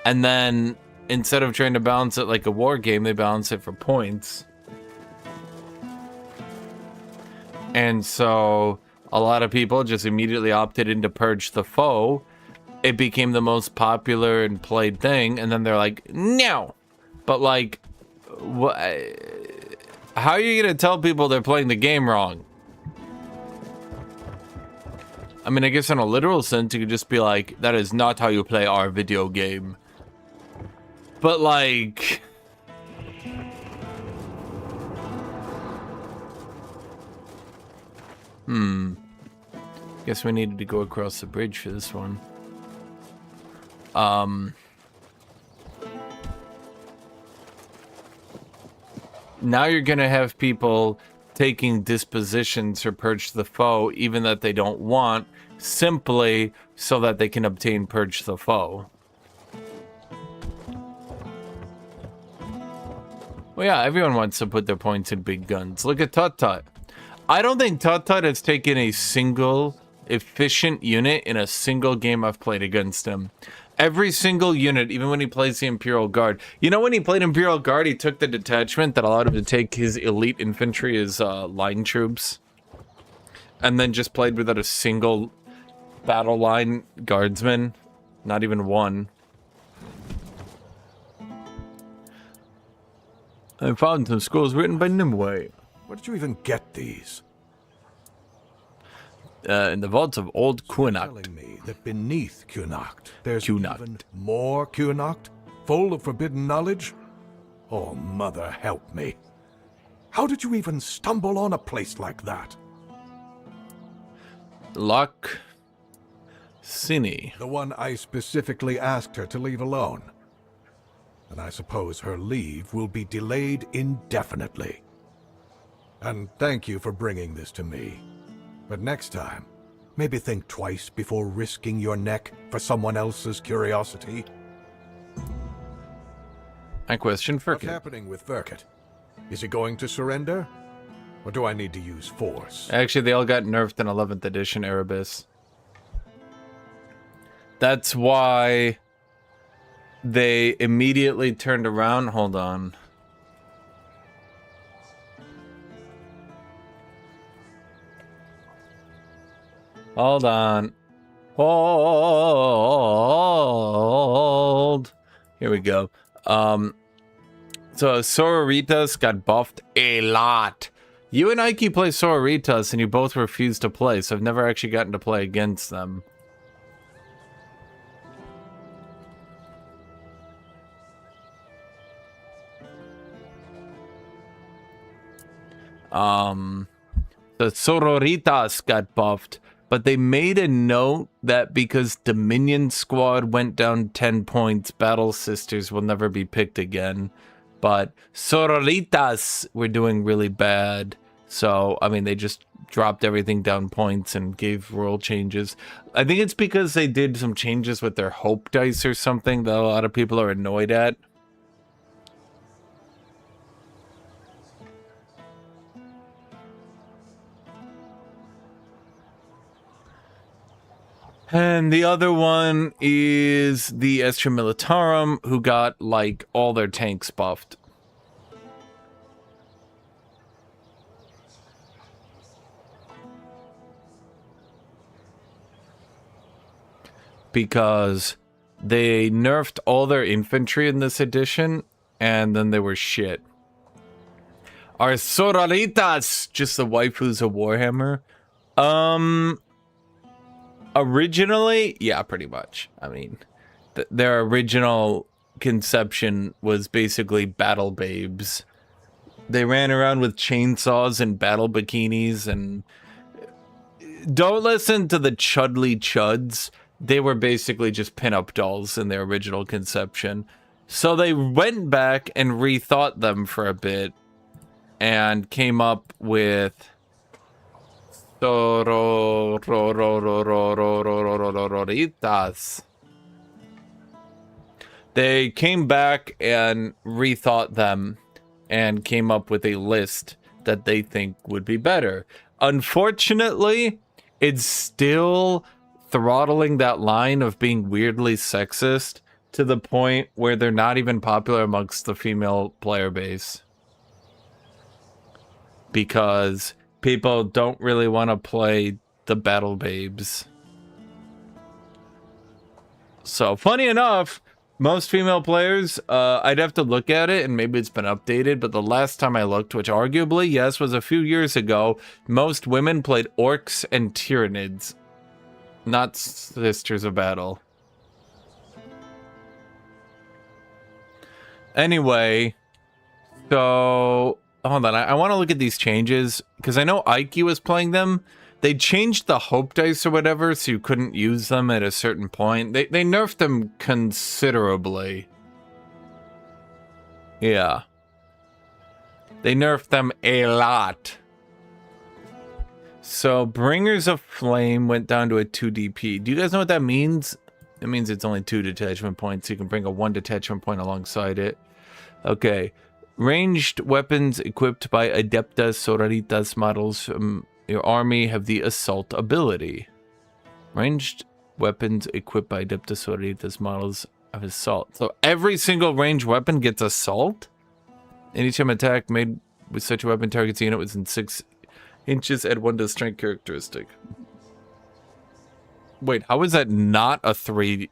And then, instead of trying to balance it like a war game, they balance it for points. And so, a lot of people just immediately opted into Purge the Foe. It became the most popular and played thing, and then they're like, no! But like, how are you gonna tell people they're playing the game wrong? I mean, I guess in a literal sense, you could just be like, that is not how you play our video game. But like... Guess we needed to go across the bridge for this one. Now you're gonna have people taking dispositions for Purge the Foe, even that they don't want, simply so that they can obtain Purge the Foe. Well, yeah, everyone wants to put their points in big guns. Look at Tut Tut. I don't think Tut Tut has taken a single efficient unit in a single game I've played against him. Every single unit, even when he plays the Imperial Guard. You know, when he played Imperial Guard, he took the detachment that allowed him to take his elite infantry as line troops. And then just played without a single battle line guardsman. Not even one. I found some scrolls written by Nimue. Where did you even get these? In the vaults of Old Kunacht. Telling me that beneath Kunacht, there's even more Kunacht, full of forbidden knowledge? Oh, mother, help me. How did you even stumble on a place like that? Loch Cine. The one I specifically asked her to leave alone. And I suppose her leave will be delayed indefinitely. And thank you for bringing this to me. But next time, maybe think twice before risking your neck for someone else's curiosity. I question Firkit. What's happening with Firkit? Is he going to surrender? Or do I need to use force? Actually, they all got nerfed in 11th edition Erebus. That's why they immediately turned around. Hold on. Hold on. Hold. Here we go. So Sororitas got buffed a lot. You and Ike play Sororitas and you both refuse to play, so I've never actually gotten to play against them. The Sororitas got buffed, but they made a note that because Dominion Squad went down 10 points, Battle Sisters will never be picked again. But Sororitas were doing really bad. So, I mean, they just dropped everything down points and gave rule changes. I think it's because they did some changes with their Hope Dice or something that a lot of people are annoyed at. And the other one is the Estra Militarum, who got, like, all their tanks buffed. Because they nerfed all their infantry in this edition, and then they were shit. Our Sororitas, just the waifus of Warhammer. Originally, yeah, pretty much. I mean, their original conception was basically battle babes. They ran around with chainsaws and battle bikinis, and don't listen to the Chudley Chuds. They were basically just pinup dolls in their original conception. So they went back and rethought them for a bit and came up with Sororitas. They came back and rethought them and came up with a list that they think would be better. Unfortunately, it's still throttling that line of being weirdly sexist to the point where they're not even popular amongst the female player base. Because people don't really want to play the battle babes. So, funny enough, most female players, I'd have to look at it, and maybe it's been updated, but the last time I looked, which arguably, yes, was a few years ago, most women played orcs and Tyranids, not Sisters of Battle. Anyway, so hold on, I want to look at these changes because I know Ike was playing them, They changed the hope dice or whatever, so you couldn't use them at a certain point. They nerfed them considerably. Yeah. They nerfed them a lot. So, Bringers of Flame went down to a 2 DP. Do you guys know what that means? It means it's only 2 detachment points. So you can bring a 1 detachment point alongside it. Okay. Ranged weapons equipped by Adeptas Sororitas models from your army have the Assault ability. Ranged weapons equipped by Adeptas Sororitas models of Assault. So every single ranged weapon gets Assault? Anytime attack made with such a weapon targets a unit within 6 inches, add 1 to the strength characteristic. Wait, how is that not a 3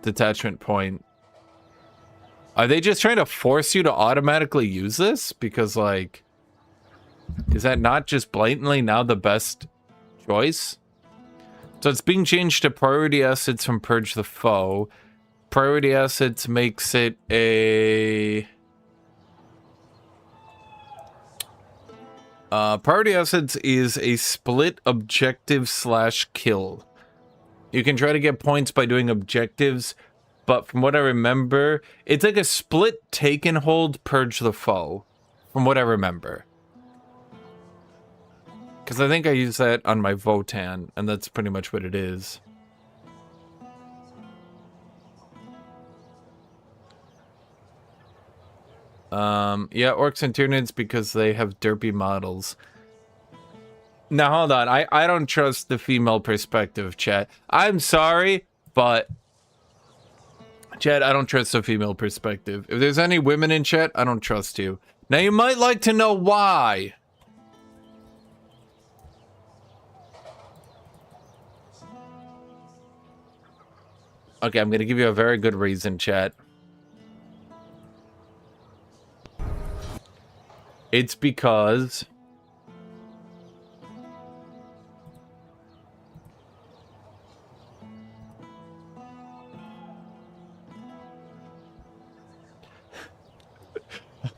detachment point? Are they just trying to force you to automatically use this? Because, like, is that not just blatantly now the best choice? So it's being changed to priority assets from Purge the Foe. Priority assets makes it a... priority assets is a split objective / kill. You can try to get points by doing objectives, but from what I remember, it's like a split take and hold Purge the Foe, from what I remember. Because I think I use that on my Votan, and that's pretty much what it is. Yeah, Orcs and Tyranids because they have derpy models. Now, hold on. I don't trust the female perspective, chat. I'm sorry, but... Chat, I don't trust the female perspective. If there's any women in chat, I don't trust you. Now, you might like to know why. Okay, I'm going to give you a very good reason, chat. It's because...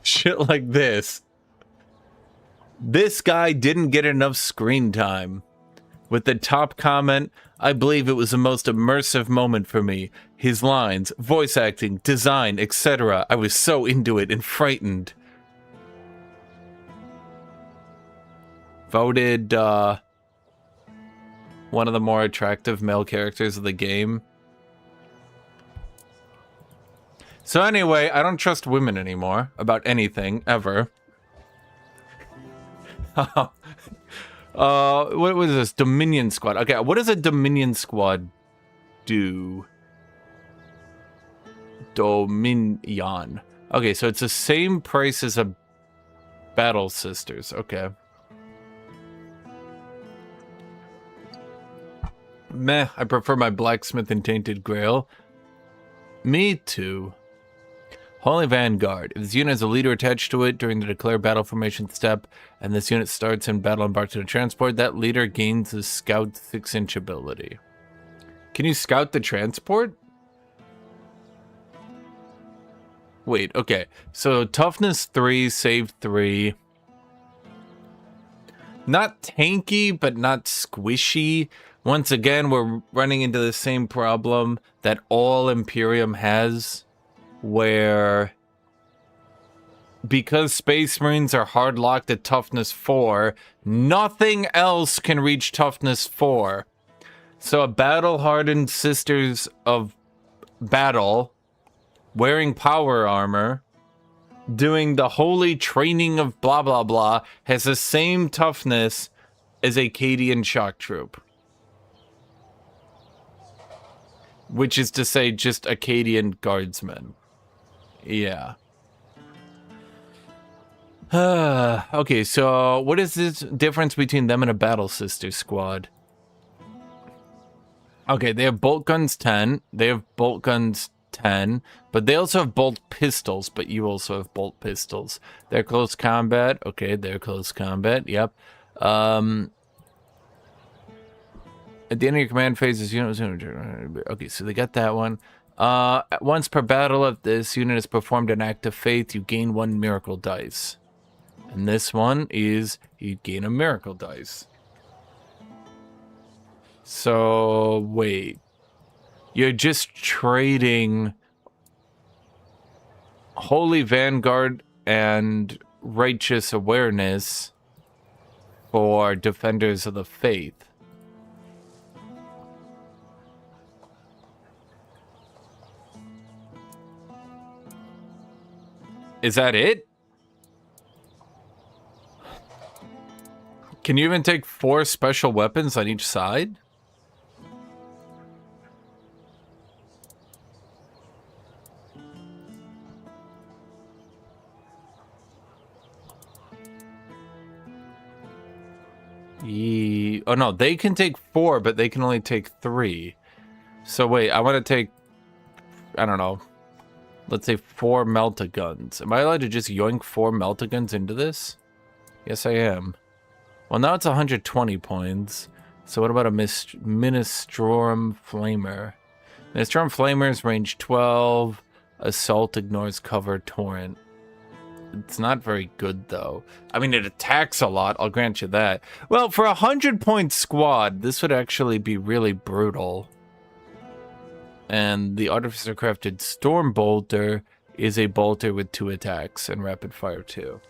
shit like this. This guy didn't get enough screen time. With the top comment, I believe it was the most immersive moment for me. His lines, voice acting, design, etc. I was so into it and frightened. Voted one of the more attractive male characters of the game. So anyway, I don't trust women anymore about anything, ever. What was this? Dominion Squad. Okay, what does a Dominion Squad do? Dominion. Okay, so it's the same price as a Battle Sisters. Okay. Meh, I prefer my Blacksmith and Tainted Grail. Me too. Holy Vanguard. If this unit has a leader attached to it during the declare battle formation step, and this unit starts in battle embarked on a transport, that leader gains the Scout 6-inch ability. Can you scout the transport? Wait, okay. So toughness 3, save 3. Not tanky, but not squishy. Once again, we're running into the same problem that all Imperium has, where because Space Marines are hard locked at toughness 4, nothing else can reach toughness 4. So a battle-hardened Sisters of Battle, wearing power armor, doing the holy training of blah blah blah, has the same toughness as a Cadian shock troop. Which is to say, just Acadian guardsmen. Yeah. Okay, so what is this difference between them and a Battle Sister squad? Okay, they have bolt guns 10. They have bolt guns 10. But they also have bolt pistols, but you also have bolt pistols. They're close combat. Okay, they're close combat. Yep. At the end of your command phases, okay, so they got that one. Once per battle, if this unit has performed an act of faith, you gain 1 miracle dice. And this one is, you gain a miracle dice. So, wait. You're just trading Holy Vanguard and Righteous Awareness for Defenders of the Faith. Is that it? Can you even take 4 special weapons on each side? Oh no, they can take 4, but they can only take 3. So wait, I want to take, I don't know, let's say 4 Melta-Guns. Am I allowed to just yoink 4 Melta-Guns into this? Yes, I am. Well, now it's 120 points. So what about a Ministorum Flamer? Ministorum Flamer's range 12. Assault ignores cover torrent. It's not very good, though. I mean, it attacks a lot, I'll grant you that. Well, for a 100-point squad, this would actually be really brutal. And the Artificer Crafted Storm Bolter is a bolter with 2 attacks and rapid fire, too.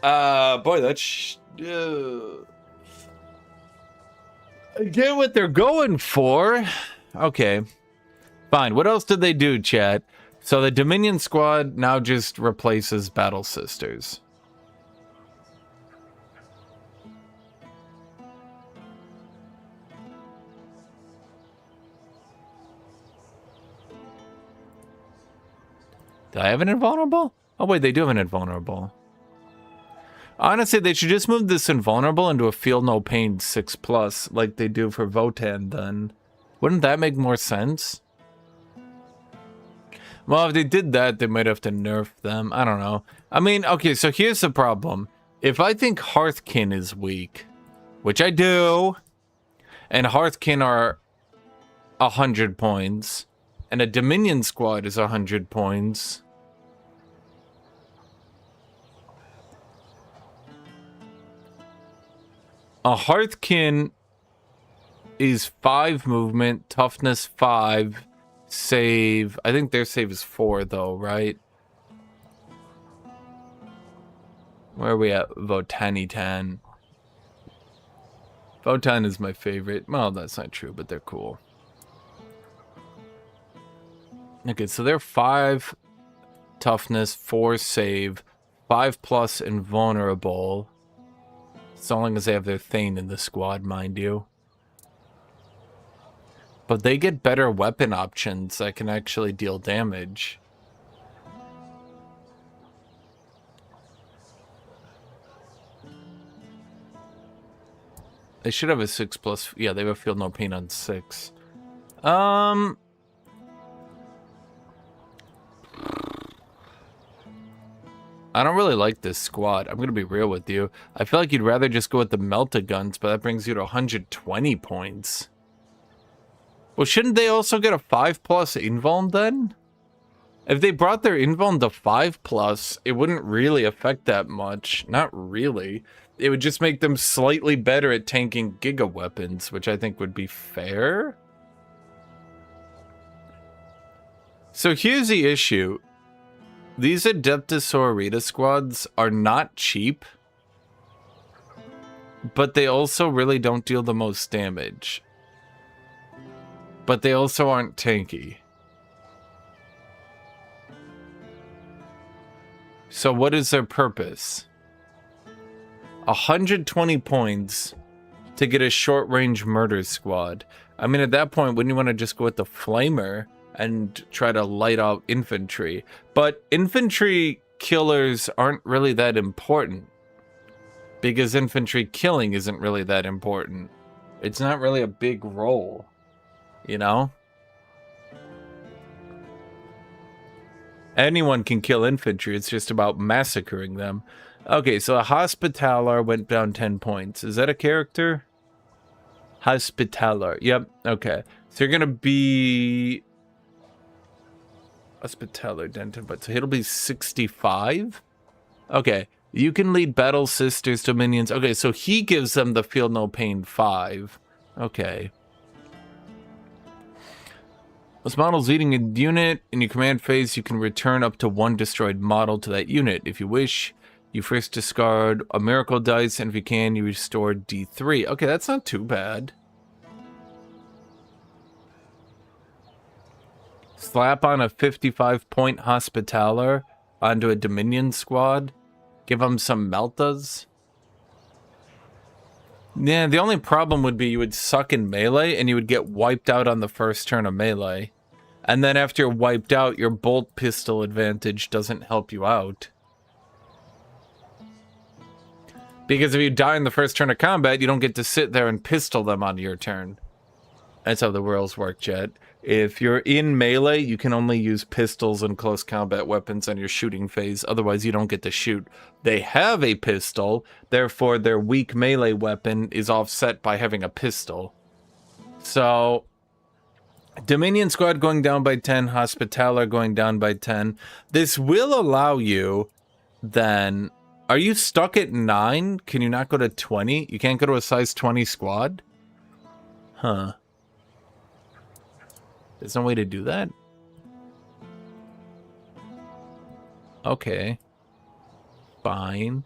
Boy, that's... I get what they're going for. Okay. Fine. What else did they do, chat? So the Dominion squad now just replaces Battle Sisters. Do I have an invulnerable? Oh wait, they do have an invulnerable. Honestly, they should just move this invulnerable into a Feel No Pain 6+, like they do for Votan then. Wouldn't that make more sense? Well, if they did that, they might have to nerf them. I don't know. I mean, okay, so here's the problem. If I think Hearthkin is weak, which I do, and Hearthkin are 100 points, and a Dominion squad is 100 points... A Hearthkin is 5 movement, toughness 5, save. I think their save is 4 though, right? Where are we at? Votanitan. Votan is my favorite. Well, that's not true, but they're cool. Okay, so they're 5 toughness, 4 save, 5+ invulnerable. So long as they have their Thane in the squad, mind you. But they get better weapon options that can actually deal damage. They should have a 6+. Yeah, they have a Feel No Pain on 6. I don't really like this squad. I'm going to be real with you. I feel like you'd rather just go with the Melta-Guns, but that brings you to 120 points. Well, shouldn't they also get a 5+ invuln then? If they brought their invuln to 5+, it wouldn't really affect that much. Not really. It would just make them slightly better at tanking giga weapons, which I think would be fair. So here's the issue. These Adeptus Sororita squads are not cheap, but they also really don't deal the most damage. But they also aren't tanky. So what is their purpose? 120 points to get a short-range murder squad. I mean, at that point, wouldn't you want to just go with the Flamer and try to light out infantry? But infantry killers aren't really that important, because infantry killing isn't really that important. It's not really a big role, you know? Anyone can kill infantry, it's just about massacring them. Okay, so a Hospitaller went down 10 points. Is that a character? Hospitaller, yep, okay. So you're gonna be... Hospitaller, Denton, but so it'll be 65? Okay, you can lead Battle Sisters to minions. Okay, so he gives them the Feel No Pain 5. Okay. As models leading a unit in your command phase, you can return up to 1 destroyed model to that unit. If you wish, you first discard a miracle dice, and if you can, you restore D3. Okay, that's not too bad. Slap on a 55-point Hospitaller onto a Dominion squad. Give them some Meltas. Yeah, the only problem would be you would suck in melee and you would get wiped out on the first turn of melee. And then after you're wiped out, your bolt pistol advantage doesn't help you out. Because if you die in the first turn of combat, you don't get to sit there and pistol them on your turn. That's how the rules work, Jet. If you're in melee, you can only use pistols and close combat weapons on your shooting phase. Otherwise, you don't get to shoot. They have a pistol, therefore their weak melee weapon is offset by having a pistol. So, Dominion Squad going down by 10, Hospitaller going down by 10. This will allow you, then... Are you stuck at 9? Can you not go to 20? You can't go to a size 20 squad? Huh. There's no way to do that? Okay. Fine.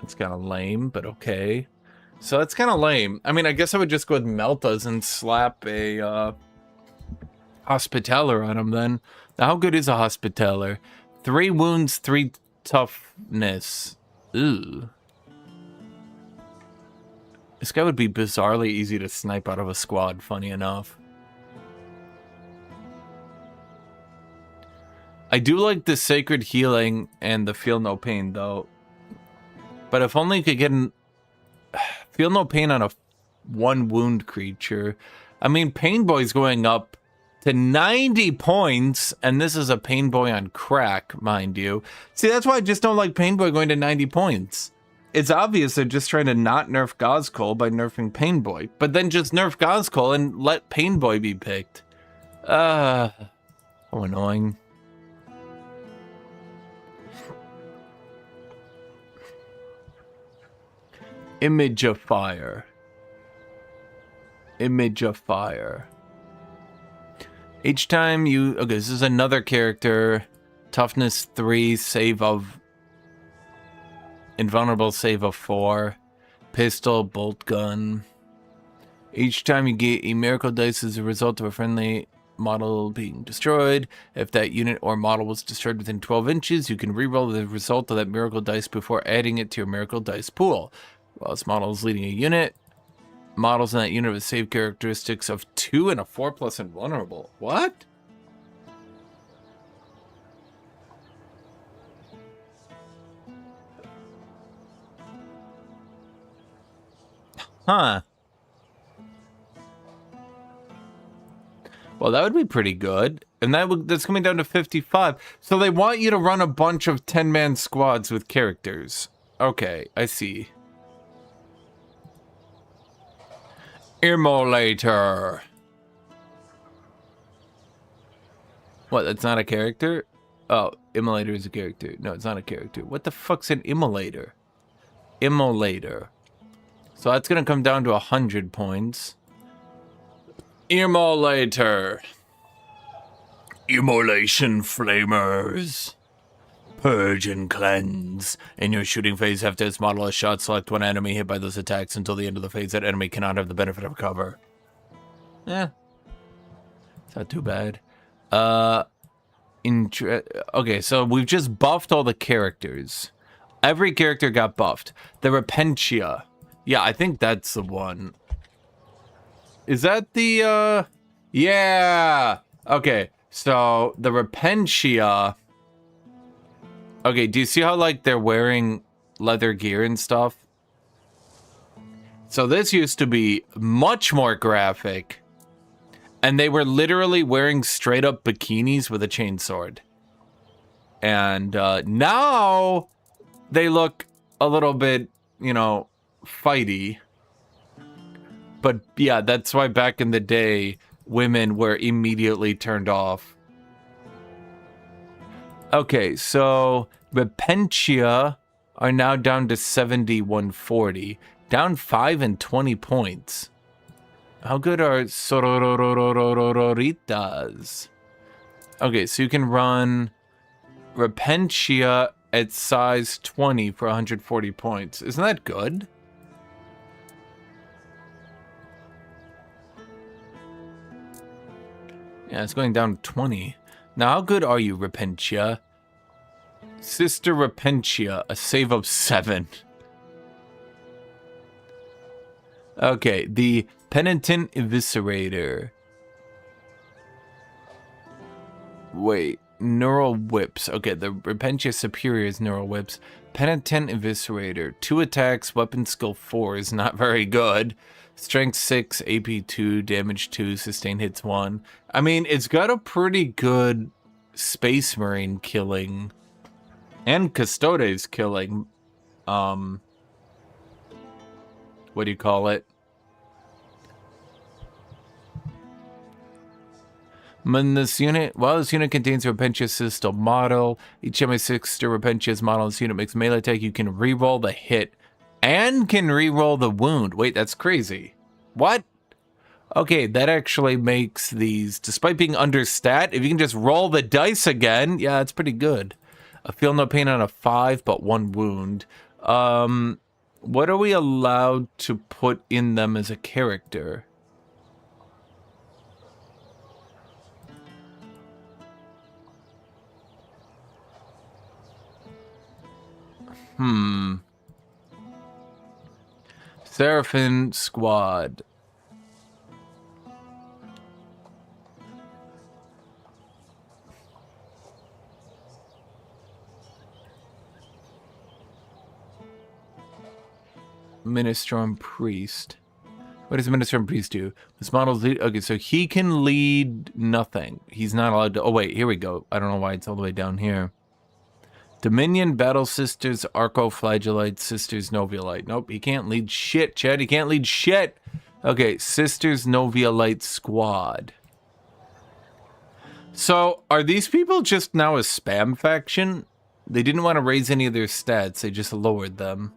It's kind of lame, but okay. So that's kind of lame. I mean, I guess I would just go with Meltas and slap a Hospitaller on him then. Now, how good is a Hospitaller? 3 wounds, 3 toughness. Ooh. This guy would be bizarrely easy to snipe out of a squad, funny enough. I do like the Sacred Healing and the Feel No Pain, though. But if only you could get an... Feel No Pain on a 1 wound creature. I mean, Pain Boy's going up to 90 points, and this is a Pain Boy on crack, mind you. See, that's why I just don't like Pain Boy going to 90 points. It's obvious they're just trying to not nerf Gozkol by nerfing Pain Boy, but then just nerf Gozkol and let Pain Boy be picked. How annoying. Image of Fire. Image of Fire. Each time you... Okay, this is another character. Toughness 3, save of... Invulnerable save of 4. Pistol, bolt gun. Each time you get a miracle dice as a result of a friendly model being destroyed. If that unit or model was destroyed within 12 inches, you can reroll the result of that miracle dice before adding it to your miracle dice pool. While this model is leading a unit, models in that unit with save characteristics of 2 and a 4+ invulnerable. What? Huh. Well, that would be pretty good. And that's coming down to 55. So they want you to run a bunch of 10-man squads with characters. Okay, I see. Immolator. What, that's not a character? Oh, Immolator is a character. No, it's not a character. What the fuck's an Immolator? Immolator. So that's going to come down to 100 points. Immolator. Immolation Flamers. Purge and Cleanse. In your shooting phase, after this model is shot, select one enemy hit by those attacks until the end of the phase. That enemy cannot have the benefit of cover. Yeah. It's not too bad. Okay, so we've just buffed all the characters. Every character got buffed. The Repentia. Yeah, I think that's the one. Is that the, Yeah! Okay, so the Repentia... Okay, do you see how, like, they're wearing leather gear and stuff? So this used to be much more graphic. And they were literally wearing straight-up bikinis with a chainsword. And now they look a little bit, you know, fighty. But yeah, that's why back in the day, women were immediately turned off. Okay, so Repentia are now down to 7140. Down 5 and 20 points. How good are sororitas? Okay, so you can run Repentia at size 20 for 140 points. Isn't that good? Yeah, it's going down to 20. Now, how good are you, Repentia? Sister Repentia, a save of 7. Okay, the Penitent Eviscerator. Wait, Neural Whips. Okay, the Repentia Superior is Neural Whips. Penitent Eviscerator. 2 attacks, weapon skill 4 is not very good. Strength 6, AP 2, damage 2, sustain hits 1. I mean, it's got a pretty good Space Marine killing. And Custodes killing. What do you call it? When this unit, while this unit contains a Repentia system model, each time a sister Repentia's model in this unit makes a melee attack, you can reroll the hit and can reroll the wound. Wait, that's crazy. What? Okay, that actually makes these, despite being understat, if you can just roll the dice again, yeah, it's pretty good. I feel no pain on a 5, but 1 wound. What are we allowed to put in them as a character? Seraphim Squad. Minister Priest. What does Minister Priest do? This model's lead. Okay, so he can lead nothing. He's not allowed to. Oh, wait, here we go. I don't know why it's all the way down here. Dominion, Battle Sisters, Arco-Flagellite, Sisters, Novialite. Nope, he can't lead shit, Chad. He can't lead shit. Okay, Sisters, Novialite Squad. So, are these people just now a spam faction? They didn't want to raise any of their stats. They just lowered them.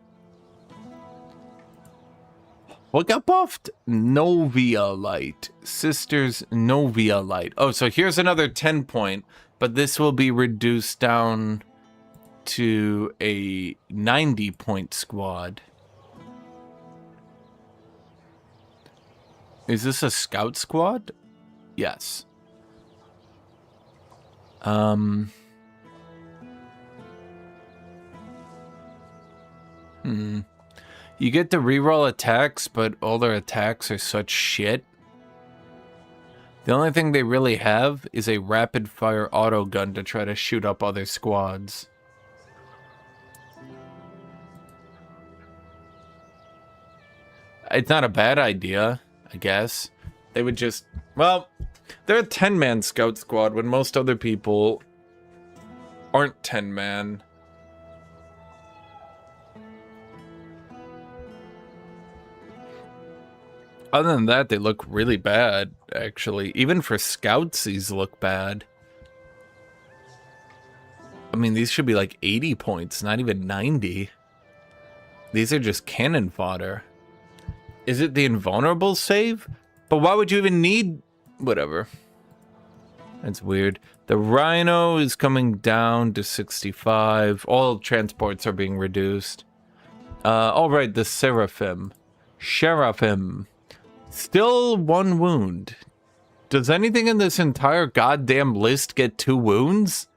What got buffed? Novialite. Sisters, Novialite. Oh, so here's another 10 point, but this will be reduced down to a 90 point squad. Is this a scout squad? Yes. You get to reroll attacks, but all their attacks are such shit. The only thing they really have is a rapid fire auto gun to try to shoot up other squads. It's not a bad idea, I guess. They would just... Well, they're a 10-man scout squad when most other people aren't 10-man. Other than that, they look really bad, actually. Even for scouts, these look bad. I mean, these should be like 80 points, not even 90. These are just cannon fodder. Is it the invulnerable save? But why would you even need... Whatever. That's weird. The Rhino is coming down to 65. All transports are being reduced. All right, the Seraphim. Sheraphim. Still 1 wound. Does anything in this entire goddamn list get 2 wounds?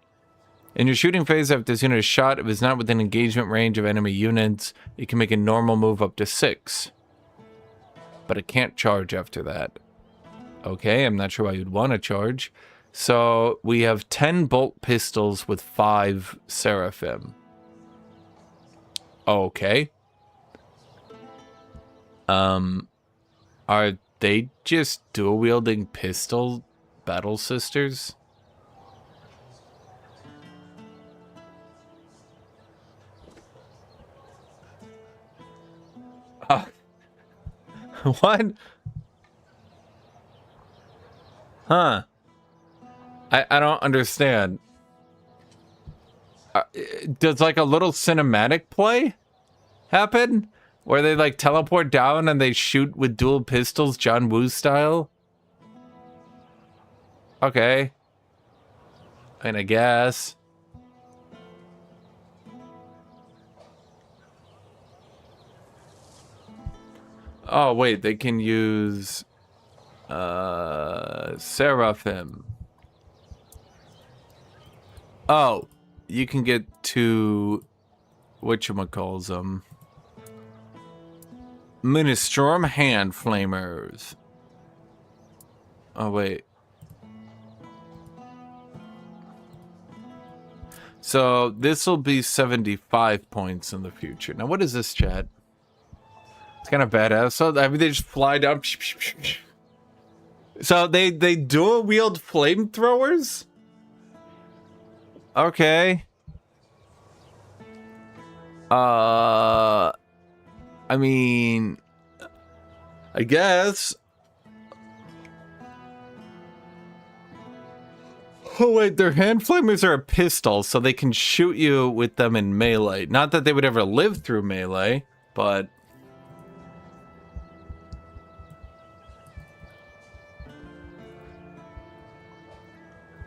In your shooting phase, after this unit is shot, if it's not within engagement range of enemy units, it can make a normal move up to 6. But it can't charge after that. Okay, I'm not sure why you'd want to charge. So we have 10 bolt pistols with 5 Seraphim. Okay. Are they just dual-wielding pistol battle sisters? What? Huh. I don't understand. Does like a little cinematic play happen? Where they like teleport down and they shoot with dual pistols, John Woo style. Okay. I mean, I guess. Oh, wait, they can use Seraphim. Oh, you can get to whatchamacalls Ministorm Hand Flamers. Oh, wait. So this will be 75 points in the future. Now, what is this, chat? It's kind of badass. So I mean, they just fly down. So they dual wield flamethrowers. Okay. I mean, I guess. Oh wait, their hand flamers are a pistol, so they can shoot you with them in melee. Not that they would ever live through melee, but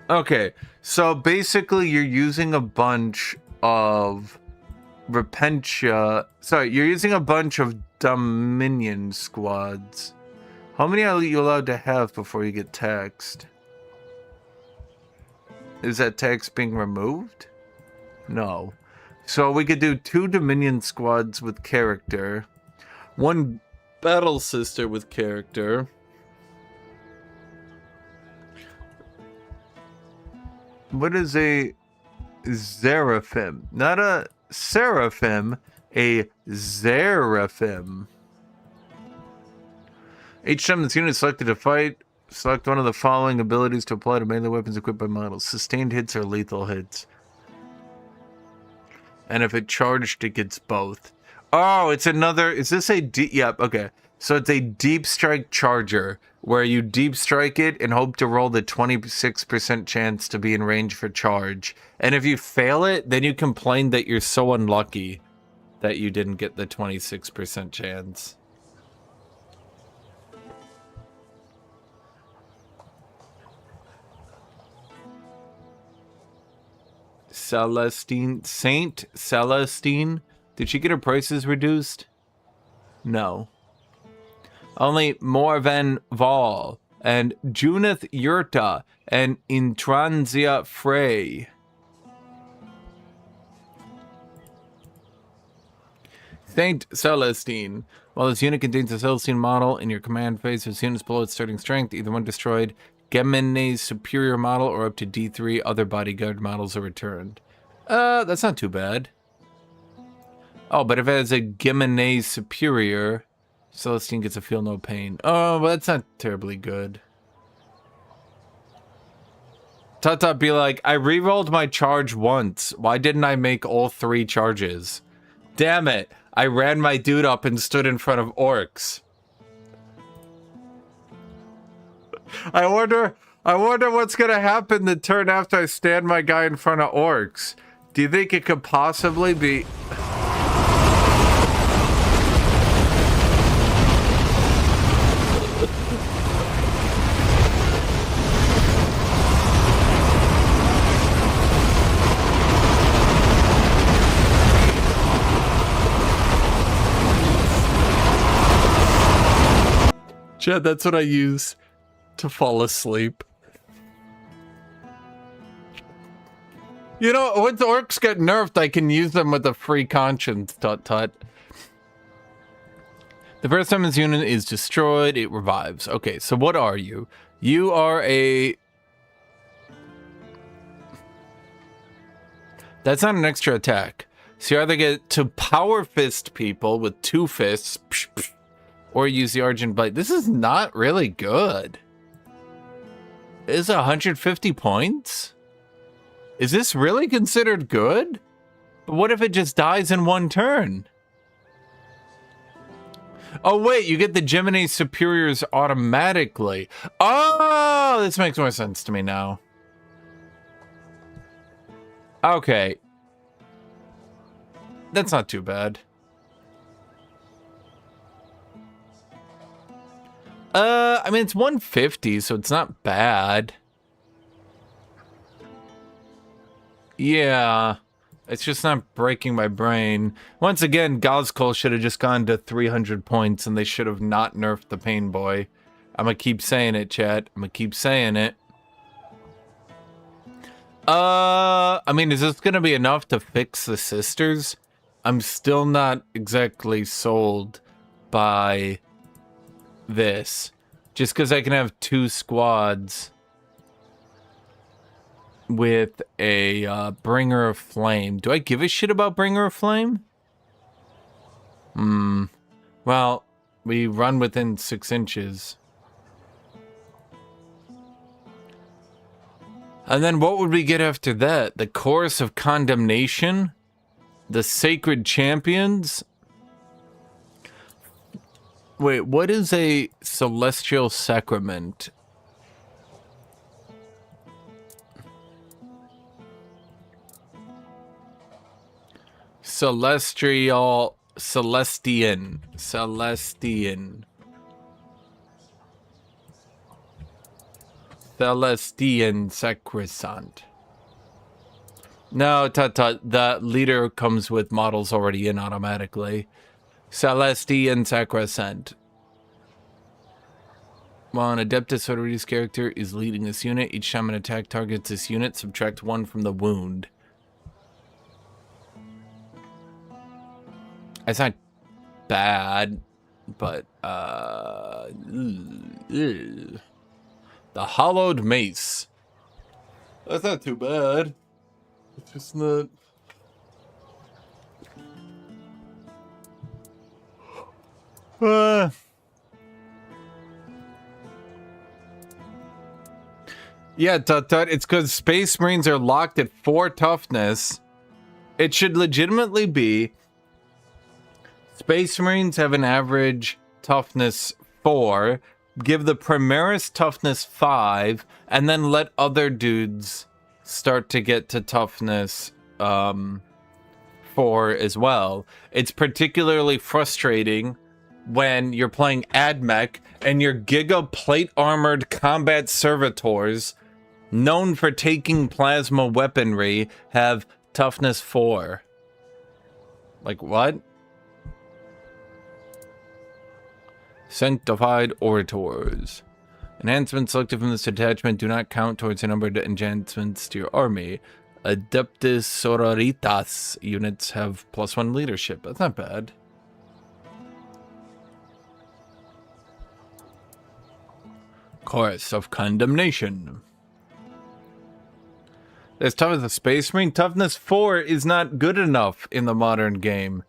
okay, so basically you're using a bunch of Repentia. Sorry, you're using a bunch of Dominion squads. How many are you allowed to have before you get taxed? Is that tax being removed? No. So we could do 2 Dominion squads with character, 1 Battle Sister with character. What is a Seraphim? Not a Seraphim, a Seraphim. Each time this unit is selected to fight, select one of the following abilities to apply to melee weapons equipped by models. Sustained hits or lethal hits. And if it charged, it gets both. Oh, it's another... Is this a... Yep, okay. So it's a deep strike charger, where you deep strike it and hope to roll the 26% chance to be in range for charge. And if you fail it, then you complain that you're so unlucky that you didn't get the 26% chance. Celestine, Saint Celestine, did she get her prices reduced? No. Only Morven Val and Junith Yurta and Intransia Frey. Saint Celestine. While this unit contains a Celestine model in your command phase, this unit's below its starting strength, either one destroyed, Gemene's superior model, or up to D3 other bodyguard models are returned. That's not too bad. Oh, but if it has a Gemene's superior, Celestine gets a feel no pain. Oh, well, that's not terribly good. Tata be like, I re-rolled my charge once. Why didn't I make all 3 charges? Damn it. I ran my dude up and stood in front of orcs. I wonder what's gonna happen the turn after I stand my guy in front of orcs. Do you think it could possibly be... Chad, that's what I use to fall asleep. You know, when the orcs get nerfed, I can use them with a free conscience, tut-tut. The first time this unit is destroyed, it revives. Okay, so what are you? You are a... That's not an extra attack. So you either get to power fist people with 2 fists, or use the Argent Blade. This is not really good. Is 150 points? Is this really considered good? But what if it just dies in 1 turn? Oh wait, you get the Gemini Superiors automatically. Oh, this makes more sense to me now. Okay. That's not too bad. I mean, it's 150, so it's not bad. Yeah, it's just not breaking my brain. Once again, Gazkul should have just gone to 300 points, and they should have not nerfed the Pain Boy. I'm gonna keep saying it, chat. I'm gonna keep saying it. I mean, is this gonna be enough to fix the sisters? I'm still not exactly sold by this. Just because I can have 2 squads with a Bringer of Flame. Do I give a shit about Bringer of Flame? Well, we run within 6 inches. And then what would we get after that? The Chorus of Condemnation? The Sacred Champions? Wait, what is a Celestial Sacrament? Celestian. Celestian Sacrosanct. No, the leader comes with models already in automatically. Celestian Sacrosanct. While an Adeptus Autorities character is leading this unit, each time an attack targets this unit, subtract 1 from the wound. It's not bad, but the Hollowed Mace. That's not too bad. It's just not. Yeah, it's because Space Marines are locked at 4 toughness. It should legitimately be Space Marines have an average toughness 4, give the Primaris toughness 5, and then let other dudes start to get to toughness 4 as well. It's particularly frustrating when you're playing AdMech and your Giga Plate Armored Combat Servitors, known for taking plasma weaponry, have toughness 4. Like, what? Sanctified Orators. Enhancements selected from this attachment do not count towards the number of enhancements to your army. Adeptus Sororitas units have +1 leadership. That's not bad. Chorus of Condemnation. As tough as a Space Marine, toughness 4 is not good enough in the modern game.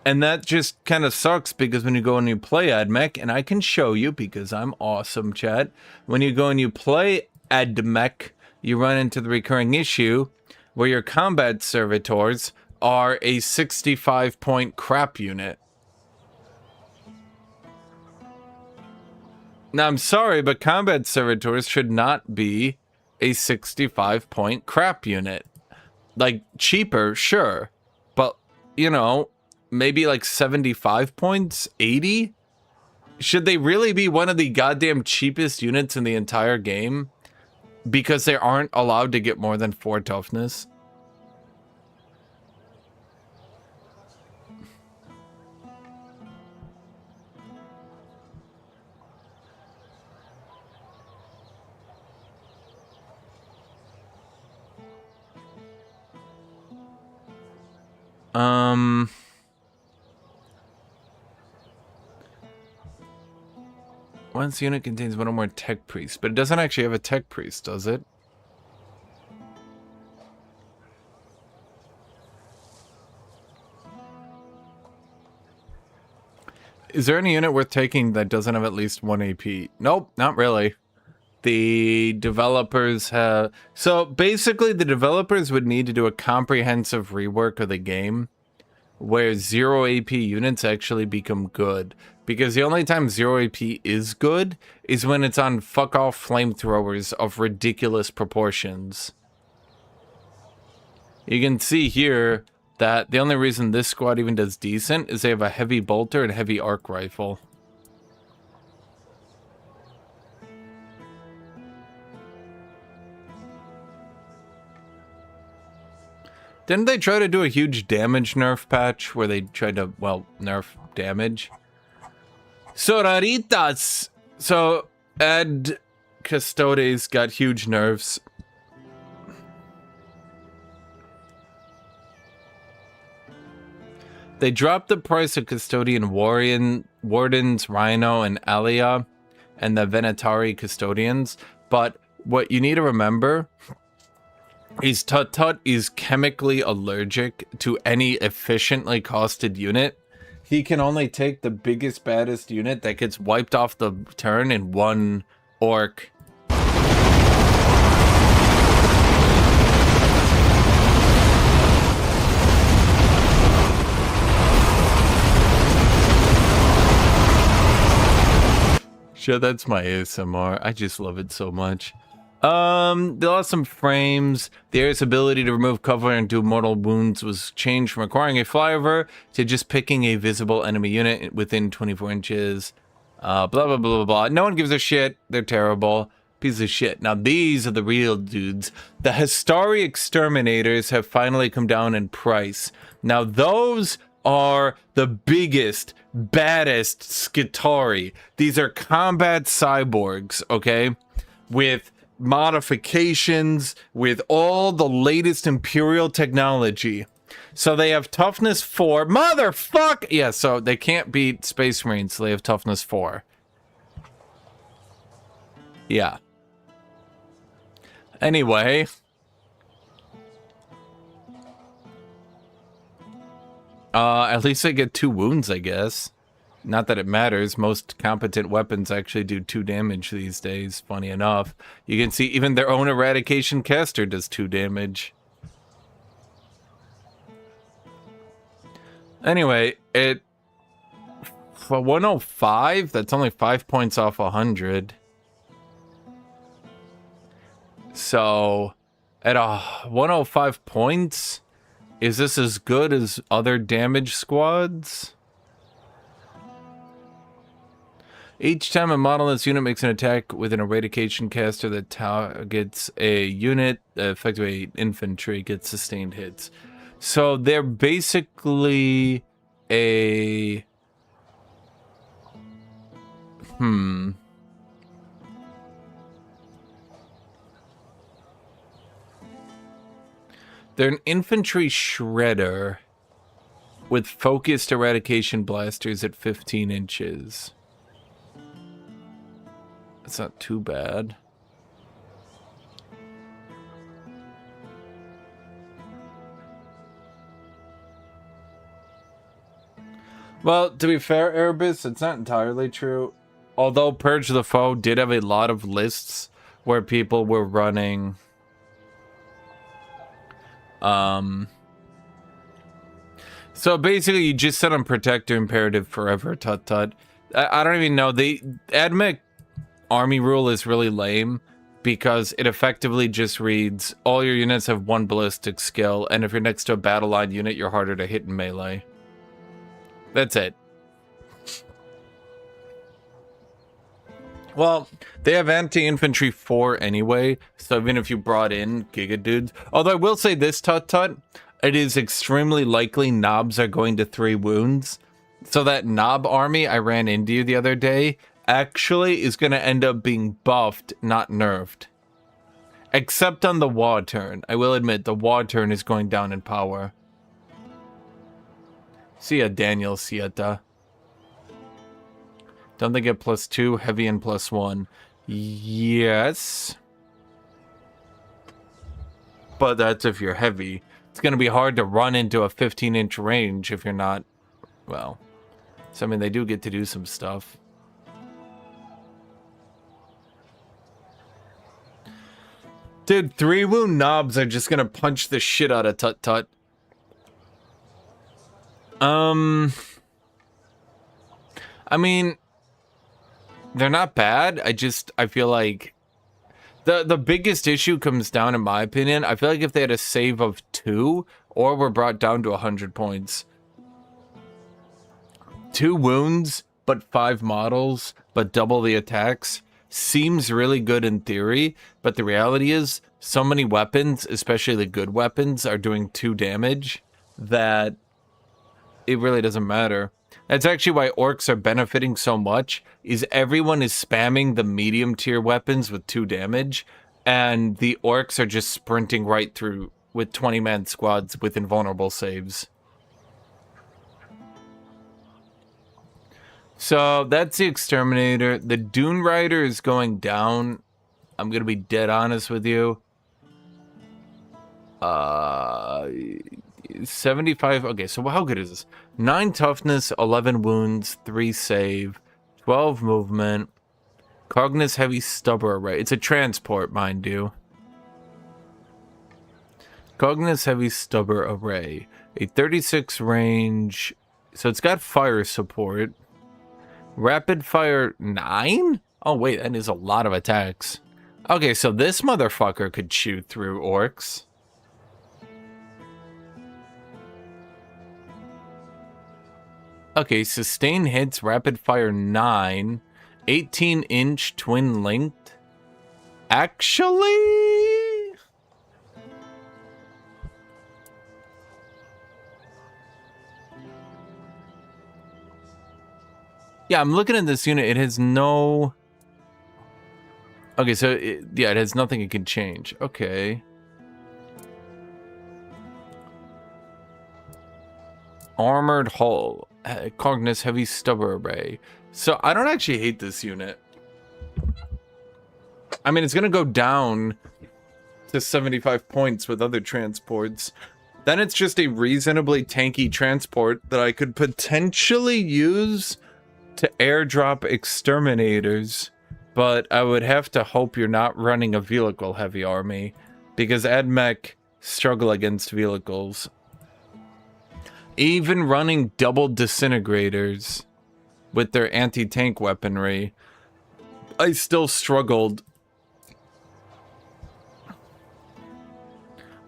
And that just kind of sucks because when you go and you play AdMech, and I can show you because I'm awesome, chat. When you go and you play AdMech, you run into the recurring issue where your combat servitors are a 65-point crap unit. Now, I'm sorry, but combat servitors should not be a 65-point crap unit. Like, cheaper, sure. But, you know, maybe like 75 points? 80? Should they really be one of the goddamn cheapest units in the entire game? Because they aren't allowed to get more than 4 toughness? Once unit contains one or more tech priests, but it doesn't actually have a tech priest, does it? Is there any unit worth taking that doesn't have at least 1 AP? Nope, not really. The developers have... So basically the developers would need to do a comprehensive rework of the game where 0 AP units actually become good. Because the only time 0 AP is good is when it's on fuck-off flamethrowers of ridiculous proportions. You can see here that the only reason this squad even does decent is they have a heavy bolter and heavy arc rifle. Didn't they try to do a huge damage nerf patch where they tried to, well, nerf damage? Soraritas! So, Ed Custodes got huge nerfs. They dropped the price of Custodian Wardens, Rhino, and Alia, and the Venatari Custodians, but what you need to remember is Tut-Tut is chemically allergic to any efficiently costed unit. He can only take the biggest, baddest unit that gets wiped off the turn in one orc. Sure, that's my ASMR. I just love it so much. They lost some frames. The heir's ability to remove cover and do mortal wounds was changed from acquiring a flyover to just picking a visible enemy unit within 24 inches. Blah, blah, blah, blah, blah. No one gives a shit. They're terrible. Piece of shit. Now, these are the real dudes. The Histari Exterminators have finally come down in price. Now, those are the biggest, baddest Skitari. These are combat cyborgs, okay? With modifications, with all the latest Imperial technology. So they have toughness 4. Motherfuck! Yeah, so they can't beat Space Marines, so they have toughness 4. Yeah. Anyway. At least they get 2 wounds, I guess. Not that it matters. Most competent weapons actually do 2 damage these days, funny enough. You can see even their own Eradication Caster does 2 damage. Anyway, for 105, that's only 5 points off 100. So, at 105 points, is this as good as other damage squads? Each time a model in this unit makes an attack with an Eradication Caster that targets a unit, effectively infantry, gets sustained hits. So they're basically a... They're an infantry shredder with focused eradication blasters at 15 inches. That's not too bad. Well, to be fair, Erebus, it's not entirely true. Although Purge the Foe did have a lot of lists where people were running... So basically, you just set on Protector Imperative forever, Tut-Tut. I don't even know. The Admech army rule is really lame because it effectively just reads all your units have 1 ballistic skill, and if you're next to a battle line unit, you're harder to hit in melee. That's it. Well, they have anti-infantry 4 anyway, so even if you brought in Giga Dudes... Although I will say this, Tut-Tut, it is extremely likely knobs are going to 3 wounds. So that knob army I ran into you the other day actually is going to end up being buffed, not nerfed. Except on the War turn. I will admit, the War turn is going down in power. See ya, Daniel Sieta. Don't they get +2? Heavy and +1. Yes. But that's if you're heavy. It's going to be hard to run into a 15-inch range if you're not... Well... So, I mean, they do get to do some stuff. Dude, 3 wound knobs are just going to punch the shit out of Tut-Tut. I mean... They're not bad. I feel like the biggest issue comes down, in my opinion, I feel like if they had a save of 2 or were brought down to 100 points. 2 wounds, but 5 models, but double the attacks seems really good in theory, but the reality is so many weapons, especially the good weapons, are doing 2 damage that it really doesn't matter. That's actually why orcs are benefiting so much, is everyone is spamming the medium tier weapons with 2 damage, and the orcs are just sprinting right through with 20-man squads with invulnerable saves. So that's the Exterminator. The Dune Rider is going down. I'm going to be dead honest with you. 75. Okay, so how good is this? 9 toughness, 11 wounds, 3 save, 12 movement. Cognus heavy stubber array. It's a transport, mind you. Cognus heavy stubber array. A 36 range. So it's got fire support. Rapid fire 9? Oh wait, that is a lot of attacks. Okay, so this motherfucker could shoot through orcs. Okay, sustain hits, rapid fire 9, 18-inch twin linked. Actually, yeah, I'm looking at this unit. It has no. Okay, so it has nothing it can change. Okay. Armored hull. Cognus heavy stubber array. So I don't actually hate this unit. I mean, it's going to go down to 75 points with other transports. Then it's just a reasonably tanky transport that I could potentially use to airdrop exterminators. But I would have to hope you're not running a vehicle heavy army, because AdMech struggle against vehicles. Even running double disintegrators with their anti-tank weaponry, I still struggled.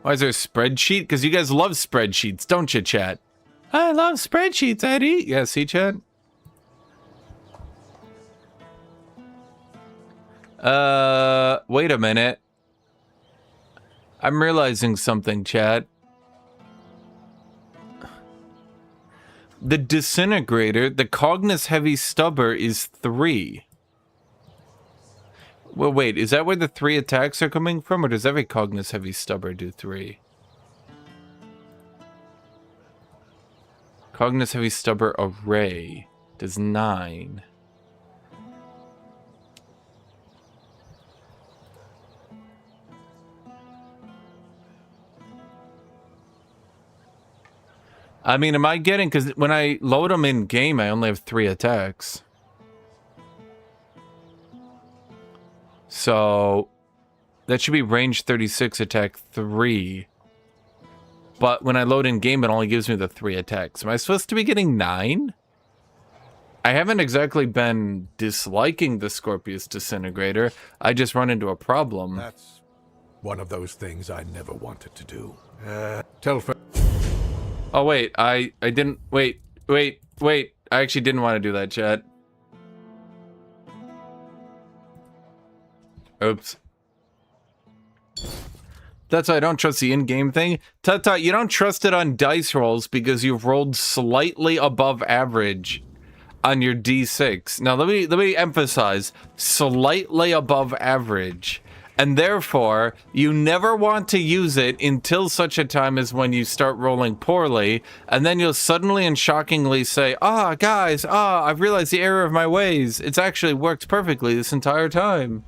Why is there a spreadsheet? Because you guys love spreadsheets, don't you, chat? I love spreadsheets, Eddie. Yeah, see, chat? Wait a minute. I'm realizing something, chat. The disintegrator, the Cognus heavy stubber is 3. Well, wait, is that where the 3 attacks are coming from, or does every Cognus heavy stubber do 3? Cognus heavy stubber array does 9. I mean, am I getting... Because when I load them in game, I only have 3 attacks. So that should be range 36, attack 3. But when I load in game, it only gives me the 3 attacks. Am I supposed to be getting 9? I haven't exactly been disliking the Scorpius Disintegrator. I just run into a problem. That's one of those things I never wanted to do. Oh, wait, I didn't... Wait. I actually didn't want to do that, chat. Oops. That's why I don't trust the in-game thing. Tata, you don't trust it on dice rolls because you've rolled slightly above average on your D6. Now, let me emphasize, slightly above average. And therefore, you never want to use it until such a time as when you start rolling poorly, and then you'll suddenly and shockingly say, guys, I've realized the error of my ways. It's actually worked perfectly this entire time.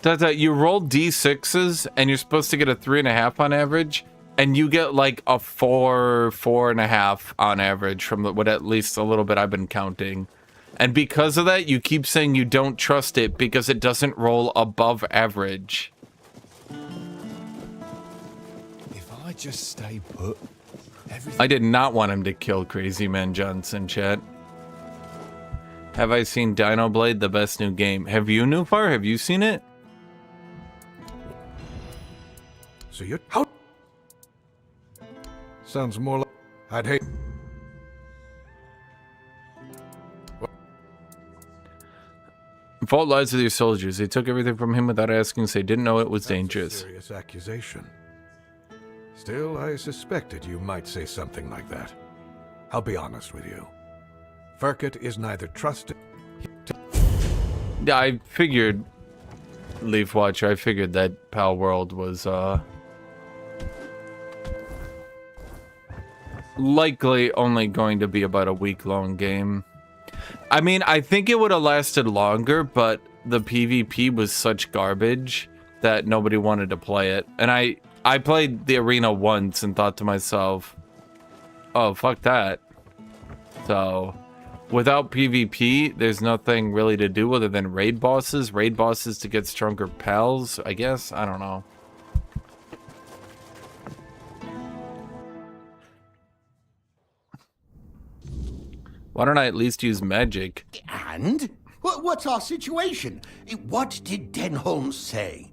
Tata, you roll D6s and you're supposed to get a 3.5 on average, and you get like a 4.5 on average from what at least a little bit I've been counting. And because of that, you keep saying you don't trust it because it doesn't roll above average. If I just stay put, I did not want him to kill Crazy Man Johnson, chat. Have I seen Dino Blade, the best new game? Have you, Newfar? Have you seen it? So you're... How? Sounds more like... I'd hate... Fault lies with your soldiers. They took everything from him without asking, so they didn't know it was dangerous. Serious accusation. Still, I suspected you might say something like that. I'll be honest with you. Firkett is neither trusted... Yeah, I figured, Leaf Watcher, I figured that Pal World was, likely only going to be about a week-long game. I mean, I think it would have lasted longer, but the PvP was such garbage that nobody wanted to play it. And I played the arena once and thought to myself, oh, fuck that. So, without PvP, there's nothing really to do other than raid bosses. Raid bosses to get stronger pals, I guess? I don't know. Why don't I at least use magic? And? What's our situation? What did Denholm say?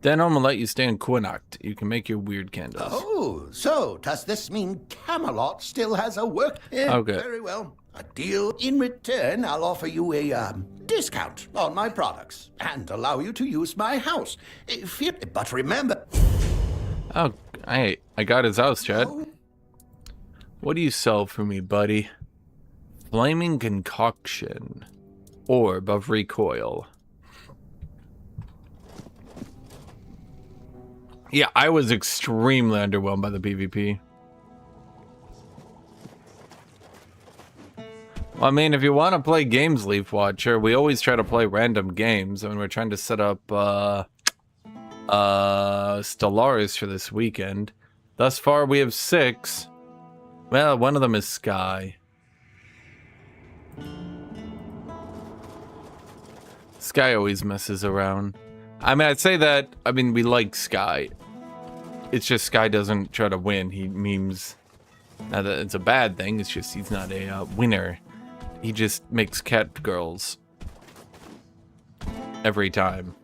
Denholm will let you stay in Connacht. You can make your weird candles. Oh, so does this mean Camelot still has a work? Okay. Very well. A deal. In return, I'll offer you a discount on my products and allow you to use my house. But remember... Oh, I got his house, Chad. What do you sell for me, buddy? Flaming Concoction. Orb of Recoil. Yeah, I was extremely underwhelmed by the PvP. Well, I mean, if you want to play games, Leaf Watcher, we always try to play random games. I mean, we're trying to set up Stellaris for this weekend. Thus far, we have 6. Well, one of them is Sky. Sky always messes around. I mean, I'd say that, I mean, we like Sky. It's just Sky doesn't try to win. He memes. Not that it's a bad thing, it's just he's not a winner. He just makes cat girls. Every time.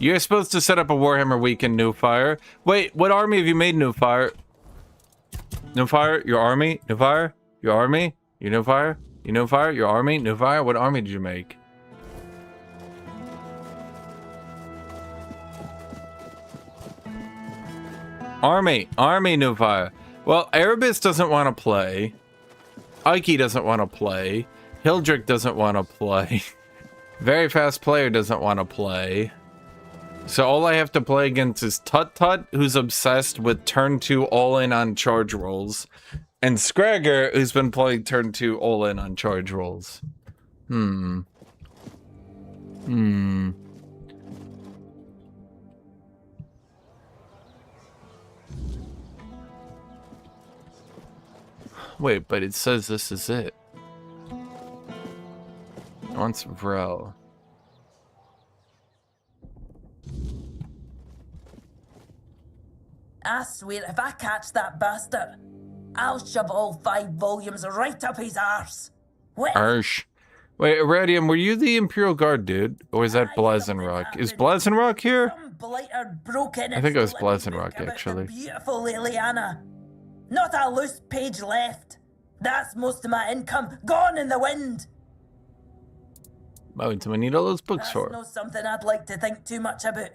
You're supposed to set up a Warhammer weekend, New Fire. Wait, what army have you made, New Fire? New Fire, your army? New Fire, your army? You New Fire? You New Fire, your army? New Fire, what army did you make? Army New Fire. Well, Erebus doesn't want to play. Ike doesn't want to play. Hildrick doesn't want to play. Very Fast Player doesn't want to play. So all I have to play against is Tut Tut, who's obsessed with turn 2 all-in on charge rolls, and Scragger, who's been playing turn 2 all-in on charge rolls. Wait, but it says this is it. Once Vrel. I swear, if I catch that bastard, I'll shove all 5 volumes right up his arse. Arsh. Wait, Iradium, were you the Imperial Guard dude? Or is that Blazenrock? Is Blazenrock here? I think it was Blazenrock, actually. Beautiful Liliana. Not a loose page left. That's most of my income gone in the wind. Why would someone need all those books for? That's not something I'd like to think too much about.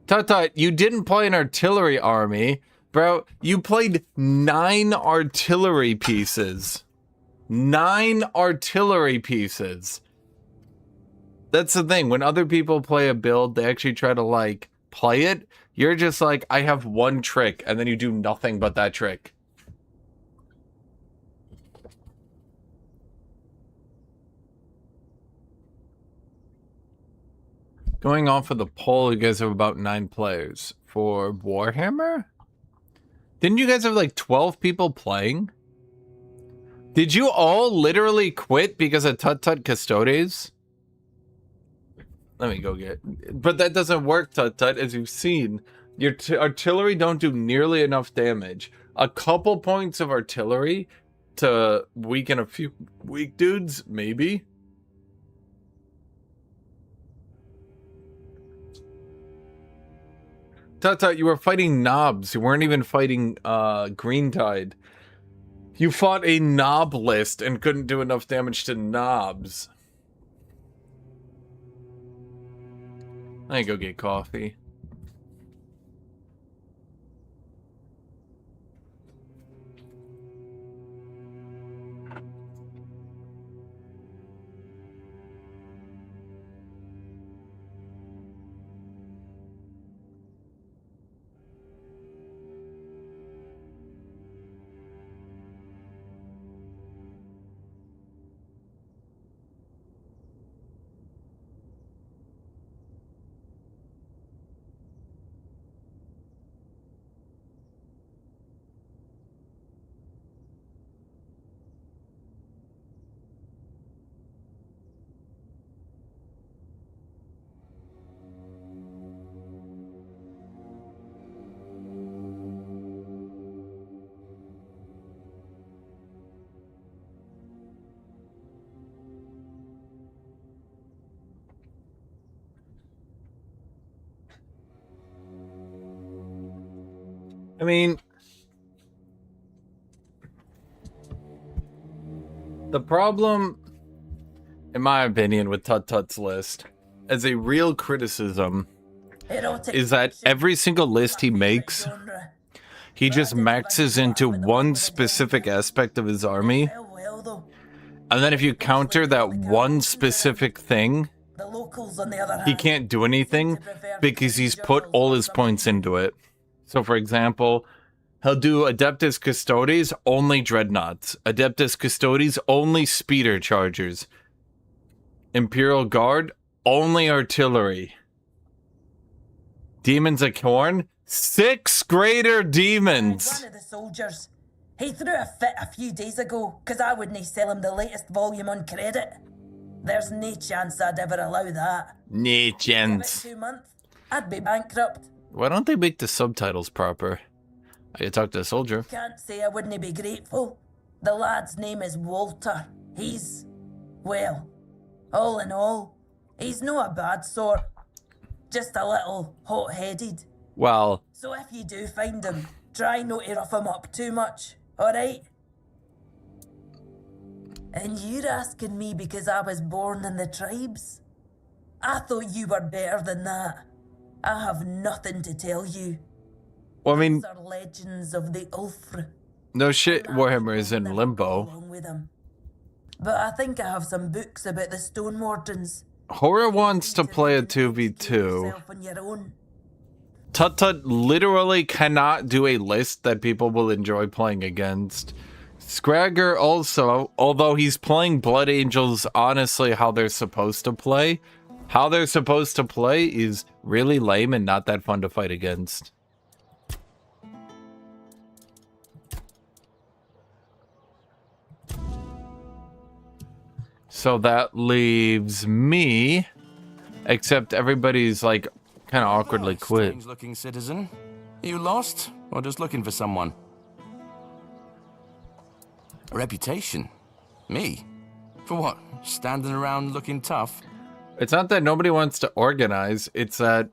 Tut Tut, you didn't play an artillery army. Bro, you played 9 artillery pieces. 9 artillery pieces. That's the thing. When other people play a build, they actually try to, like, play it. You're just like, I have one trick, and then you do nothing but that trick. Going off of the poll, you guys have about 9 players. For Warhammer? Didn't you guys have like 12 people playing? Did you all literally quit because of Tut Tut Custodes? Let me go get... But that doesn't work, Tut Tut, as you've seen. Your artillery don't do nearly enough damage. A couple points of artillery to weaken a few weak dudes, maybe. Tut, you were fighting knobs. You weren't even fighting Green Tide. You fought a knob list and couldn't do enough damage to knobs. I go get coffee. I mean, the problem, in my opinion, with Tut-Tut's list, as a real criticism, is that every single list he makes, he just maxes into one specific aspect of his army, and then if you counter that one specific thing, he can't do anything because he's put all his points into it. So, for example, he'll do Adeptus Custodes, only Dreadnoughts. Adeptus Custodes, only Speeder Chargers. Imperial Guard, only Artillery. Demons of Khorne, 6 Greater Demons. One of the soldiers, he threw a fit a few days ago because I wouldn't sell him the latest volume on credit. There's no chance I'd ever allow that. No chance. Give it 2 months, I'd be bankrupt. Why don't they make the subtitles proper? I could talk to a soldier. Can't say I wouldn't be grateful. The lad's name is Walter. He's, well, all in all, he's no a bad sort. Just a little hot-headed. Well, So if you do find him, try not to rough him up too much, alright? And you're asking me because I was born in the tribes? I thought you were better than that. I have nothing to tell you. well, I mean, These are legends of the Ulfr. no shit, Warhammer is in limbo. Along with him. But I think I have some books about the Stone Wardens. Horror wants to play a 2v2. On your own. Tut literally cannot do a list that people will enjoy playing against. Scragger also, although he's playing Blood Angels honestly how they're supposed to play, is really lame and not that fun to fight against. So that leaves me, except everybody's like kind of awkwardly quit. Strange-looking citizen. You lost, or just looking for someone? A reputation? Me? For what? Standing around looking tough? It's not that nobody wants to organize, it's that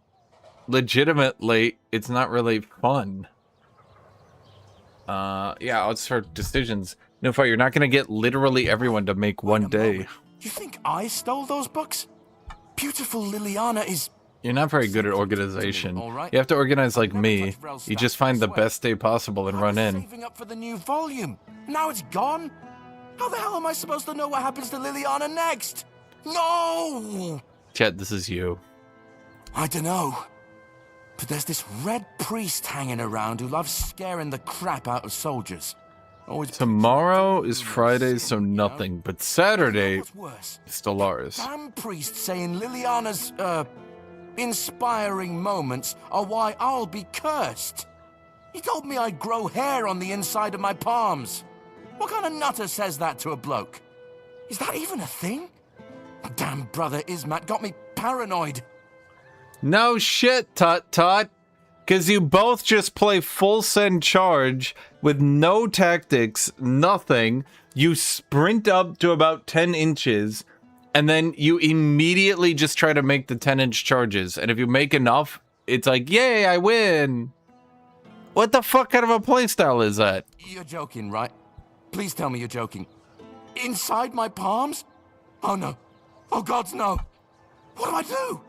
legitimately it's not really fun. Yeah, it's for decisions. No, you're not gonna get literally everyone to make one day. You think I stole those books? Beautiful Liliana is... You're not very good at organization. You have to organize like me. You just find the best day possible and run in. Saving up for the new volume. Now it's gone? How the hell am I supposed to know what happens to Liliana next? No! Chet, this is you. I dunno. But there's this red priest hanging around who loves scaring the crap out of soldiers. Tomorrow is Friday, so nothing. But Saturday is Stellaris. Damn priest saying Liliana's, inspiring moments are why I'll be cursed. He told me I'd grow hair on the inside of my palms. What kind of nutter says that to a bloke? Is that even a thing? Damn brother Ismat got me paranoid. No shit, Tut. Because you both just play full send charge with no tactics, nothing. You sprint up to about 10 inches, and then you immediately just try to make the 10-inch charges. And if you make enough, it's like, yay, I win. What the fuck kind of a playstyle is that? You're joking, right? Please tell me you're joking. Inside my palms? Oh no. Oh gods, no. What do I do?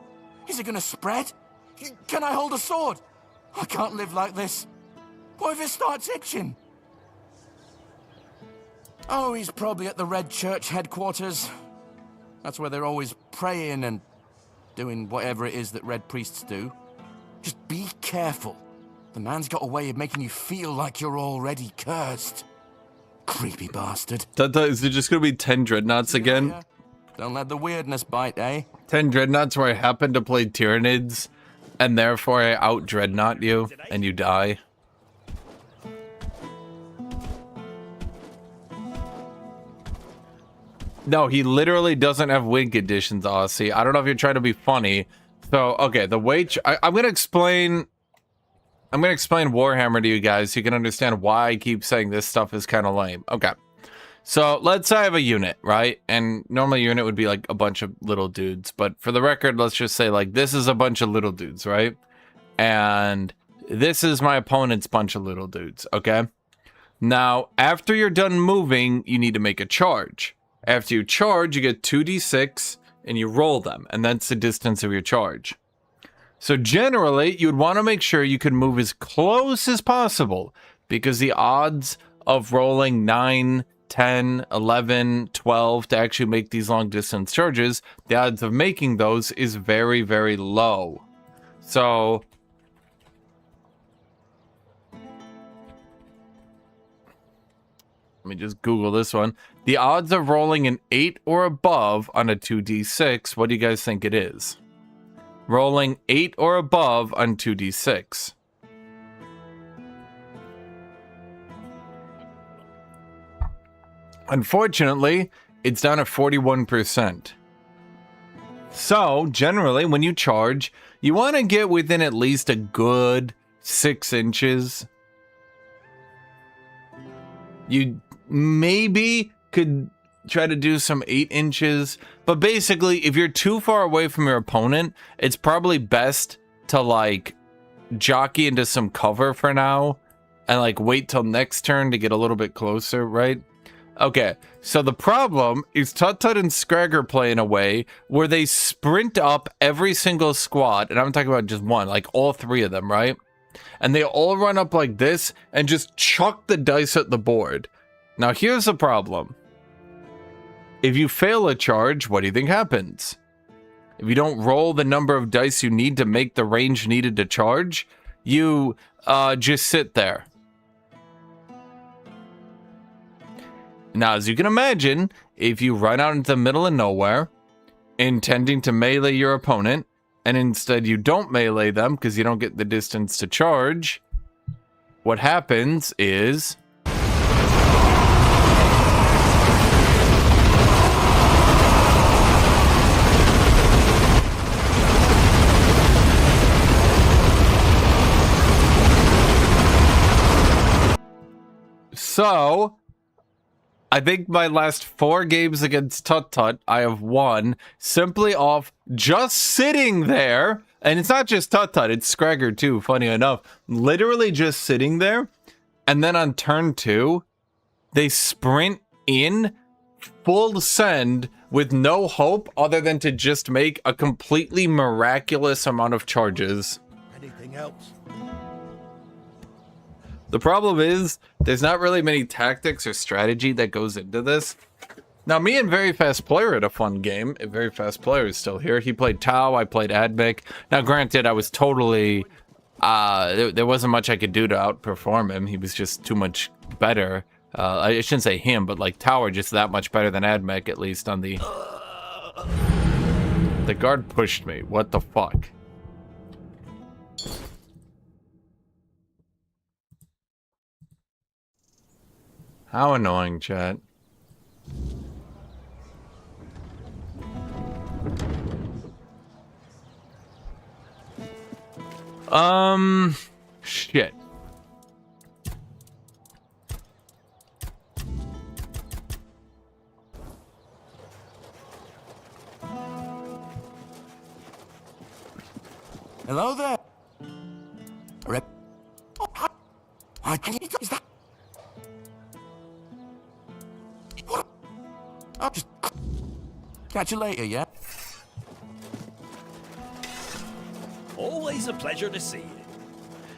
Is it gonna spread? Can I hold a sword? I can't live like this. What if it starts itching? Oh, he's probably at the Red Church headquarters. That's where they're always praying and doing whatever it is that Red priests do. Just be careful. The man's got a way of making you feel like you're already cursed. Creepy bastard. Is it just gonna be 10 dreadnoughts again? Don't let the weirdness bite, eh? 10 dreadnoughts where I happen to play Tyranids, and therefore I out dreadnought you, and you die. No, he literally doesn't have win conditions, Aussie. I don't know if you're trying to be funny. So, okay, the way I'm gonna explain Warhammer to you guys so you can understand why I keep saying this stuff is kind of lame. Okay. So, let's say I have a unit, right? And normally a unit would be like a bunch of little dudes, but for the record, let's just say like this is a bunch of little dudes, right? And this is my opponent's bunch of little dudes, okay? Now, after you're done moving, you need to make a charge. After you charge, you get 2d6 and you roll them, and that's the distance of your charge. So generally, you'd want to make sure you can move as close as possible because the odds of rolling 9, 10, 11, 12 to actually make these long distance charges, the odds of making those is very, very low. So let me just Google this one. The odds of rolling an 8 or above on a 2d6, what do you guys think it is? Rolling 8 or above on 2d6. Unfortunately, it's down at 41%. So, generally, when you charge, you want to get within at least a good 6 inches. You maybe could try to do some 8 inches, but basically, if you're too far away from your opponent, it's probably best to, like, jockey into some cover for now and, like, wait till next turn to get a little bit closer, right? Okay, so the problem is Tut-Tut and Scragger play in a way where they sprint up every single squad, and I'm talking about just one, like all 3 of them, right? And they all run up like this and just chuck the dice at the board. Now here's the problem. If you fail a charge, what do you think happens? If you don't roll the number of dice you need to make the range needed to charge, you just sit there. Now, as you can imagine, if you run out into the middle of nowhere, intending to melee your opponent, and instead you don't melee them because you don't get the distance to charge, what happens is so I think my last 4 games against Tut-Tut, I have won simply off just sitting there. And it's not just Tut-Tut, it's Scragger too, funny enough. Literally just sitting there. And then on turn 2, they sprint in full send with no hope other than to just make a completely miraculous amount of charges. Anything else? The problem is, there's not really many tactics or strategy that goes into this. Now, me and Very Fast Player had a fun game. Very Fast Player is still here. He played Tau, I played Admic. Now, granted, I was totally... there wasn't much I could do to outperform him. He was just too much better. I shouldn't say him, but like Tower just that much better than Admic, at least on the... The guard pushed me. What the fuck? How annoying, chat. Shit. Hello there. Is that? I'll just catch you later, yeah? Always a pleasure to see you.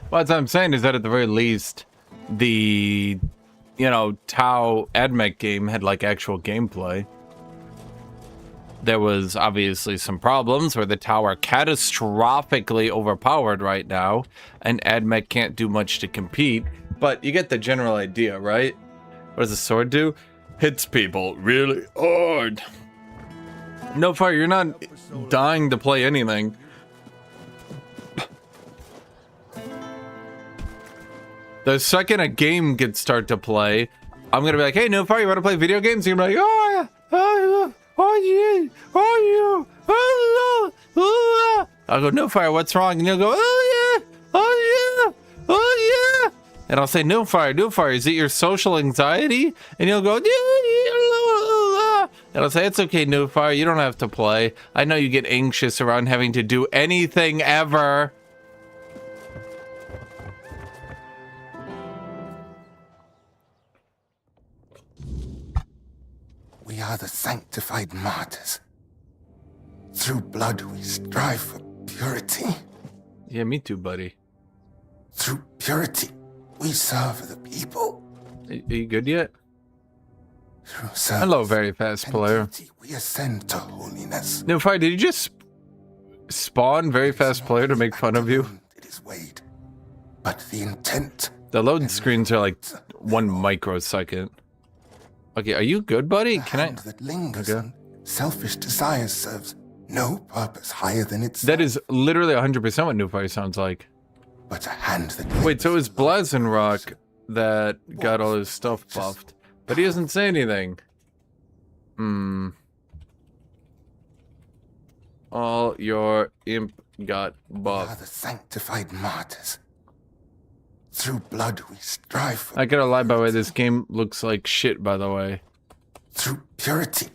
Well, what I'm saying is that at the very least, the, Tau AdMech game had like actual gameplay. There was obviously some problems where the Tau are catastrophically overpowered right now, and AdMech can't do much to compete, but you get the general idea, right? What does the sword do? Hits people really hard. No fire, you're not dying to play anything. The second a game gets start to play, I'm gonna be like, hey, No Fire, you wanna play video games? You're gonna be like, oh yeah, oh yeah, oh yeah, oh yeah. I'll go, No Fire, what's wrong? And you'll go, oh yeah, oh yeah, oh yeah. And I'll say, No Fire, is it your social anxiety? And you'll go, and I'll say, it's okay, No Fire, you don't have to play. I know you get anxious around having to do anything ever. We are the sanctified martyrs. Through blood we strive for purity. Yeah, me too, buddy. Through purity we serve the people. Are you good yet? Through service Hello, very fast player. duty, we ascend to holiness. No, Fire, did you just spawn very fast player to make fun of you? It is weighed, but the intent. The loading screens are like 1 microsecond. Okay, are you good, buddy? Can I? That lingers on selfish desires serves no purpose higher than its. That is literally 100% what New Fire sounds like. But a hand that. Wait, so it was Blazenrock that got all his stuff buffed, but he doesn't say anything. All your imp got buffed. We are the sanctified martyrs. Through blood we strive for. I gotta lie, by the way, this game looks like shit, by the way. Through purity.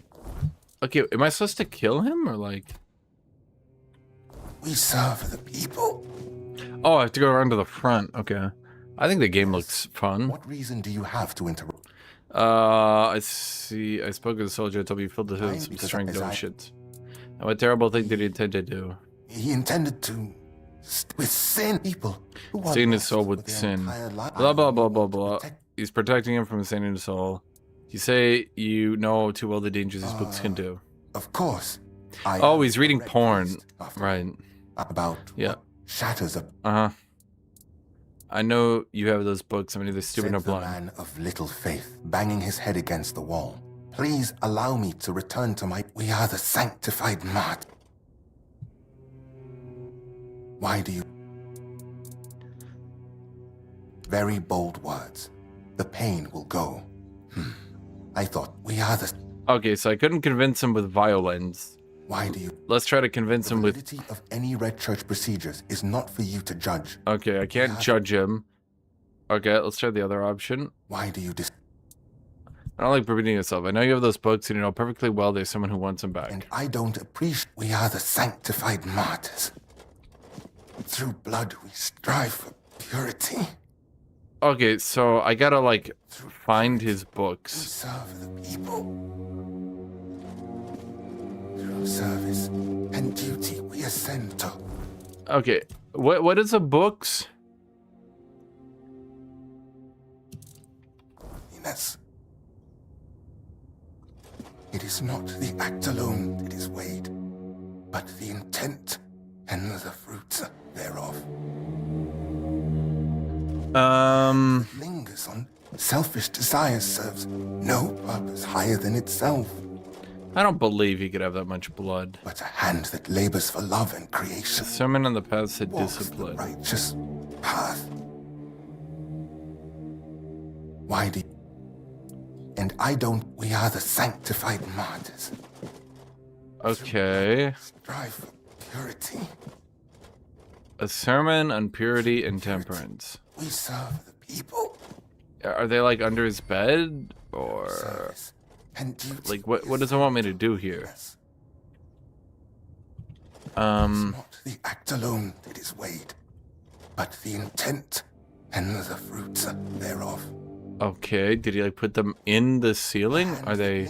Okay, am I supposed to kill him, or like? We serve the people. Oh, I have to go around to the front. Okay. I think the game looks fun. What reason do you have to interrupt? I see. I spoke with a soldier, told me he filled the hood with some strength shit. And what terrible thing did he intend to do? He intended to... with sin people. Stain his soul with sin. Blah, blah, blah, blah, blah. He's protecting him from staining his soul. You say you know too well the dangers these books can do. Of course. Oh, he's reading porn. Right. About yeah. Shatters up. Uh-huh. I know you have those books. I'm either stupid or blind. Man of little faith, banging his head against the wall. Please allow me to return to my... We are the sanctified mart. Why do you... Very bold words. The pain will go. I thought we are the... Okay, so I couldn't convince him with violence. Why do you... Let's try to convince him with... The validity of any Red Church procedures is not for you to judge. Okay, I can't judge him. Okay, let's try the other option. Why do you I don't like repeating yourself. I know you have those books and you know perfectly well there's someone who wants them back. And I don't appreciate... We are the sanctified martyrs. Through blood we strive for purity. Okay, so I gotta like find his books. We serve the people. Through service and duty we ascend to. Okay, what is the books? Yes. It is not the act alone that is weighed, but the intent and the fruits thereof. Lingers on selfish desires serves no purpose higher than itself. I don't believe he could have that much blood. But a hand that labors for love and creation. A sermon on the path to walks discipline. The righteous path. Why do you... And I don't... We are the sanctified martyrs. Okay. Strive for purity. A sermon on purity and temperance. We serve the people. Are they like under his bed? Or... And duty. Like, what does it want me to do here? It's not the act alone that is weighed, but the intent and the fruits thereof. Okay, did he like put them in the ceiling? Are they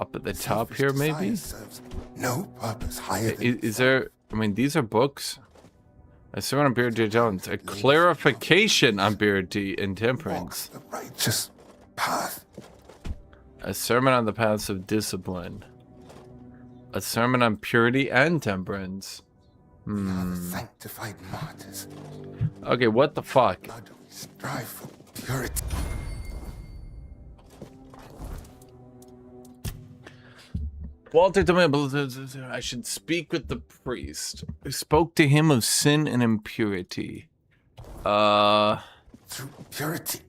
up at the top here maybe? No purpose higher than Is there, I mean, these are books. A sermon on purity and temperance. A clarification on purity and temperance. the righteous path. A sermon on the paths of discipline. A sermon on purity and temperance. We are the sanctified martyrs. Okay, what the fuck? Blood we strive for purity. Walter told me I should speak with the priest. I spoke to him of sin and impurity. Through purity.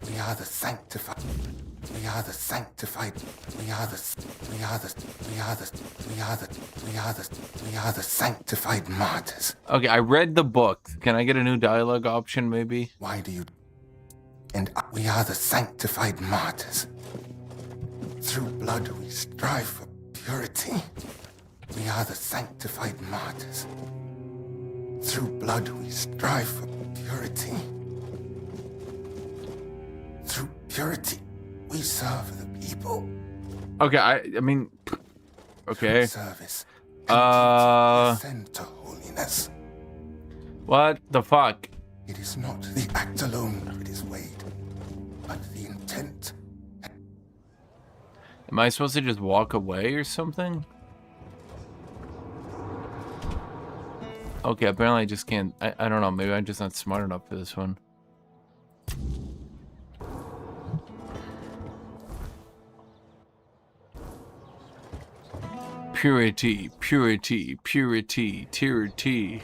We are the sanctified. We are the sanctified. We are the sanctified martyrs. Okay, I read the book. Can I get a new dialogue option maybe? Why do you? And we are the sanctified martyrs. Through blood we strive for purity. We are the sanctified martyrs. Through blood we strive for purity. Through purity we serve the people. Okay, I mean, okay. Service. Ascend to holiness. What the fuck? It is not the act alone that is weighed, but the intent. Am I supposed to just walk away or something? Okay, apparently I just can't. I don't know. Maybe I'm just not smart enough for this one. Purity, purity, purity, purity.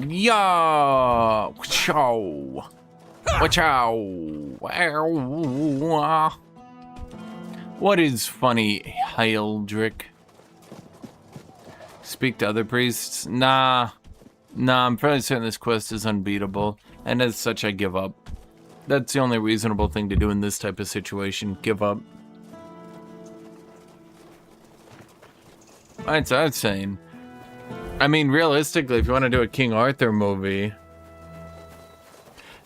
Yeah, chow, chow. What is funny, Heildrick? Speak to other priests? Nah, I'm fairly certain this quest is unbeatable, and as such, I give up. That's the only reasonable thing to do in this type of situation. Give up. That's what I'm saying. I mean, realistically, if you want to do a King Arthur movie,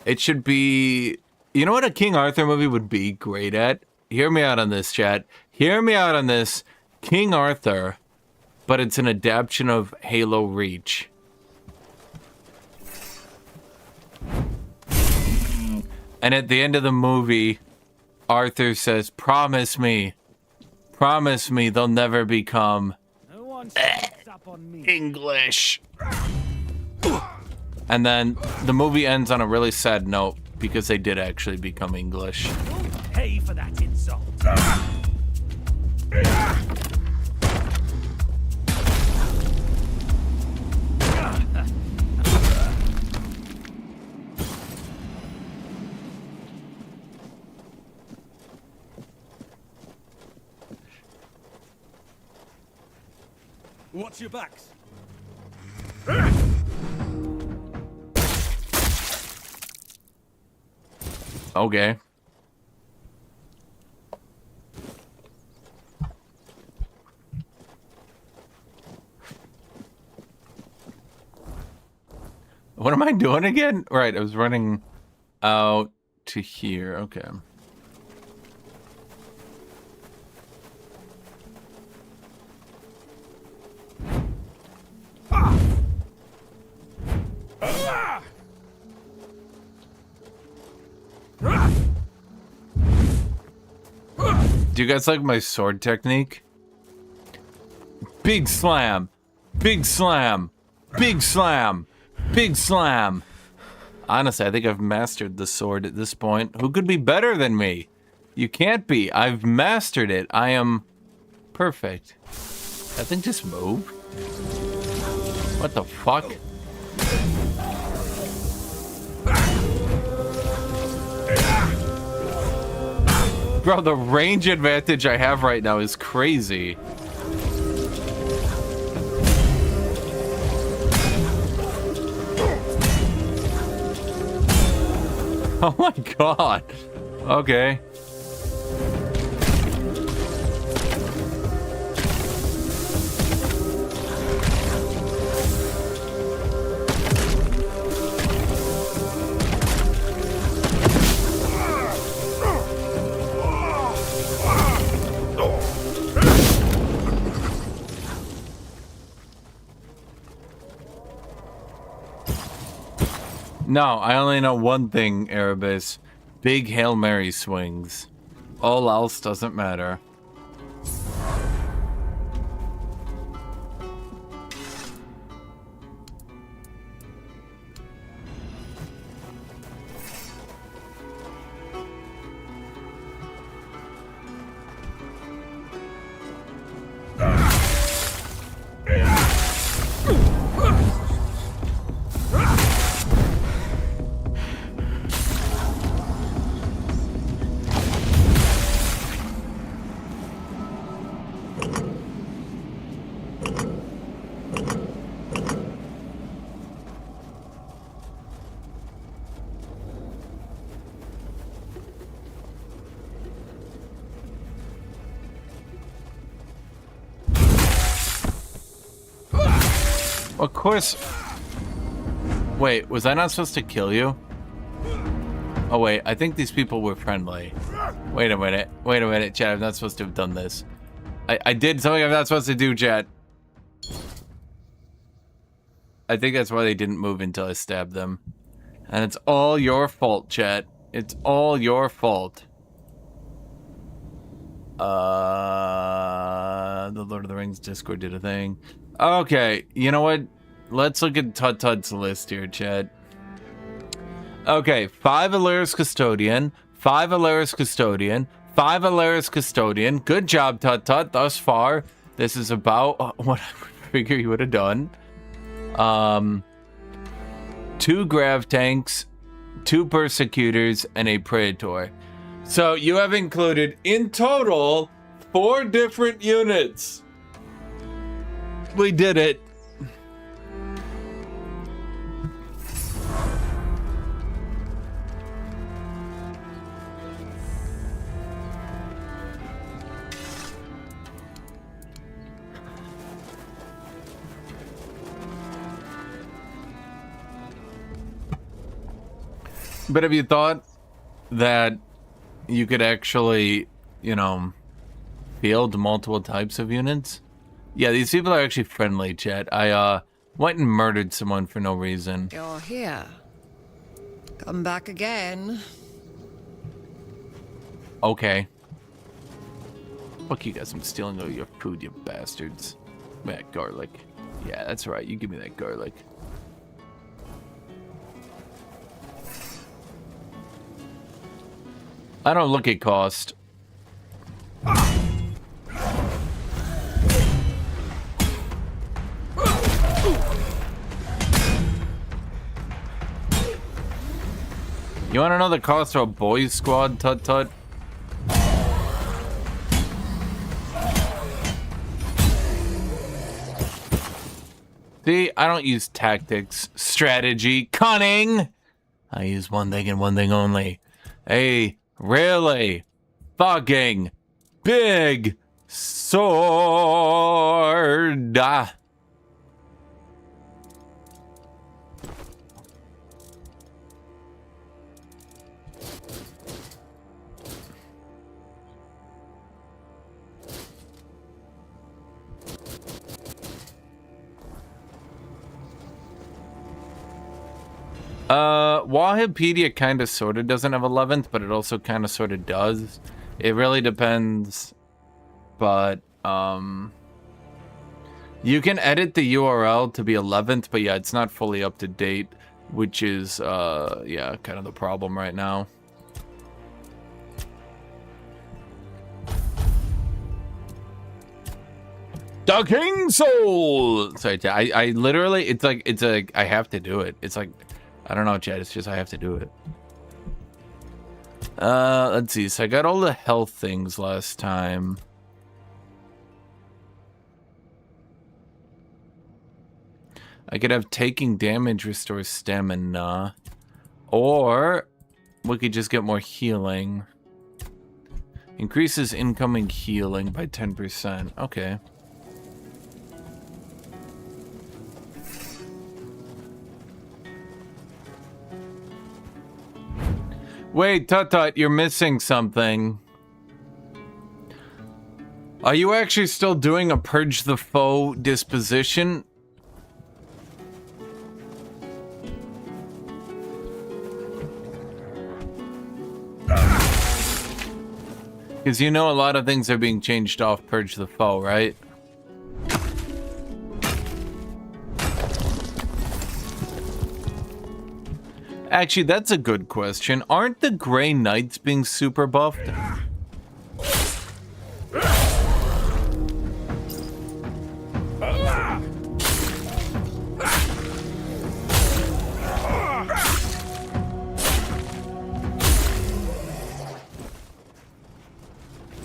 it should be... You know what a King Arthur movie would be great at? Hear me out on this, chat. Hear me out on this. King Arthur, but it's an adaptation of Halo Reach. And at the end of the movie, Arthur says, promise me they'll never become English. And then the movie ends on a really sad note because they did actually become English. Pay for that insult. Watch your backs. Okay. What am I doing again? Right, I was running out to here. Okay. Do you guys like my sword technique? Big slam, big slam, big slam, big slam. Honestly, I think I've mastered the sword at this point. Who could be better than me? You can't be. I've mastered it. I am perfect. That thing just moved? What the fuck? Bro, the range advantage I have right now is crazy. Oh my god. Okay. No, I only know one thing, Erebus. Big Hail Mary swings. All else doesn't matter. Of course. Wait, was I not supposed to kill you? Oh wait, I think these people were friendly. Wait a minute, chat, I'm not supposed to have done this. I did something I'm not supposed to do, chat. I think that's why they didn't move until I stabbed them. And it's all your fault, chat. It's all your fault. The Lord of the Rings Discord did a thing. Okay, you know what? Let's look at Tut-Tut's list here, chat. Okay, 5 Alaris Custodian, 5 Alaris Custodian, 5 Alaris Custodian. Good job, Tut-Tut, thus far. This is about what I figure you would have done. 2 Grav Tanks, 2 Persecutors, and a Praetor. So you have included, in total, 4 different units. We did it. But have you thought that you could actually, you know, field multiple types of units? Yeah, these people are actually friendly, chat. I went and murdered someone for no reason. You're here. Come back again. Okay. Fuck you guys, I'm stealing all your food, you bastards. Man, garlic. Yeah, that's right, you give me that garlic. I don't look at cost. You want to know the cost of a boys squad, Tut-Tut? See, I don't use tactics, strategy, cunning. I use one thing and one thing only. A really fucking big sword. Wahipedia kind of sort of doesn't have 11th, but it also kind of sort of does. It really depends, but you can edit the URL to be 11th, but yeah, it's not fully up to date, which is yeah, kind of the problem right now. The King Soul. Sorry, I literally, it's like I have to do it. It's like, I don't know, chat. It's just I have to do it. Let's see. So I got all the health things last time. I could have taking damage restores stamina, or we could just get more healing. Increases incoming healing by 10%. Okay. Wait, Tut-Tut, you're missing something. Are you actually still doing a Purge the Foe disposition? Because you know a lot of things are being changed off Purge the Foe, right? Actually, that's a good question. Aren't the Grey Knights being super buffed?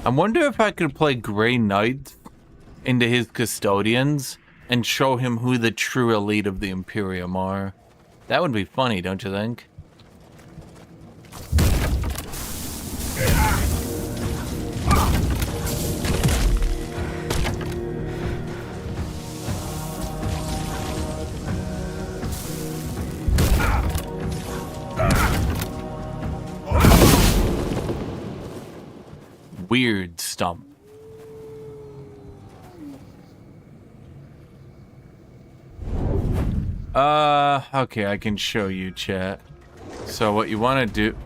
I wonder if I could play Grey Knight into his custodians and show him who the true elite of the Imperium are. That would be funny, don't you think? Weird stump. Okay, I can show you, chat. So what you want to do...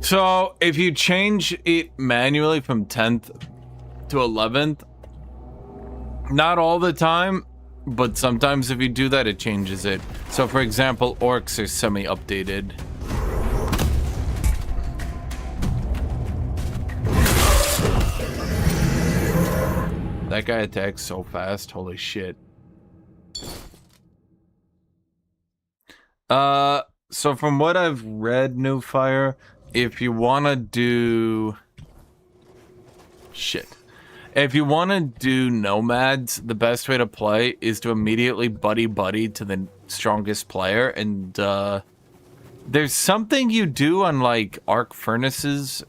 So if you change it manually from 10th to 11th, not all the time, but sometimes if you do that, it changes it. So for example, orcs are semi-updated. That guy attacks so fast, holy shit. So from what I've read, New Fire, if you want to do... Shit. If you want to do nomads, the best way to play is to immediately buddy-buddy to the strongest player, and there's something you do on, like, arc furnaces.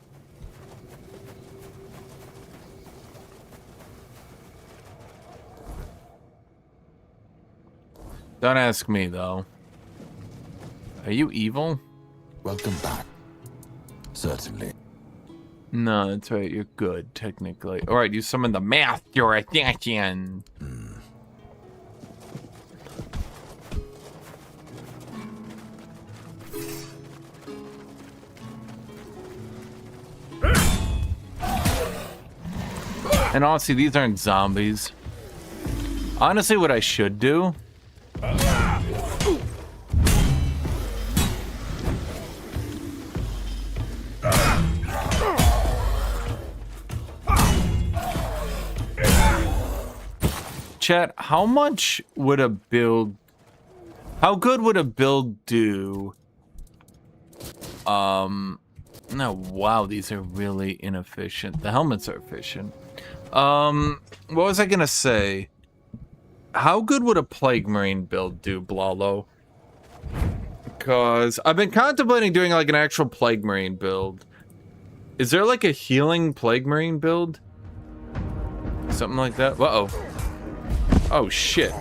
Don't ask me, though. Are you evil? Welcome back. Certainly. No, that's right. You're good, technically. All right, you summon the Master Assassin. And honestly, these aren't zombies. Honestly, what I should do... Chat, how much would a build... How good would a build do? No, wow, these are really inefficient. The helmets are efficient. What was I gonna say? How good would a Plague Marine build do, Blalo? Because I've been contemplating doing like an actual Plague Marine build. Is there like a healing Plague Marine build? Something like that? Uh-oh. Oh, shit.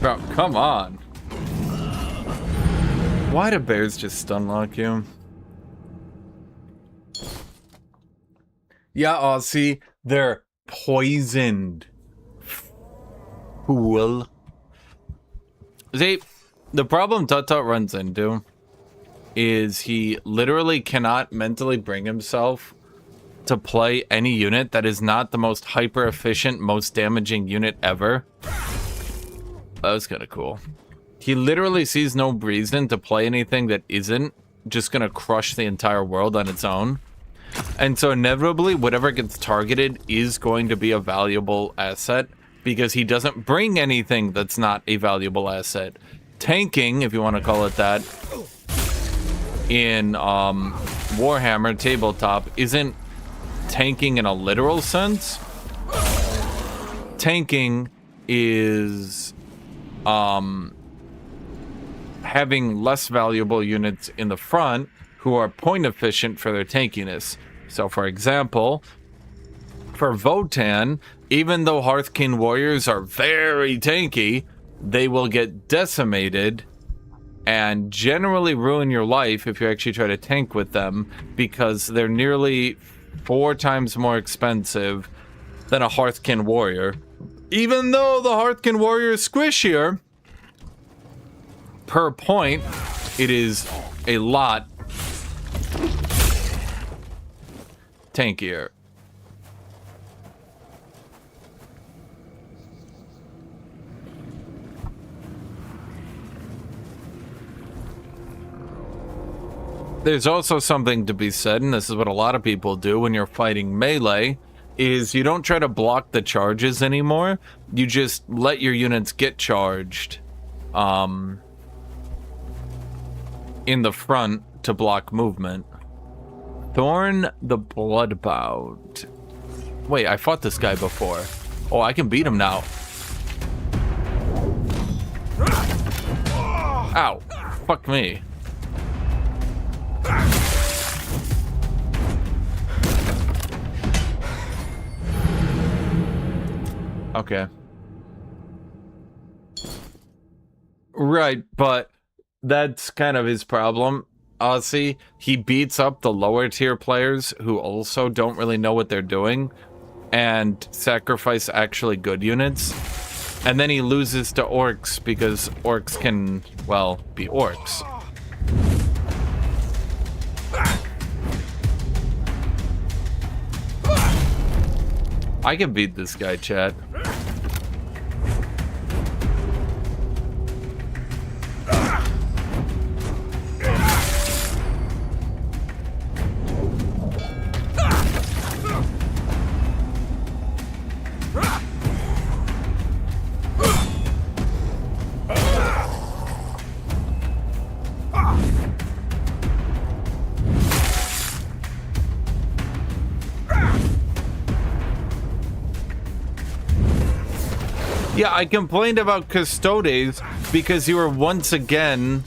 Bro, come on. Why do bears just stun lock you? Yeah, Aussie, they're poisoned. Fool. See, the problem Tut-Tut runs into is he literally cannot mentally bring himself to play any unit that is not the most hyper-efficient, most damaging unit ever. That was kind of cool. He literally sees no reason to play anything that isn't just gonna crush the entire world on its own. And so inevitably, whatever gets targeted is going to be a valuable asset because he doesn't bring anything that's not a valuable asset. Tanking, if you want to call it that, in Warhammer Tabletop isn't tanking in a literal sense. Tanking is having less valuable units in the front who are point efficient for their tankiness. So, for example, for Votan, even though Hearthkin warriors are very tanky, they will get decimated and generally ruin your life if you actually try to tank with them, because they're nearly 4 times more expensive than a Hearthkin warrior. Even though the Hearthkin warrior is squishier, per point, it is a lot tankier. There's also something to be said, and this is what a lot of people do when you're fighting melee, is you don't try to block the charges anymore. You just let your units get charged in the front to block movement. Thorn the Bloodbound. Wait, I fought this guy before. Oh, I can beat him now. Ow. Fuck me. Okay. Right, but that's kind of his problem. See, he beats up the lower tier players who also don't really know what they're doing and sacrifice actually good units. And then he loses to orcs because orcs can, well, be orcs. I can beat this guy, chat. Yeah, I complained about Custodes because you were once again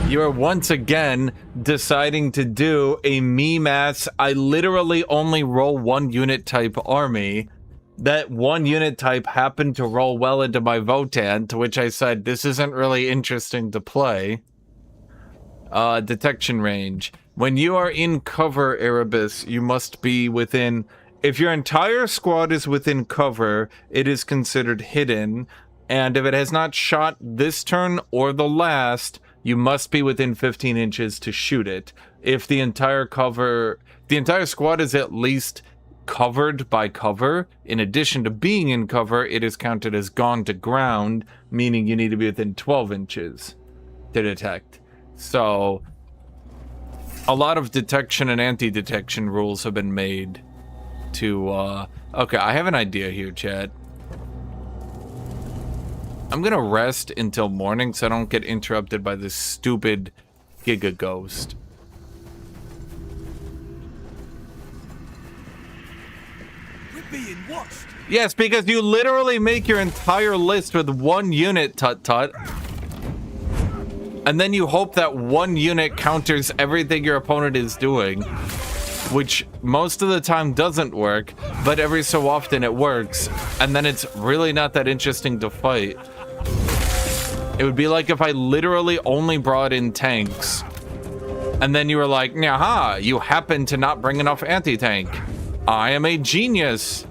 You are once again deciding to do a me-mass, I literally only roll 1 unit type army. That 1 unit type happened to roll well into my Votan, to which I said, this isn't really interesting to play. Detection range. When you are in cover, Erebus, you must be within... If your entire squad is within cover, it is considered hidden, and if it has not shot this turn or the last, you must be within 15 inches to shoot it. If the entire squad is at least covered by cover, in addition to being in cover, it is counted as gone to ground, meaning you need to be within 12 inches to detect. So, a lot of detection and anti-detection rules have been made to, okay, I have an idea here, chat. I'm gonna rest until morning so I don't get interrupted by this stupid Giga Ghost. We're being watched. Yes, because you literally make your entire list with 1 unit, Tut-Tut. And then you hope that 1 unit counters everything your opponent is doing. Which most of the time doesn't work, but every so often it works, and then it's really not that interesting to fight. It would be like if I literally only brought in tanks, and then you were like, "Nah, you happen to not bring enough anti-tank. I am a genius."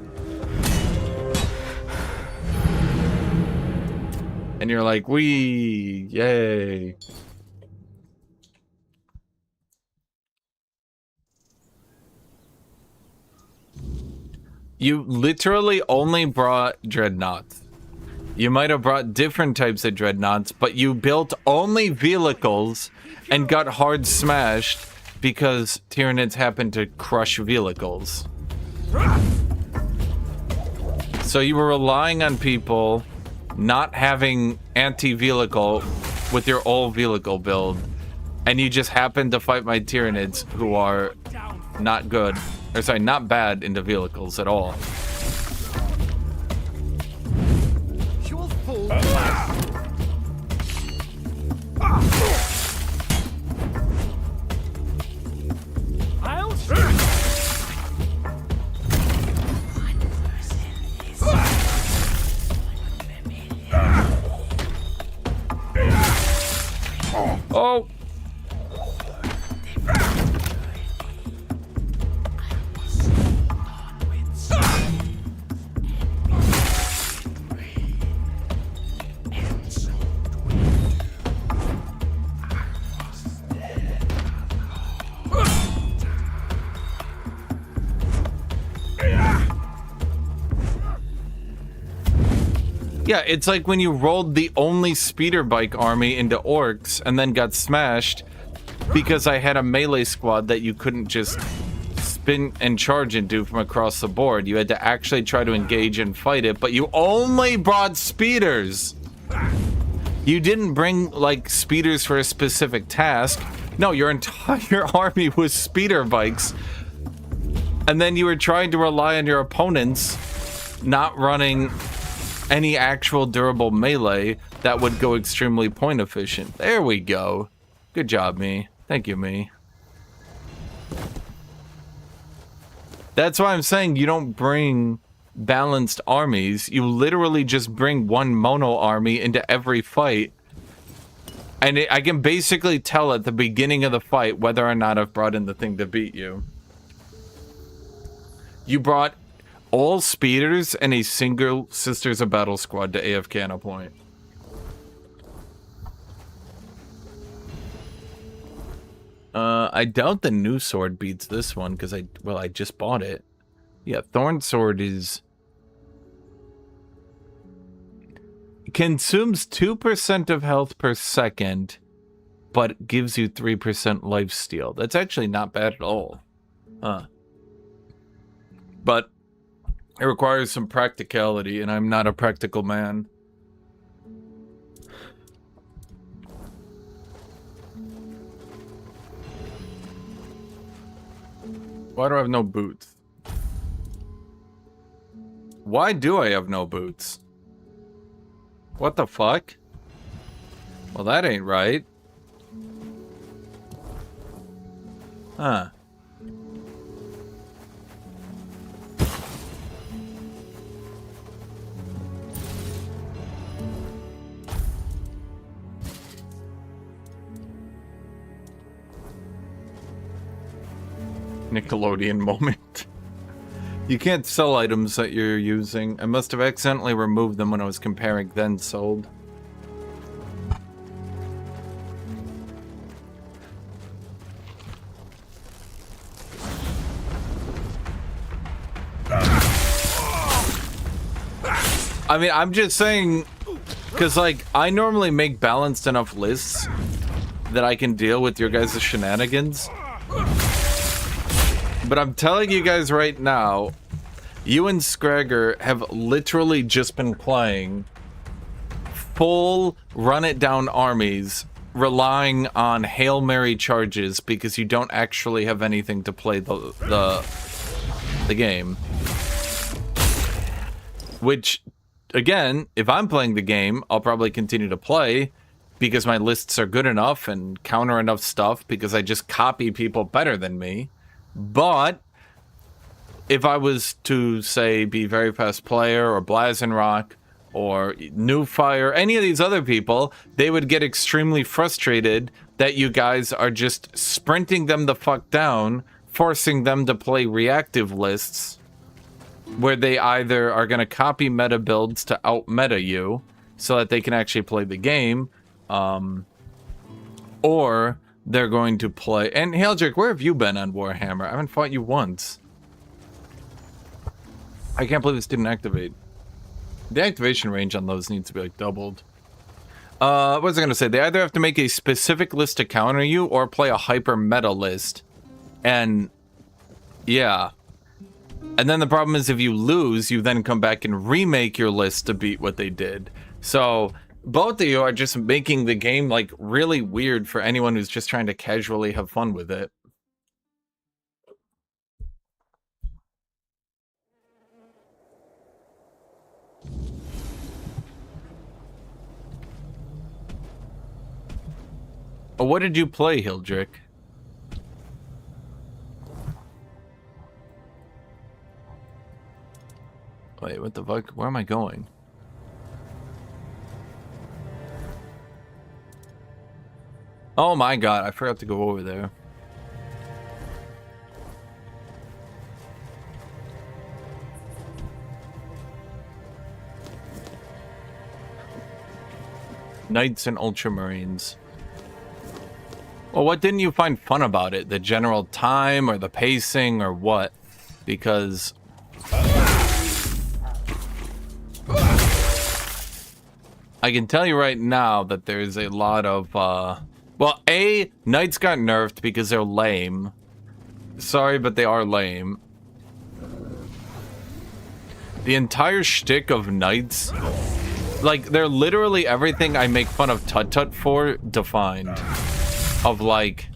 And you're like, "Wee, yay." You literally only brought dreadnoughts. You might have brought different types of dreadnoughts, but you built only vehicles and got hard smashed because Tyranids happen to crush vehicles. So you were relying on people not having anti-vehicle with your old vehicle build, and you just happened to fight my Tyranids who are not good. Or sorry, not bad into vehicles at all. Oh! Yeah, it's like when you rolled the only speeder bike army into orcs and then got smashed because I had a melee squad that you couldn't just spin and charge into from across the board. You had to actually try to engage and fight it, but you only brought speeders. You didn't bring, like, speeders for a specific task. No, your entire army was speeder bikes. And then you were trying to rely on your opponents not running any actual durable melee that would go extremely point efficient. There we go. Good job, me. Thank you, me. That's why I'm saying you don't bring balanced armies. You literally just bring one mono army into every fight. And I can basically tell at the beginning of the fight whether or not I've brought in the thing to beat you. You brought all speeders and a single Sisters of Battle squad to AFK on a point. I doubt the new sword beats this one because I just bought it. Yeah, Thorn Sword is... consumes 2% of health per second, but gives you 3% lifesteal. That's actually not bad at all. Huh. But it requires some practicality, and I'm not a practical man. Why do I have no boots? Why do I have no boots? What the fuck? Well, that ain't right. Huh. Nickelodeon moment. You can't sell items that you're using. I must have accidentally removed them when I was comparing then sold. I mean, I'm just saying, because, like, I normally make balanced enough lists that I can deal with your guys' shenanigans. But I'm telling you guys right now, you and Scragger have literally just been playing full run-it-down armies, relying on Hail Mary charges because you don't actually have anything to play the game. Which, again, if I'm playing the game, I'll probably continue to play because my lists are good enough and counter enough stuff because I just copy people better than me. But if I was to, say, be Very Fast Player or Blazenrock or New Fire, any of these other people, they would get extremely frustrated that you guys are just sprinting them the fuck down, forcing them to play reactive lists where they either are going to copy meta builds to out-meta you so that they can actually play the game, or they're going to play... And Haildrick, where have you been on Warhammer? I haven't fought you once. I can't believe this didn't activate. The activation range on those needs to be, like, doubled. What was I going to say? They either have to make a specific list to counter you or play a hyper-meta list. And, yeah. And then the problem is if you lose, you then come back and remake your list to beat what they did. So... both of you are just making the game, like, really weird for anyone who's just trying to casually have fun with it. Oh, what did you play, Hildrick? Wait, what the fuck? Where am I going? Oh my god, I forgot to go over there. Knights and Ultramarines. Well, what didn't you find fun about it? The general time or the pacing or what? Because... I can tell you right now that there's a lot of, well, A, Knights got nerfed because they're lame. Sorry, but they are lame. The entire shtick of Knights... Like, they're literally everything I make fun of Tut Tut for defined. Of, like...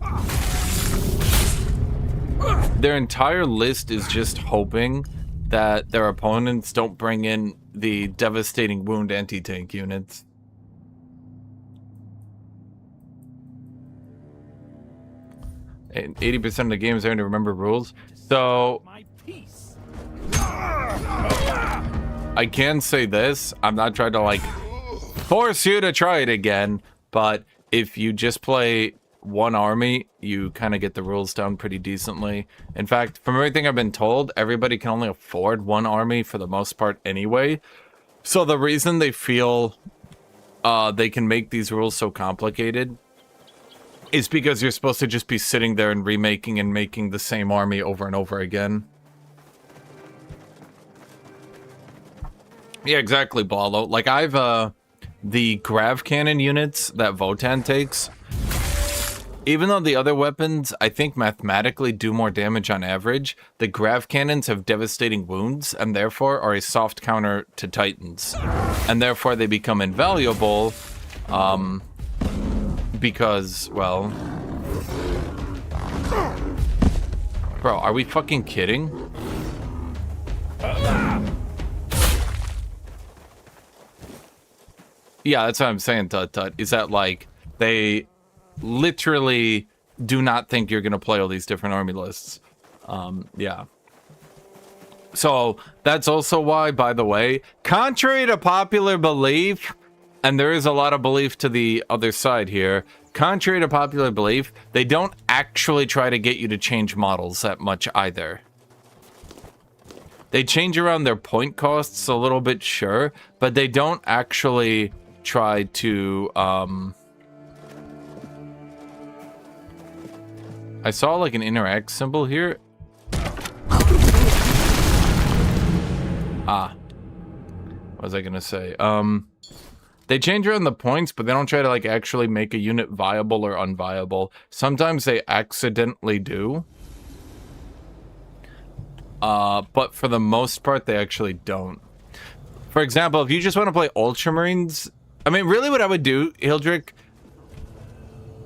Their entire list is just hoping that their opponents don't bring in the devastating wound anti-tank units. And 80% of the games are to remember rules. So... I can say this, I'm not trying to like force you to try it again, but if you just play one army, you kind of get the rules down pretty decently. In fact, from everything I've been told, everybody can only afford one army for the most part anyway. So the reason they feel they can make these rules so complicated is because you're supposed to just be sitting there and remaking and making the same army over and over again. Yeah, exactly, Ballo. Like, I've, the grav cannon units that Votan takes, even though the other weapons, I think, mathematically do more damage on average, the grav cannons have devastating wounds, and therefore are a soft counter to Titans. And therefore they become invaluable, because, well... Bro, are we fucking kidding? Yeah, that's what I'm saying, Tut Tut, is that, like, they literally do not think you're gonna play all these different army lists. Yeah. So, that's also why, by the way, contrary to popular belief, and there is a lot of belief to the other side here, contrary to popular belief, they don't actually try to get you to change models that much either. They change around their point costs a little bit, sure, but they don't actually... try to, I saw like an interact symbol here. What was I gonna say? They change around the points, but they don't try to like actually make a unit viable or unviable. Sometimes they accidentally do. But for the most part, they actually don't. For example, if you just want to play Ultramarines, I mean, really what I would do, Hildrick,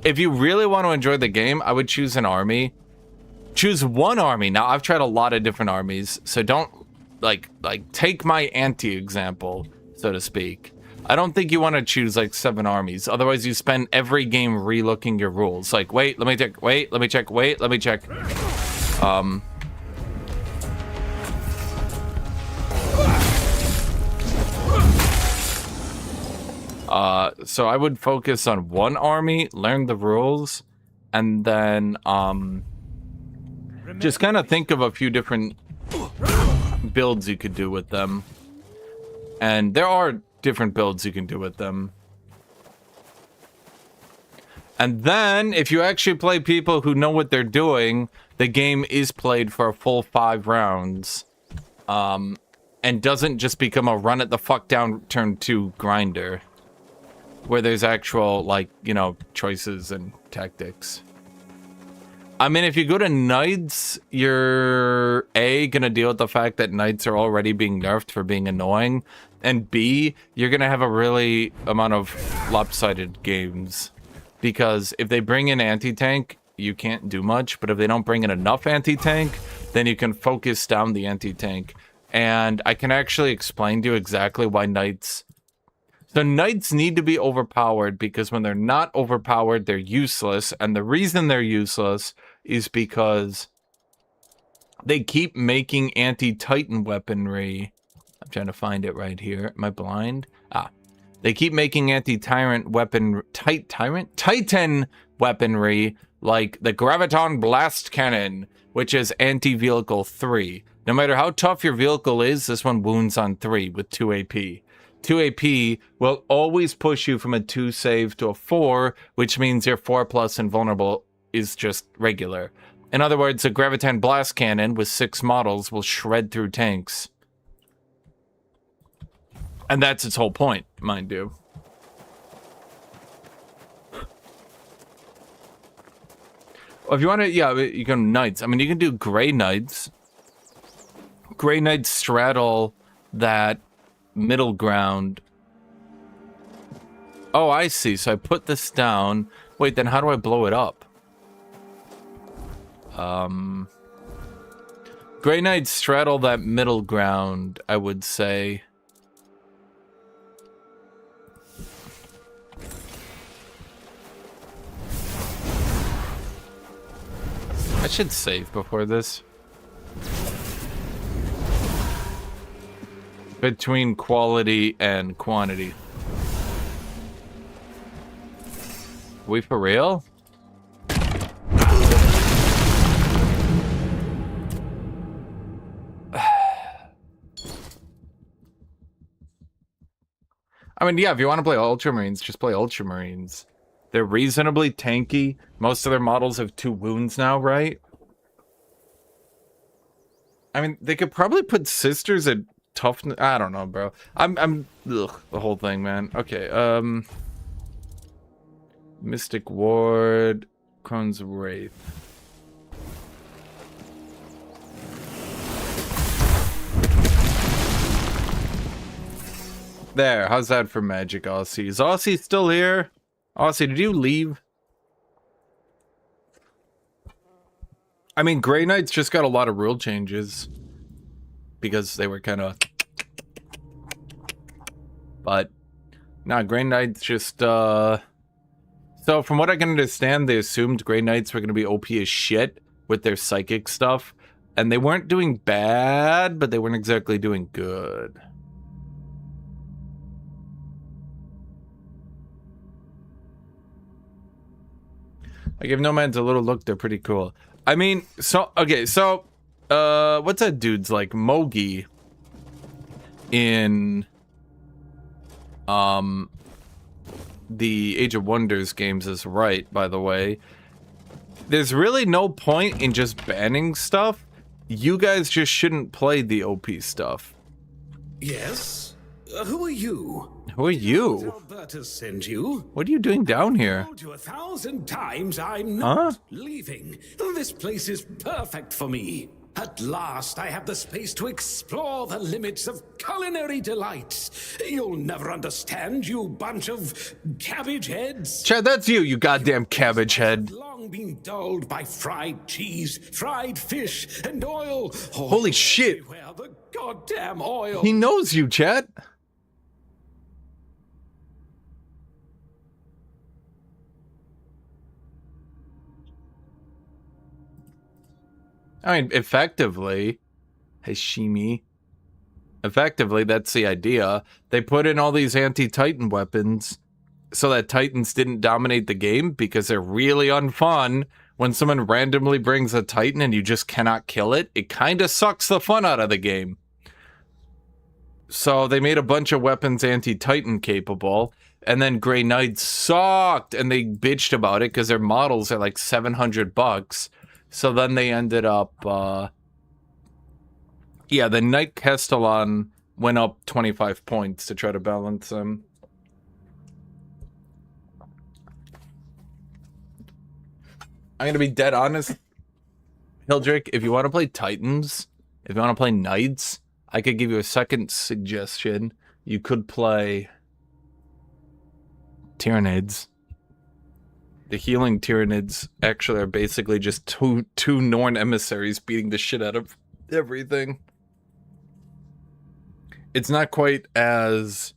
if you really want to enjoy the game, I would choose an army. Choose one army. Now, I've tried a lot of different armies, so don't, like take my anti-example, so to speak. I don't think you want to choose, like, 7 armies. Otherwise, you spend every game relooking your rules. Like, wait, let me check, wait, let me check, wait, let me check. So I would focus on one army, learn the rules, and then, just kind of think of a few different builds you could do with them. And there are different builds you can do with them. And then, if you actually play people who know what they're doing, the game is played for a full 5 rounds. And doesn't just become a run it the fuck down turn 2 grinder. Where there's actual, like, you know, choices and tactics. I mean, if you go to Knights, you're A, gonna deal with the fact that Knights are already being nerfed for being annoying. And B, you're gonna have a really amount of lopsided games. Because if they bring in anti-tank, you can't do much. But if they don't bring in enough anti-tank, then you can focus down the anti-tank. And I can actually explain to you exactly why Knights... So Knights need to be overpowered because when they're not overpowered, they're useless. And the reason they're useless is because they keep making anti-Titan weaponry. I'm trying to find it right here. Am I blind? They keep making anti-tyrant weapon Titan weaponry like the Graviton Blast Cannon, which is anti-vehicle 3. No matter how tough your vehicle is, this one wounds on 3 with 2 AP. 2 AP will always push you from a 2 save to a 4, which means your 4+ invulnerable is just regular. In other words, a Graviton Blast Cannon with 6 models will shred through tanks. And that's its whole point, mind you. Well, if you want to, yeah, you can Knights. I mean, you can do Grey Knights. Grey Knights straddle that middle ground. Oh, I see. So I put this down. Wait, then how do I blow it up? Grey Knights straddle that middle ground, I would say. I should save before this. Between quality and quantity. Are we for real? I mean, yeah, if you want to play Ultramarines, just play Ultramarines. They're reasonably tanky. Most of their models have 2 wounds now, right? I mean, they could probably put Sisters at toughness. I don't know, bro. Ugh, the whole thing, man. Okay, Mystic Ward, Crone's Wraith. There, how's that for magic, Aussie? Is Aussie still here? Aussie, did you leave? I mean, Grey Knights just got a lot of rule changes. Because they were kind of... But, nah, Grey Knights just, So, from what I can understand, they assumed Grey Knights were going to be OP as shit with their psychic stuff. And they weren't doing bad, but they weren't exactly doing good. I give Nomads a little look, they're pretty cool. I mean, so, okay, so, what's that dude's like? Mogi in, the Age of Wonders games is right, by the way. There's really no point in just banning stuff. You guys just shouldn't play the OP stuff. Yes? Who are you? Who are you? Alberta sent you. What are you doing down here? I told you 1,000 times I'm not leaving. This place is perfect for me. At last, I have the space to explore the limits of culinary delights. You'll never understand, you bunch of cabbage heads. Chad, that's you, you goddamn cabbage head. Long been dulled by fried cheese, fried fish, and oil. Holy shit. Everywhere, the goddamn oil. He knows you, Chad. I mean, effectively, Hashimi, effectively, that's the idea. They put in all these anti-Titan weapons so that Titans didn't dominate the game because they're really unfun. When someone randomly brings a Titan and you just cannot kill it, it kind of sucks the fun out of the game. So they made a bunch of weapons anti-Titan capable, and then Grey Knights sucked, and they bitched about it because their models are like $700. So then they ended up, yeah, the Knight Castellan went up 25 points to try to balance them. I'm going to be dead honest, Hildrick, if you want to play Titans, if you want to play Knights, I could give you a second suggestion. You could play Tyranids. The healing Tyranids actually are basically just two Norn emissaries beating the shit out of everything. It's not quite as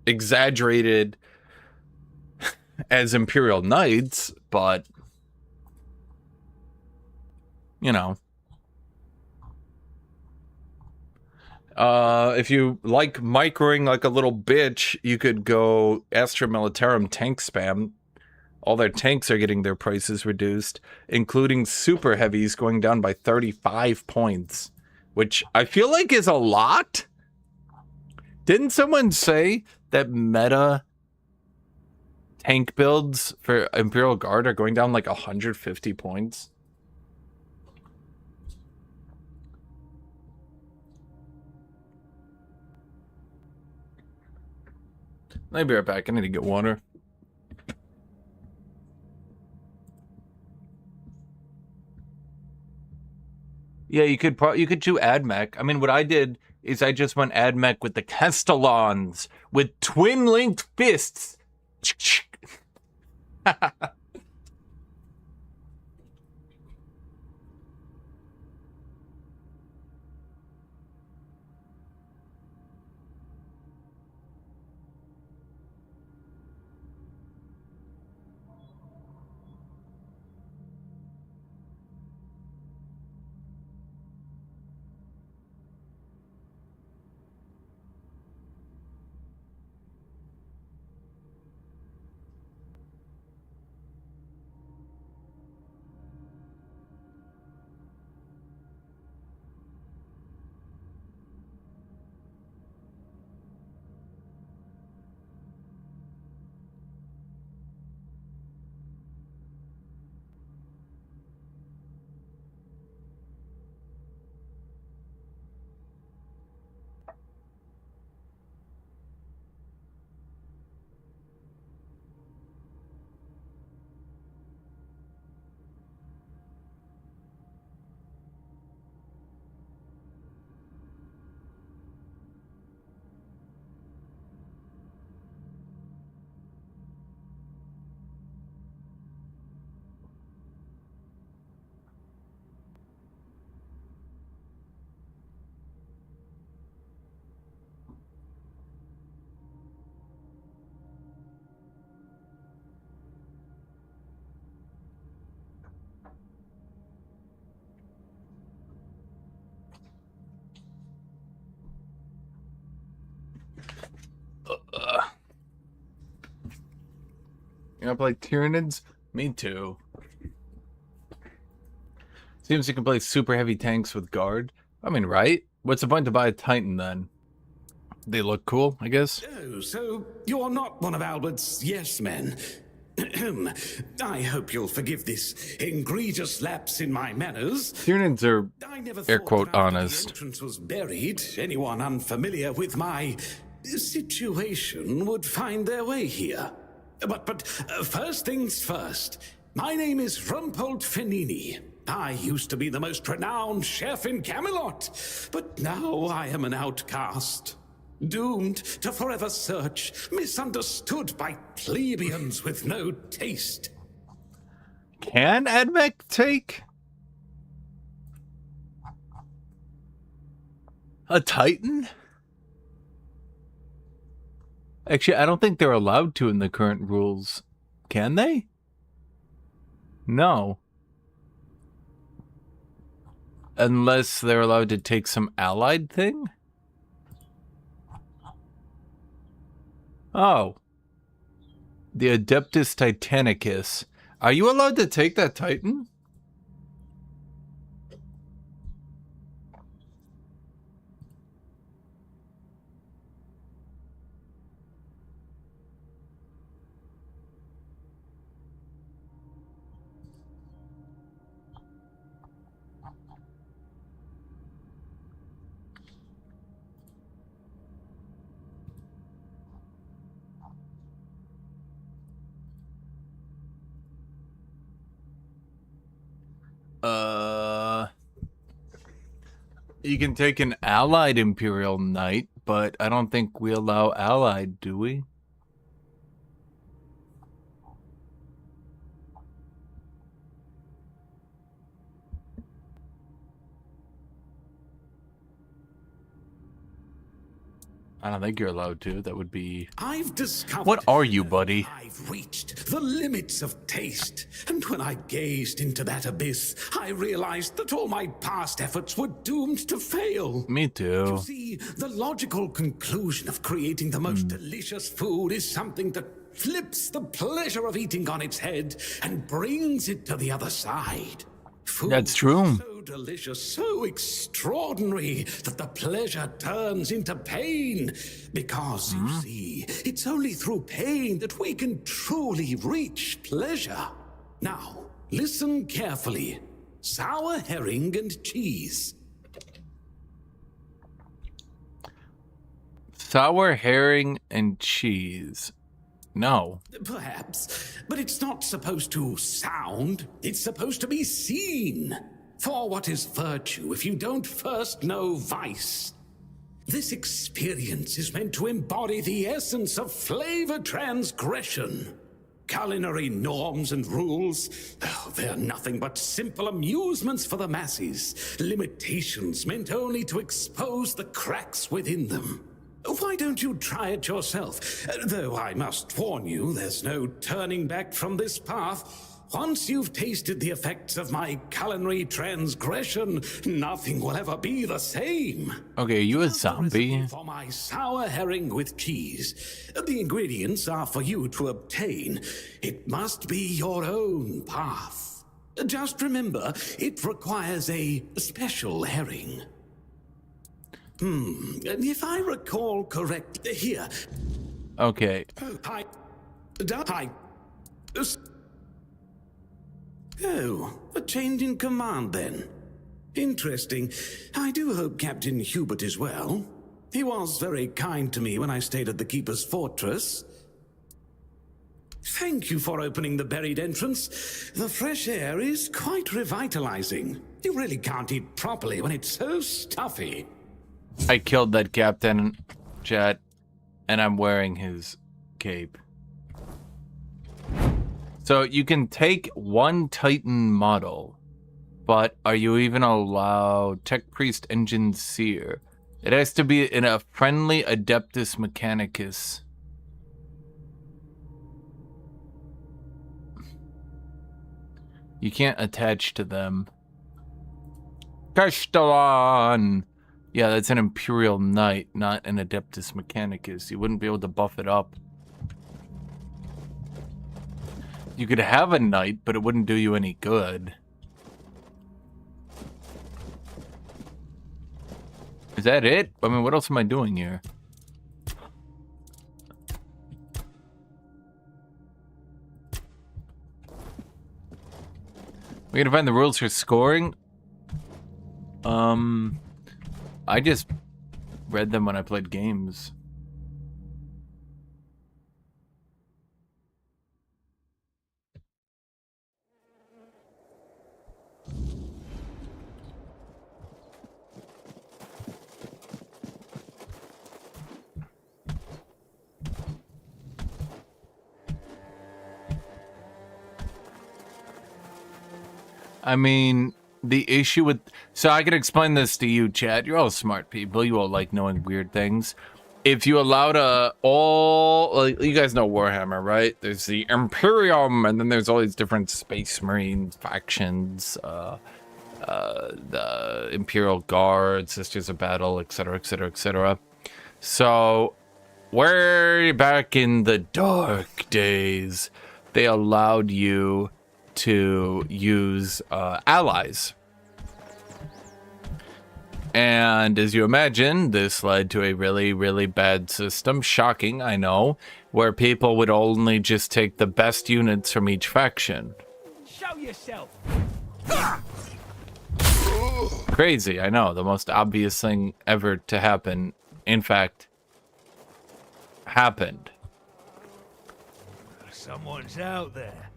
exaggerated as Imperial Knights, but, you know. If you like microing like a little bitch, you could go Astra Militarum tank spam. All their tanks are getting their prices reduced, including super heavies going down by 35 points, which I feel like is a lot. Didn't someone say that meta tank builds for Imperial Guard are going down like 150 points? I'll be right back. I need to get water. Yeah, you could do AdMech. I mean, what I did is I just went AdMech with the Castellans with twin linked fists. You gonna play Tyranids? Me too. Seems you can play super heavy tanks with guard. I mean, right? What's the point to buy a Titan then? They look cool, I guess. Oh, so you're not one of Albert's yes men. I hope you'll forgive this egregious lapse in my manners. Tyranids are air quote honest. The entrance was buried. Anyone unfamiliar with my situation would find their way here. But first things first. My name is Rumpold Fenini. I used to be the most renowned chef in Camelot, but now I am an outcast. Doomed to forever search, misunderstood by plebeians with no taste. Can AdMech take a Titan? Actually, I don't think they're allowed to in the current rules. Can they? No. Unless they're allowed to take some allied thing? Oh. The Adeptus Titanicus. Are you allowed to take that Titan? You can take an allied Imperial Knight, but I don't think we allow allied, do we? I don't think you're allowed to. That would be... I've discovered... What are you, buddy? I've reached the limits of taste. And when I gazed into that abyss, I realized that all my past efforts were doomed to fail. Me too. You see, the logical conclusion of creating the most delicious food is something that flips the pleasure of eating on its head and brings it to the other side. Food That's true. So delicious, so extraordinary that the pleasure turns into pain. Because, you see, it's only through pain that we can truly reach pleasure. Now, listen carefully. Sour herring and cheese. Sour herring and cheese. No. Perhaps, but it's not supposed to sound. It's supposed to be seen. For what is virtue if you don't first know vice? This experience is meant to embody the essence of flavor transgression. Culinary norms and rules, they're nothing but simple amusements for the masses. Limitations meant only to expose the cracks within them. Why don't you try it yourself? Though I must warn you, there's no turning back from this path. Once you've tasted the effects of my culinary transgression, nothing will ever be the same. Okay, are you a zombie? For my sour herring with cheese. The ingredients are for you to obtain. It must be your own path. Just remember, it requires a special herring. If I recall correctly, here. Okay. Oh, a change in command then. Interesting. I do hope Captain Hubert is well. He was very kind to me when I stayed at the Keeper's Fortress. Thank you for opening the buried entrance. The fresh air is quite revitalizing. You really can't eat properly when it's so stuffy. I killed that captain, chat, and I'm wearing his cape. So you can take one Titan model, but are you even allowed Tech Priest Engine Seer? It has to be in a friendly Adeptus Mechanicus. You can't attach to them. Castellan! Yeah, that's an Imperial Knight, not an Adeptus Mechanicus. You wouldn't be able to buff it up. You could have a Knight, but it wouldn't do you any good. Is that it? I mean, what else am I doing here? We're gonna find the rules for scoring? I just read them when I played games. I mean, the issue with... So I can explain this to you, chat. You're all smart people. You all like knowing weird things. If you allowed you guys know Warhammer, right? There's the Imperium, and then there's all these different Space Marine factions. The Imperial Guard, Sisters of Battle, etc., etc., etc. So, way back in the dark days, they allowed you to use allies. And as you imagine, this led to a really, really bad system. Shocking, I know, where people would only just take the best units from each faction. Show yourself. Crazy, I know. The most obvious thing ever to happen, in fact, happened. Someone's out there.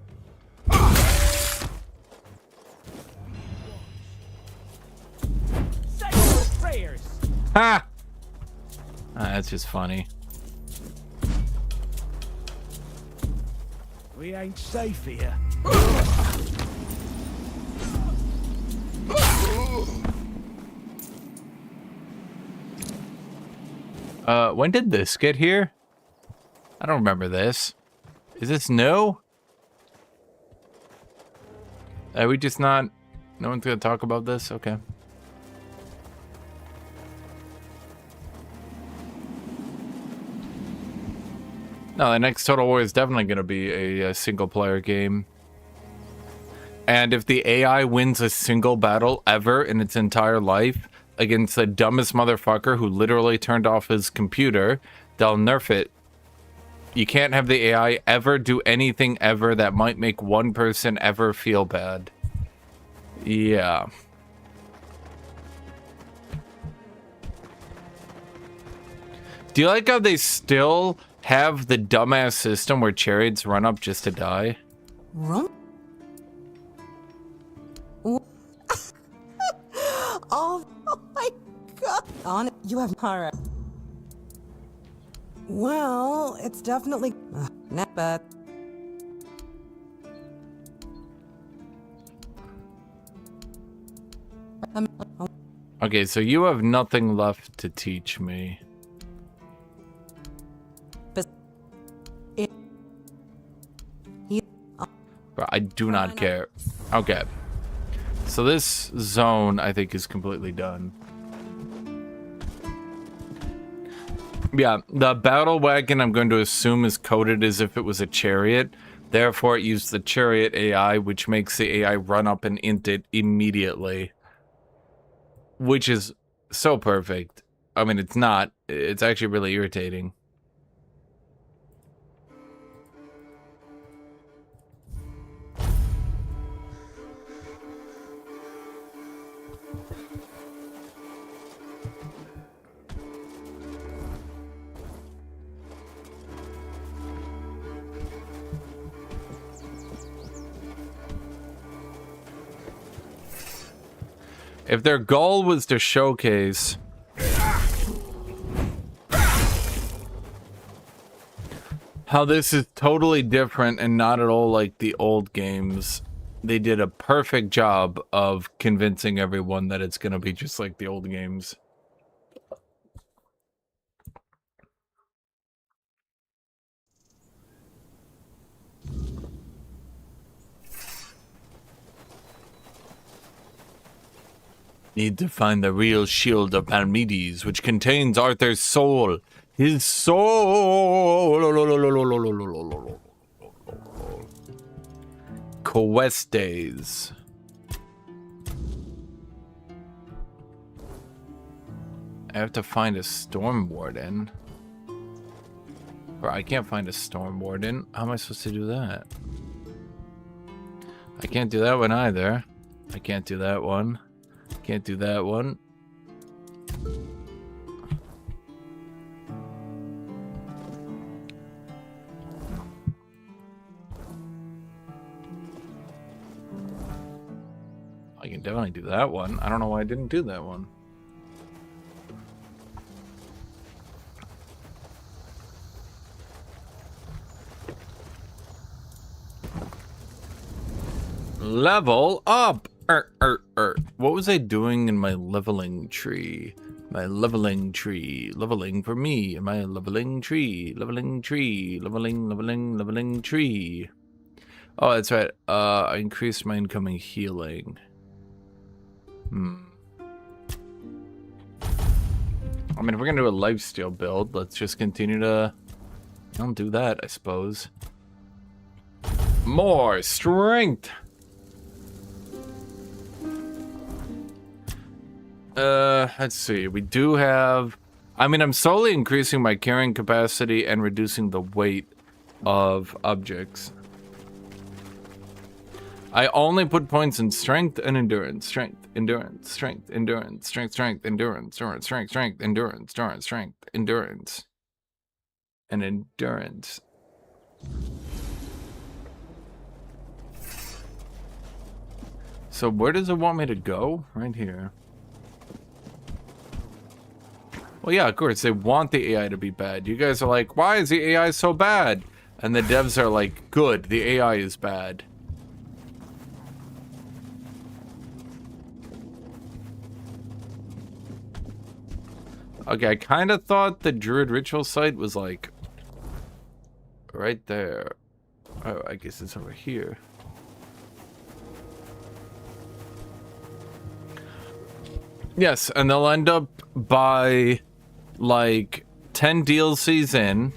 Say your prayers. Ha! That's just funny. We ain't safe here. When did this get here? I don't remember this. Is this new? Are we just not... No one's gonna talk about this? Okay. No, the next Total War is definitely gonna be a single-player game. And if the AI wins a single battle ever in its entire life against the dumbest motherfucker who literally turned off his computer, they'll nerf it. You can't have the AI ever do anything ever that might make one person ever feel bad. Yeah. Do you like how they still have the dumbass system where chariots run up just to die? Run? Oh my god. On it. You have Mara. Well, it's definitely not bad. Okay, so you have nothing left to teach me. But I do not care. Okay. So this zone, I think, is completely done. Yeah, the battle wagon I'm going to assume is coded as if it was a chariot. Therefore, it used the chariot AI, which makes the AI run up and int it immediately. Which is so perfect. I mean, it's not. It's actually really irritating. If their goal was to showcase how this is totally different and not at all like the old games, they did a perfect job of convincing everyone that it's going to be just like the old games. Need to find the real shield of Palmedes, which contains Arthur's soul. His soul. Questes. I have to find a Storm Warden. Or I can't find a Storm Warden. How am I supposed to do that? I can't do that one either. I can't do that one. Can't do that one. I can definitely do that one. I don't know why I didn't do that one. Level up! What was I doing in my leveling tree? My leveling tree. Leveling for me. My leveling tree. Leveling tree. Leveling tree. Oh, that's right. I increased my incoming healing. I mean, if we're gonna do a lifesteal build, let's just continue to... Don't do that, I suppose. More strength! Let's see. We do have... I mean, I'm slowly increasing my carrying capacity and reducing the weight of objects. I only put points in strength and endurance. Strength, endurance, strength, endurance, strength, endurance, strength, endurance, strength, endurance, and endurance. So where does it want me to go? Right here. Well, yeah, of course, they want the AI to be bad. You guys are like, why is the AI so bad? And the devs are like, good, the AI is bad. Okay, I kind of thought the druid ritual site was like right there. Oh, I guess it's over here. Yes, and they'll end up by like 10 DLCs in.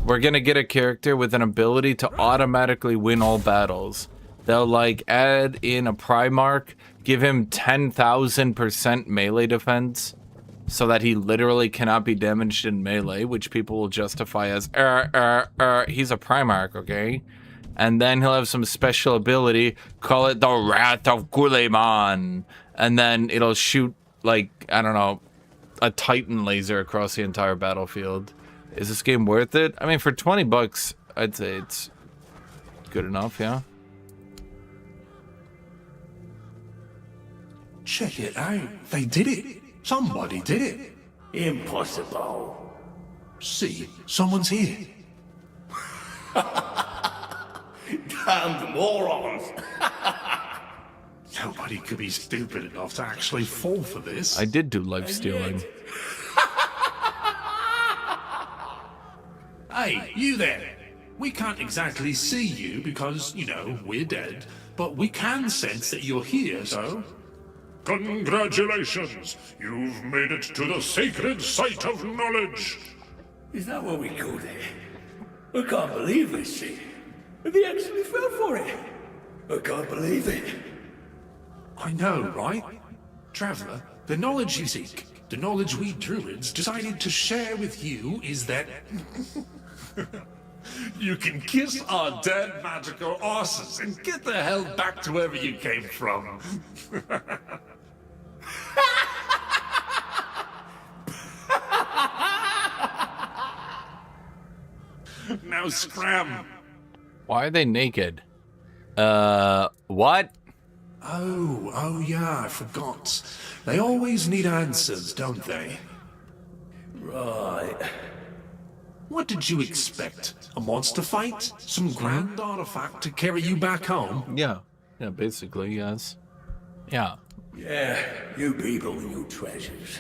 We're gonna get a character with an ability to automatically win all battles. They'll like add in a Primarch, give him 10,000% melee defense, so that he literally cannot be damaged in melee, which people will justify as, he's a Primarch, okay? And then he'll have some special ability, call it the Wrath of Guleman, and then it'll shoot, like, I don't know, a Titan laser across the entire battlefield. Is this game worth it? I mean, for 20 bucks, I'd say it's good enough, yeah? Check it out. They did it. Somebody did it. Impossible. See, someone's here. Damned morons. Nobody could be stupid enough to actually fall for this. I did do life stealing. Hey, you there. We can't exactly see you because, you know, we're dead, but we can sense that you're here, so... Congratulations! You've made it to the sacred site of knowledge! Is that what we called it? I can't believe this shit. They actually fell for it. I can't believe it. I know, right? Traveler, the knowledge you seek, the knowledge we druids decided to share with you is that... You can kiss our dead magical asses and get the hell back to wherever you came from. Now scram. Why are they naked? What? Oh yeah, I forgot. They always need answers, don't they? Right. What did you expect? A monster fight? Some grand artifact to carry you back home? Yeah. Yeah, basically, yes. Yeah. Yeah, you people and your treasures.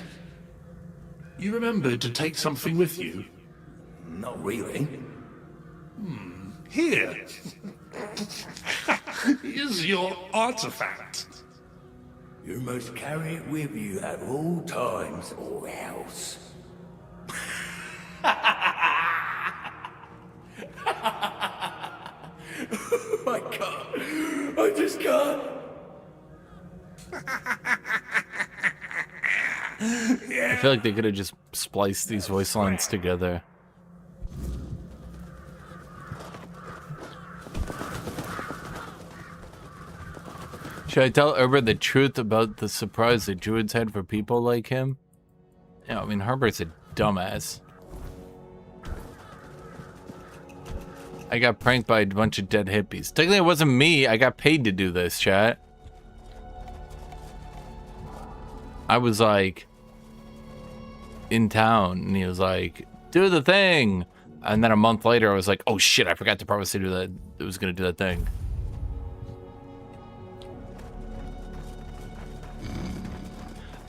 You remembered to take something with you? Not really. Here. Here's your artifact. You must carry it with you at all times or else. I can't. I just can't. I feel like they could have just spliced these voice lines together. Should I tell Herber the truth about the surprise the druids had for people like him? Yeah, I mean, Herbert's a dumbass. I got pranked by a bunch of dead hippies. Technically, it wasn't me. I got paid to do this, chat. I was like in town, and he was like, "Do the thing," and then a month later, I was like, "Oh shit! I forgot to promise to do that. It was gonna do that thing."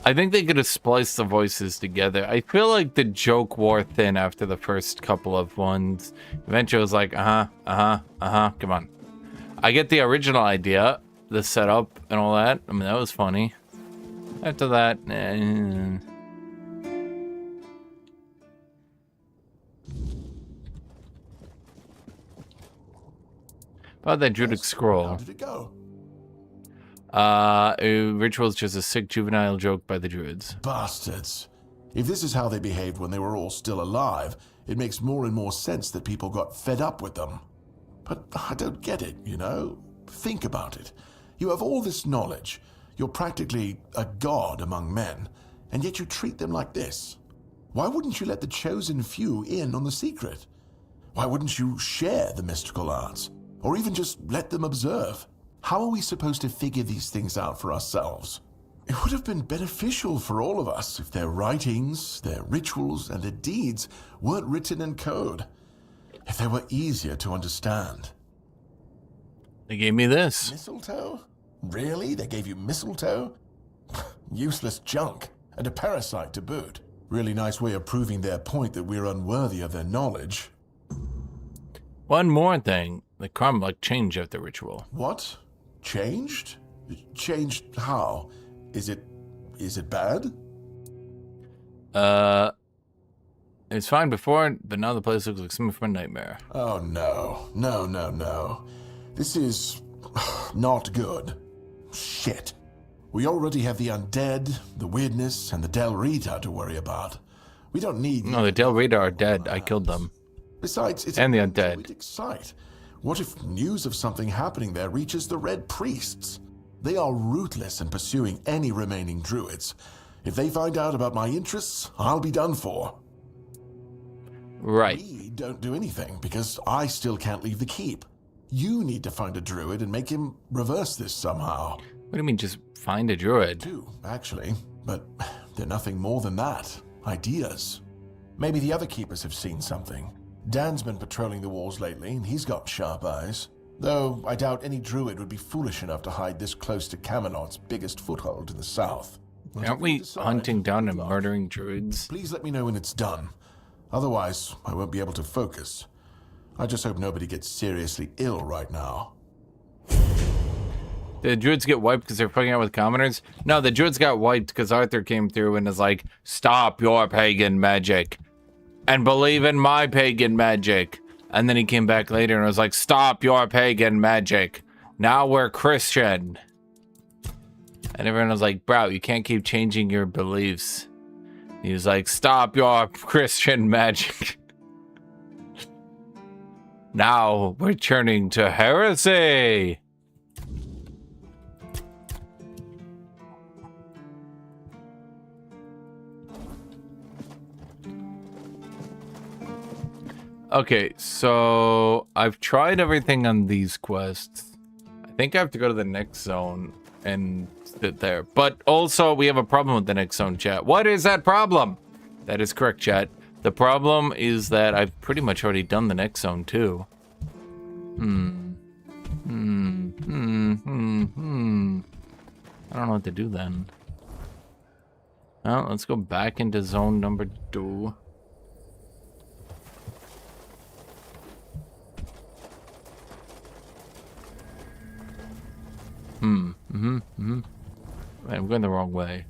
I think they could have spliced the voices together. I feel like the joke wore thin after the first couple of ones. Eventually, it was like, come on. I get the original idea, the setup and all that. I mean, that was funny. After that, about that Druidic scroll. How did it go? Ritual's just a sick juvenile joke by the druids. Bastards. If this is how they behaved when they were all still alive, it makes more and more sense that people got fed up with them. But I don't get it, you know? Think about it. You have all this knowledge. You're practically a god among men, and yet you treat them like this. Why wouldn't you let the chosen few in on the secret? Why wouldn't you share the mystical arts? Or even just let them observe? How are we supposed to figure these things out for ourselves? It would have been beneficial for all of us if their writings, their rituals, and their deeds weren't written in code. If they were easier to understand. They gave me this. Mistletoe? Really? They gave you mistletoe? Useless junk. and a parasite to boot. Really nice way of proving their point that we're unworthy of their knowledge. One more thing. The Cromlech changed after ritual. What? Changed? Changed how? Is it bad? It's fine before, but now the place looks like something from a nightmare. Oh no. No. This is not good. Shit. We already have the undead, the weirdness, and the Del Rita to worry about. We don't need... No, the Del Rita are dead. I killed them. Besides, it's... And the undead. Site. What if news of something happening there reaches the Red Priests? They are ruthless in pursuing any remaining druids. If they find out about my interests, I'll be done for. Right. We don't do anything, because I still can't leave the keep. You need to find a druid and make him reverse this somehow. What do you mean, just find a druid? Two, actually. But they're nothing more than that. Ideas. Maybe the other keepers have seen something. Dan's been patrolling the walls lately, and he's got sharp eyes. Though I doubt any druid would be foolish enough to hide this close to Camelot's biggest foothold in the south. Aren't we hunting down and murdering druids? Please let me know when it's done. Otherwise, I won't be able to focus. I just hope nobody gets seriously ill right now. The druids get wiped because they're fucking out with commoners? No, the druids got wiped because Arthur came through and is like, stop your pagan magic and believe in my pagan magic. And then he came back later and was like, stop your pagan magic. Now we're Christian. And everyone was like, bro, you can't keep changing your beliefs. He was like, stop your Christian magic. Now we're turning to heresy. Okay, so I've tried everything on these quests. I think I have to go to the next zone and sit there. But also, we have a problem with the next zone, chat. What is that problem? That is correct, chat. The problem is that I've pretty much already done the next zone, too. I don't know what to do then. Well, let's go back into zone number 2. Wait, I'm going the wrong way.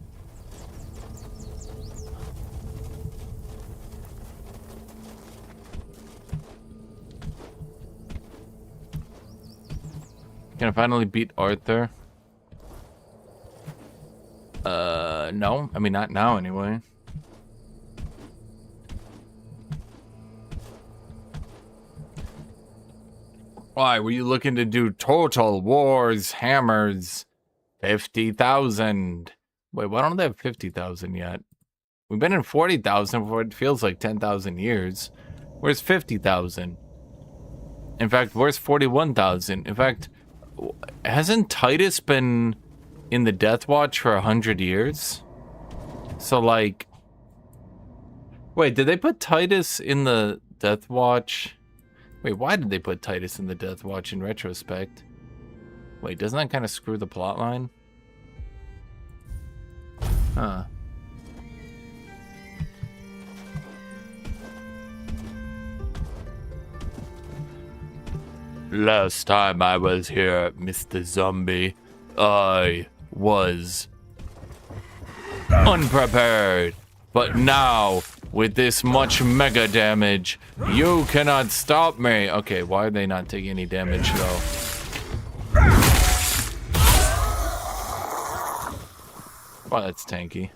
Can I finally beat Arthur? No. I mean, not now, anyway. Why, were you looking to do Total Wars Hammers 50,000? Wait, why don't they have 50,000 yet? We've been in 40,000 for what feels like 10,000 years. Where's 50,000? In fact, where's 41,000? In fact, hasn't Titus been in the Death Watch for 100 years? So, like... Wait, did they put Titus in the Death Watch? Wait, why did they put Titus in the Death Watch in retrospect? Wait, doesn't that kind of screw the plot line? Huh. Last time I was here, Mr. Zombie, I was unprepared. But now, with this much mega damage, you cannot stop me. Okay, why are they not taking any damage, though? Wow, that's tanky.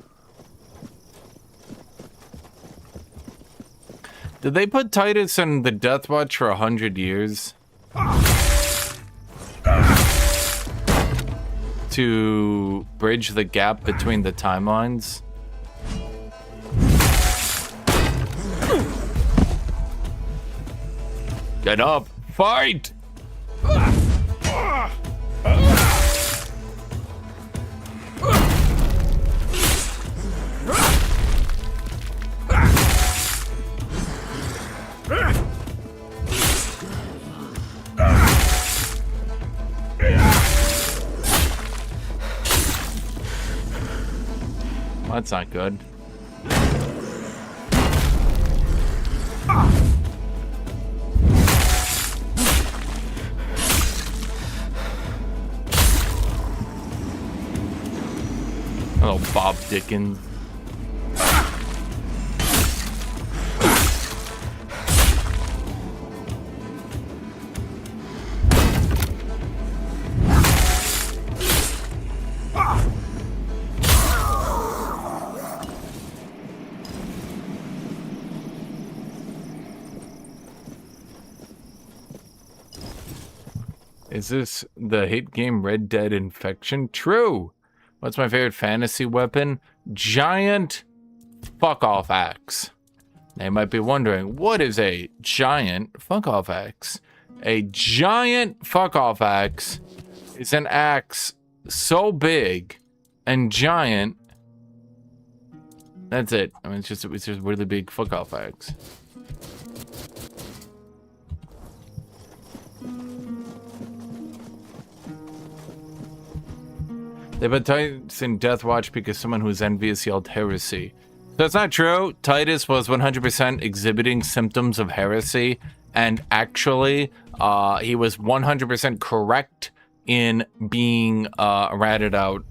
Did they put Titus in the Death Watch for 100 years? To bridge the gap between the timelines? Get up! Fight! Why that's not good. Hello, Bob Dickens. Is this the hit game Red Dead Infection? True. What's my favorite fantasy weapon? Giant fuck-off axe. They might be wondering, what is a giant fuck-off axe? A giant fuck-off axe is an axe so big and giant. That's it. I mean, it's just a really big fuck-off axe. They put Titus in Death Watch because someone who was envious yelled heresy. That's not true. Titus was 100% exhibiting symptoms of heresy, and actually, he was 100% correct in being ratted out.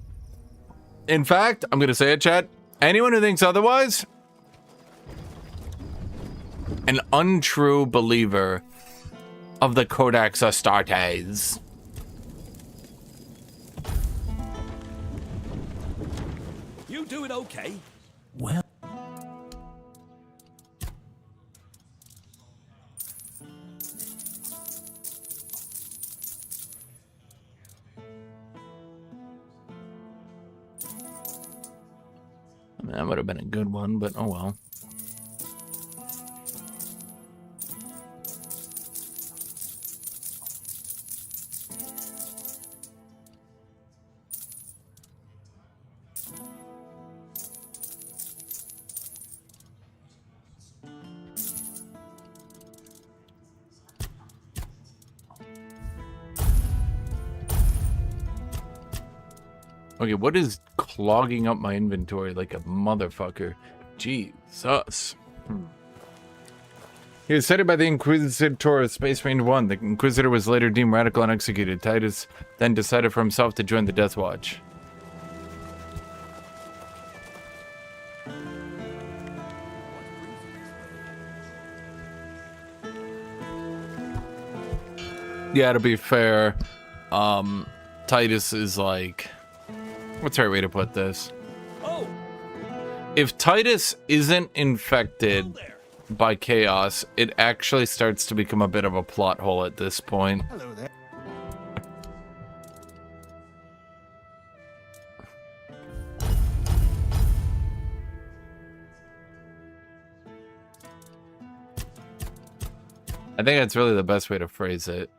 In fact, I'm going to say it, chat. Anyone who thinks otherwise, an untrue believer of the Codex Astartes. You doing okay? Well. I mean, that would have been a good one, but oh well. Okay, what is clogging up my inventory like a motherfucker? Jesus. He was cited by the Inquisitor of Space Marine 1. The Inquisitor was later deemed radical and executed. Titus then decided for himself to join the Death Watch. Yeah, to be fair, Titus is like... What's the right way to put this? Oh. If Titus isn't infected by chaos, it actually starts to become a bit of a plot hole at this point. Hello there. I think that's really the best way to phrase it.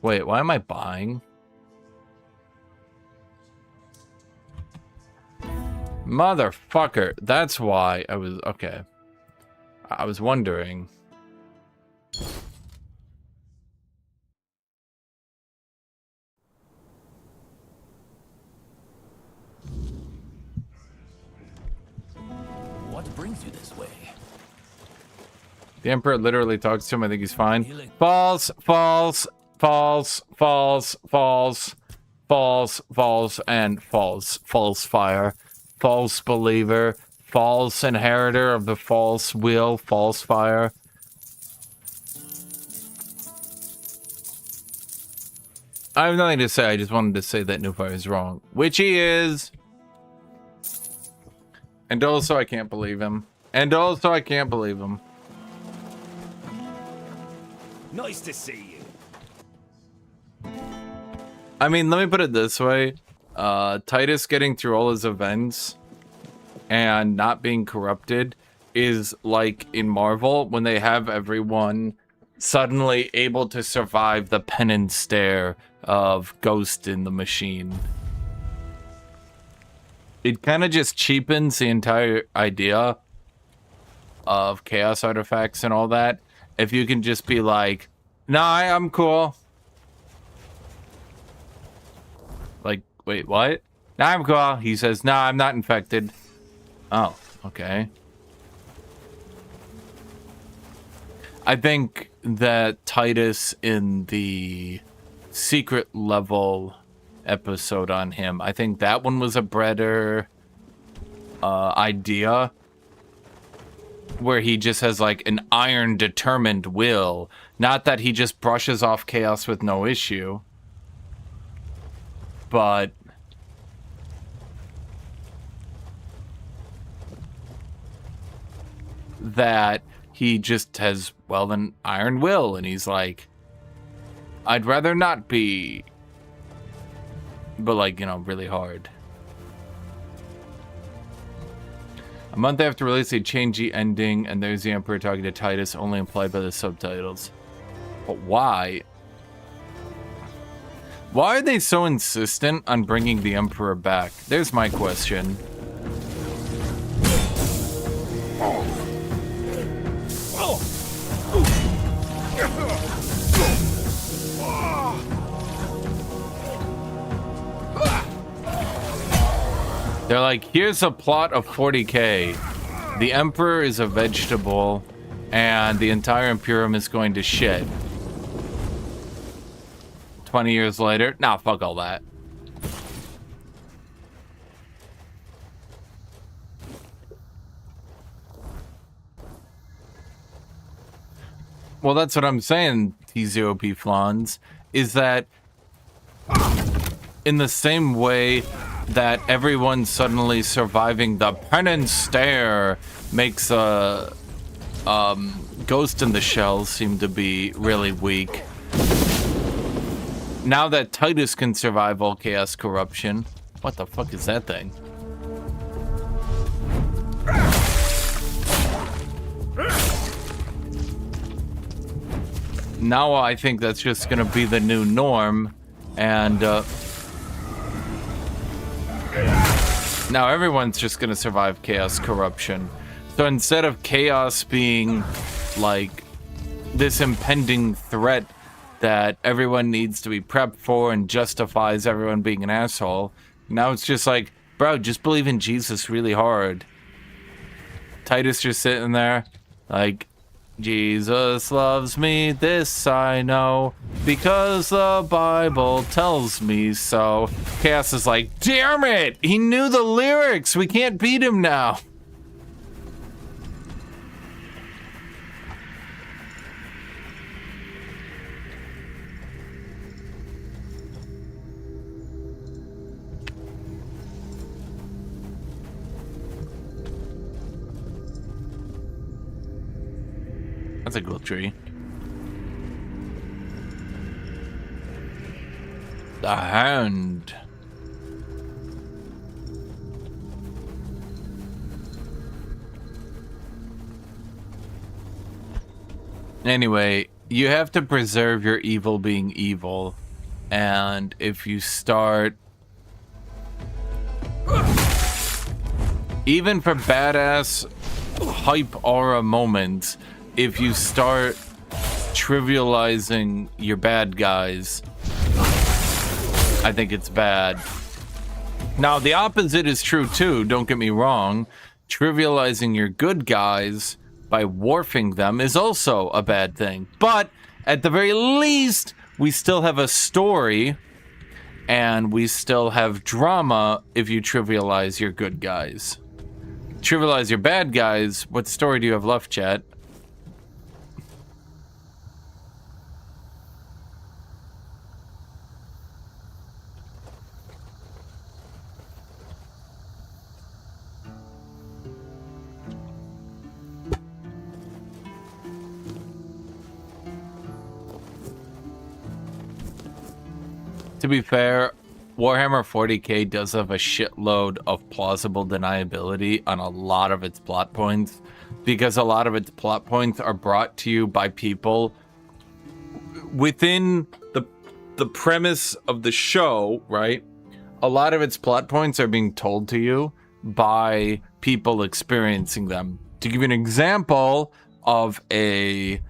Wait, why am I buying? Motherfucker. That's why I was... Okay. I was wondering. What brings you this way? The Emperor literally talks to him. I think he's fine. False, false, false, false, false, false, false, and false. False fire. False believer. False inheritor of the false will. False fire. I have nothing to say. I just wanted to say that Newfire is wrong. Which he is. And also I can't believe him. And also I can't believe him. Nice to see you. I mean, let me put it this way. Titus getting through all his events and not being corrupted is like in Marvel when they have everyone suddenly able to survive the pen and stare of Ghost in the Machine. It kind of just cheapens the entire idea of chaos artifacts and all that. If you can just be like, nah, I'm cool. like, wait, what? Nah, I'm cool. He says, nah, I'm not infected. Oh, okay. I think that Titus in the secret level episode on him, I think that one was a better idea, where he just has like an iron determined will, not that he just brushes off chaos with no issue, but that he just has, well, an iron will, and he's like, I'd rather not be, but like, you know, really hard. A month after release, they changed the ending, and there's the Emperor talking to Titus, only implied by the subtitles. But why? Why are they so insistent on bringing the Emperor back? There's my question. They're like, here's a plot of 40k. The Emperor is a vegetable, and the entire Imperium is going to shit. 20 years later, nah, fuck all that. Well, that's what I'm saying, T0P Flans, is that in the same way that everyone suddenly surviving the penance stare makes a Ghost in the Shell seem to be really weak. Now that Titus can survive all chaos corruption, what the fuck is that thing? Now I think that's just gonna be the new norm, and now everyone's just gonna survive chaos corruption. So instead of chaos being like this impending threat that everyone needs to be prepped for and justifies everyone being an asshole, now it's just like, bro, just believe in Jesus really hard. Titus just sitting there like, Jesus loves me, this I know, because the Bible tells me so. Chaos is like, damn it! He knew the lyrics! We can't beat him now! That's a cool tree. The Hound. Anyway, you have to preserve your evil being evil. And if you start... Even for badass hype aura moments, if you start trivializing your bad guys, I think it's bad. Now, the opposite is true too, don't get me wrong. Trivializing your good guys by warping them is also a bad thing. But at the very least, we still have a story and we still have drama if you trivialize your good guys. Trivialize your bad guys, what story do you have left, chat? To be fair, Warhammer 40k does have a shitload of plausible deniability on a lot of its plot points, because a lot of its plot points are brought to you by people within the premise of the show, right? A lot of its plot points are being told to you by people experiencing them. To give you an example of a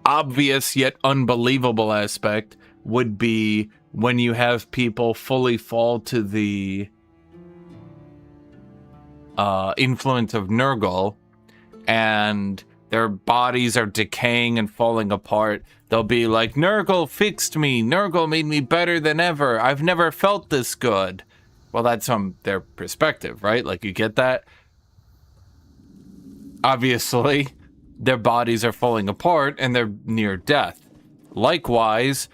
obvious yet unbelievable aspect would be when you have people fully fall to the influence of Nurgle and their bodies are decaying and falling apart, they'll be like, Nurgle fixed me. Nurgle made me better than ever. I've never felt this good. Well, that's from their perspective, right? Like, you get that? Obviously, their bodies are falling apart and they're near death. Likewise,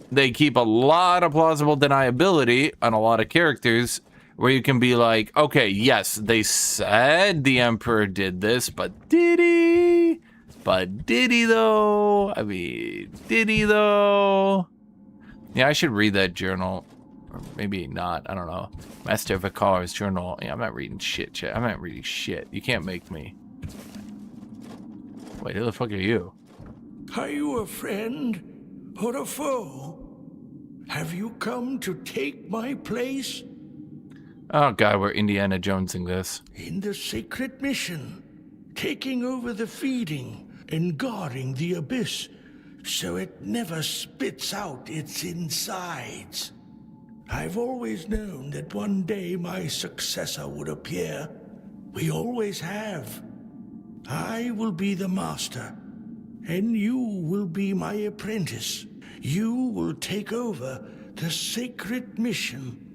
they keep a lot of plausible deniability on a lot of characters where you can be like, okay, yes, they said the Emperor did this, but did he? But did he though? I mean, did he though? Yeah, I should read that journal. Or maybe not, I don't know. Master Vicar's journal. Yeah, I'm not reading shit, chat. I'm not reading shit. You can't make me. Wait, who the fuck are you? Are you a friend or a foe? Have you come to take my place? Oh god, we're Indiana Jonesing this. In the sacred mission, taking over the feeding and guarding the abyss so it never spits out its insides. I've always known that one day my successor would appear. We always have. I will be the master, and you will be my apprentice. You will take over the sacred mission.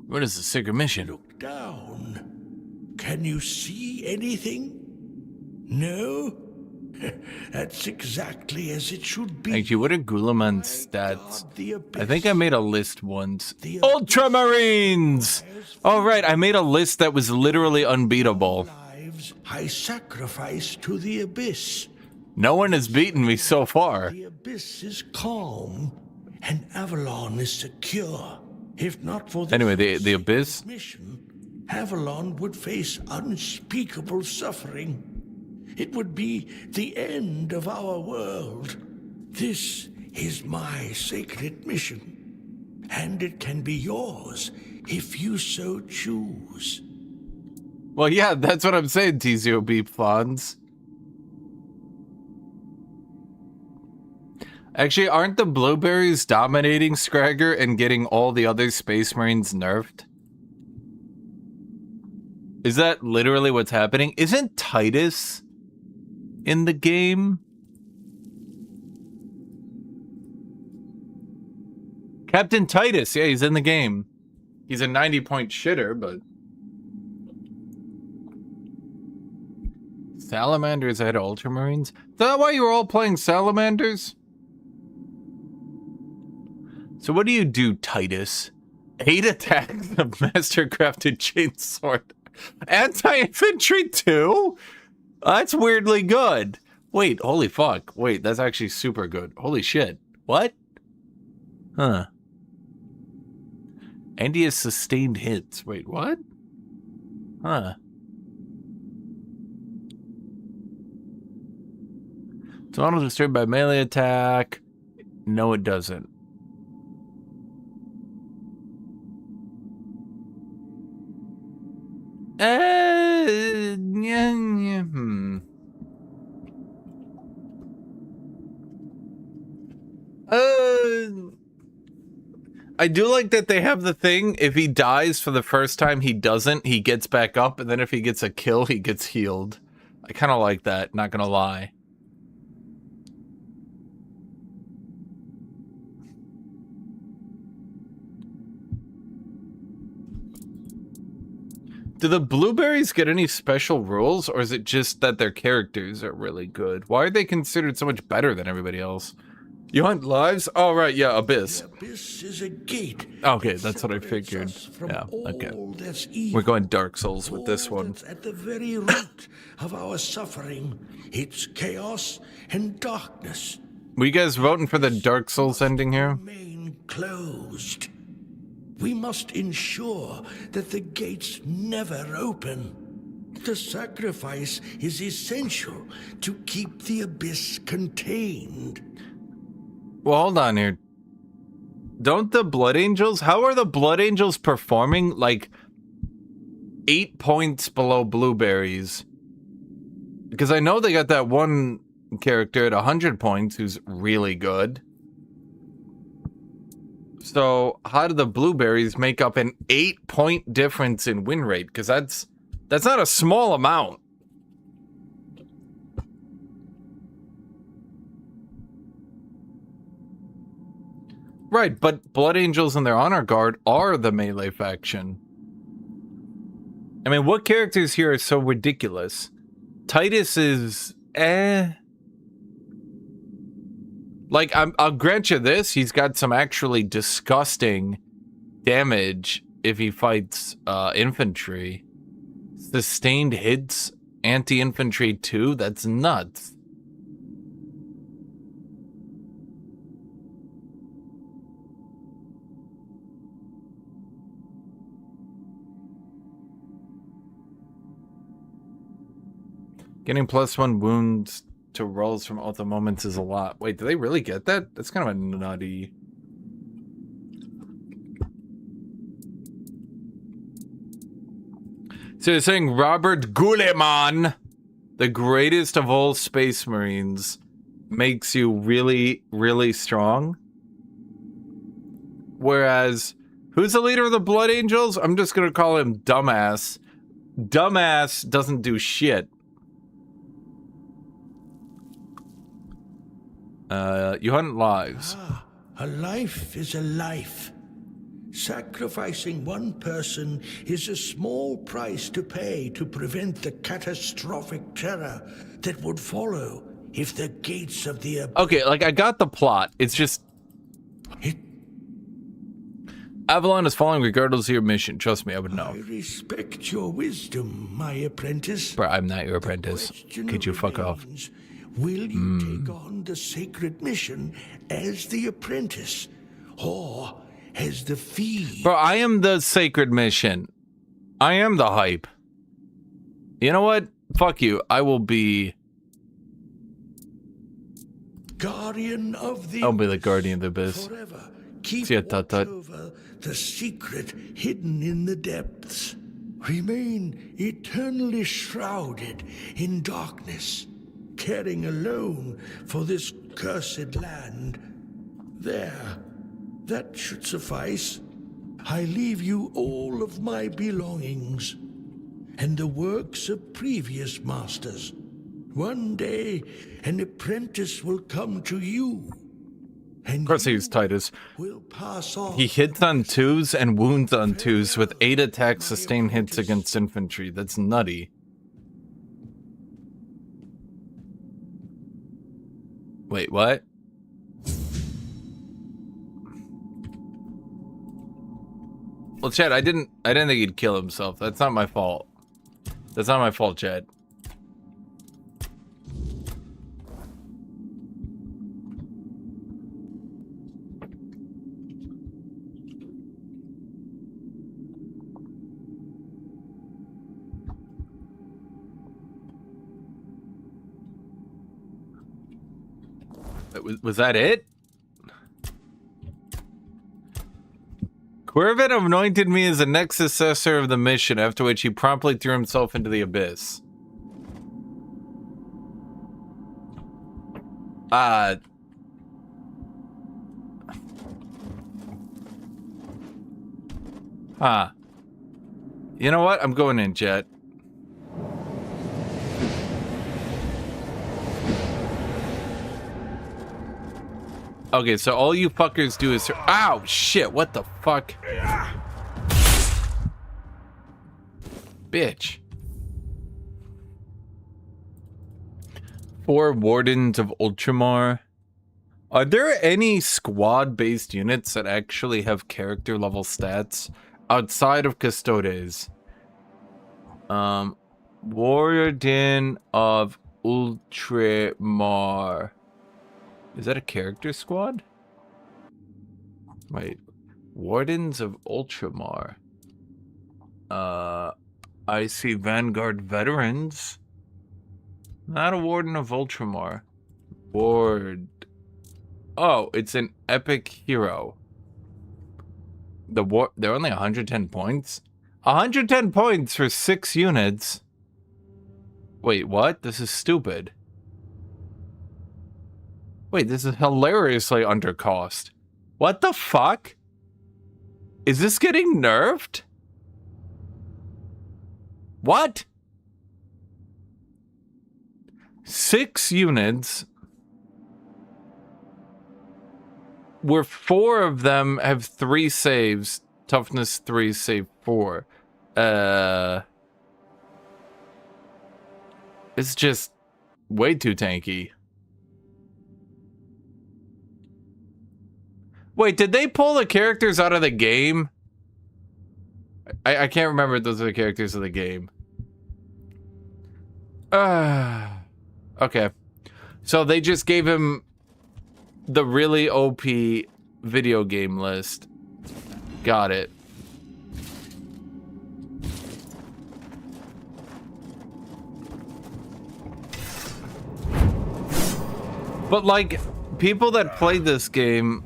What is the sacred mission? Look down. Can you see anything? No? That's exactly as it should be. Thank you. What are Gulaman's stats? I think I made a list once. Ultramarines! Oh, right. I made a list that was literally unbeatable. I sacrifice to the abyss. No one has beaten me so far. The abyss is calm, and Avalon is secure. If not for this anyway, the abyss mission, Avalon would face unspeakable suffering. It would be the end of our world. This is my sacred mission, and it can be yours if you so choose. Well, yeah, that's what I'm saying, Tizio Beep Fonz. Actually, aren't the blueberries dominating Scragger and getting all the other Space Marines nerfed? Is that literally what's happening? Isn't Titus in the game? Captain Titus, yeah, he's in the game. He's a 90-point shitter, but... Salamanders ahead of Ultramarines? Is that why you were all playing Salamanders? So what do you do, Titus? 8 attacks of Mastercrafted Chainsword. Anti-infantry 2? That's weirdly good. Wait, holy fuck. Wait, that's actually super good. Holy shit. What? Huh. And he has sustained hits. Wait, what? Huh. It's auto destroyed by melee attack. No, it doesn't. I do like that they have the thing, if he dies for the first time, he doesn't. He gets back up, and then if he gets a kill, he gets healed. I kind of like that, not gonna lie. Do the blueberries get any special rules, or is it just that their characters are really good? Why are they considered so much better than everybody else? You hunt lives? Oh, right, yeah, Abyss. The abyss is a gate. Okay, that's what I figured. Yeah, okay. We're going Dark Souls with this one. At the very root of our suffering, it's chaos and darkness. Were you guys voting for the Dark Souls ending here? Remain closed. We must ensure that the gates never open. The sacrifice is essential to keep the abyss contained. Well, hold on here. Don't the Blood Angels... How are the Blood Angels performing? Like, 8 points below Blueberries. Because I know they got that one character at 100 points who's really good. So how do the blueberries make up an 8-point difference in win rate? Because that's not a small amount. Right, but Blood Angels and their honor guard are the melee faction. I mean, what characters here are so ridiculous? Titus is Like, I'll grant you this, he's got some actually disgusting damage if he fights infantry. Sustained hits, anti-infantry 2, that's nuts. Getting +1 wounds to rolls from all the moments is a lot. Wait, do they really get that? That's kind of a nutty. So you're saying Robert Guillemin, the greatest of all space marines, makes you really, really strong? Whereas, who's the leader of the Blood Angels? I'm just gonna call him Dumbass. Dumbass doesn't do shit. You hunt lives. A life is a life. Sacrificing one person is a small price to pay to prevent the catastrophic terror that would follow if the gates of the abyss... Okay, like, I got the plot. It's just... Avalon is falling regardless of your mission. Trust me, I would know. I respect your wisdom, my apprentice. Bro, I'm not your apprentice. Could you fuck off? Will you take on the sacred mission as the apprentice, or as the fee? Bro, I am the sacred mission. I am the hype. You know what? Fuck you. I will be... Guardian of the I'll be the guardian of the abyss. Forever. Keep See ya, Tut Tut. over the secret hidden in the depths. Remain eternally shrouded in darkness, caring alone for this cursed land. There, that should suffice. I leave you all of my belongings and the works of previous masters. One day, an apprentice will come to you. And of course he's Titus. will pass on. He hits on 2s and wounds on 2s with 8 attacks, sustained hits against infantry. That's nutty. Wait, what? Well, Chad, I didn't think he'd kill himself. That's not my fault. That's not my fault, Chad. Was that it? Quirvin anointed me as the next successor of the mission, after which he promptly threw himself into the abyss. You know what? I'm going in, Jet. Okay, so all you fuckers do is... Ow, shit, what the fuck? Bitch. 4 Wardens of Ultramar. Are there any squad-based units that actually have character-level stats outside of Custodes? Warden of Ultramar. Is that a character squad? Wait. Wardens of Ultramar. I see Vanguard Veterans. Not a Warden of Ultramar. Ward. Oh, it's an epic hero. They're only 110 points? 110 points for 6 units? Wait, what? This is stupid. Wait, this is hilariously undercost. What the fuck? Is this getting nerfed? What? 6 units, where 4 of them have 3 saves. Toughness 3, save 4. It's just way too tanky. Wait, did they pull the characters out of the game? I can't remember if those are the characters of the game. Okay. So they just gave him the really OP video game list. Got it. But like, people that played this game...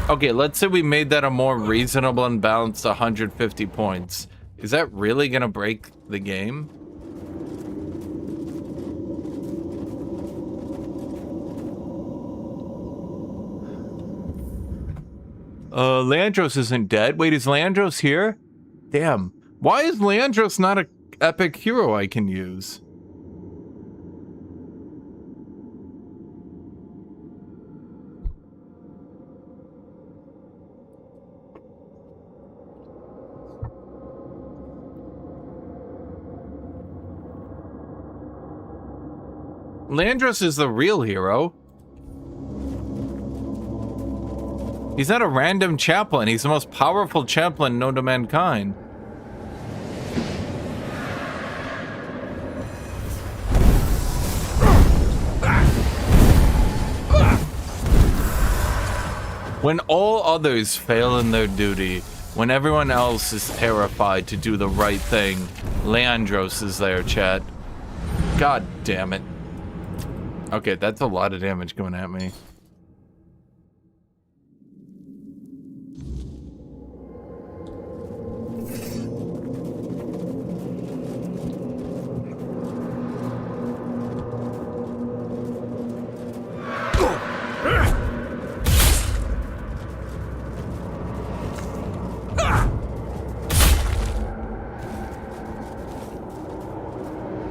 Okay, let's say we made that a more reasonable and balanced 150 points. Is that really gonna break the game? Leandros isn't dead. Wait, is Leandros here? Damn. Why is Leandros not an epic hero I can use? Leandros is the real hero. He's not a random chaplain. He's the most powerful chaplain known to mankind. When all others fail in their duty, when everyone else is terrified to do the right thing, Leandros is there, chat. God damn it. Okay, that's a lot of damage going at me.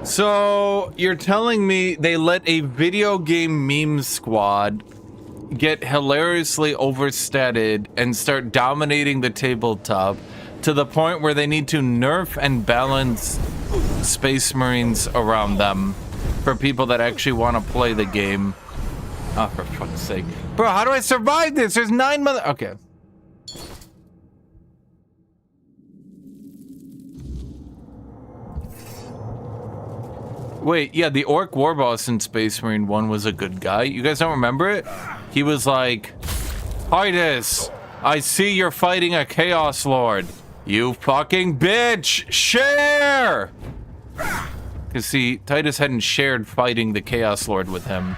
So, you're telling me they let a video game meme squad get hilariously overstated and start dominating the tabletop to the point where they need to nerf and balance Space Marines around them for people that actually want to play the game. Oh, for fuck's sake. Bro, how do I survive this? There's 9 months. Okay. Wait, yeah, the Orc War Boss in Space Marine 1 was a good guy. You guys don't remember it? He was like, Titus, I see you're fighting a Chaos Lord. You fucking bitch! Share! Because see, Titus hadn't shared fighting the Chaos Lord with him.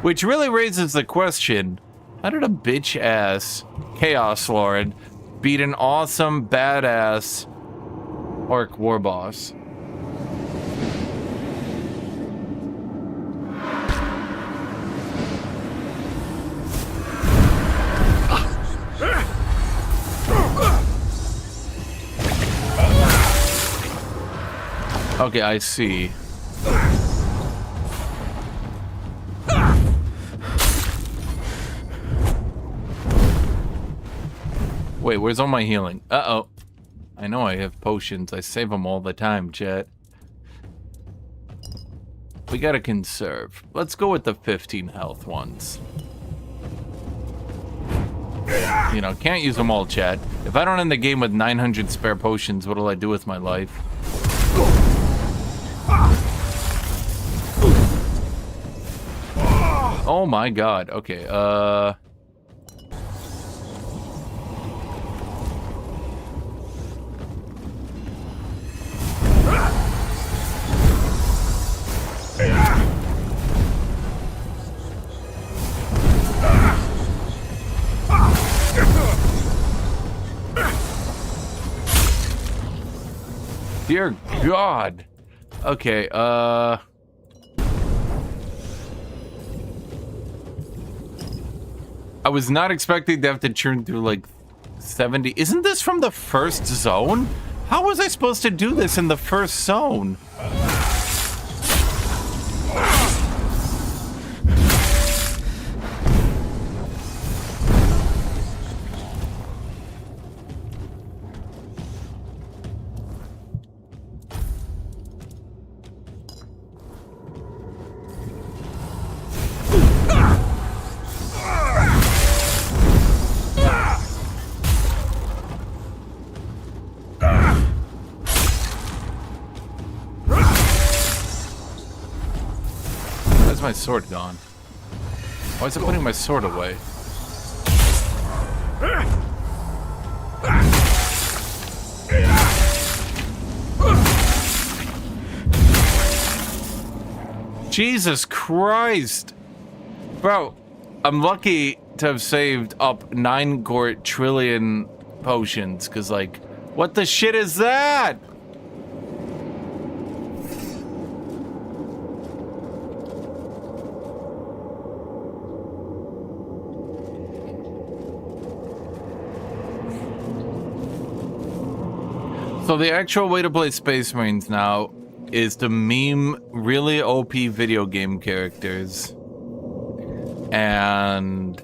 Which really raises the question, how did a bitch-ass Chaos Lord beat an awesome, badass Orc War Boss? Okay, I see. Wait, where's all my healing? Uh-oh. I know I have potions. I save them all the time, chat. We gotta conserve. Let's go with the 15 health ones. You know, can't use them all, chat. If I don't end the game with 900 spare potions, what'll I do with my life? Oh my god. Okay, dear God. Okay, I was not expecting to have to churn through like 70. Isn't this from the first zone? How was I supposed to do this in the first zone? My sword gone? Why is it putting my sword away? Jesus Christ! Bro, I'm lucky to have saved up 9 trillion potions, because, like, what the shit is that? So the actual way to play Space Marines now is to meme really OP video game characters and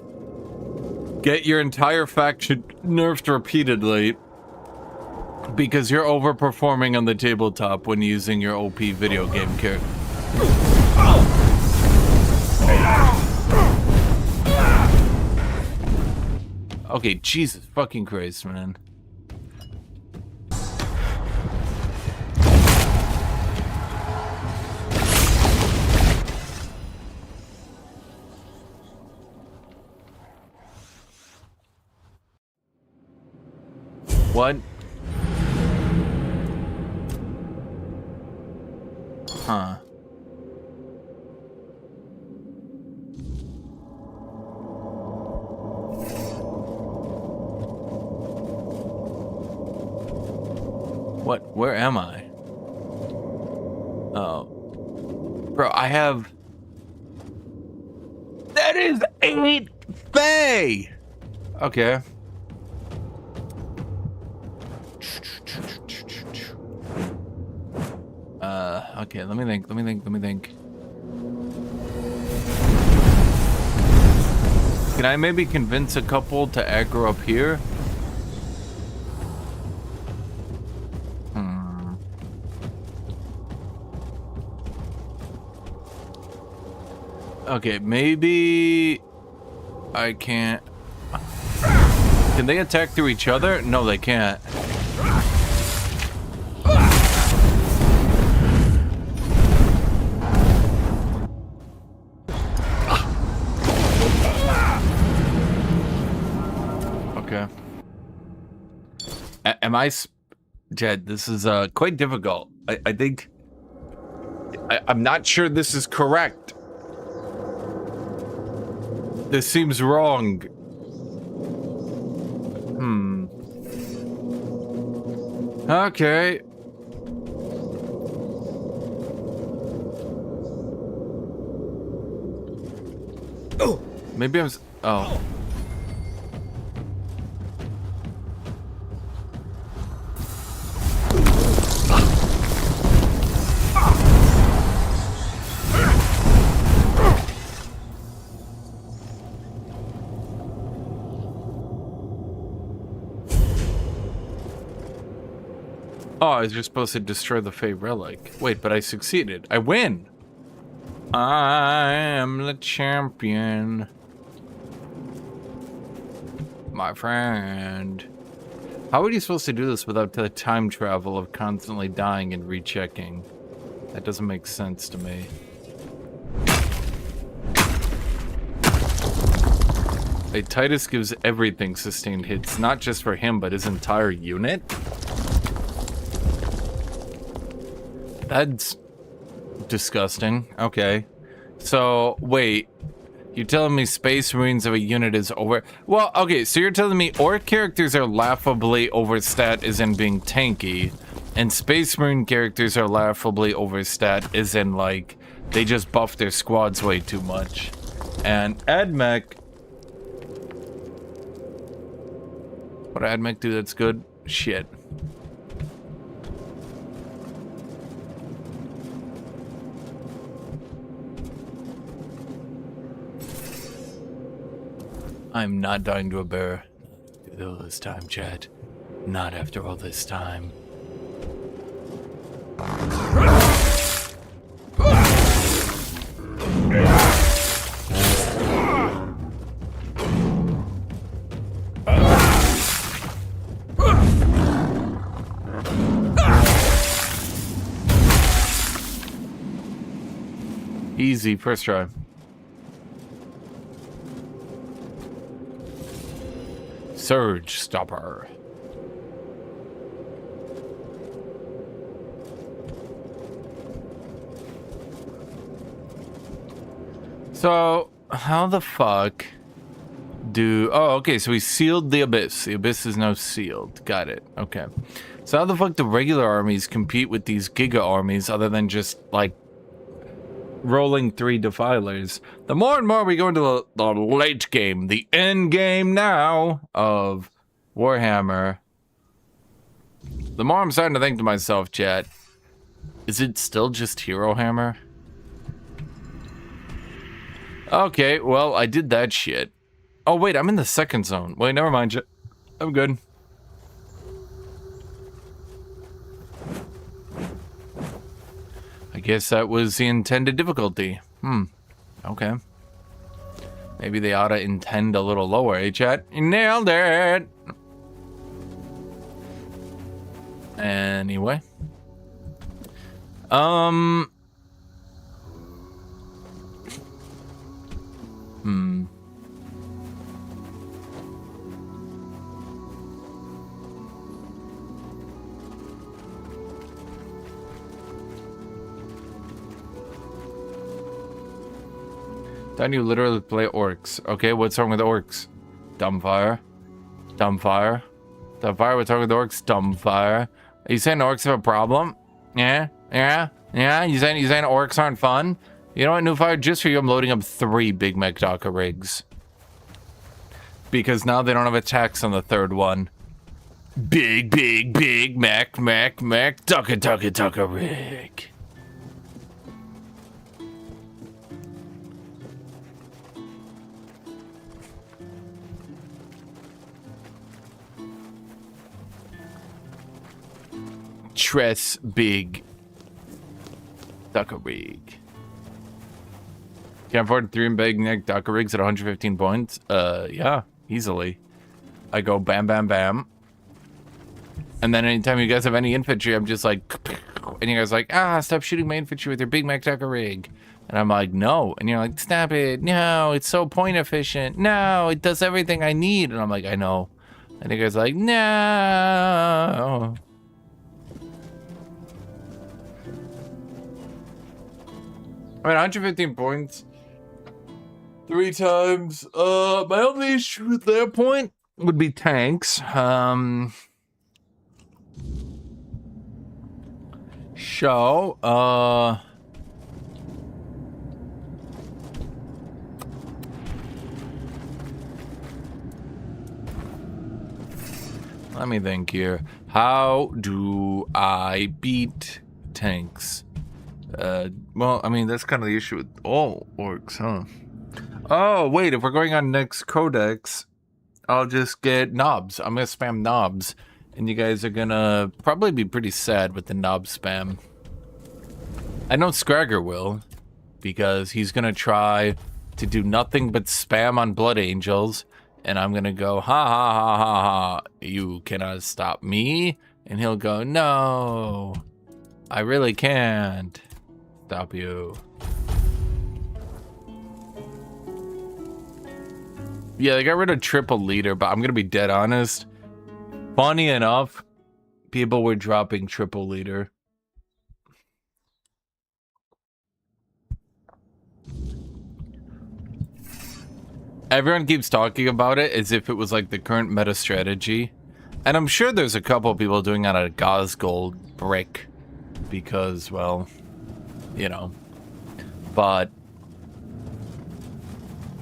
get your entire faction nerfed repeatedly because you're overperforming on the tabletop when using your OP video game character. Okay, Jesus fucking Christ, man. What? Huh. What? Where am I? Oh. Bro, I have... That is 8 Fae! Okay. Okay, let me think. Can I maybe convince a couple to aggro up here? Okay, maybe I can't. Can they attack through each other? No, they can't. Am I... Jed, this is quite difficult. I think... I'm not sure this is correct. This seems wrong. Okay. Oh! Maybe I'm... Oh. Oh, I was just supposed to destroy the Fey Relic. Wait, but I succeeded. I win! I am the champion. My friend. How are you supposed to do this without the time travel of constantly dying and rechecking? That doesn't make sense to me. Hey, Titus gives everything sustained hits, not just for him, but his entire unit? That's disgusting. Okay. So, wait. You're telling me Space Marines of a unit is over... Well, okay, so you're telling me Orc characters are laughably overstat as in being tanky, and Space Marine characters are laughably overstat as in, like, they just buff their squads way too much. And AdMech What did Admech do that's good? Shit. I'm not dying to a bear. All this time, chat. Not after all this time. Easy, first try. Surge Stopper. So, how the fuck do... Oh, okay, so we sealed the Abyss. The Abyss is now sealed. Got it. Okay. So how the fuck do regular armies compete with these Giga armies other than just, like, rolling 3 defilers? The more and more we go into the late game, the end game now of Warhammer, the more I'm starting to think to myself, chat, is it still just Hero Hammer? Okay, well, I did that shit. Oh, wait, I'm in the second zone. Wait, never mind, chat. I'm good. I guess that was the intended difficulty. Okay. Maybe they ought to intend a little lower, eh, chat? You nailed it! Anyway. Don't you literally play orcs? Okay, what's wrong with orcs? Dumbfire. Dumbfire. Dumbfire, what's wrong with orcs? Dumbfire. Are you saying orcs have a problem? Yeah? Yeah? Yeah? You saying orcs aren't fun? You know what, Newfire? Just for you, I'm loading up 3 Big Mech Docker rigs. Because now they don't have attacks on the 3rd one. Big Mech Docker rig. Tress Big Docker rig. Can I afford 3 Big Mech Docker rigs at 115 points? Yeah, easily. I go bam, bam, bam. And then anytime you guys have any infantry, I'm just like, and you guys are like, stop shooting my infantry with your Big Mech Docker rig. And I'm like, no. And you're like, stop it. No, it's so point efficient. No, it does everything I need. And I'm like, I know. And you guys are like, no. I mean, 115 points. 3 times. My only issue with their point would be tanks. Let me think here. How do I beat tanks? Well, I mean, that's kind of the issue with all orcs, huh? Oh, wait, if we're going on next codex, I'll just get knobs. I'm gonna spam knobs, and you guys are gonna probably be pretty sad with the knob spam. I know Scragger will, because he's gonna try to do nothing but spam on Blood Angels, and I'm gonna go, ha ha ha ha ha, you cannot stop me, and he'll go, no, I really can't stop you. Yeah, they got rid of triple leader, but I'm gonna be dead honest. Funny enough, people were dropping triple leader. Everyone keeps talking about it as if it was like the current meta strategy. And I'm sure there's a couple people doing it on a Gosgold brick. Because, well, you know. But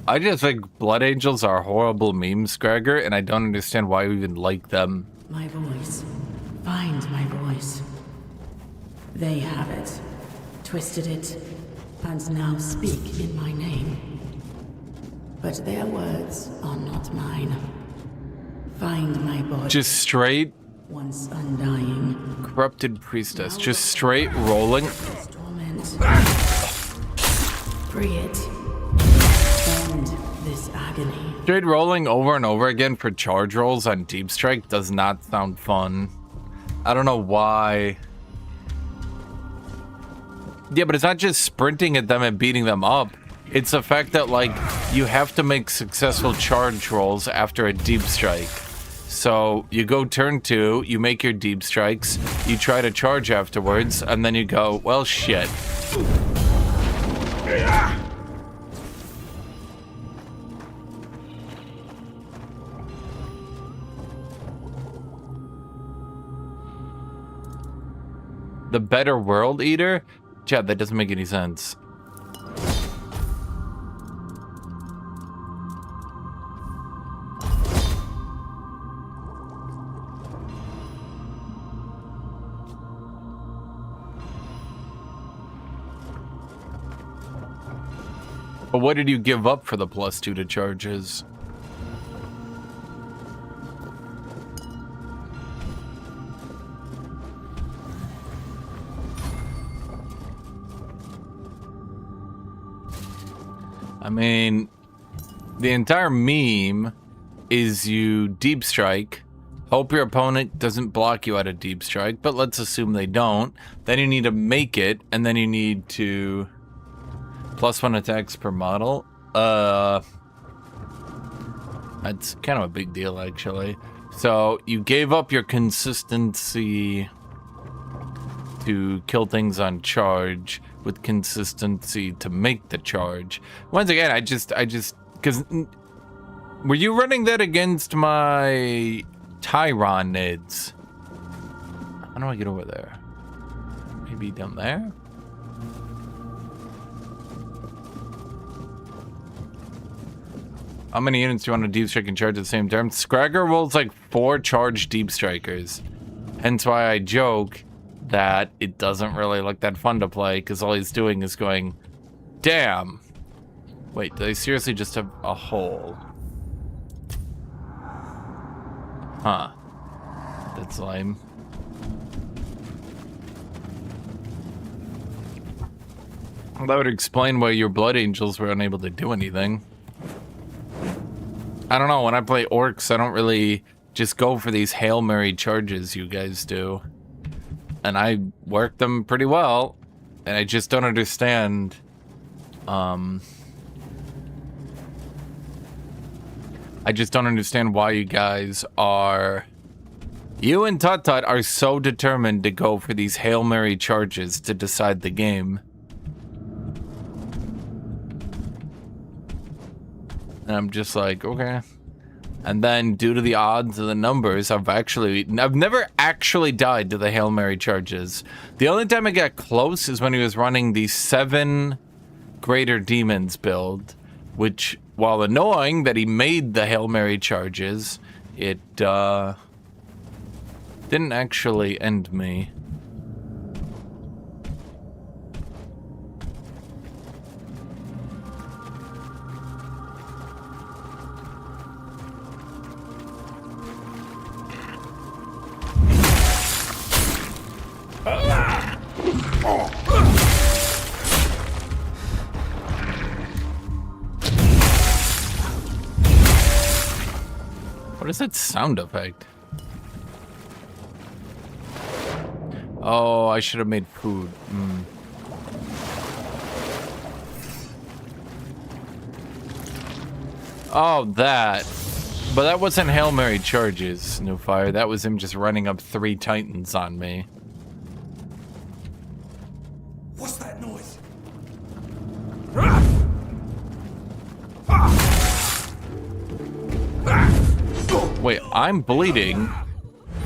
I just think blood angels are horrible memes, Gregor, and I don't understand why you even like them. My voice. Find my voice. They have it, twisted it, and now speak in my name. But their words are not mine. Find my body. Just straight once undying. Corrupted priestess. Just straight rolling. Torment. Free it. End this agony. Straight rolling over and over again for charge rolls on Deep Strike does not sound fun. I don't know why. Yeah, but it's not just sprinting at them and beating them up. It's the fact that, like, you have to make successful charge rolls after a Deep Strike. So you go turn 2, you make your Deep Strikes, you try to charge afterwards, and then you go, well, shit. The Better World Eater? Chad, that doesn't make any sense. But what did you give up for the +2 to charges? I mean, the entire meme is you Deep Strike, hope your opponent doesn't block you at a Deep Strike, but let's assume they don't. Then you need to make it, and then you need to +1 attacks per model. That's kind of a big deal, actually. So you gave up your consistency to kill things on charge with consistency to make the charge. Once again, I just, because were you running that against my Tyranids? How do I get over there? Maybe down there? How many units do you want to Deep Strike and charge at the same time? Scragger rolls like 4 charged Deep Strikers. Hence why I joke that it doesn't really look that fun to play, because all he's doing is going, damn. Wait, do they seriously just have a hole? Huh. That's lame. Well, that would explain why your Blood Angels were unable to do anything. I don't know, when I play Orcs, I don't really just go for these Hail Mary charges you guys do. And I work them pretty well, and I just don't understand, I just don't understand why you guys are... You and Tut Tut are so determined to go for these Hail Mary charges to decide the game. And I'm just like, okay. And then, due to the odds of the numbers, I've never actually died to the Hail Mary charges. The only time I got close is when he was running the 7 Greater Demons build, which, while annoying that he made the Hail Mary charges, it didn't actually end me. What is that sound effect? Oh, I should have made food. Oh, that. But that wasn't Hail Mary charges, New Fire. That was him just running up 3 Titans on me. What's that noise? Wait, I'm bleeding,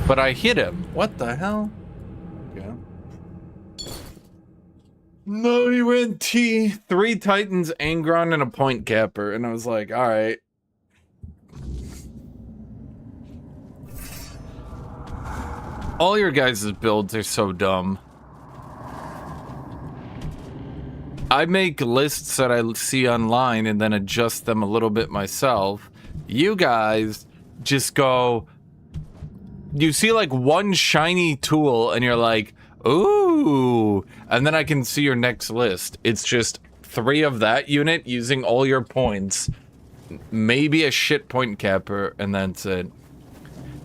but I hit him. What the hell? Yeah. No, he went T. 3 Titans, Angron, and a point capper. And I was like, alright. All your guys' builds are so dumb. I make lists that I see online and then adjust them a little bit myself. You guys just go... You see like one shiny tool and you're like, ooh, and then I can see your next list. It's just 3 of that unit using all your points, maybe a shit point capper, and that's it.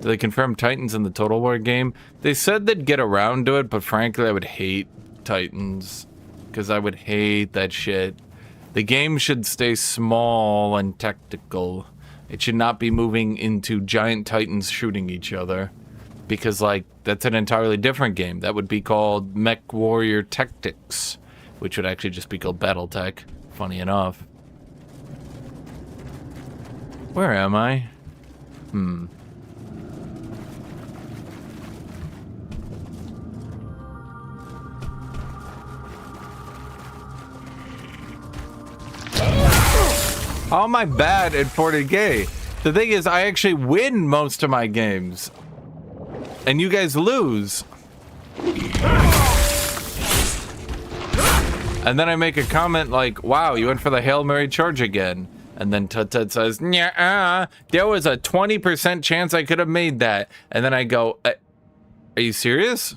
Do they confirm Titans in the Total War game? They said they'd get around to it, but frankly, I would hate Titans, because I would hate that shit. The game should stay small and tactical. It should not be moving into giant Titans shooting each other. Because, like, that's an entirely different game. That would be called Mech Warrior Tactics, which would actually just be called Battletech, funny enough. Where am I? How am I bad at 40K? The thing is, I actually win most of my games. And you guys lose. And then I make a comment like, wow, you went for the Hail Mary charge again. And then Tut says, "Nyah, there was a 20% chance I could have made that." And then I go, are you serious?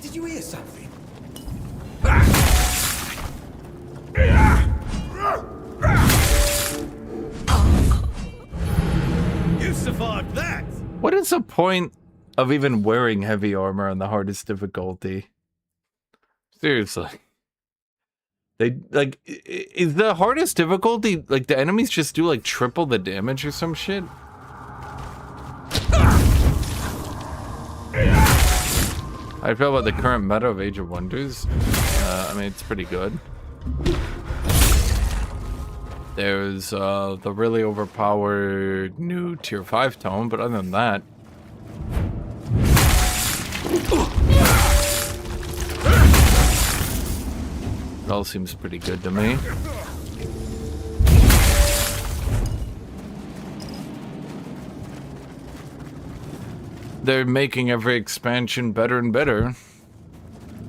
Did you hear something? You survived that! What is the point of even wearing heavy armor on the hardest difficulty? Seriously. They, like, is the hardest difficulty, like, the enemies just do, like, triple the damage or some shit? I feel about the current meta of Age of Wonders. I mean, it's pretty good. There's the really overpowered new tier 5 tome, but other than that... It all seems pretty good to me. They're making every expansion better and better.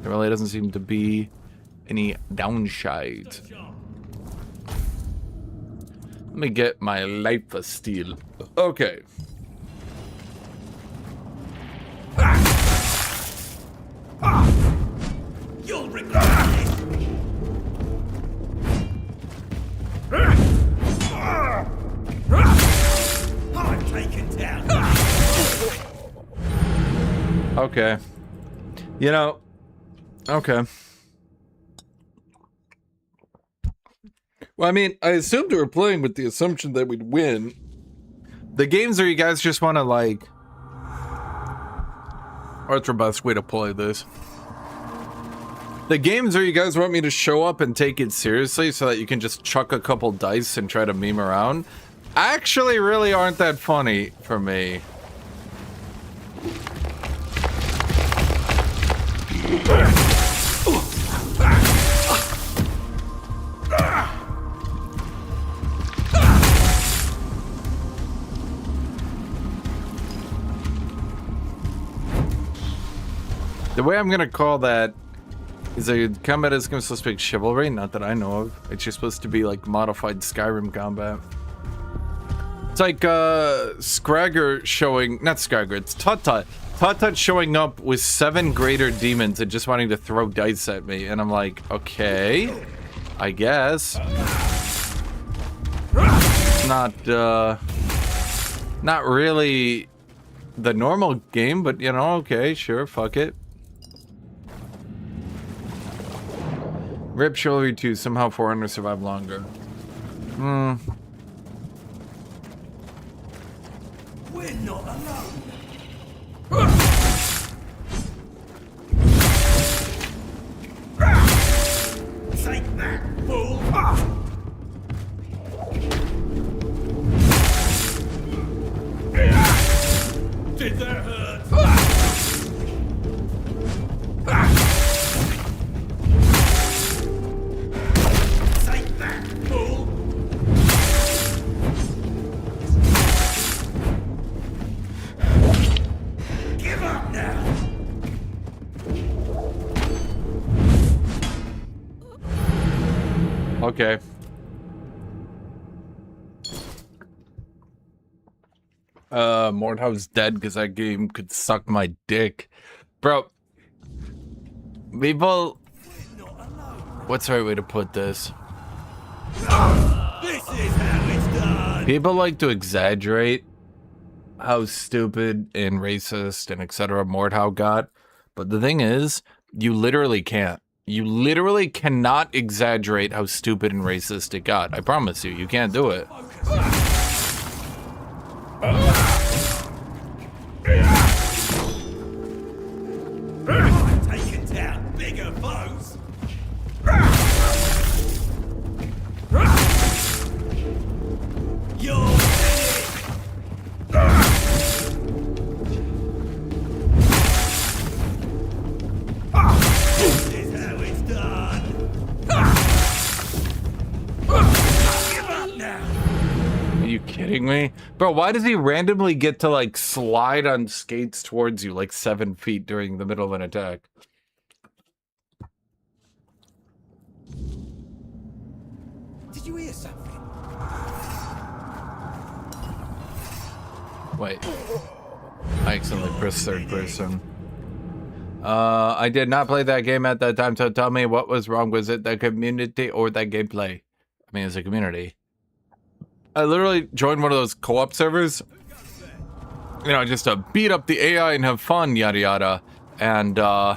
There really doesn't seem to be any downside. Let me get my life of steel. Okay. You'll regret it. I'm taken down. Okay. You know, okay. Well, I mean, I assumed we were playing with the assumption that we'd win. The games are you guys just want to, like... What's the best way to play this? The games are you guys want me to show up and take it seriously so that you can just chuck a couple dice and try to meme around? Actually really aren't that funny for me. The way I'm gonna call that is a combat is supposed to be chivalry, not that I know of. It's just supposed to be like modified Skyrim combat. It's like Scragger showing, not Scragger, it's Tut-Tut. Tut-Tut showing up with 7 greater demons and just wanting to throw dice at me, and I'm like, okay, I guess. Not really the normal game, but you know, okay, sure, fuck it. Rip Chivalry 2, somehow Forerunner survived longer. We're not alone. Take that, fool! Okay. Mordhau's dead because that game could suck my dick. Bro, people... What's the right way to put this? This is how it's done. People like to exaggerate how stupid and racist and etc. Mordhau got. But the thing is, you literally can't. You literally cannot exaggerate how stupid and racist it got. I promise you, you can't do it. Taking down bigger foes. You're this is how it's done. Give up now. Are you kidding me? Bro, why does he randomly get to, like, slide on skates towards you, like, 7 feet during the middle of an attack? Did you hear something? Wait. I accidentally pressed third person. I did not play that game at that time, so tell me what was wrong. Was it the community or that gameplay? I mean, it's a community. I literally joined one of those co-op servers, you know, just to beat up the AI and have fun, yada yada. And I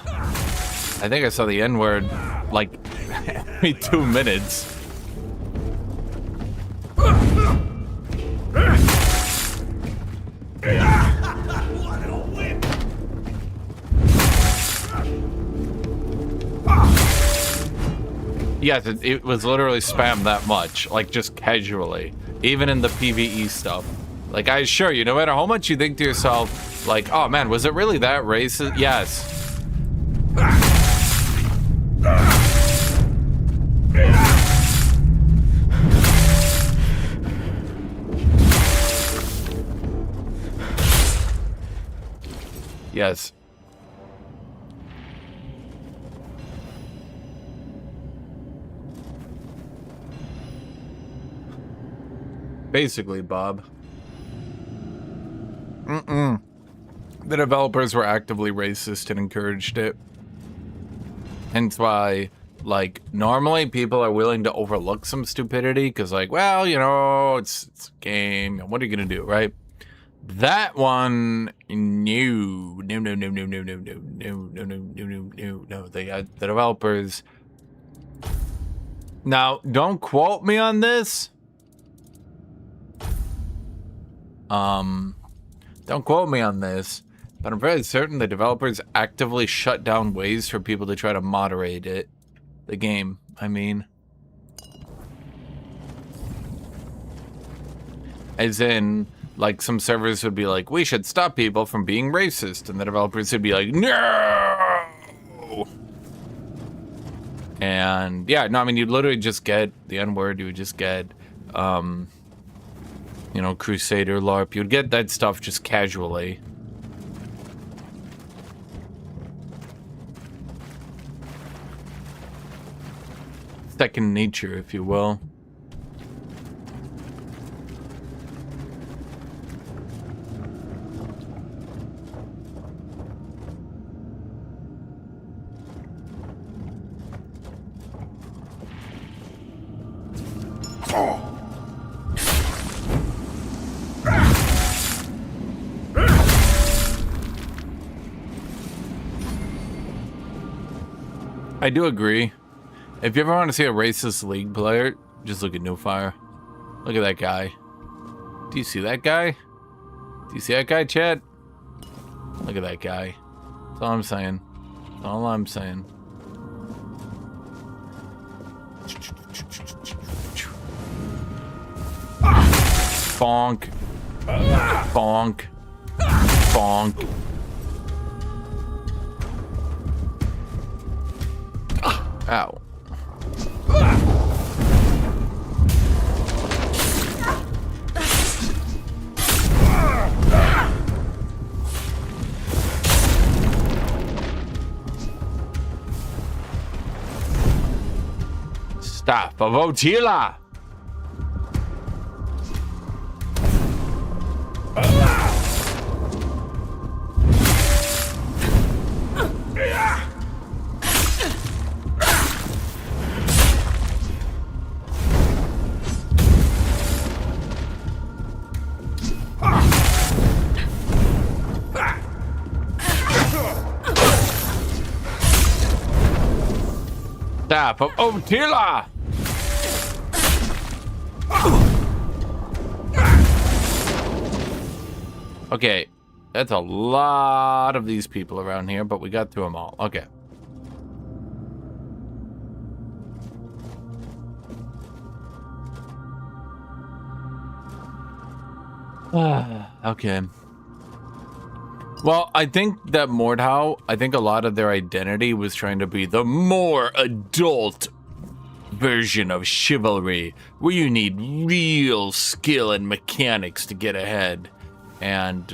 think I saw the N-word like every 2 minutes. What a whip! Yes, it was literally spammed that much, like just casually, even in the PvE stuff. Like, I assure you, no matter how much you think to yourself, like, oh man, was it really that racist? Yes. Yes. Basically, Bob. The developers were actively racist and encouraged it. Hence why, like, normally people are willing to overlook some stupidity because, like, well, you know, it's a game. What are you gonna do, right? That one, no. The developers. Now, don't quote me on this. Don't quote me on this, but I'm very certain the developers actively shut down ways for people to try to moderate it. The game, I mean. As in, like, some servers would be like, we should stop people from being racist, and the developers would be like, no! And, yeah, no, I mean, you'd literally just get the N-word, you would just get, you know, Crusader LARP. You'd get that stuff just casually. Second nature, if you will. I do agree. If you ever want to see a racist League player, just look at No Fire. Look at that guy. Do you see that guy? Do you see that guy, Chad? Look at that guy. That's all I'm saying. That's all I'm saying. Bonk. Bonk. Bonk. Ow. Staff of Otila. Staff of Otila. Okay, that's a lot of these people around here, but we got through them all. Okay. Okay. Well, I think that Mordhau, I think a lot of their identity was trying to be the more adult version of chivalry, where you need real skill and mechanics to get ahead. And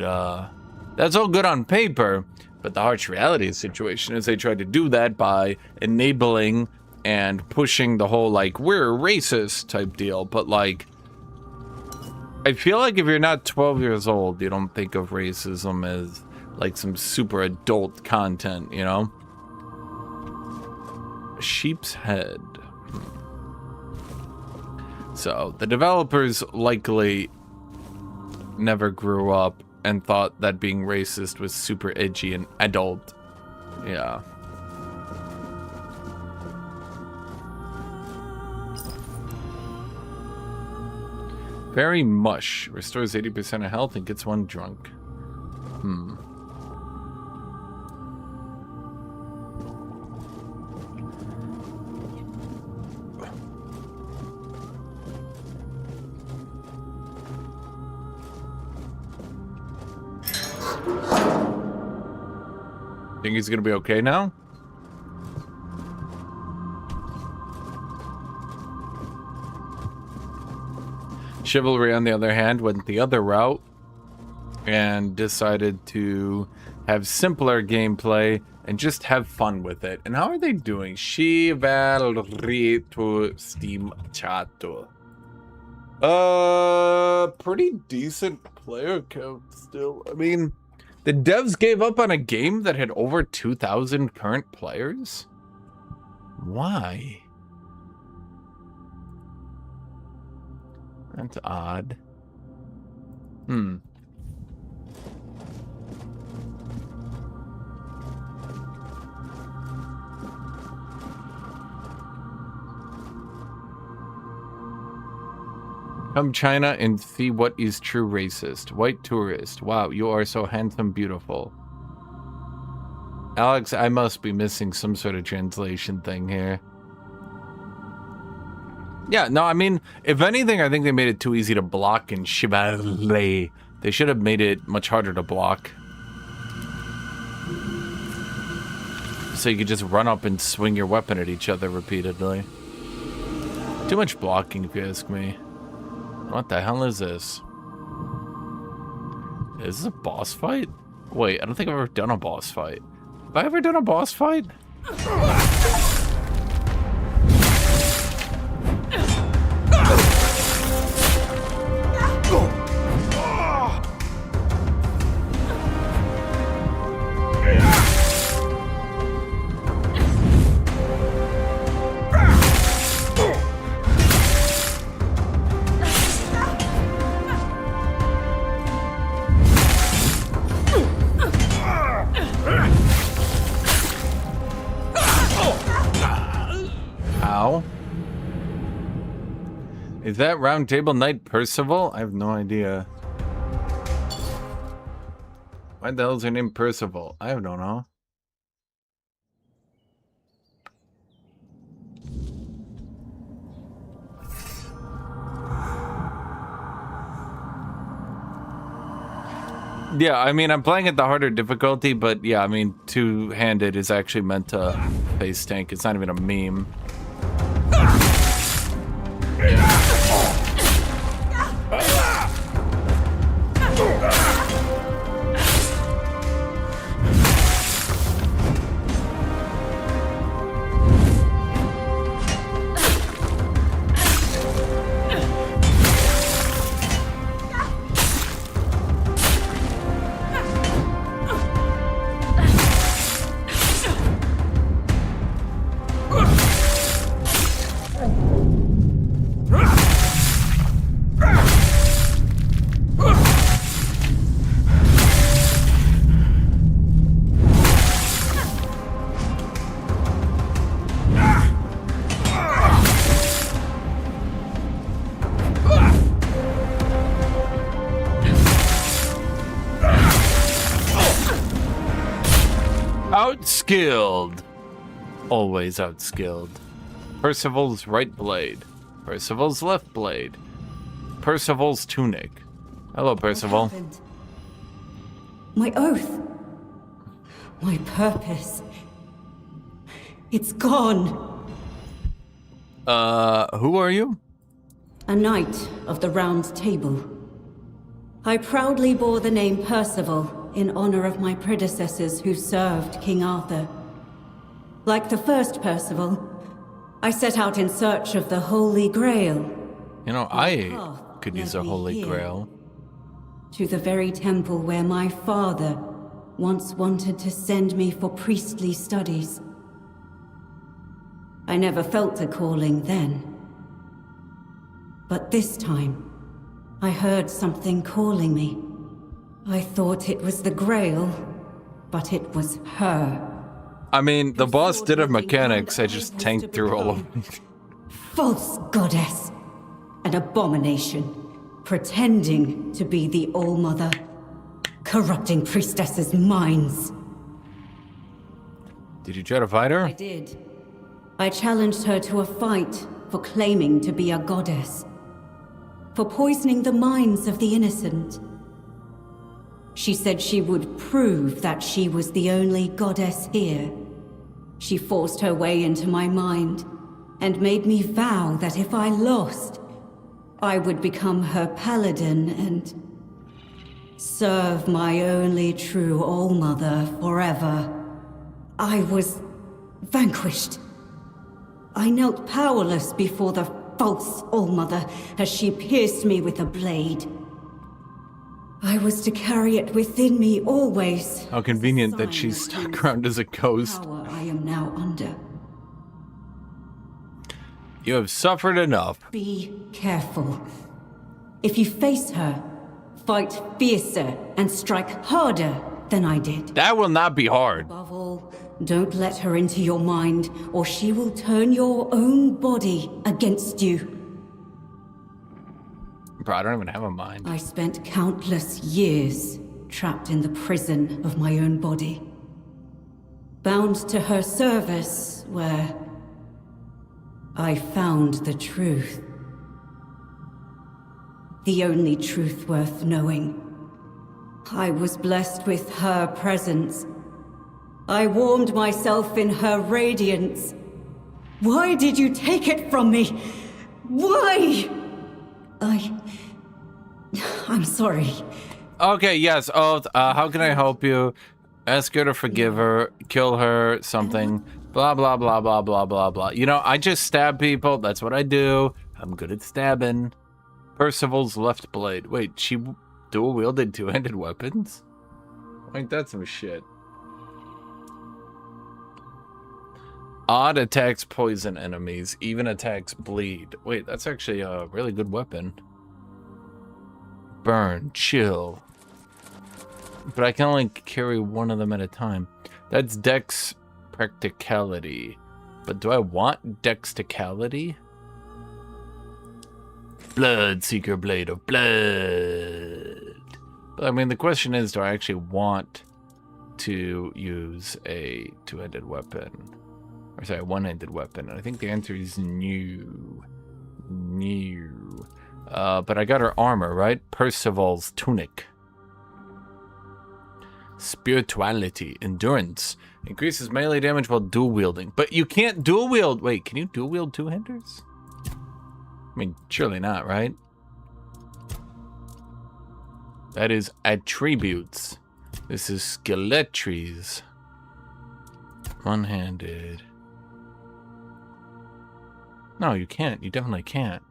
that's all good on paper, but the harsh reality of the situation is they tried to do that by enabling and pushing the whole, like, we're racist type deal. But, like, I feel like if you're not 12 years old, you don't think of racism as, like, some super adult content, you know? Sheep's head. So, the developers likely never grew up and thought that being racist was super edgy and adult. Yeah. Very mush. Restores 80% of health and gets one drunk. Think he's gonna be okay now? Chivalry, on the other hand, went the other route and decided to have simpler gameplay and just have fun with it. And how are they doing? Chivalry to Steam Chato. Pretty decent player count still. I mean, the devs gave up on a game that had over 2,000 current players? Why? That's odd. Come China and see what is true racist. White tourist. Wow, you are so handsome, beautiful. Alex, I must be missing some sort of translation thing here. Yeah, no, I mean, if anything, I think they made it too easy to block in Chivalry. They should have made it much harder to block. So you could just run up and swing your weapon at each other repeatedly. Too much blocking, if you ask me. What the hell is this? Is this a boss fight? Wait, I don't think I've ever done a boss fight. Have I ever done a boss fight? Is that Round Table Knight Percival? I have no idea. Why the hell is her name Percival? I don't know. Yeah, I mean, I'm playing at the harder difficulty, but yeah, I mean, two-handed is actually meant to face tank. It's not even a meme. Outskilled. Always outskilled. Percival's right blade. Percival's left blade. Percival's tunic. Hello, Percival. What happened? My oath. My purpose. It's gone. Who are you? A knight of the Round Table. I proudly bore the name Percival in honor of my predecessors who served King Arthur. Like the first Percival, I set out in search of the Holy Grail. You know, I could use a Holy Grail. To the very temple where my father once wanted to send me for priestly studies. I never felt a calling then. But this time, I heard something calling me. I thought it was the Grail, but it was her. I mean, the boss did have mechanics, I just tanked through all of them. False goddess. An abomination. Pretending to be the All-Mother. Corrupting priestesses' minds. Did you try to fight her? I did. I challenged her to a fight for claiming to be a goddess. For poisoning the minds of the innocent. She said she would prove that she was the only goddess here. She forced her way into my mind and made me vow that if I lost, I would become her paladin and serve my only true All-Mother forever. I was vanquished. I knelt powerless before the false All-Mother as she pierced me with a blade. I was to carry it within me always. How convenient that she's stuck around as a ghost. Power I am now under. You have suffered enough. Be careful. If you face her, fight fiercer and strike harder than I did. That will not be hard. Above all, don't let her into your mind, or she will turn your own body against you. Bro, I don't even have a mind. I spent countless years trapped in the prison of my own body. Bound to her service, where I found the truth. The only truth worth knowing. I was blessed with her presence. I warmed myself in her radiance. Why did you take it from me? Why? I'm sorry. Okay, yes, Oath. How can I help you? Ask her to forgive her, kill her, something. Blah, blah, blah, blah, blah, blah, blah. You know, I just stab people. That's what I do. I'm good at stabbing. Percival's left blade. Wait, she dual-wielded two-handed weapons? Like, that's some shit. Odd attacks poison enemies. Even attacks bleed. Wait, that's actually a really good weapon. Burn. Chill. But I can only carry one of them at a time. That's Dex Practicality. But do I want Dexticality? Bloodseeker Blade of Blood. But I mean, the question is, do I actually want to use a two-handed weapon? Or sorry, a one-handed weapon? And I think the answer is no. No. But I got her armor, right? Percival's tunic. Spirituality. Endurance. Increases melee damage while dual wielding. But you can't dual wield. Wait, can you dual wield two-handers? I mean, surely not, right? That is attributes. This is skeletries. One-handed. No, you can't. You definitely can't.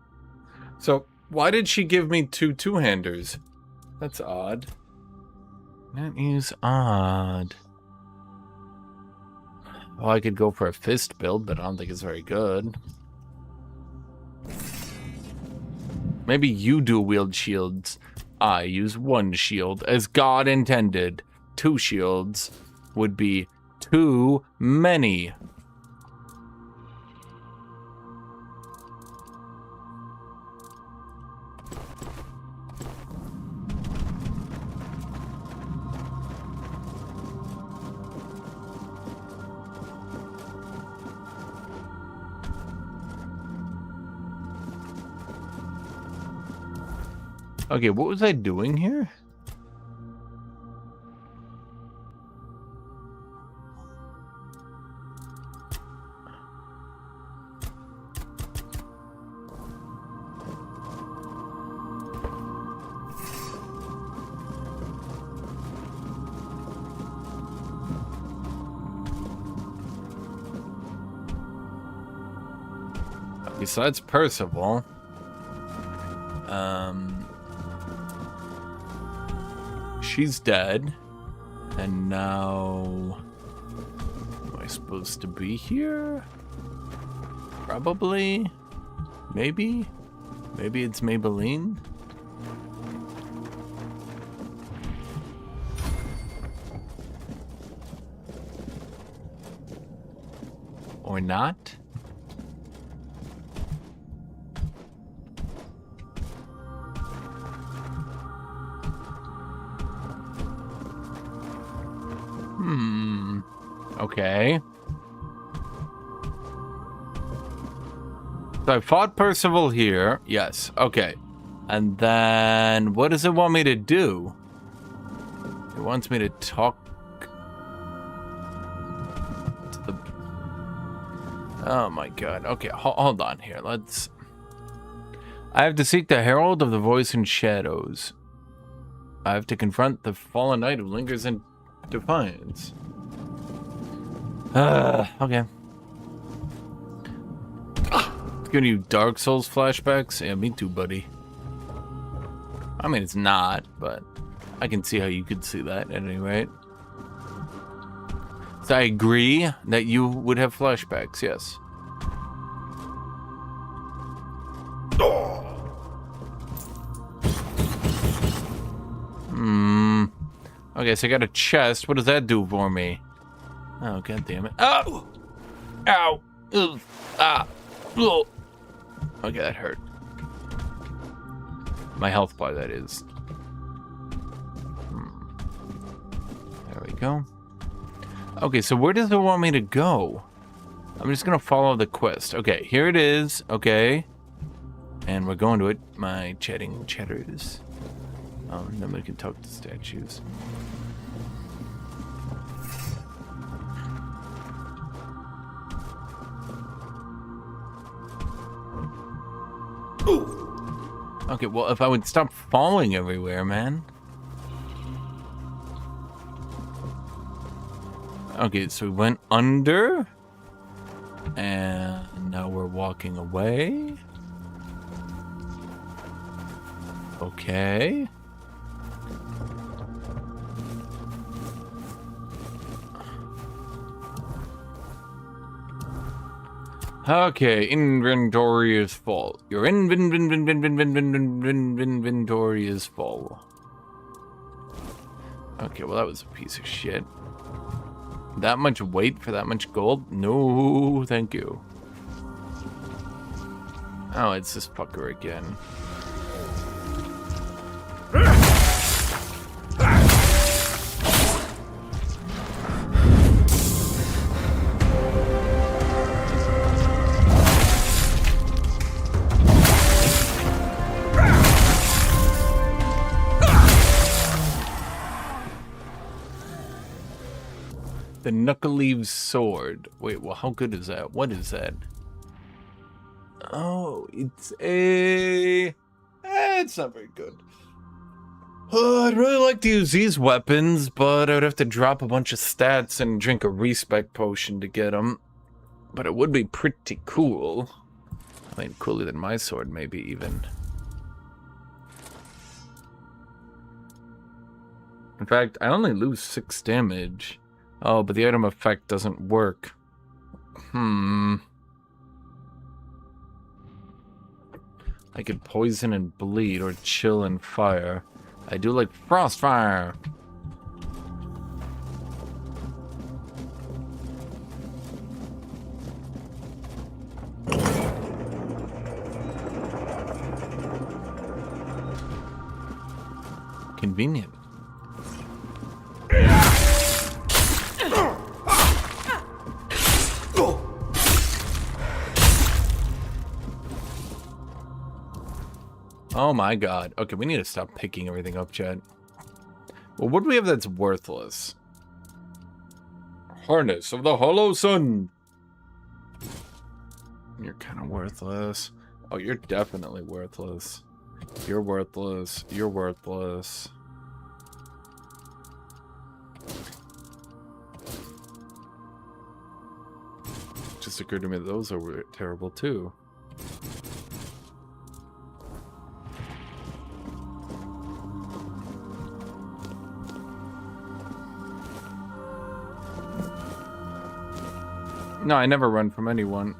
So, why did she give me two-handers? That's odd. That is odd. Well, I could go for a fist build, but I don't think it's very good. Maybe you dual wield shields. I use one shield as God intended. 2 shields would be too many. Okay, what was I doing here? Besides Percival, she's dead, and now, am I supposed to be here? Probably, maybe it's Maybelline. Or not? Okay. So I fought Percival here. Yes. Okay. And then what does it want me to do? It wants me to talk to the... Oh my god. Okay, hold on here. I have to seek the Herald of the Voice in Shadows. I have to confront the fallen knight who lingers in defiance. Okay. It's giving you Dark Souls flashbacks? Yeah, me too, buddy. I mean, it's not, but I can see how you could see that at any rate. So I agree that you would have flashbacks, yes. Okay, so I got a chest. What does that do for me? Oh, god damn it. Oh! Ow! Ugh. Ah! Ugh. Okay, that hurt. My health bar, that is. There we go. Okay, so where does it want me to go? I'm just gonna follow the quest. Okay, here it is. Okay. And we're going to it. My chatting chatters. Then we can talk to statues. Okay, well, if I would stop falling everywhere, man. Okay, so we went under. And now we're walking away. Okay. Okay, inventory is full. Your inventory is full. Okay, well that was a piece of shit. That much weight for that much gold? No, thank you. Oh, it's this fucker again. The Knuckleave's sword. Wait, well, how good is that? What is that? Oh, it's a... it's not very good. I'd really like to use these weapons, but I would have to drop a bunch of stats and drink a respec potion to get them. But it would be pretty cool. I mean, cooler than my sword, maybe, even. In fact, I only lose 6 damage. Oh, but the item effect doesn't work. I could poison and bleed, or chill and fire. I do like frostfire. Convenient. Oh my god. Okay, we need to stop picking everything up, Chad. Well, what do we have that's worthless? Harness of the Hollow Sun. You're kind of worthless. Oh, you're definitely worthless. You're worthless. You're worthless. Just occurred to me that those are terrible too. No, I never run from anyone.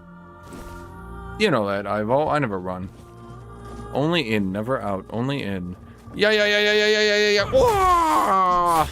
You know that, Ivo. I never run. Only in, never out. Only in. Yeah. Whoa!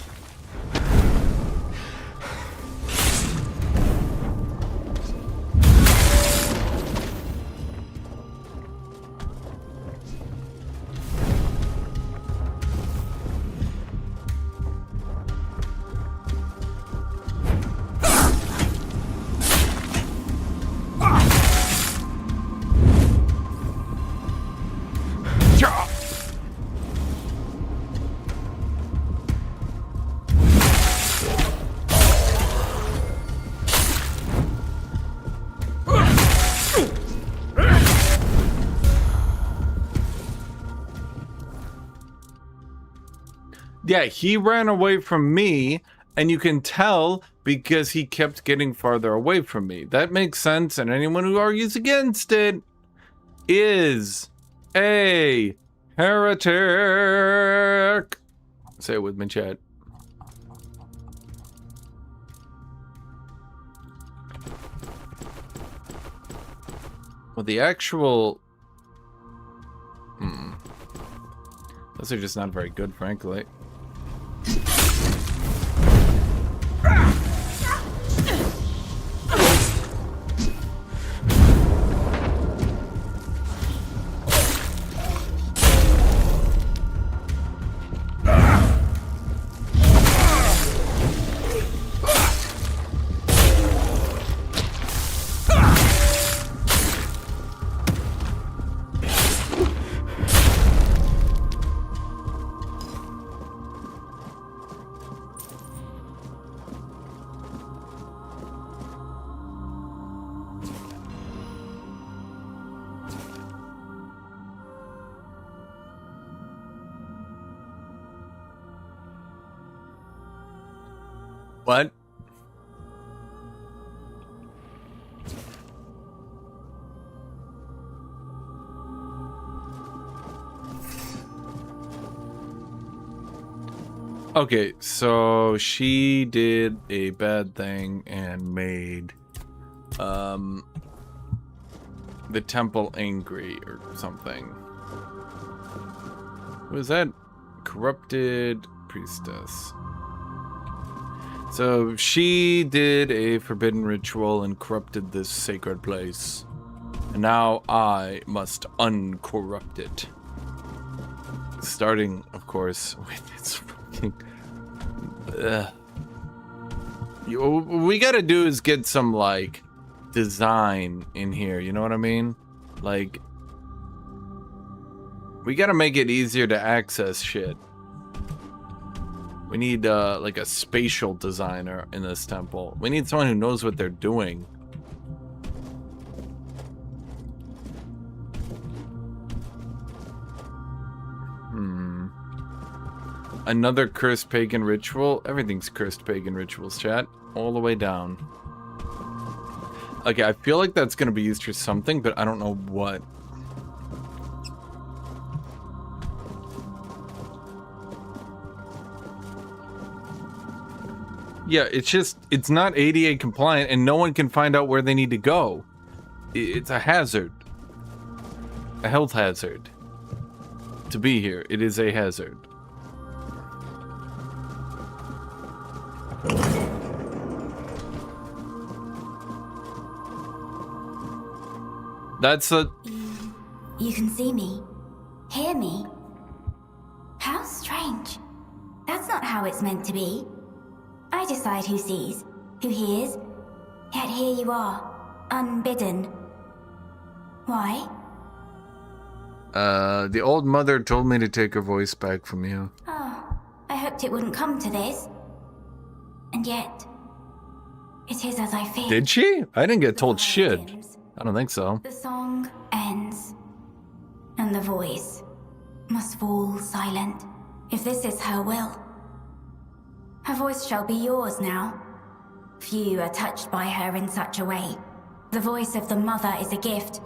Yeah, he ran away from me, and you can tell because he kept getting farther away from me. That makes sense, and anyone who argues against it is a heretic. Say it with me, chat. Well, the actual... Those are just not very good, frankly. What? Okay, so she did a bad thing and made the temple angry or something. Was that corrupted priestess? So she did a forbidden ritual and corrupted this sacred place. And now I must uncorrupt it. Starting, of course, with its fucking... What we gotta do is get some, like, design in here, you know what I mean? Like, we gotta make it easier to access shit. We need, like a spatial designer in this temple. We need someone who knows what they're doing. Another cursed pagan ritual? Everything's cursed pagan rituals, chat. All the way down. Okay, I feel like that's gonna be used for something, but I don't know what. Yeah, it's just, it's not ADA compliant and no one can find out where they need to go. It's a hazard. A health hazard. To be here, it is a hazard. That's a... You can see me. Hear me. How strange. That's not how it's meant to be. I decide who sees, who hears, yet here you are, unbidden. Why? The old mother told me to take her voice back from you. Oh, I hoped it wouldn't come to this. And yet, it is as I feared. Did she? I didn't get told shit. I don't think so. The song ends, and the voice must fall silent. If this is her will, her voice shall be yours now. Few are touched by her in such a way. The voice of the mother is a gift,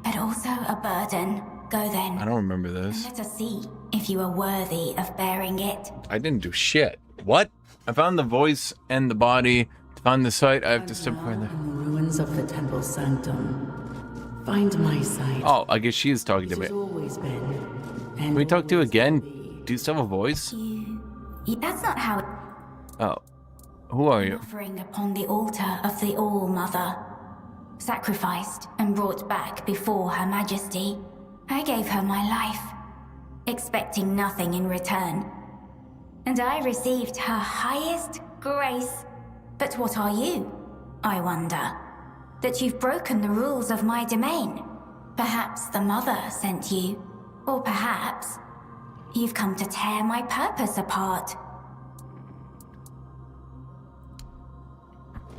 but also a burden. Go then. I don't remember this. And let us see if you are worthy of bearing it. I didn't do shit. What? I found the voice and the body. To find the site, I have to step further. In the ruins of the temple sanctum, find my site. Oh, I guess she is talking to me. It has always been. Can we talk to you again? Do you still have a voice? That's not how. Oh. Who are you? Offering upon the altar of the All-Mother, sacrificed and brought back before Her Majesty. I gave her my life, expecting nothing in return. And I received her highest grace. But what are you, I wonder? That you've broken the rules of my domain. Perhaps the mother sent you, or perhaps you've come to tear my purpose apart.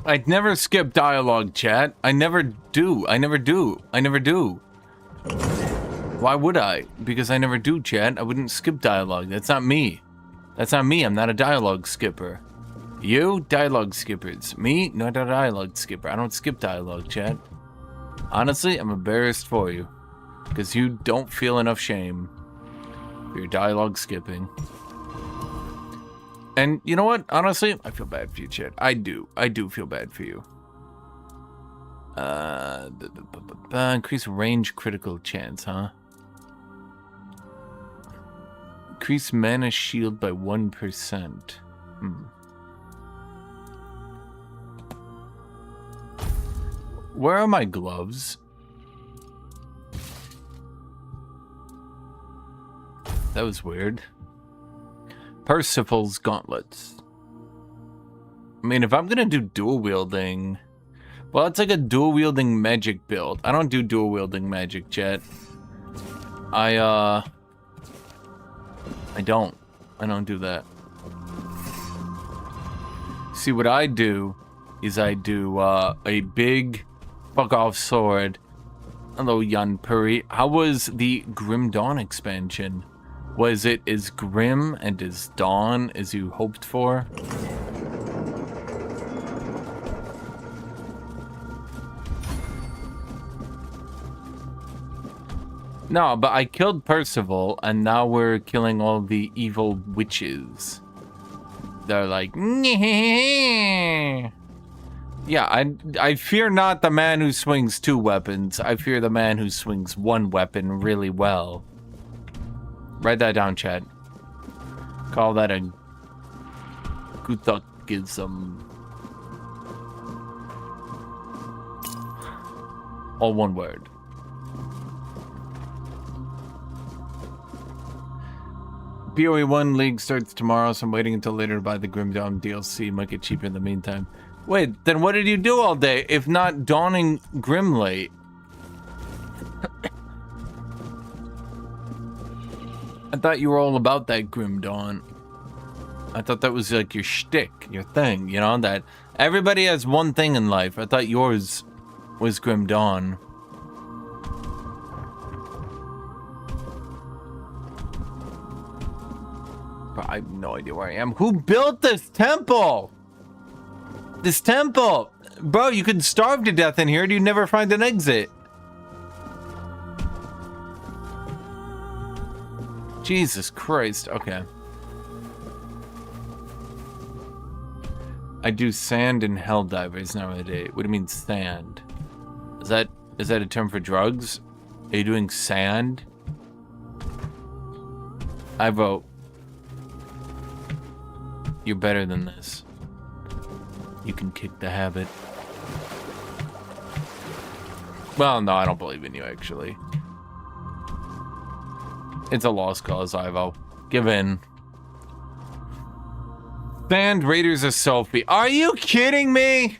I'd never skip dialogue, chat. I never do. I never do. I never do. Why would I? Because I never do, chat. I wouldn't skip dialogue. That's not me. That's not me. I'm not a dialogue skipper. You? Dialogue skippers. Me? Not a dialogue skipper. I don't skip dialogue, chat. Honestly, I'm embarrassed for you. Because you don't feel enough shame for your dialogue skipping. And you know what? Honestly, I feel bad for you, chat. I do. I do feel bad for you. Increase range critical chance, huh? Increase mana shield by 1%. Where are my gloves? That was weird. Percival's gauntlets. I mean, if I'm gonna do dual wielding, well, it's like a dual wielding magic build. I don't do dual wielding magic, chat. I don't do that. See, what I do is I do a big fuck off sword. Hello, Yanpuri. How was the Grim Dawn expansion? Was it as grim and as dawn as you hoped for? No, but I killed Percival, and now we're killing all the evil witches. They're like, yeah, I fear not the man who swings 2 weapons. I fear the man who swings 1 weapon really well. Write that down, Chad. Call that a Guthukism. All one word. PoE 1 League starts tomorrow, so I'm waiting until later to buy the Grim Dawn DLC. Might get cheaper in the meantime. Wait, then what did you do all day, if not dawning Grimlate? I thought you were all about that Grim Dawn. I thought that was like your shtick, your thing, you know, that everybody has one thing in life. I thought yours was Grim Dawn. But I have no idea where I am. Who built this temple? This temple? Bro, you could starve to death in here and you'd never find an exit. Jesus Christ. Okay. I do sand and Helldivers nowadays. What do you mean sand? Is that a term for drugs? Are you doing sand? I vote. You're better than this. You can kick the habit. Well, no, I don't believe in you, actually. It's a lost cause, Ivo. Give in. Band Raiders of Sophie. Are you kidding me?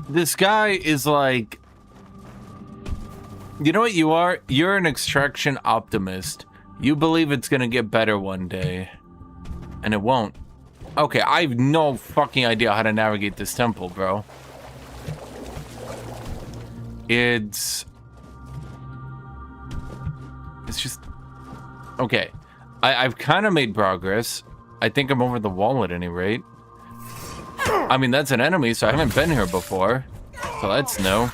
This guy is like... You know what you are? You're an extraction optimist. You believe it's gonna get better one day. And it won't. Okay, I have no fucking idea how to navigate this temple, bro. It's just... Okay. I've kind of made progress. I think I'm over the wall at any rate. I mean, that's an enemy, so I haven't been here before. So that's new.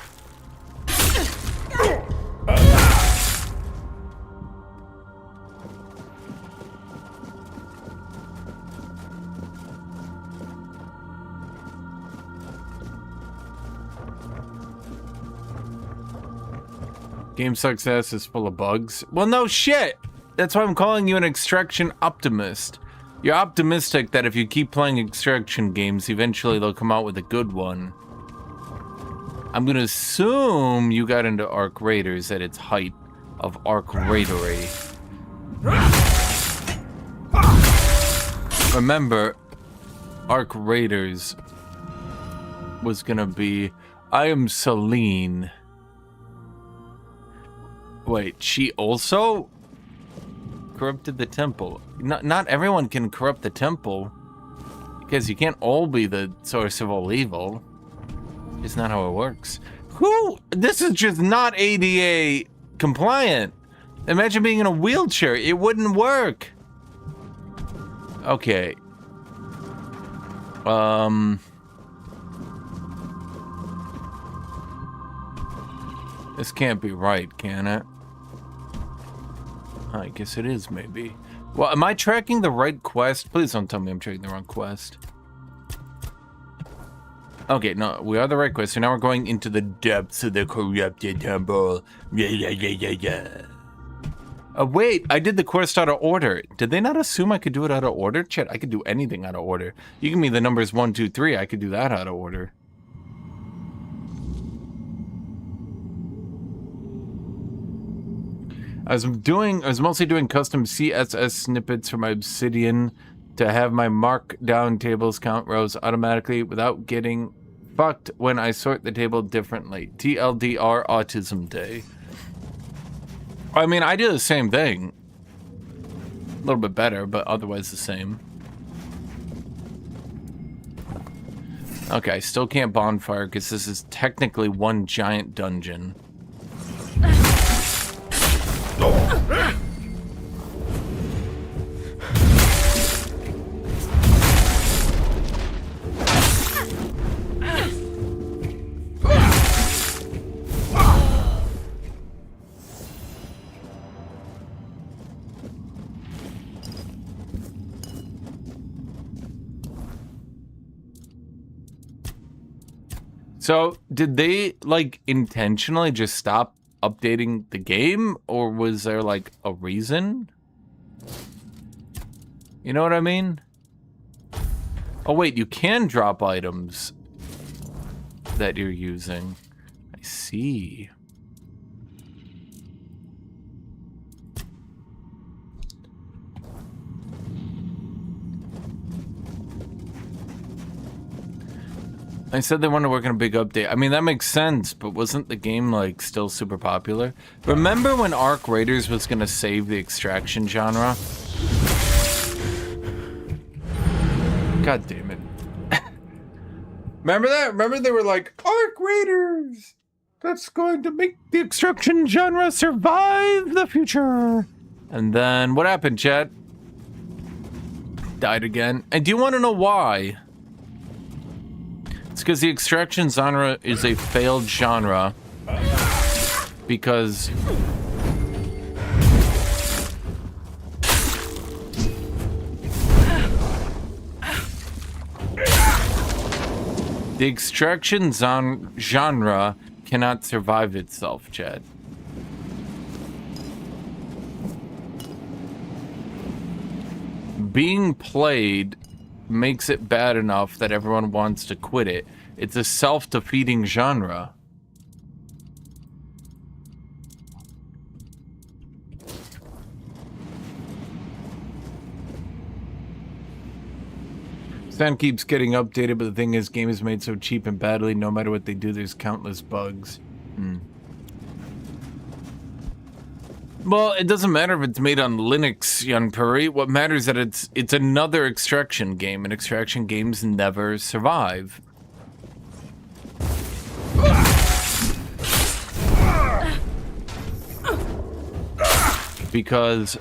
Game success is full of bugs. Well, no shit! That's why I'm calling you an extraction optimist. You're optimistic that if you keep playing extraction games, eventually they'll come out with a good one. I'm gonna assume you got into Arc Raiders at its height of Arc Raidery. Remember, Arc Raiders was gonna be, I am Celine. Wait, she also corrupted the temple. Not everyone can corrupt the temple, because you can't all be the source of all evil. It's not how it works. This is just not ADA compliant. Imagine being in a wheelchair. It wouldn't work. Okay. This can't be right, can it? I guess it is, maybe. Well, am I tracking the right quest? Please don't tell me I'm tracking the wrong quest. Okay, no, we are the right quest, so now we're going into the depths of the corrupted temple. Yeah. Wait, I did the quest out of order. Did they not assume I could do it out of order? Chat, I could do anything out of order. You give me the numbers 1, 2, 3, I could do that out of order. I was mostly doing custom CSS snippets for my Obsidian to have my markdown tables count rows automatically without getting fucked when I sort the table differently. TLDR Autism Day. I mean, I do the same thing. A little bit better, but otherwise the same. Okay, I still can't bonfire because this is technically one giant dungeon. So, did they, like, intentionally just stop updating the game? Or was there, like, a reason? You know what I mean? Oh, wait, you can drop items that you're using. I see. I said they want to work on a big update. I mean, that makes sense, but wasn't the game, like, still super popular? Remember when Arc Raiders was going to save the extraction genre? God damn it. Remember that? Remember they were like, Arc Raiders! That's going to make the extraction genre survive the future! And then, what happened, chat? Died again. And do you want to know why? It's because the extraction genre is a failed genre because the extraction genre cannot survive itself, Chad. Being played makes it bad enough that everyone wants to quit it. It's a self-defeating genre. Sound keeps getting updated, but the thing is, game is made so cheap and badly, no matter what they do, there's countless bugs. Well, it doesn't matter if it's made on Linux, Young Puri. What matters is that it's another extraction game, and extraction games never survive. Because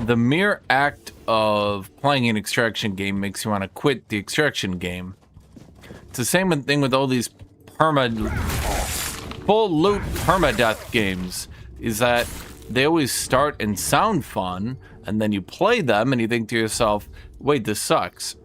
the mere act of playing an extraction game makes you want to quit the extraction game. It's the same thing with all these full loot permadeath games, is that they always start and sound fun, and then you play them and you think to yourself, wait, this sucks.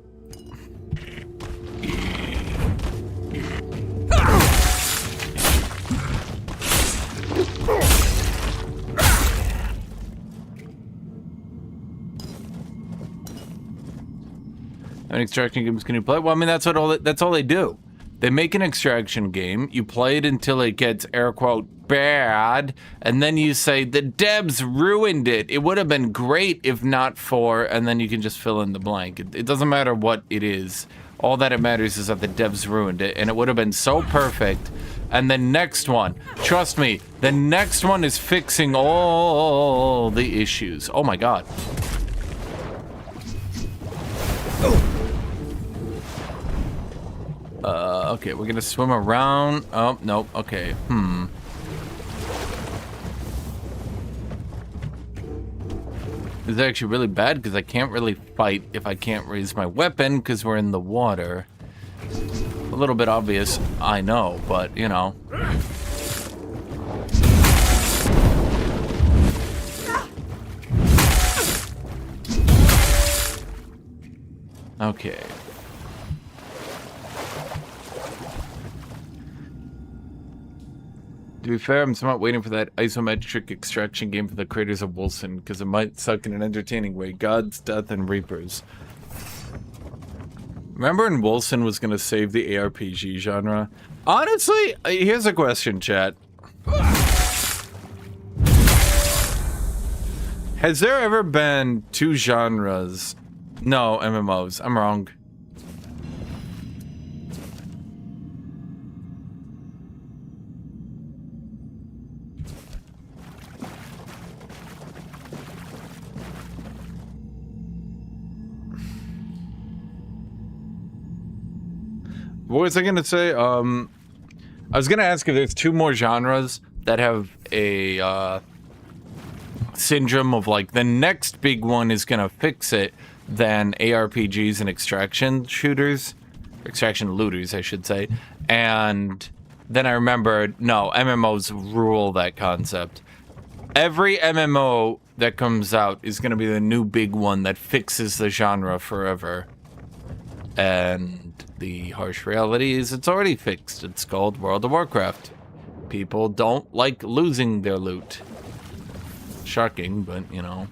How many extraction games can you play? Well, I mean, that's all they do. They make an extraction game, you play it until it gets, air quote, bad, and then you say, the devs ruined it. It would have been great if not for, and then you can just fill in the blank. It doesn't matter what it is. All that it matters is that the devs ruined it, and it would have been so perfect. And the next one, trust me, the next one is fixing all the issues. Oh my god. Okay, we're gonna swim around. Oh, no, okay, This is actually really bad because I can't really fight if I can't raise my weapon because we're in the water. A little bit obvious, I know, but, you know. Okay. To be fair, I'm somewhat waiting for that isometric extraction game for the creators of Wilson, because it might suck in an entertaining way. Gods, Death, and Reapers. Remember when Wilson was going to save the ARPG genre? Honestly, here's a question, chat. Has there ever been two genres? No, MMOs. I'm wrong. What was I gonna say? I was gonna ask if there's two more genres that have a syndrome of like the next big one is gonna fix it than ARPGs and extraction shooters, extraction looters, I should say. And then I remembered, no, MMOs rule that concept. Every MMO that comes out is gonna be the new big one that fixes the genre forever. And the harsh reality is it's already fixed. It's called World of Warcraft. People don't like losing their loot. Shocking, but you know.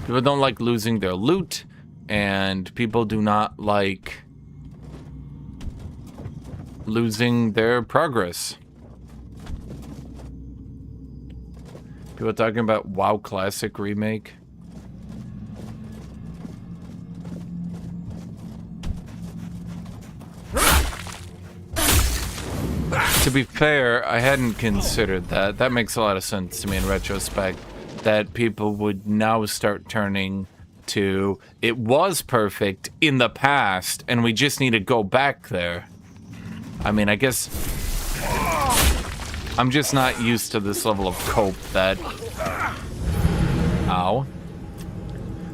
People don't like losing their loot, and people do not like losing their progress. People are talking about WoW Classic Remake. To be fair, I hadn't considered that. That makes a lot of sense to me in retrospect, that people would now start turning to, it was perfect in the past, and we just need to go back there. I mean, I guess I'm just not used to this level of cope that... Ow.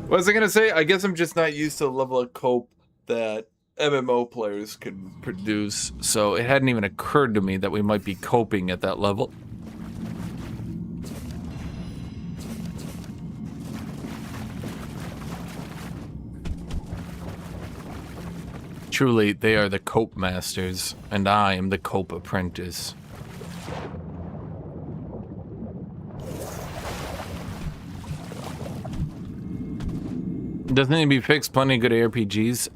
What was I gonna say? I guess I'm just not used to the level of cope that MMO players can produce, so it hadn't even occurred to me that we might be coping at that level. Truly, they are the cope masters, and I am the cope apprentice. Doesn't need to be fixed. Plenty of good ARPGs.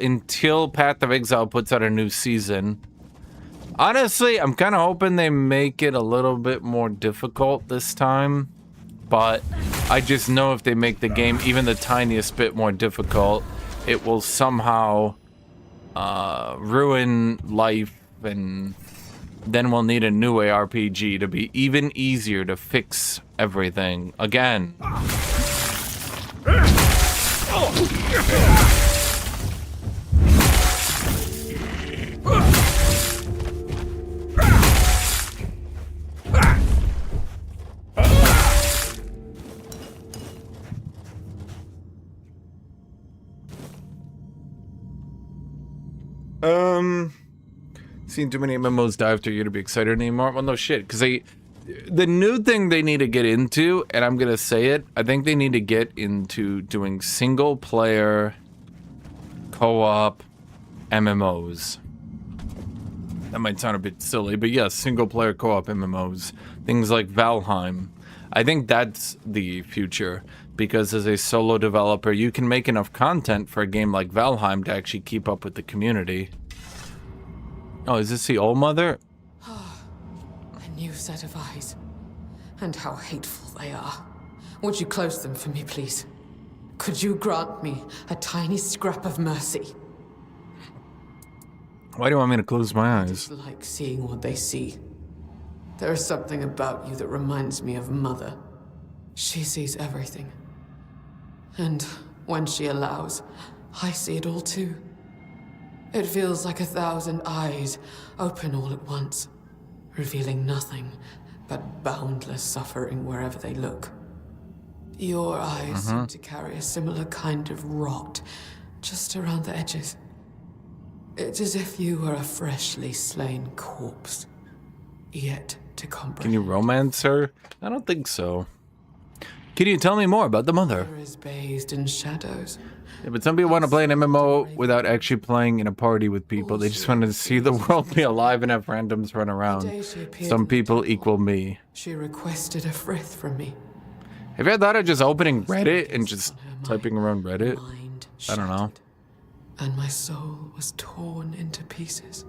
Until Path of Exile puts out a new season. Honestly, I'm kind of hoping they make it a little bit more difficult this time. but I just know if they make the game even the tiniest bit more difficult, it will somehow ruin life, and then we'll need a new ARPG to be even easier to fix everything again. Seen too many MMOs die after you to be excited anymore. Well, no shit, because the new thing they need to get into, and I'm gonna say it, I think they need to get into doing single player co-op MMOs. That might sound a bit silly, but yes, single player co-op MMOs. Things like Valheim. I think that's the future, because as a solo developer, you can make enough content for a game like Valheim to actually keep up with the community. Oh, is this the old mother? A new set of eyes. And how hateful they are. Would you close them for me, please? Could you grant me a tiny scrap of mercy? Why do you want me to close my eyes? It's like seeing what they see. There is something about you that reminds me of Mother. She sees everything. And when she allows, I see it all too. It feels like 1,000 eyes open all at once, revealing nothing but boundless suffering wherever they look. Your eyes seem to carry a similar kind of rot just around the edges. It's as if you were a freshly slain corpse, yet to comprehend. Can you romance her? I don't think so. Can you tell me more about the mother? Is bathed in shadows. Yeah, but some people want to play an MMO without actually playing in a party with people. They just want to see the world be alive and have randoms run around. Some people equal me. She requested a frith from me. Have you ever thought of just opening Reddit and just typing around Reddit? I don't know. And my soul was torn into pieces.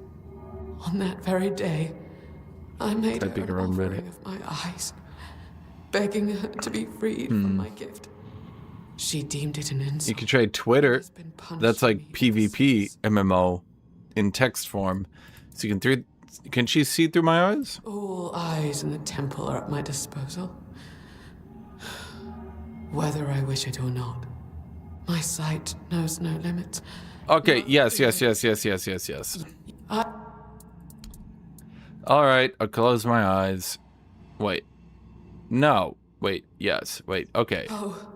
On that very day, I made her an offering of my eyes, begging her to be freed from my gift. She deemed it an insult. You could try Twitter. That's like PvP MMO in text form. So you can she see through my eyes? All eyes in the temple are at my disposal. Whether I wish it or not. My sight knows no limits. Okay, yes. Alright, I'll close my eyes. Wait. No. Wait, yes. Wait, okay. Oh,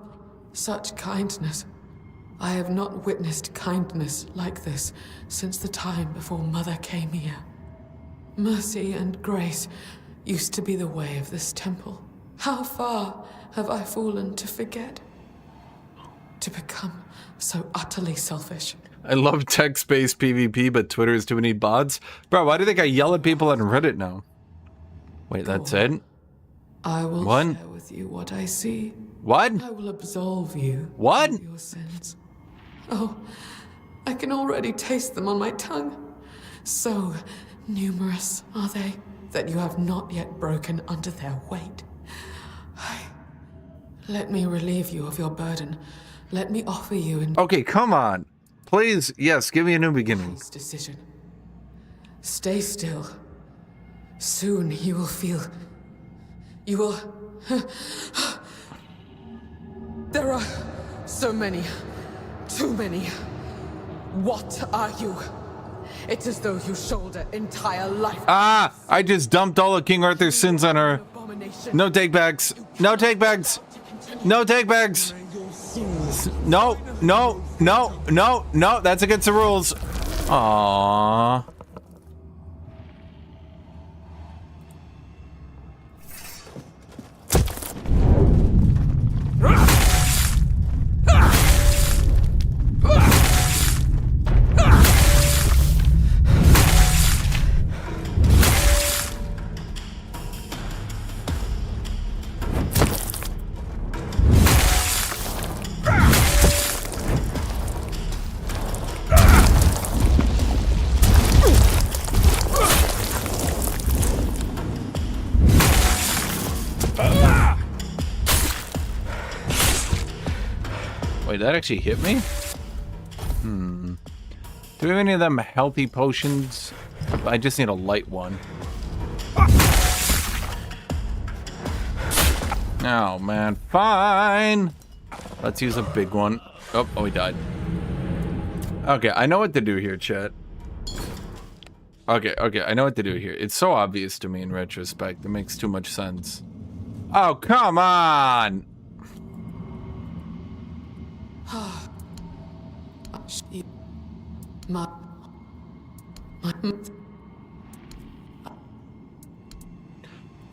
such kindness. I have not witnessed kindness like this since the time before Mother came here. Mercy and grace used to be the way of this temple. How far have I fallen to forget? To become so utterly selfish. I love text-based PvP, but Twitter is too many bots. Bro, why do you think I yell at people on Reddit now? Wait, that's it? I will share with you what I see. What? I will absolve you what? of your sins. Oh, I can already taste them on my tongue. So numerous are they that you have not yet broken under their weight. Let me relieve you of your burden. Let me offer you an Okay, come on. Please, yes, give me a new beginning. decision. Stay still. Soon you will feel... You will... There are so many. Too many. What are you? It's as though you shoulder entire life. Ah! I just dumped all of King Arthur's sins on her. No take backs. No take backs. No take backs. No. That's against the rules. Aww. Wait, that actually hit me? Do we have any of them healthy potions? I just need a light one. Oh, man. Fine. Let's use a big one. Oh, he died. Okay, I know what to do here, chat. Okay, I know what to do here. It's so obvious to me in retrospect. It makes too much sense. Oh, come on!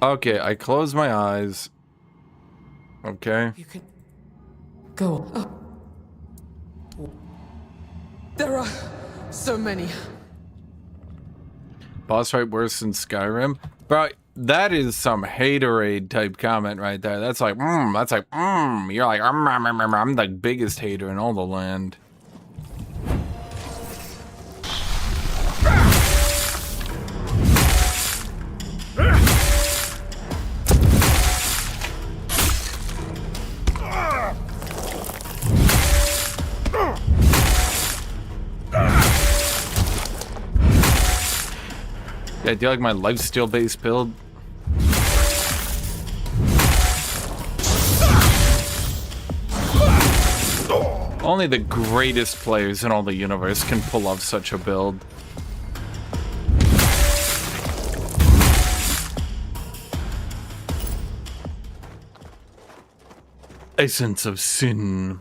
Okay, I close my eyes. Okay. You can go up. There are so many. Boss fight worse than Skyrim? Bro, that is some haterade type comment right there. That's like, You're like, I'm the biggest hater in all the land. Yeah, do you like my lifesteal-based build? Only the greatest players in all the universe can pull off such a build. Essence of sin.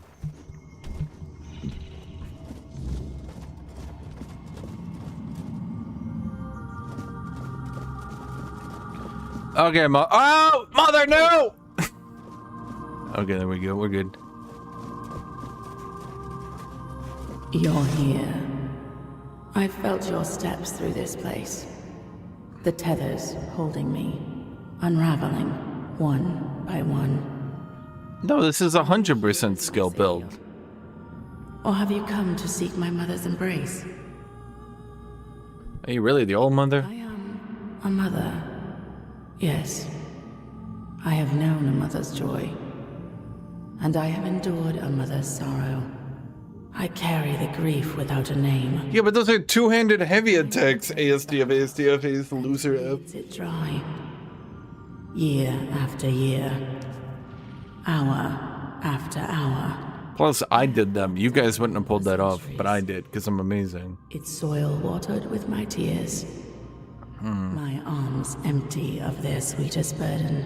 Okay, oh, mother, no! Okay, there we go. We're good. You're here. I felt your steps through this place. The tethers holding me, unraveling one by one. No, this is 100% skill build. Or have you come to seek my mother's embrace? Are you really the old mother? I am a mother. Yes. I have known a mother's joy. And I have endured a mother's sorrow. I carry the grief without a name. Yeah, but those are two-handed heavy attacks. ASDF is loser F. It dry. Year after year. Hour after hour. Plus, I did them. You guys wouldn't have pulled that off, but I did, because I'm amazing. Its soil watered with my tears. My arms empty of their sweetest burden.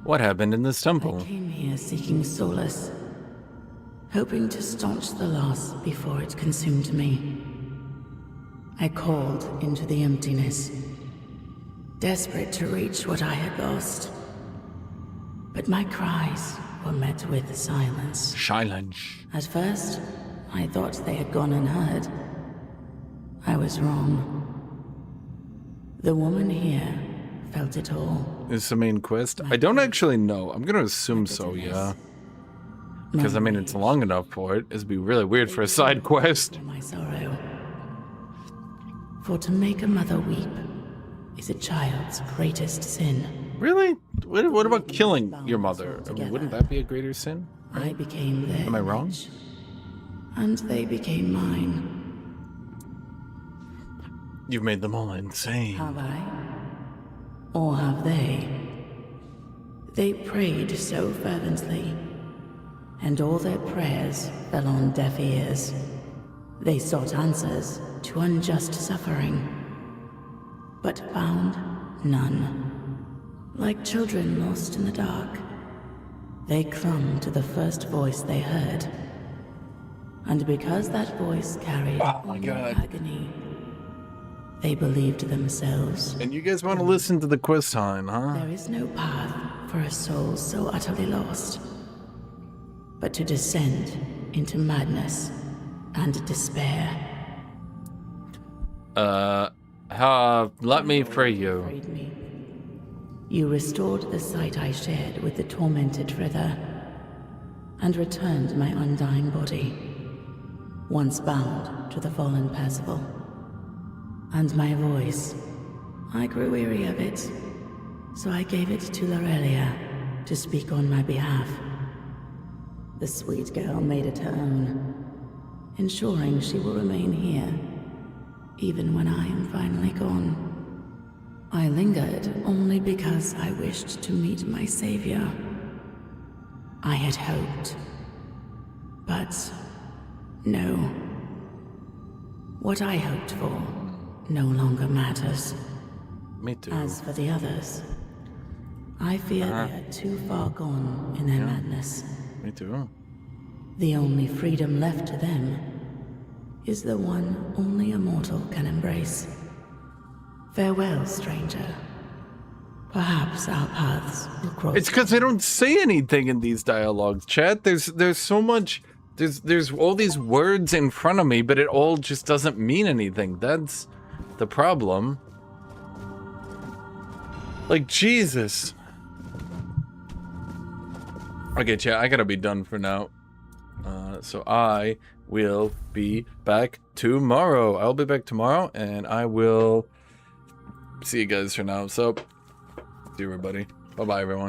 What happened in this temple? I came here seeking solace, hoping to staunch the loss before it consumed me. I called into the emptiness, desperate to reach what I had lost. But my cries were met with silence. Silence. At first, I thought they had gone unheard. I was wrong. The woman here felt it all. Is the main quest? I don't actually know. I'm gonna assume so, yeah. Because, I mean, it's long enough for it. It'd be really weird for a side quest. My sorrow. For to make a mother weep is a child's greatest sin. Really? What about killing your mother? I mean, wouldn't that be a greater sin? Right? I became theirs. Am I wrong? And they became mine. You've made them all insane. Have I? Or have they? They prayed so fervently, and all their prayers fell on deaf ears. They sought answers to unjust suffering, but found none. Like children lost in the dark, they clung to the first voice they heard. And because that voice carried agony, they believed themselves. And you guys want to listen to the quest time, huh? There is no path for a soul so utterly lost, but to descend into madness and despair. Let me free you. You restored the sight I shared with the tormented Frither, and returned my undying body, once bound to the fallen Percival. And my voice, I grew weary of it, so I gave it to Lorelia to speak on my behalf. the sweet girl made it her own, ensuring she will remain here, even when I am finally gone. I lingered only because I wished to meet my savior. I had hoped, but no. What I hoped for no longer matters. Me too. As for the others, I fear they are too far gone in their madness. Me too. The only freedom left to them is the one only a mortal can embrace. Farewell, stranger. Perhaps our paths will cross. It's because they don't say anything in these dialogues, chat. There's so much. There's all these words in front of me, but it all just doesn't mean anything. That's the problem. Like, Jesus. Okay, chat, I gotta be done for now. So I will be back tomorrow. I'll be back tomorrow, and I will see you guys for now. So, see you, everybody. Bye-bye, everyone.